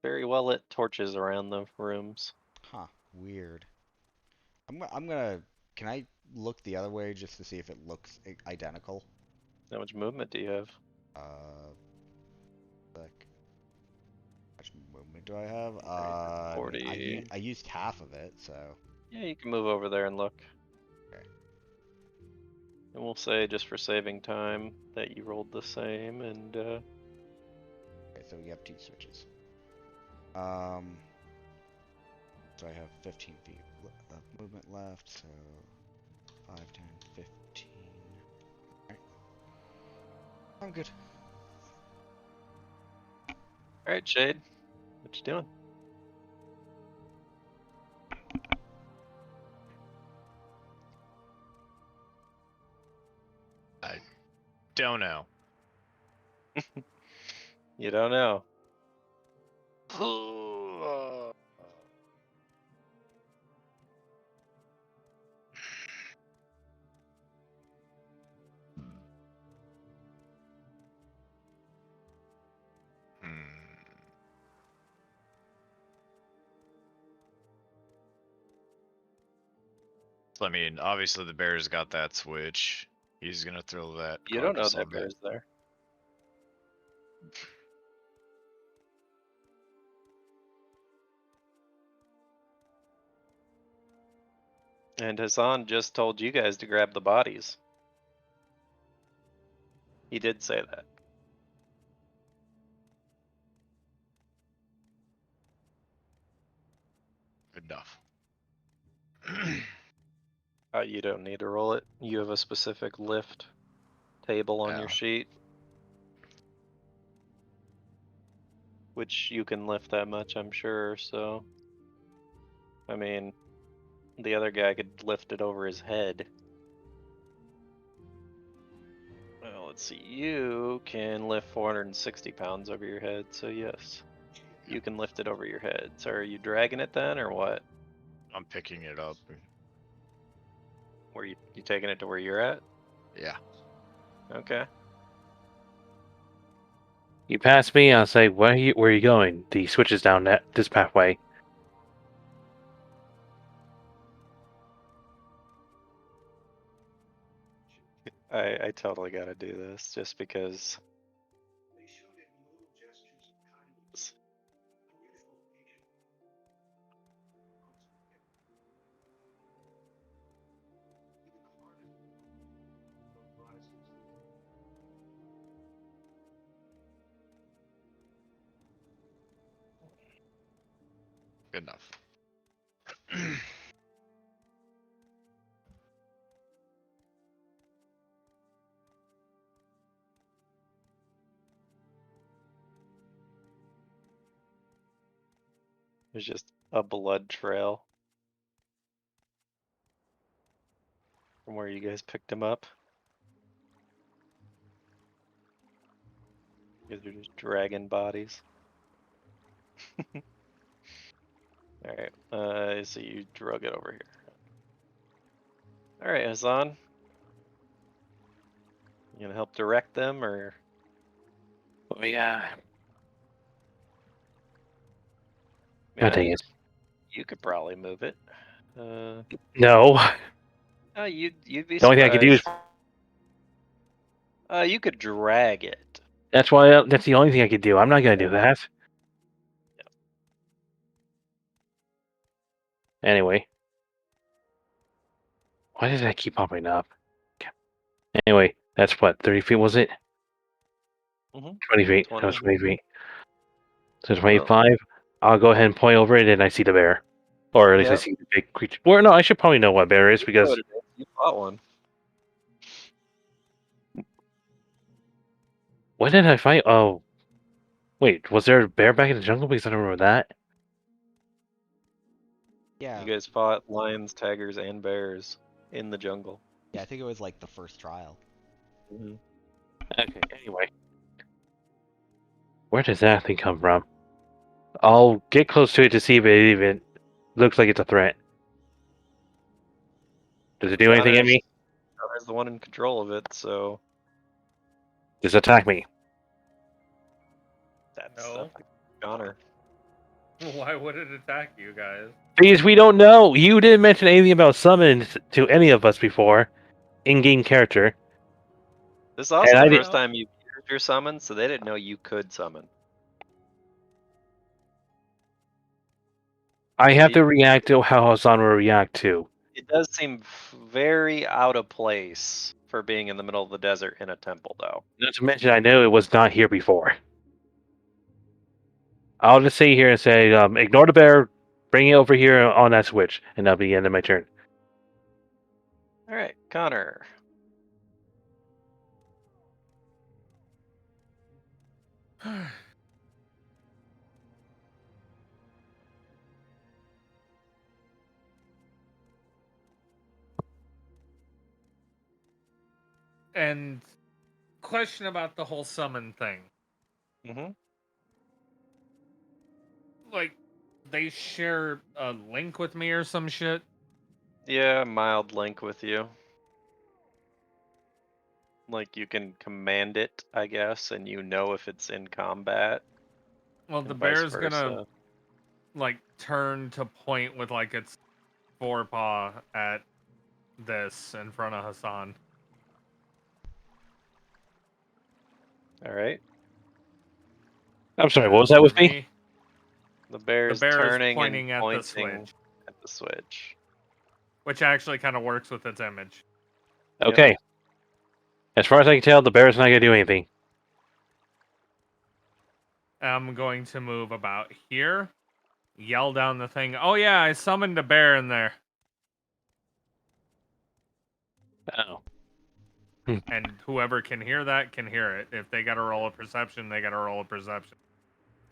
very well lit torches around the rooms. Huh. Weird. I'm gonna. Can I look the other way just to see if it looks identical? How much movement do you have? Like, how much movement do I have? Right, I mean, 40. I used half of it, so. Yeah, you can move over there and look. Okay. And we'll say, just for saving time, that you rolled the same, and Okay, so we have 2 switches. So I have 15 feet of movement left, so 5, 10, 15. Alright. I'm good. alright, Shade. What you doing? I don't know. You don't know. I mean, obviously the bear's got that switch. He's gonna throw that. You don't know carcass that on bear's there. And Hassan just told you guys to grab the bodies. He did say that. Good enough. You don't need to roll it. You have a specific lift table on your Yeah. sheet. Which you can lift that much, I'm sure, so... I mean, the other guy could lift it over his head. Well, let's see. You can lift 460 pounds over your head, so yes. You can lift it over your head. So are you dragging it then, or what? I'm picking it up. Were you taking it to where you're at? Yeah. Okay. You pass me, I'll say, where are you going? The switch is down this pathway. I totally gotta do this, just because... Good enough. There's just a blood trail from where you guys picked him up. You guys are just dragging bodies. Alright, so you drug it over here. Alright, Hassan. You gonna help direct them, or? Oh, yeah. Yeah, dang it. you could probably move it. No. Oh, you'd be The only thing I can do is... surprised. You could drag it. That's the only thing I can do. I'm not going to do that. Anyway. Why did that keep popping up? Anyway, that's what, 30 feet was it? 20 feet. 20. That was 20 feet. So Well, 25. I'll go ahead and point over it, and I see the bear. Or at least I Yep. see the big creature. Well, no, I should probably know what bear is, because... You fought one. What did I fight? Oh. Wait, was there a bear back in the jungle? Because I don't remember that. Yeah. You guys fought lions, tigers, and bears in the jungle. Yeah, I think it was like the first trial. Okay, anyway. Where does that thing come from? I'll get close to it to see if it even looks like it's a threat. Does it do anything at me? Connor's the one in control of it, so Just attack me. that's No. up to Connor. Why would it attack you guys? Because we don't know. You didn't mention anything about summons to any of us before. In-game character. This is also And I the didn't- first time you used your summon, so they didn't know you could summon. I have to react to how Hassan will react to. It does seem very out of place for being in the middle of the desert in a temple, though. Not to mention, I know it was not here before. I'll just sit here and say, ignore the bear, bring it over here on that switch, and that'll be the end of my turn. Alright, Connor. And question about the whole summon thing. Mm-hmm. Like, they share a link with me or some shit? Yeah, mild link with you. Like, you can command it, I guess, and you know if it's in combat. Well, the and vice bear's gonna, versa. like, turn to point with, like, its forepaw at this in front of Hassan. Alright. I'm sorry, what was that with me? The bear The is bear is turning pointing and at the pointing switch. at the switch. which actually kind of works with its image. Yep. Okay. As far as I can tell, the bear's not gonna do anything. I'm going to move about here, yell down the thing. Oh yeah, I summoned a bear in there. Oh. And whoever can hear that can hear it. If they got to roll a perception, they got to roll a perception.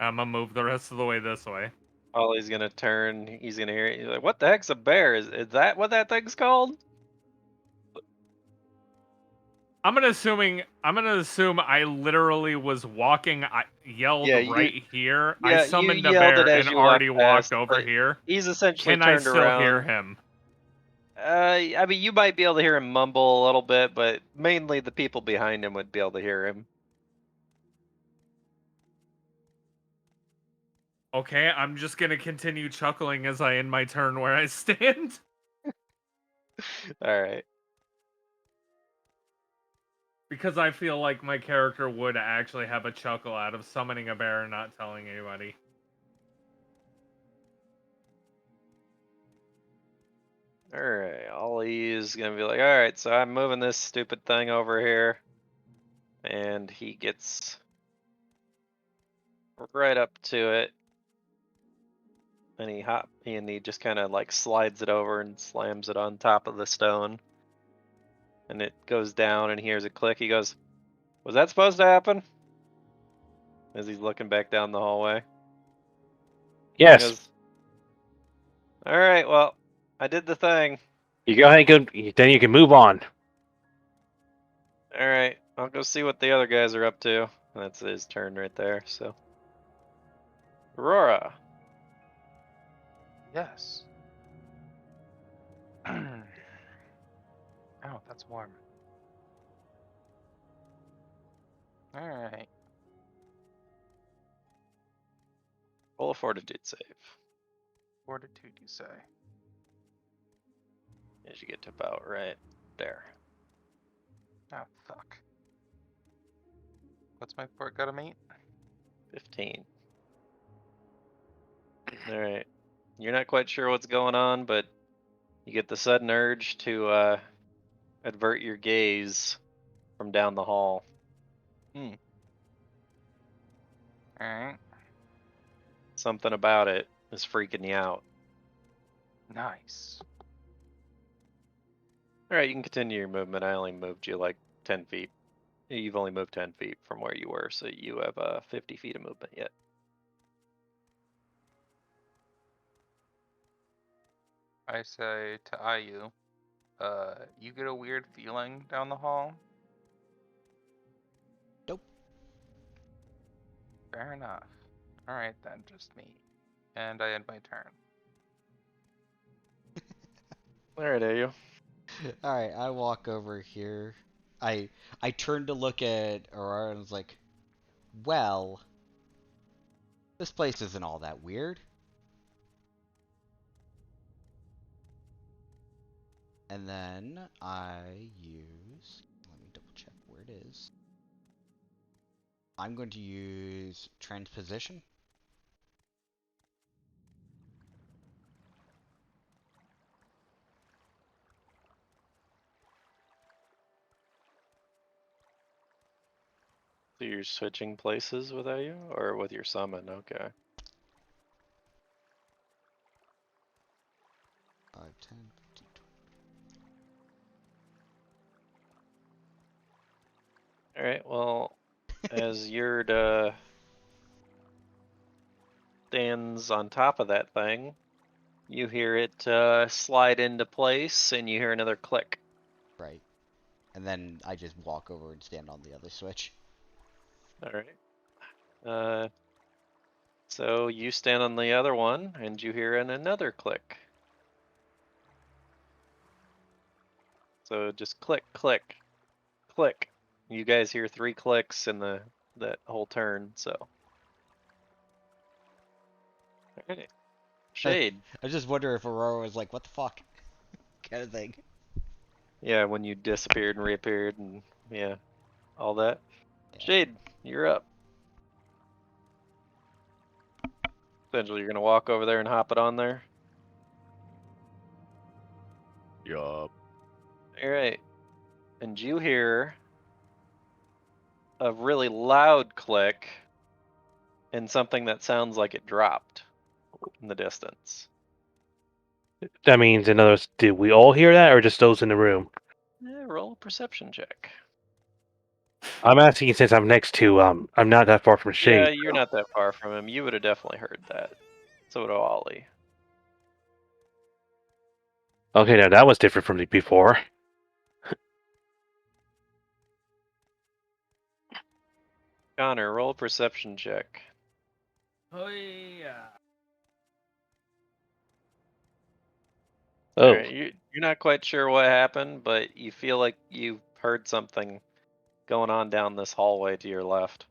I'm gonna move the rest of the way this way. Ollie's gonna turn. He's gonna hear it. He's like, "What the heck's a bear? Is that what that thing's called?" I'm gonna assume I literally was walking. I yelled Yeah, right here. I yeah, you summoned a yelled it bear as and you walked already past, walked over but here. he's essentially Can I turned still around. hear him? I mean, you might be able to hear him mumble a little bit, but mainly the people behind him would be able to hear him. Okay, I'm just gonna continue chuckling as I end my turn where I stand. All right. Because I feel like my character would actually have a chuckle out of summoning a bear and not telling anybody. All right. Ollie's gonna be like, "All right, so I'm moving this stupid thing over here," and he gets right up to it, and he just kind of like slides it over and slams it on top of the stone, and it goes down, and he hears a click. He goes, "Was that supposed to happen?" As he's looking back down the hallway. He Yes. goes, "All right, well, I did the thing. You go ahead and go. Then you can move on. All right, I'll go see what the other guys are up to." And that's his turn right there. So, Aurora. Yes. Oh, that's warm. Alright. Roll a fortitude save Fortitude, you say? as you get to about right there. Oh, fuck. What's my fort got a mate? 15. All right. You're not quite sure what's going on, but you get the sudden urge to avert your gaze from down the hall. Alright. Something about it is freaking you out. Nice. All right, you can continue your movement. I only moved you like 10 feet. You've only moved 10 feet from where you were, so you have 50 feet of movement yet. I say to Ayu, you get a weird feeling down the hall? Nope. Fair enough. Alright then, just me. And I end my turn. All right, are you? All right, I walk over here. I turn to look at Aurora and was like, "Well, this place isn't all that weird." And then I use. Let me double check where it is. I'm going to use transposition. So you're switching places with you, or with your summon? Okay. 5, 10, 15, 20. All right. Well, as Yurd stands on top of that thing, you hear it slide into place, and you hear another click. Right. And then I just walk over and stand on the other switch. All right. So you stand on the other one, and you hear another click. So just click, click, click. You guys hear 3 clicks in that whole turn. So. All right. Shade. I just wonder if Aurora was like, "What the fuck?" kind of thing. Yeah, when you disappeared and reappeared, and yeah, all that. Yeah. Shade, you're up. Essentially, you're gonna walk over there and hop it on there. Yup. All right. And you hear a really loud click and something that sounds like it dropped in the distance. That means, in other words, did we all hear that, or just those in the room? Roll a perception check. I'm asking since I'm next to I'm not that far from Yeah, Shade. you're not that far from him. You would have definitely heard that. So would Ollie. Okay, now that was different from the before. Connor, roll a perception check. Oh yeah. Oh, Alright, you're not quite sure what happened, but you feel like you heard something going on down this hallway to your left.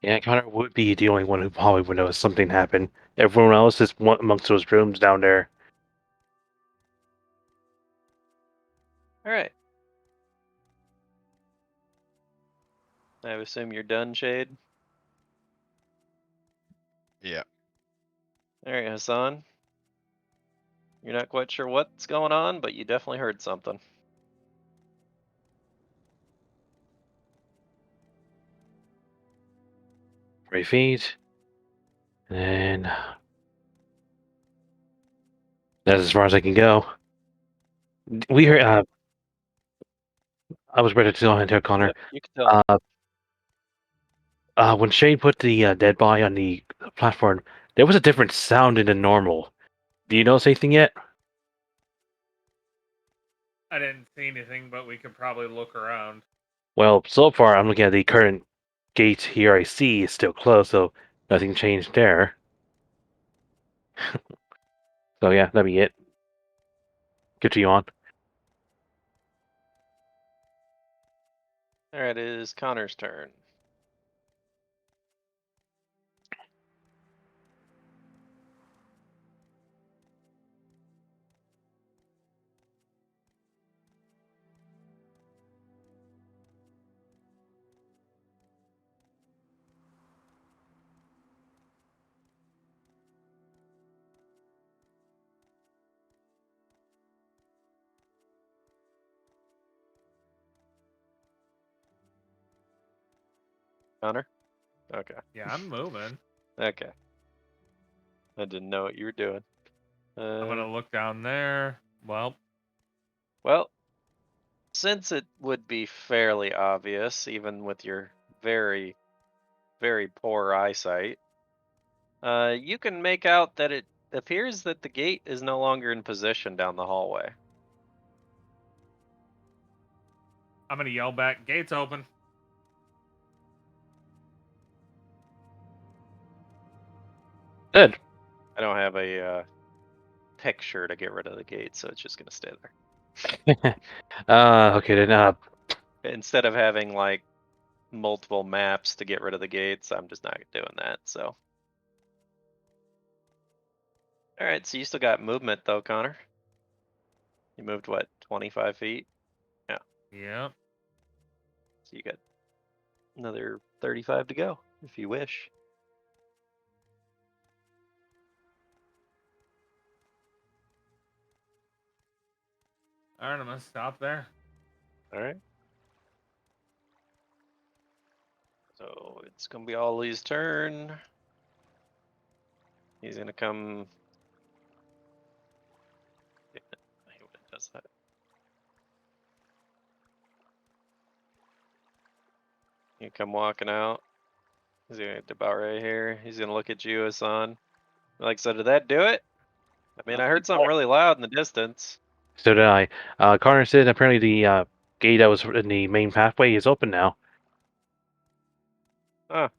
yeah, Connor would be the only one who probably would know something happened. Everyone else is amongst those rooms down there. Alright. I assume you're done, Shade? Yeah. Alright, Hassan. You're not quite sure what's going on, but you definitely heard something. Right feet. And that's as far as I can go. We heard. I was ready to go ahead and Connor. Yep, you can tell. When Shane put the dead body on the platform, there was a different sound than normal. Do you notice anything yet? I didn't see anything, but we could probably look around. Well, so far I'm looking at the current gate here. I see is still closed, so nothing changed there. So yeah, that'd be it. Good to you on. Alright, it is Connor's turn. Connor? Okay. Yeah, I'm moving. Okay. I didn't know what you were doing. I'm gonna look down there. Well, Well, since it would be fairly obvious, even with your very, very poor eyesight, you can make out that it appears that the gate is no longer in position down the hallway. I'm gonna yell back, gates open. Good. I don't have a picture to get rid of the gate, so it's just gonna stay there. Okay then. Instead of having like multiple maps to get rid of the gates, I'm just not doing that. So, all right. So you still got movement though, Connor. You moved what, 25 feet? Yep. So you got another 35 to go if you wish. All right, I'm gonna stop there. All right. So it's gonna be Ollie's turn. He's gonna come. I hate when it does that. You come walking out. He's gonna get about right here. He's gonna look at you, Hassan. Like, so did that do it? I mean, I heard something really loud in the distance. So did I. Connor said apparently the gate that was in the main pathway is open now. Huh.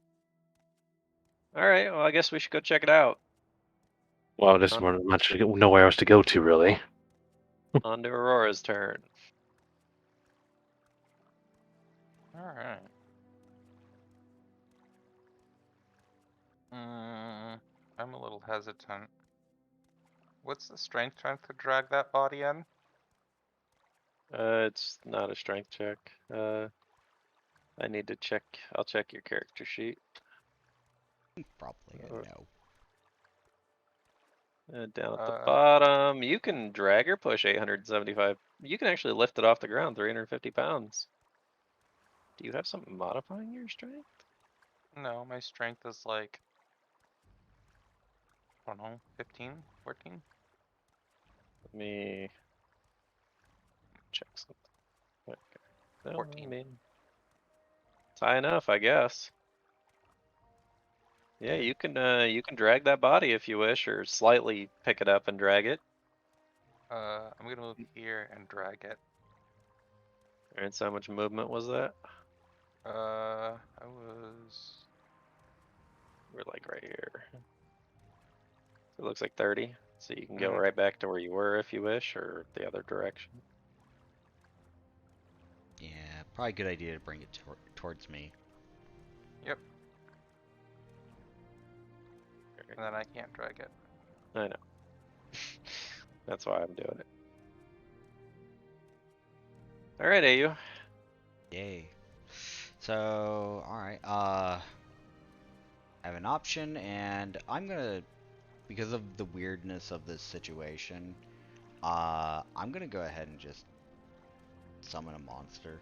All right. Well, I guess we should go check it out. Well, there's On, much nowhere else to go to really. on to Aurora's turn. Alright. I'm a little hesitant. What's the strength to drag that body in? It's not a strength check. I need to check. I'll check your character sheet. Probably a no. Down at the bottom, you can drag or push 875. You can actually lift it off the ground, 350 pounds. Do you have something modifying your strength? No, my strength is like, I don't know, 15, 14? Let me check something. Okay. No, 14. I mean, it's high enough, I guess. Yeah, you can drag that body if you wish, or slightly pick it up and drag it. I'm gonna move here and drag it. Alright, so how much movement was that? I was... We're like right here. It looks like 30. So you can go Mhm. right back to where you were if you wish, or the other direction. Yeah, probably a good idea to bring it towards me. Yep. And then I can't drag it. I know. That's why I'm doing it. Alright, AU. Yay. So, alright, I have an option, and I'm gonna, because of the weirdness of this situation, I'm gonna go ahead and just summon a monster.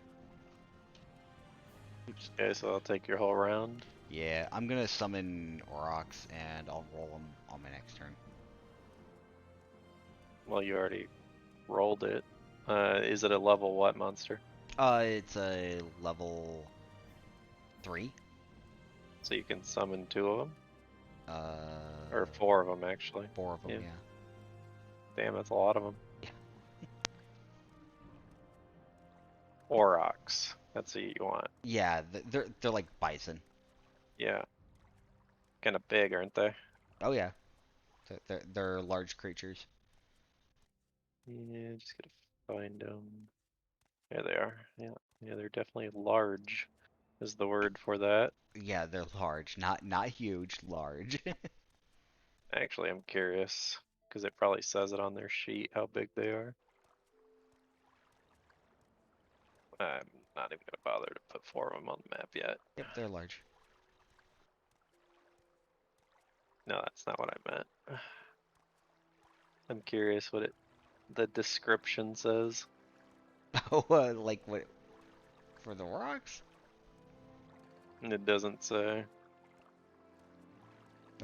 Okay, so I'll take your whole round. Yeah, I'm gonna summon Aurochs, and I'll roll them on my next turn. Well, you already rolled it. Is it a level what monster? It's a level 3. So you can summon 2 of them? Uh, Or 4 of them, actually. 4 of them, Yeah. yeah. Damn, that's a lot of them. Yeah. Aurochs. That's what you want. Yeah, they're like bison. Yeah. Kind of big, aren't they? Oh yeah, they're large creatures. Yeah, just gotta find them. There they are. Yeah, yeah, they're definitely large. Is the word for that? Yeah, they're large, not huge, large. Actually, I'm curious because it probably says it on their sheet how big they are. I'm not even gonna bother to put 4 of them on the map yet. Yep, they're large. No, that's not what I meant. I'm curious what the description says. Oh, like what for the rocks? It doesn't say.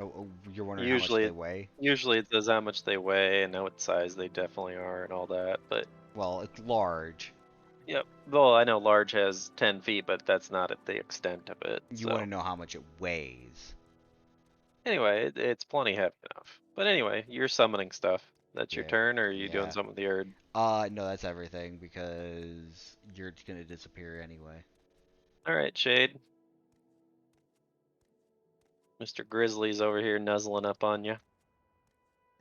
Oh, you're wondering how much they weigh? Usually it says how much they weigh and what size they definitely are and all that, but Well, it's large. yep. Well, I know large has 10 feet, but that's not at the extent of it. You So want to know how much it weighs? anyway, it's plenty heavy enough. But anyway, you're summoning stuff. That's your Yeah, turn, or are you doing yeah. something with the Erd? No, that's everything because you're gonna disappear anyway. All right, Shade. Mr. Grizzly's over here nuzzling up on you.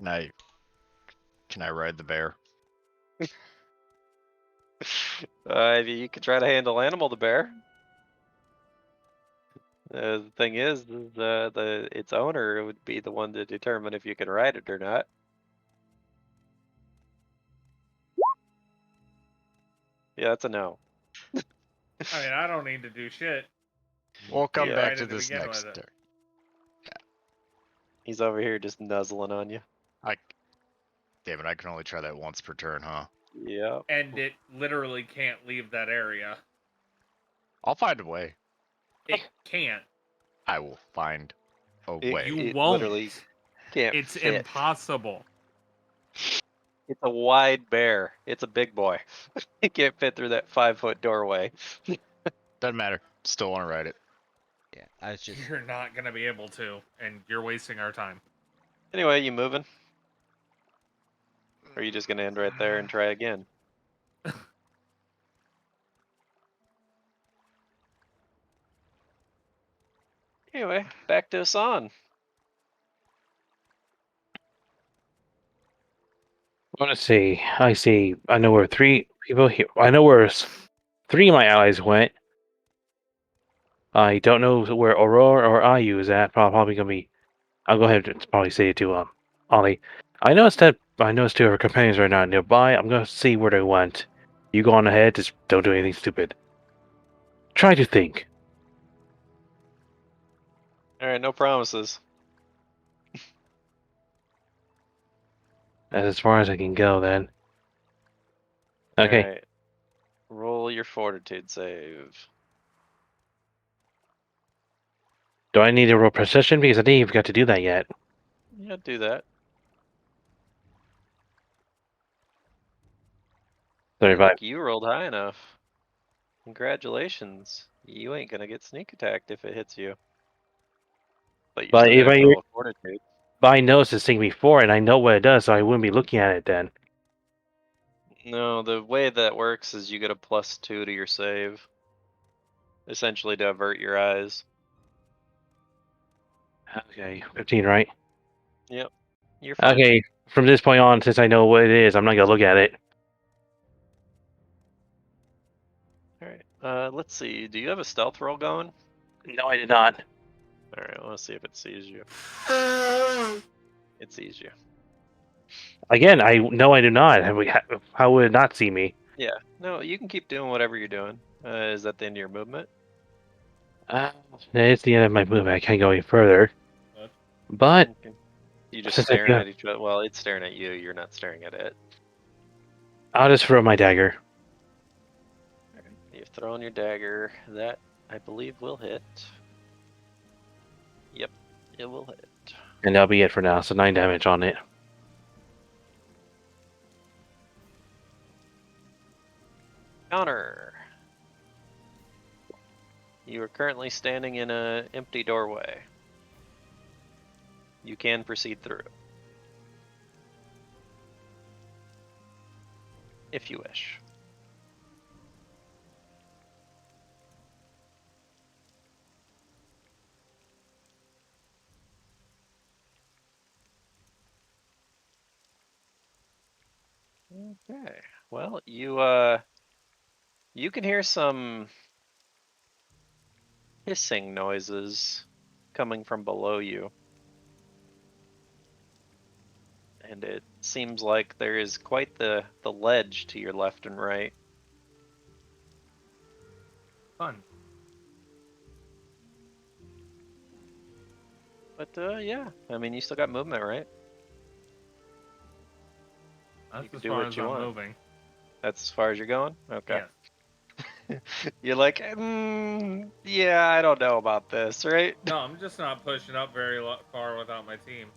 Can I ride the bear? You could try to handle Animal the bear. The thing is, its owner would be the one to determine if you can ride it or not. Yeah, that's a no. I mean, I don't need to do shit. We'll come Yeah. back Right to at the this beginning next with it. turn. He's over here just nuzzling on you. Damn it, I can only try that once per turn, huh? Yeah. And it literally can't leave that area. I'll find a way. It can't. I will find a It- way. You It won't. literally can't It's fit. impossible. It's a wide bear. It's a big boy. It can't fit through that 5-foot doorway. Doesn't matter. Still want to ride it. Yeah, I was just You're not gonna be able to, and you're wasting our time. Anyway, you moving? Or are you just gonna end right there and try again? Anyway, back to Asan. I want to see. I see. I know where 3 people here. I know where 3 of my allies went. I don't know where Aurora or IU is at. Probably gonna be. I'll go ahead and probably say it to Ollie. I noticed 2 of her companions are not nearby. I'm gonna see where they went. You go on ahead. Just don't do anything stupid. Try to think. Alright, no promises. That's as far as I can go then. Okay. Alright. Roll your fortitude save. Do I need to roll precision? Because I didn't even got to do that yet. Yeah, do that. 35. Look, you rolled high enough. Congratulations. You ain't gonna get sneak attacked if it hits you. But you're But still if gonna have I to roll a fortitude. but I know it's taking me 4, and I know what it does, so I wouldn't be looking at it then. No, the way that works is you get a +2 to your save. Essentially to avert your eyes. Okay, 15, right? Yep. You're fine. Okay, from this point on, since I know what it is, I'm not gonna look at it. Alright. Let's see. Do you have a stealth roll going? No, I did not. Alright, I wanna see if it sees you. It sees you. Again, I know I do not. How would it not see me? Yeah. No, you can keep doing whatever you're doing. Is that the end of your movement? It's the end of my movement. I can't go any further. What? But Okay. You just since I staring go, at each other. Well, it's staring at you. You're not staring at it. I'll just throw my dagger. You've thrown your dagger. That, I believe, will hit. Yep, it will hit. And that'll be it for now. So 9 damage on it. Connor. You are currently standing in an empty doorway. You can proceed through. If you wish. Okay. Well, you can hear some hissing noises coming from below you. And it seems like there is quite the ledge to your left and right. Fun. But yeah, I mean, you still got movement, right? That's can as do far what as you I'm want. moving. That's as far as you're going? Okay. Yeah. You're like, yeah, I don't know about this, right? No, I'm just not pushing up very far without my team.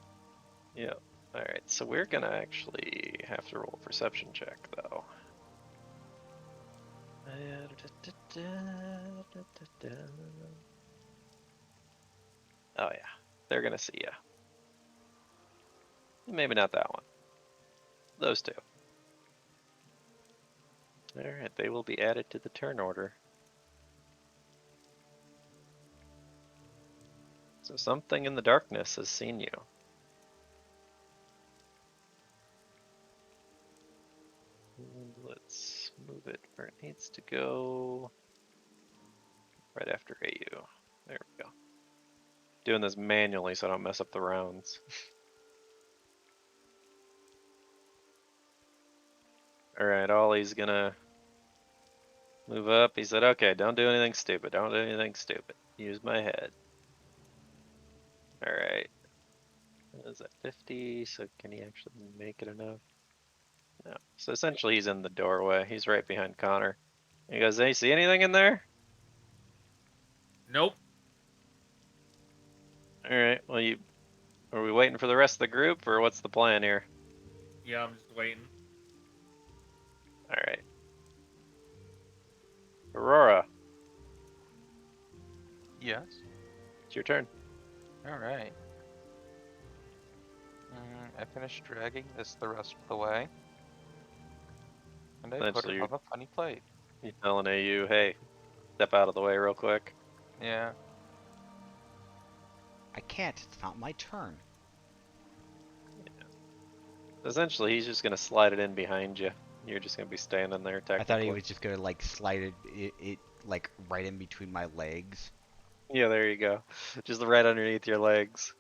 Yeah. Alright, so we're gonna actually have to roll a perception check, though. Oh yeah, they're gonna see you. Maybe not that one. Those two. Alright, they will be added to the turn order. So something in the darkness has seen you. And let's move it where it needs to go. Right after AU. There we go. Doing this manually so I don't mess up the rounds. Alright, Ollie's gonna move up. He said, okay, don't do anything stupid. Don't do anything stupid. Use my head. Alright. Is that 50? So can he actually make it enough? No. So essentially he's in the doorway. He's right behind Connor. He goes, hey, see anything in there? Nope. Alright, well are we waiting for the rest of the group or what's the plan here? Yeah, I'm just waiting. Alright. Aurora, Yes. it's your turn. All right. I finished dragging this the rest of the way, and I put Essentially, it on a funny plate. you're telling AU, hey, step out of the way real quick. Yeah. I can't. It's not my turn. Essentially, he's just gonna slide it in behind you. You're just gonna be standing there I thought he technically. was just gonna like slide it like right in between my legs. Yeah, there you go. Just right underneath your legs.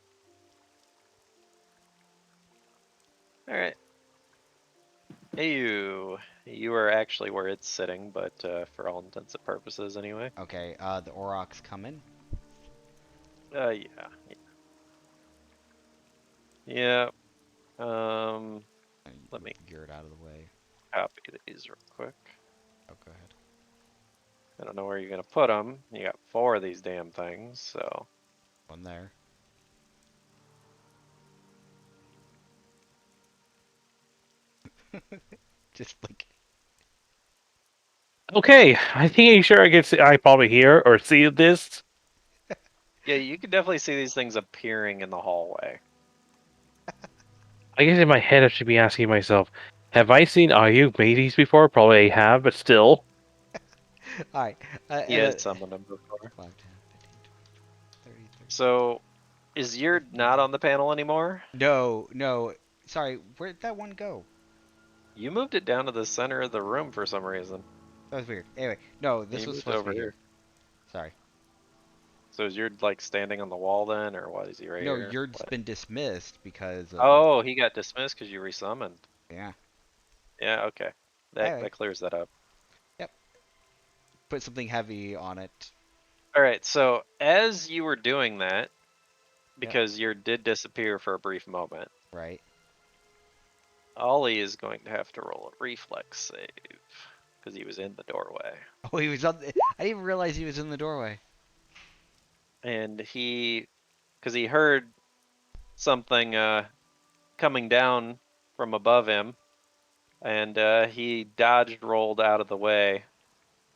Alright. AU, you are actually where it's sitting, but for all intents and purposes anyway. Okay, the Aurochs coming. Yeah. Yeah. Let me gear it out of the way. copy these real quick. Oh, go ahead. I don't know where you're gonna put them. You got 4 of these damn things, so. One there. Just like Okay, I think sure I can see. I probably hear or see this. Yeah, you can definitely see these things appearing in the hallway. I guess in my head I should be asking myself, have I seen IU made these before? Probably I have, but still. all right. He had summoned them before. 5, 10, 15, 20, 30, 30. So, is your not on the panel anymore? No, no. Sorry, where'd that one go? You moved it down to the center of the room for some reason. That was weird. Anyway, no, You this was moved supposed to over be here. here. Sorry. So is your like standing on the wall then, or what? Is he right No, here? you're What? been dismissed because of Oh, he got dismissed because you resummoned. yeah. Yeah, okay. That Anyway, clears that up. yep. Put something heavy on it. All right. So as you were doing that, Yep. because your did disappear for a brief moment, Right. Ollie is going to have to roll a reflex save because he was in the doorway, Oh, he was on. I didn't even realize he was in the doorway. and because he heard something coming down from above him, and he dodged, rolled out of the way,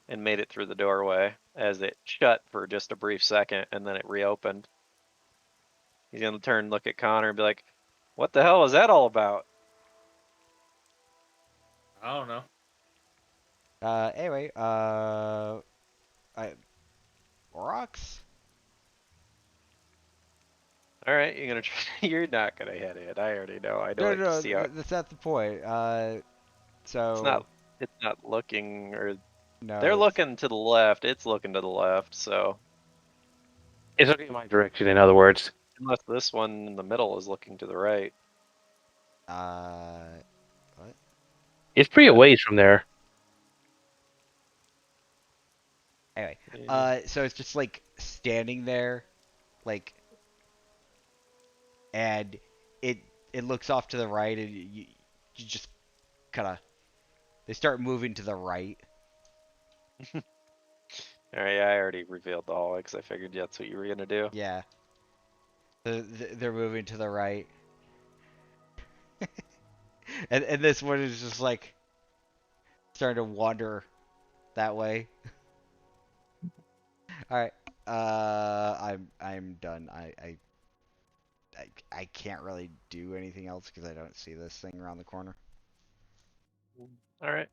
and made it through the doorway as it shut for just a brief second, and then it reopened. He's gonna turn and look at Connor and be like, "What the hell was that all about?" I don't know. Anyway, I rocks. All right, you're gonna try. You're not gonna hit it. I already know. I No, like to no, see how that's not the point. it's So not. It's not looking, or no, they're it's looking to the left. It's looking to the left. So It's looking in my direction, in other words. unless this one in the middle is looking to the right. what? It's pretty a Yeah. ways from there. Anyway, Yeah. so it's just like standing there, like, and it it looks off to the right, and you just kind of they start moving to the right. All right. Yeah, I already revealed the hallway because I figured that's what you were gonna do. Yeah, they're moving to the right, and this one is just like starting to wander that way. All right, I'm done. I can't really do anything else because I don't see this thing around the corner. All right.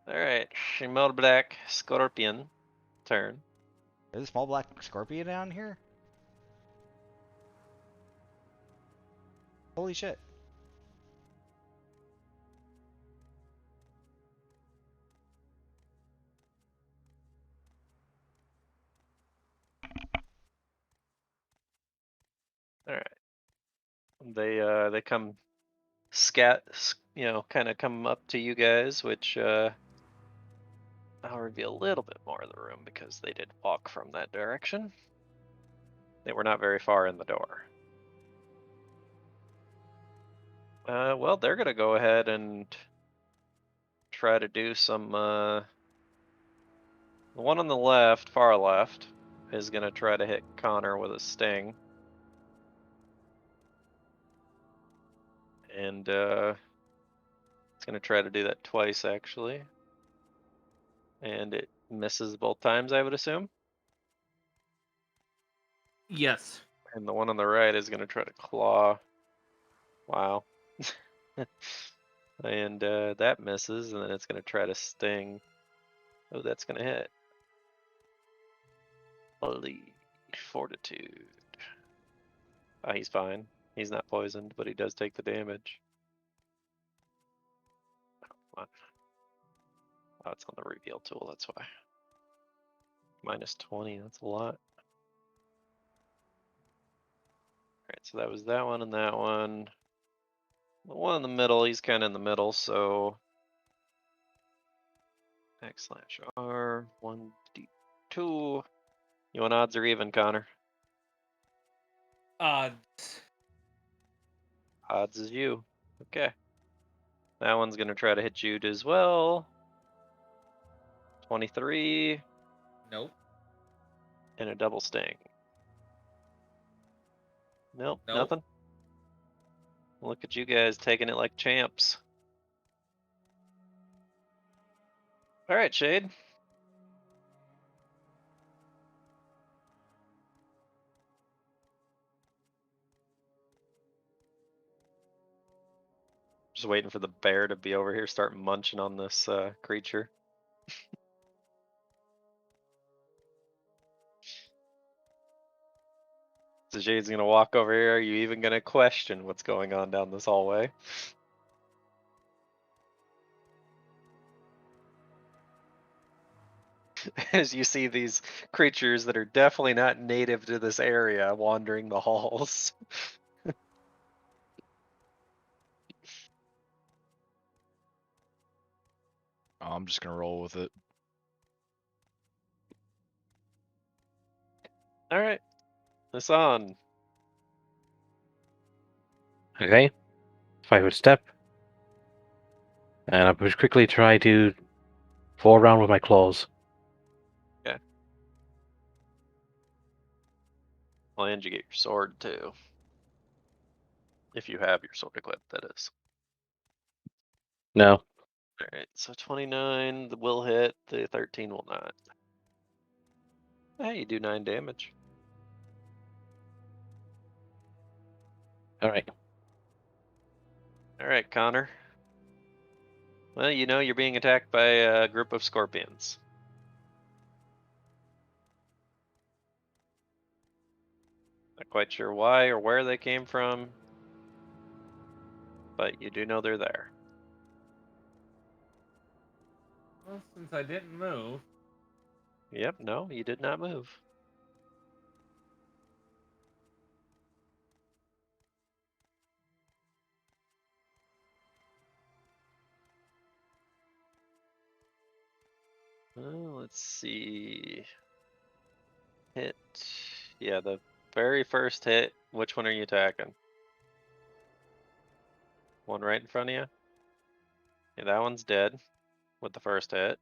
All right. Shimmer Black Scorpion turn. There's a small black scorpion down here. Holy shit! All right. They come kind of come up to you guys, which I'll reveal a little bit more of the room because they did walk from that direction. They were not very far in the door. Well, they're gonna go ahead and try to do some. The one on the left, far left, is gonna try to hit Connor with a sting, and it's gonna try to do that twice actually, and it misses both times, I would assume. Yes. And the one on the right is gonna try to claw. Wow. And that misses, and then it's gonna try to sting. Oh, that's gonna hit. Holy fortitude. Ah, he's fine. He's not poisoned, but he does take the damage. Come on. Oh, it's on the reveal tool, that's why. Minus 20, that's a lot. Alright, so that was that one and that one. The one in the middle, he's kind of in the middle, so /R 1d2. You want odds or even, Connor? Uh, Odds is you. Okay. That one's gonna try to hit Jude as well. 23 Nope. and a double sting. Nope, Nope. nothing. Look at you guys taking it like champs. All right, Shade. Just waiting for the bear to be over here, start munching on this creature. So Shade's gonna walk over here. Are you even gonna question what's going on down this hallway? As you see these creatures that are definitely not native to this area wandering the halls. I'm just gonna roll with it. All right, Hassan. Okay. 5-foot step. And I push quickly try to fall around with my claws. And you get your sword too. If you have your sword equipped, that is. No. Alright, so 29, the will hit, the 13 will not. Hey, you do 9 damage. Alright. Alright, Connor. Well, you know you're being attacked by a group of scorpions. Not quite sure why or where they came from, but you do know they're there. Well, since I didn't move. Yep, no, you did not move. Well, let's see. Hit. Yeah, the very first hit. Which one are you attacking? One right in front of you? Yeah, that one's dead with the first hit.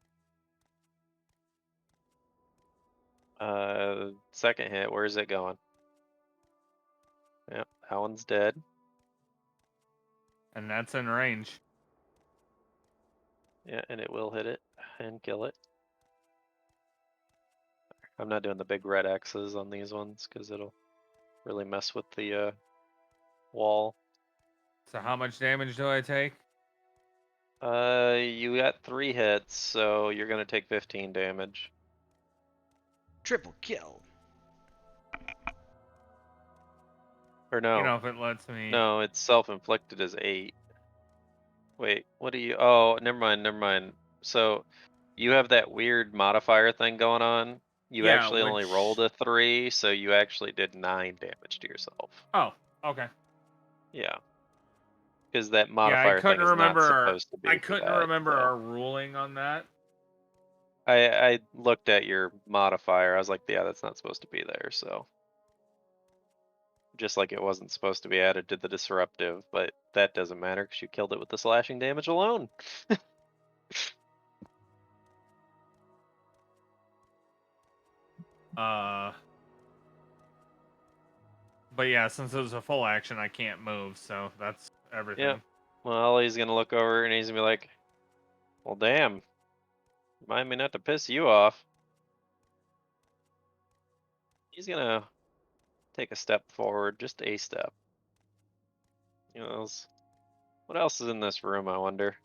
Second hit, where's it going? Yep, that one's dead. And that's in range. Yeah, and it will hit it and kill it. I'm not doing the big red X's on these ones because it'll really mess with the wall. So how much damage do I take? You got 3 hits, so you're gonna take 15 damage. Triple kill. Or no, You know, if it lets me. no, it's self-inflicted as 8. Wait, what do you? Oh, never mind, never mind. So you have that weird modifier thing going on. You Yeah, actually only which- rolled a 3, so you actually did 9 damage to yourself. Oh, okay. Yeah. Because that Yeah, I modifier couldn't thing is not remember. supposed to be I for couldn't that. remember So our ruling on that. I looked at your modifier. I was like, yeah, that's not supposed to be there. So just like it wasn't supposed to be added to the disruptive, but that doesn't matter because you killed it with the slashing damage alone. But yeah, since it was a full action, I can't move, so that's everything. Yep. Well, he's gonna look over and he's gonna be like, well, damn. Remind me not to piss you off. He's gonna take a step forward, just a step. You know, what else is in this room, I wonder?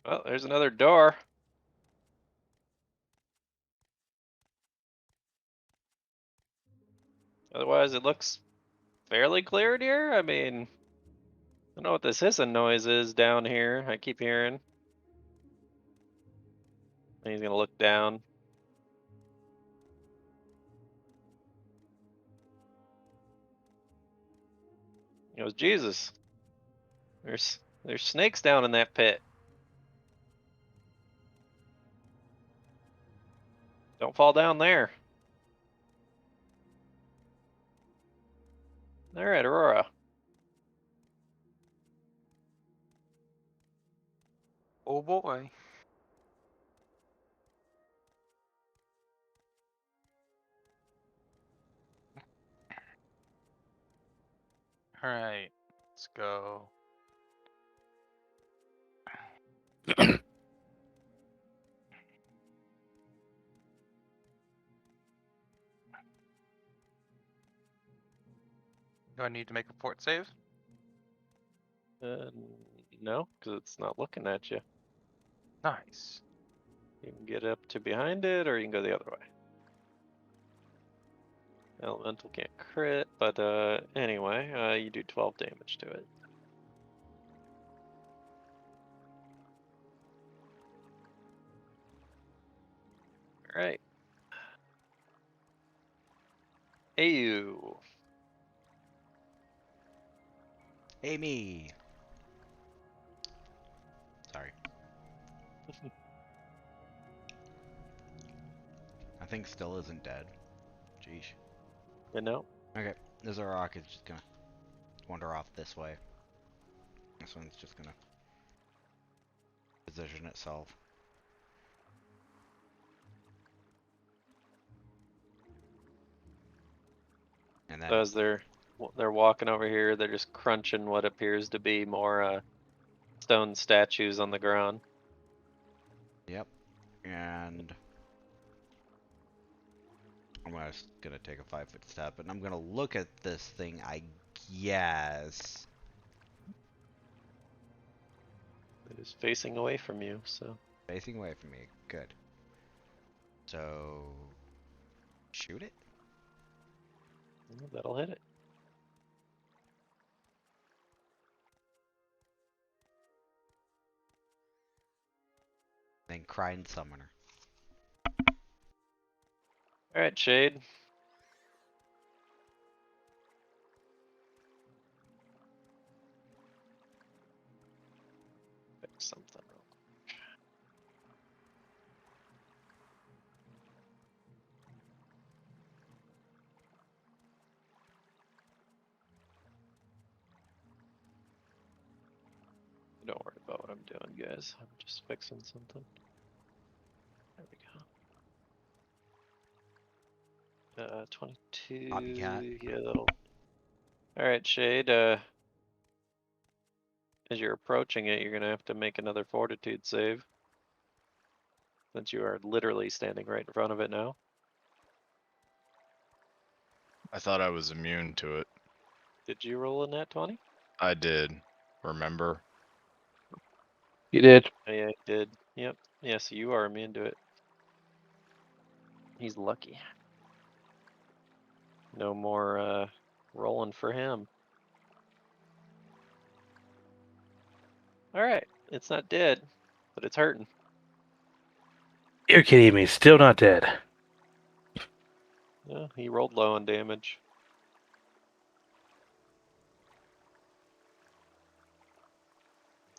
Well, there's another door. Otherwise, it looks fairly clear in here. I mean, I don't know what this hissing noise is down here. I keep hearing. And he's gonna look down. He goes, Jesus. There's There's snakes down in that pit. Don't fall down there. All right, Aurora. Oh boy. Alright, let's go. Do I need to make a fort save? No, because it's not looking at you. Nice. You can get up to behind it, or you can go the other way. Elemental can't crit, but anyway, you do 12 damage to it. All right. Ayu. Amy. Sorry. I think still isn't dead. Jeez. You know? Okay, this rock is just gonna wander off this way. This one's just gonna position itself. And then So as they're walking over here, they're just crunching what appears to be more stone statues on the ground. yep. And I'm gonna take a 5-foot step, and I'm gonna look at this thing, I guess. It is facing away from you, so Facing away from me. Good. So shoot it? that'll hit it. Then Crine Summoner. All right, Shade. Fix something real quick. Don't worry about what I'm doing, guys. I'm just fixing something. There we go. 22. Copycat. Yeah, that'll. All right, Shade. As you're approaching it, you're gonna have to make another Fortitude save, since you are literally standing right in front of it now. I thought I was immune to it. Did you roll a nat 20? I did. Remember? You did. Oh, yeah, I did. Yep. Yeah, so you are immune to it. He's lucky. No more rolling for him. Alright, it's not dead, but it's hurting. You're kidding me. Still not dead. Yeah, he rolled low on damage.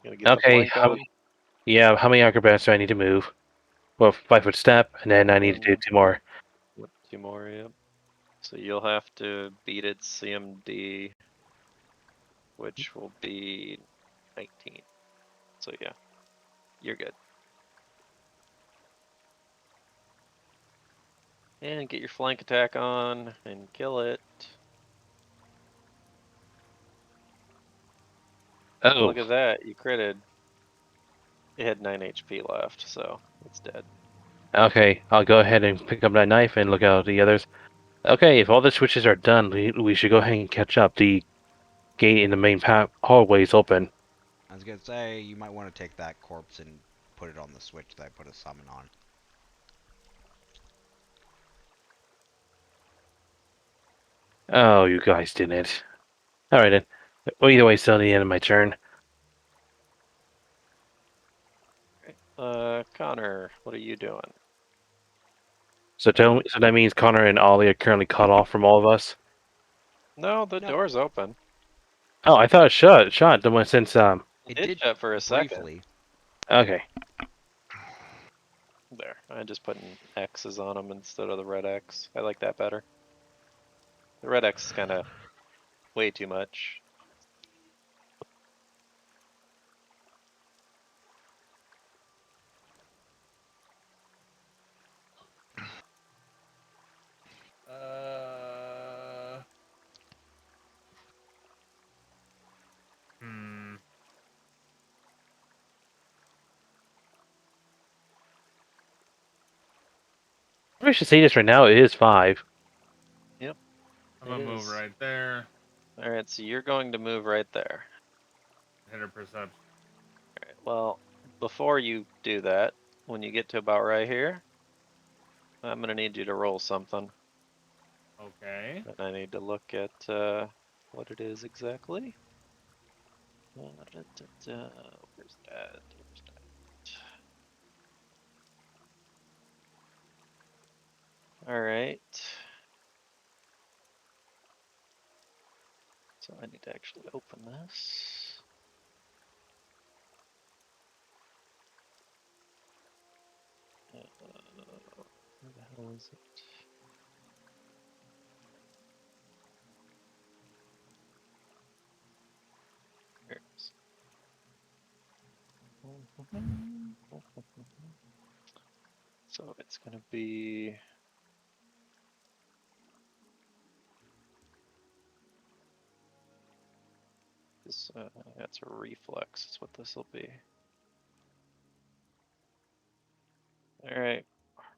Gonna get the Okay. flank on. Yeah. How many acrobats do I need to move? Well, 5-foot step, and then I need to do 2 more. Yep, 2 more, yep. So you'll have to beat its CMD, which will be 19. So yeah, you're good. And get your flank attack on and kill it. Oh. Look at that, you critted. It had 9 HP left, so it's dead. Okay. I'll go ahead and pick up that knife and look out the others. Okay. If all the switches are done, we should go ahead and catch up. The gate in the main hallway is open. I was gonna say, you might want to take that corpse and put it on the switch that I put a summon on. Oh, you guys didn't. Alright then. Well, either way, still the end of my turn. Connor, what are you doing? So so that means Connor and Ollie are currently cut off from all of us. No, the No. door's open. Oh, I thought it shut the one since It did shut for a second. briefly. Okay. There, I just put X's on them instead of the red X. I like that better. The red X is kind of way too much. Hmm. I should say this right now. It is 5. Yep. I'm gonna move right there. All right, so you're going to move right there. Hit her perception. All right. Well, before you do that, when you get to about right here, I'm gonna need you to roll something. Okay. And I need to look at what it is exactly. Where's that? Where's that? All right. So I need to actually open this. Where the hell is it? Here it is. So it's gonna be this. That's a reflex. That's what this will be. All right.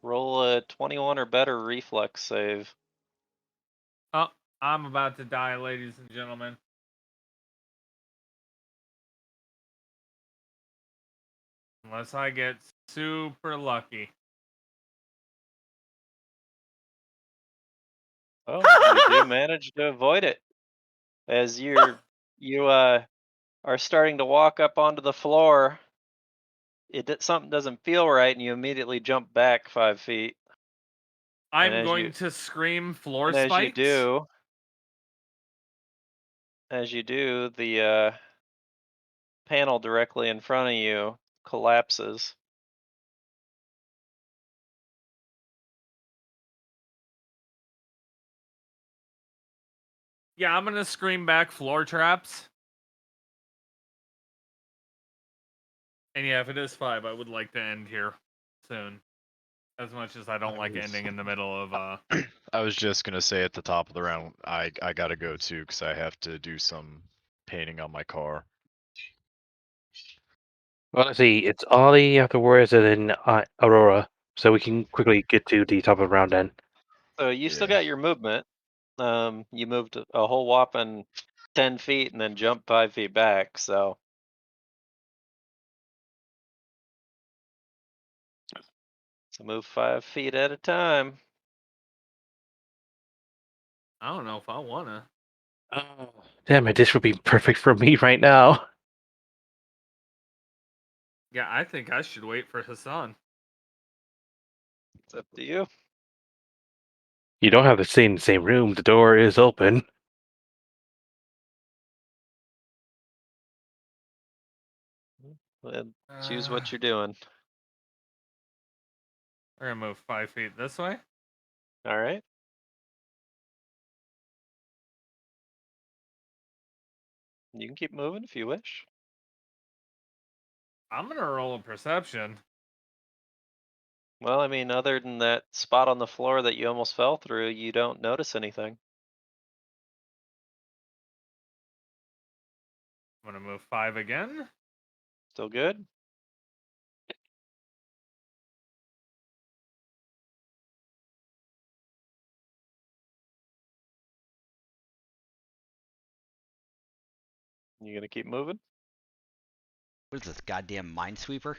Roll a 21 or better reflex save. Oh, I'm about to die, ladies and gentlemen. Unless I get super lucky. Oh, you do manage to avoid it as you are starting to walk up onto the floor. Something doesn't feel right, and you immediately jump back 5 feet. I'm going to scream floor And as you spikes. do, the panel directly in front of you collapses. Yeah, I'm gonna scream back floor traps. And yeah, if it is 5, I would like to end here soon. As much as I don't like ending in the middle of I was just gonna say at the top of the round, I gotta go too because I have to do some painting on my car. Well, let's see. It's Ollie afterwards, and then Aurora. So we can quickly get to the top of the round then. So you still Yeah. got your movement. You moved a whole whopping 10 feet and then jumped 5 feet back. So move 5 feet at a time. I don't know if I wanna. Oh, damn it! This would be perfect for me right now. Yeah, I think I should wait for Hassan. It's up to you. You don't have to stay in the same room. The door is open. Well, choose what you're doing. We're gonna move 5 feet this way. All right. You can keep moving if you wish. I'm gonna roll a perception. Well, I mean, other than that spot on the floor that you almost fell through, you don't notice anything. I'm gonna move 5 again. Still good? You gonna keep moving? What is this goddamn minesweeper?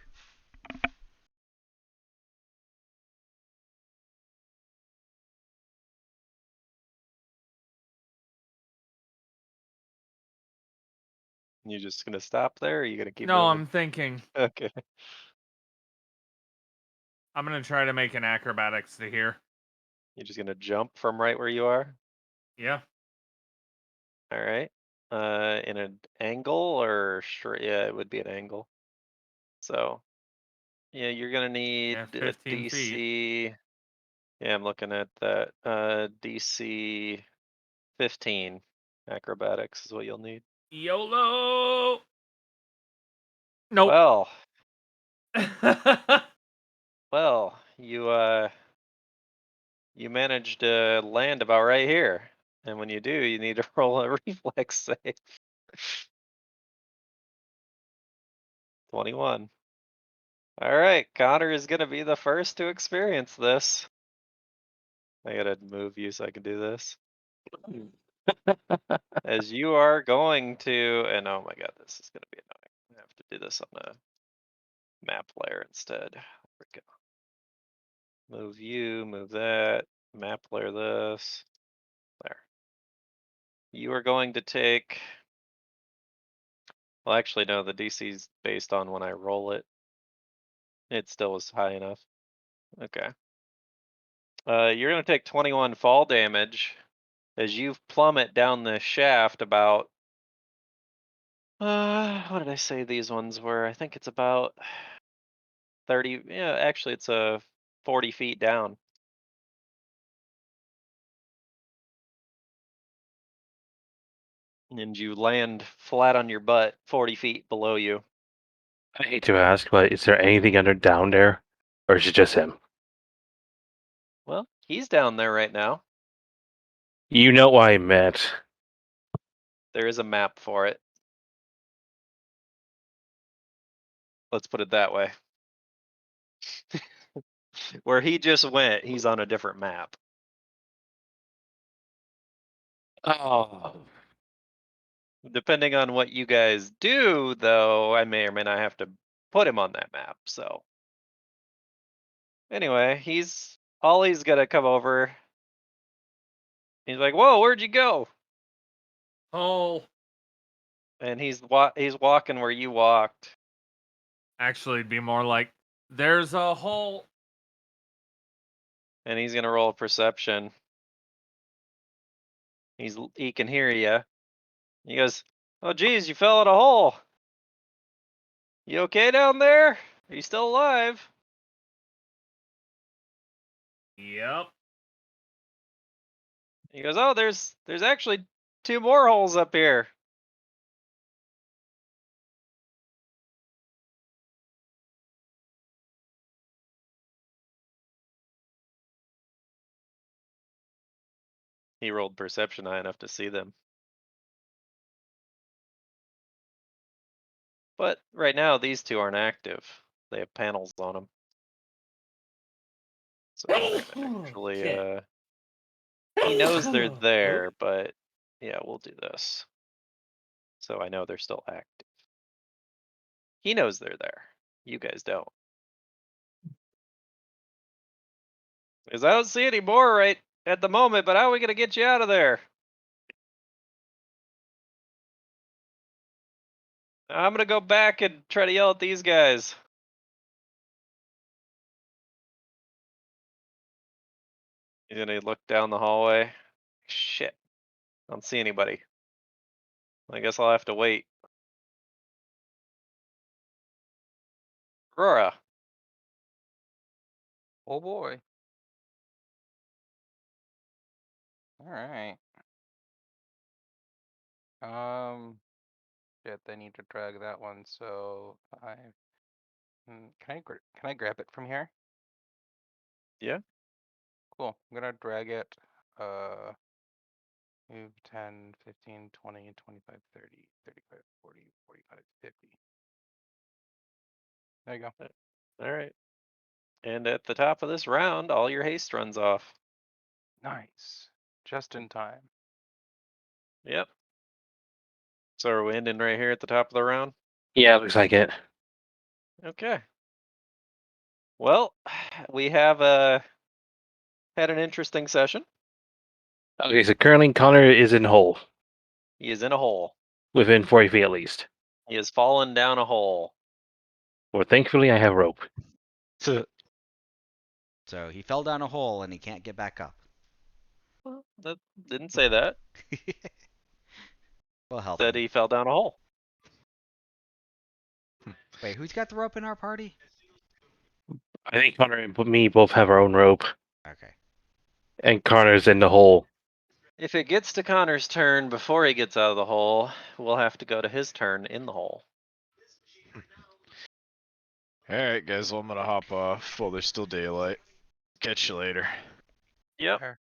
You just gonna stop there, or you gonna keep No, moving? I'm thinking. Okay. I'm gonna try to make an acrobatics to here. You're just gonna jump from right where you are? Yeah. All right. In an angle or straight? Yeah, it would be an angle. So, yeah, you're gonna need Yeah, a 15 feet. DC. Yeah, I'm looking at that. DC 15 acrobatics is what you'll need. YOLO! Nope. Well, well, you managed to land about right here, and when you do, you need to roll a reflex save. 21. All right, Connor is gonna be the first to experience this. I gotta move you so I can do this. As you are going to, and oh my god, this is gonna be annoying. I have to do this on a map layer instead. There we go. Move you, move that, map layer this. There. You are going to take. Well, actually, no, the DC's based on when I roll it. It still is high enough. Okay. You're gonna take 21 fall damage as you plummet down the shaft about. What did I say these ones were? I think it's about 30. Yeah, actually, it's 40 feet down. And you land flat on your butt 40 feet below you. I hate to ask, but is there anything under down there, or is it just him? Well, he's down there right now. You know what I meant. There is a map for it. Let's put it that way. Where he just went, he's on a different map. Oh. Depending on what you guys do, though, I may or may not have to put him on that map. So, anyway, Ollie's gonna come over. He's like, "Whoa, where'd you go?" Hole. And he's walking where you walked. Actually, it'd be more like, there's a hole. And he's gonna roll a perception. He can hear you. He goes, "Oh, geez, you fell in a hole. You okay down there? Are you still alive?" Yep. He goes, "Oh, there's actually 2 more holes up here." He rolled perception high enough to see them. But right now, these 2 aren't active. They have panels on them. So we're gonna actually, Shit. he knows they're there, but yeah, we'll do this. So I know they're still active. He knows they're there. You guys don't. Because I don't see any more right at the moment, but how are we gonna get you out of there? I'm gonna go back and try to yell at these guys. He's gonna look down the hallway. Shit. I don't see anybody. I guess I'll have to wait. Aurora. Oh boy. All right. Shit, they need to drag that one. So can I grab it from here? Yeah. Cool. I'm gonna drag it. Move 10, 15, 20, 25, 30, 35, 40, 45, 50. There you go. All right. And at the top of this round, all your haste runs off. Nice. Just in time. Yep. So are we ending right here at the top of the round? Yeah, looks like it. Okay. Well, we have had an interesting session. Okay, so currently Connor is in hole, He is in a hole. within 40 feet at least. He has fallen down a hole. Well, thankfully I have rope. So he fell down a hole and he can't get back up. Well, that didn't say that. We'll help Said him. he fell down a hole. Wait, who's got the rope in our party? I think Connor and me both have our own rope, Okay. and Connor's in the hole. If it gets to Connor's turn before he gets out of the hole, we'll have to go to his turn in the hole. Alright, guys, well, I'm gonna hop off while there's still daylight. Catch you later. Yep. Fair.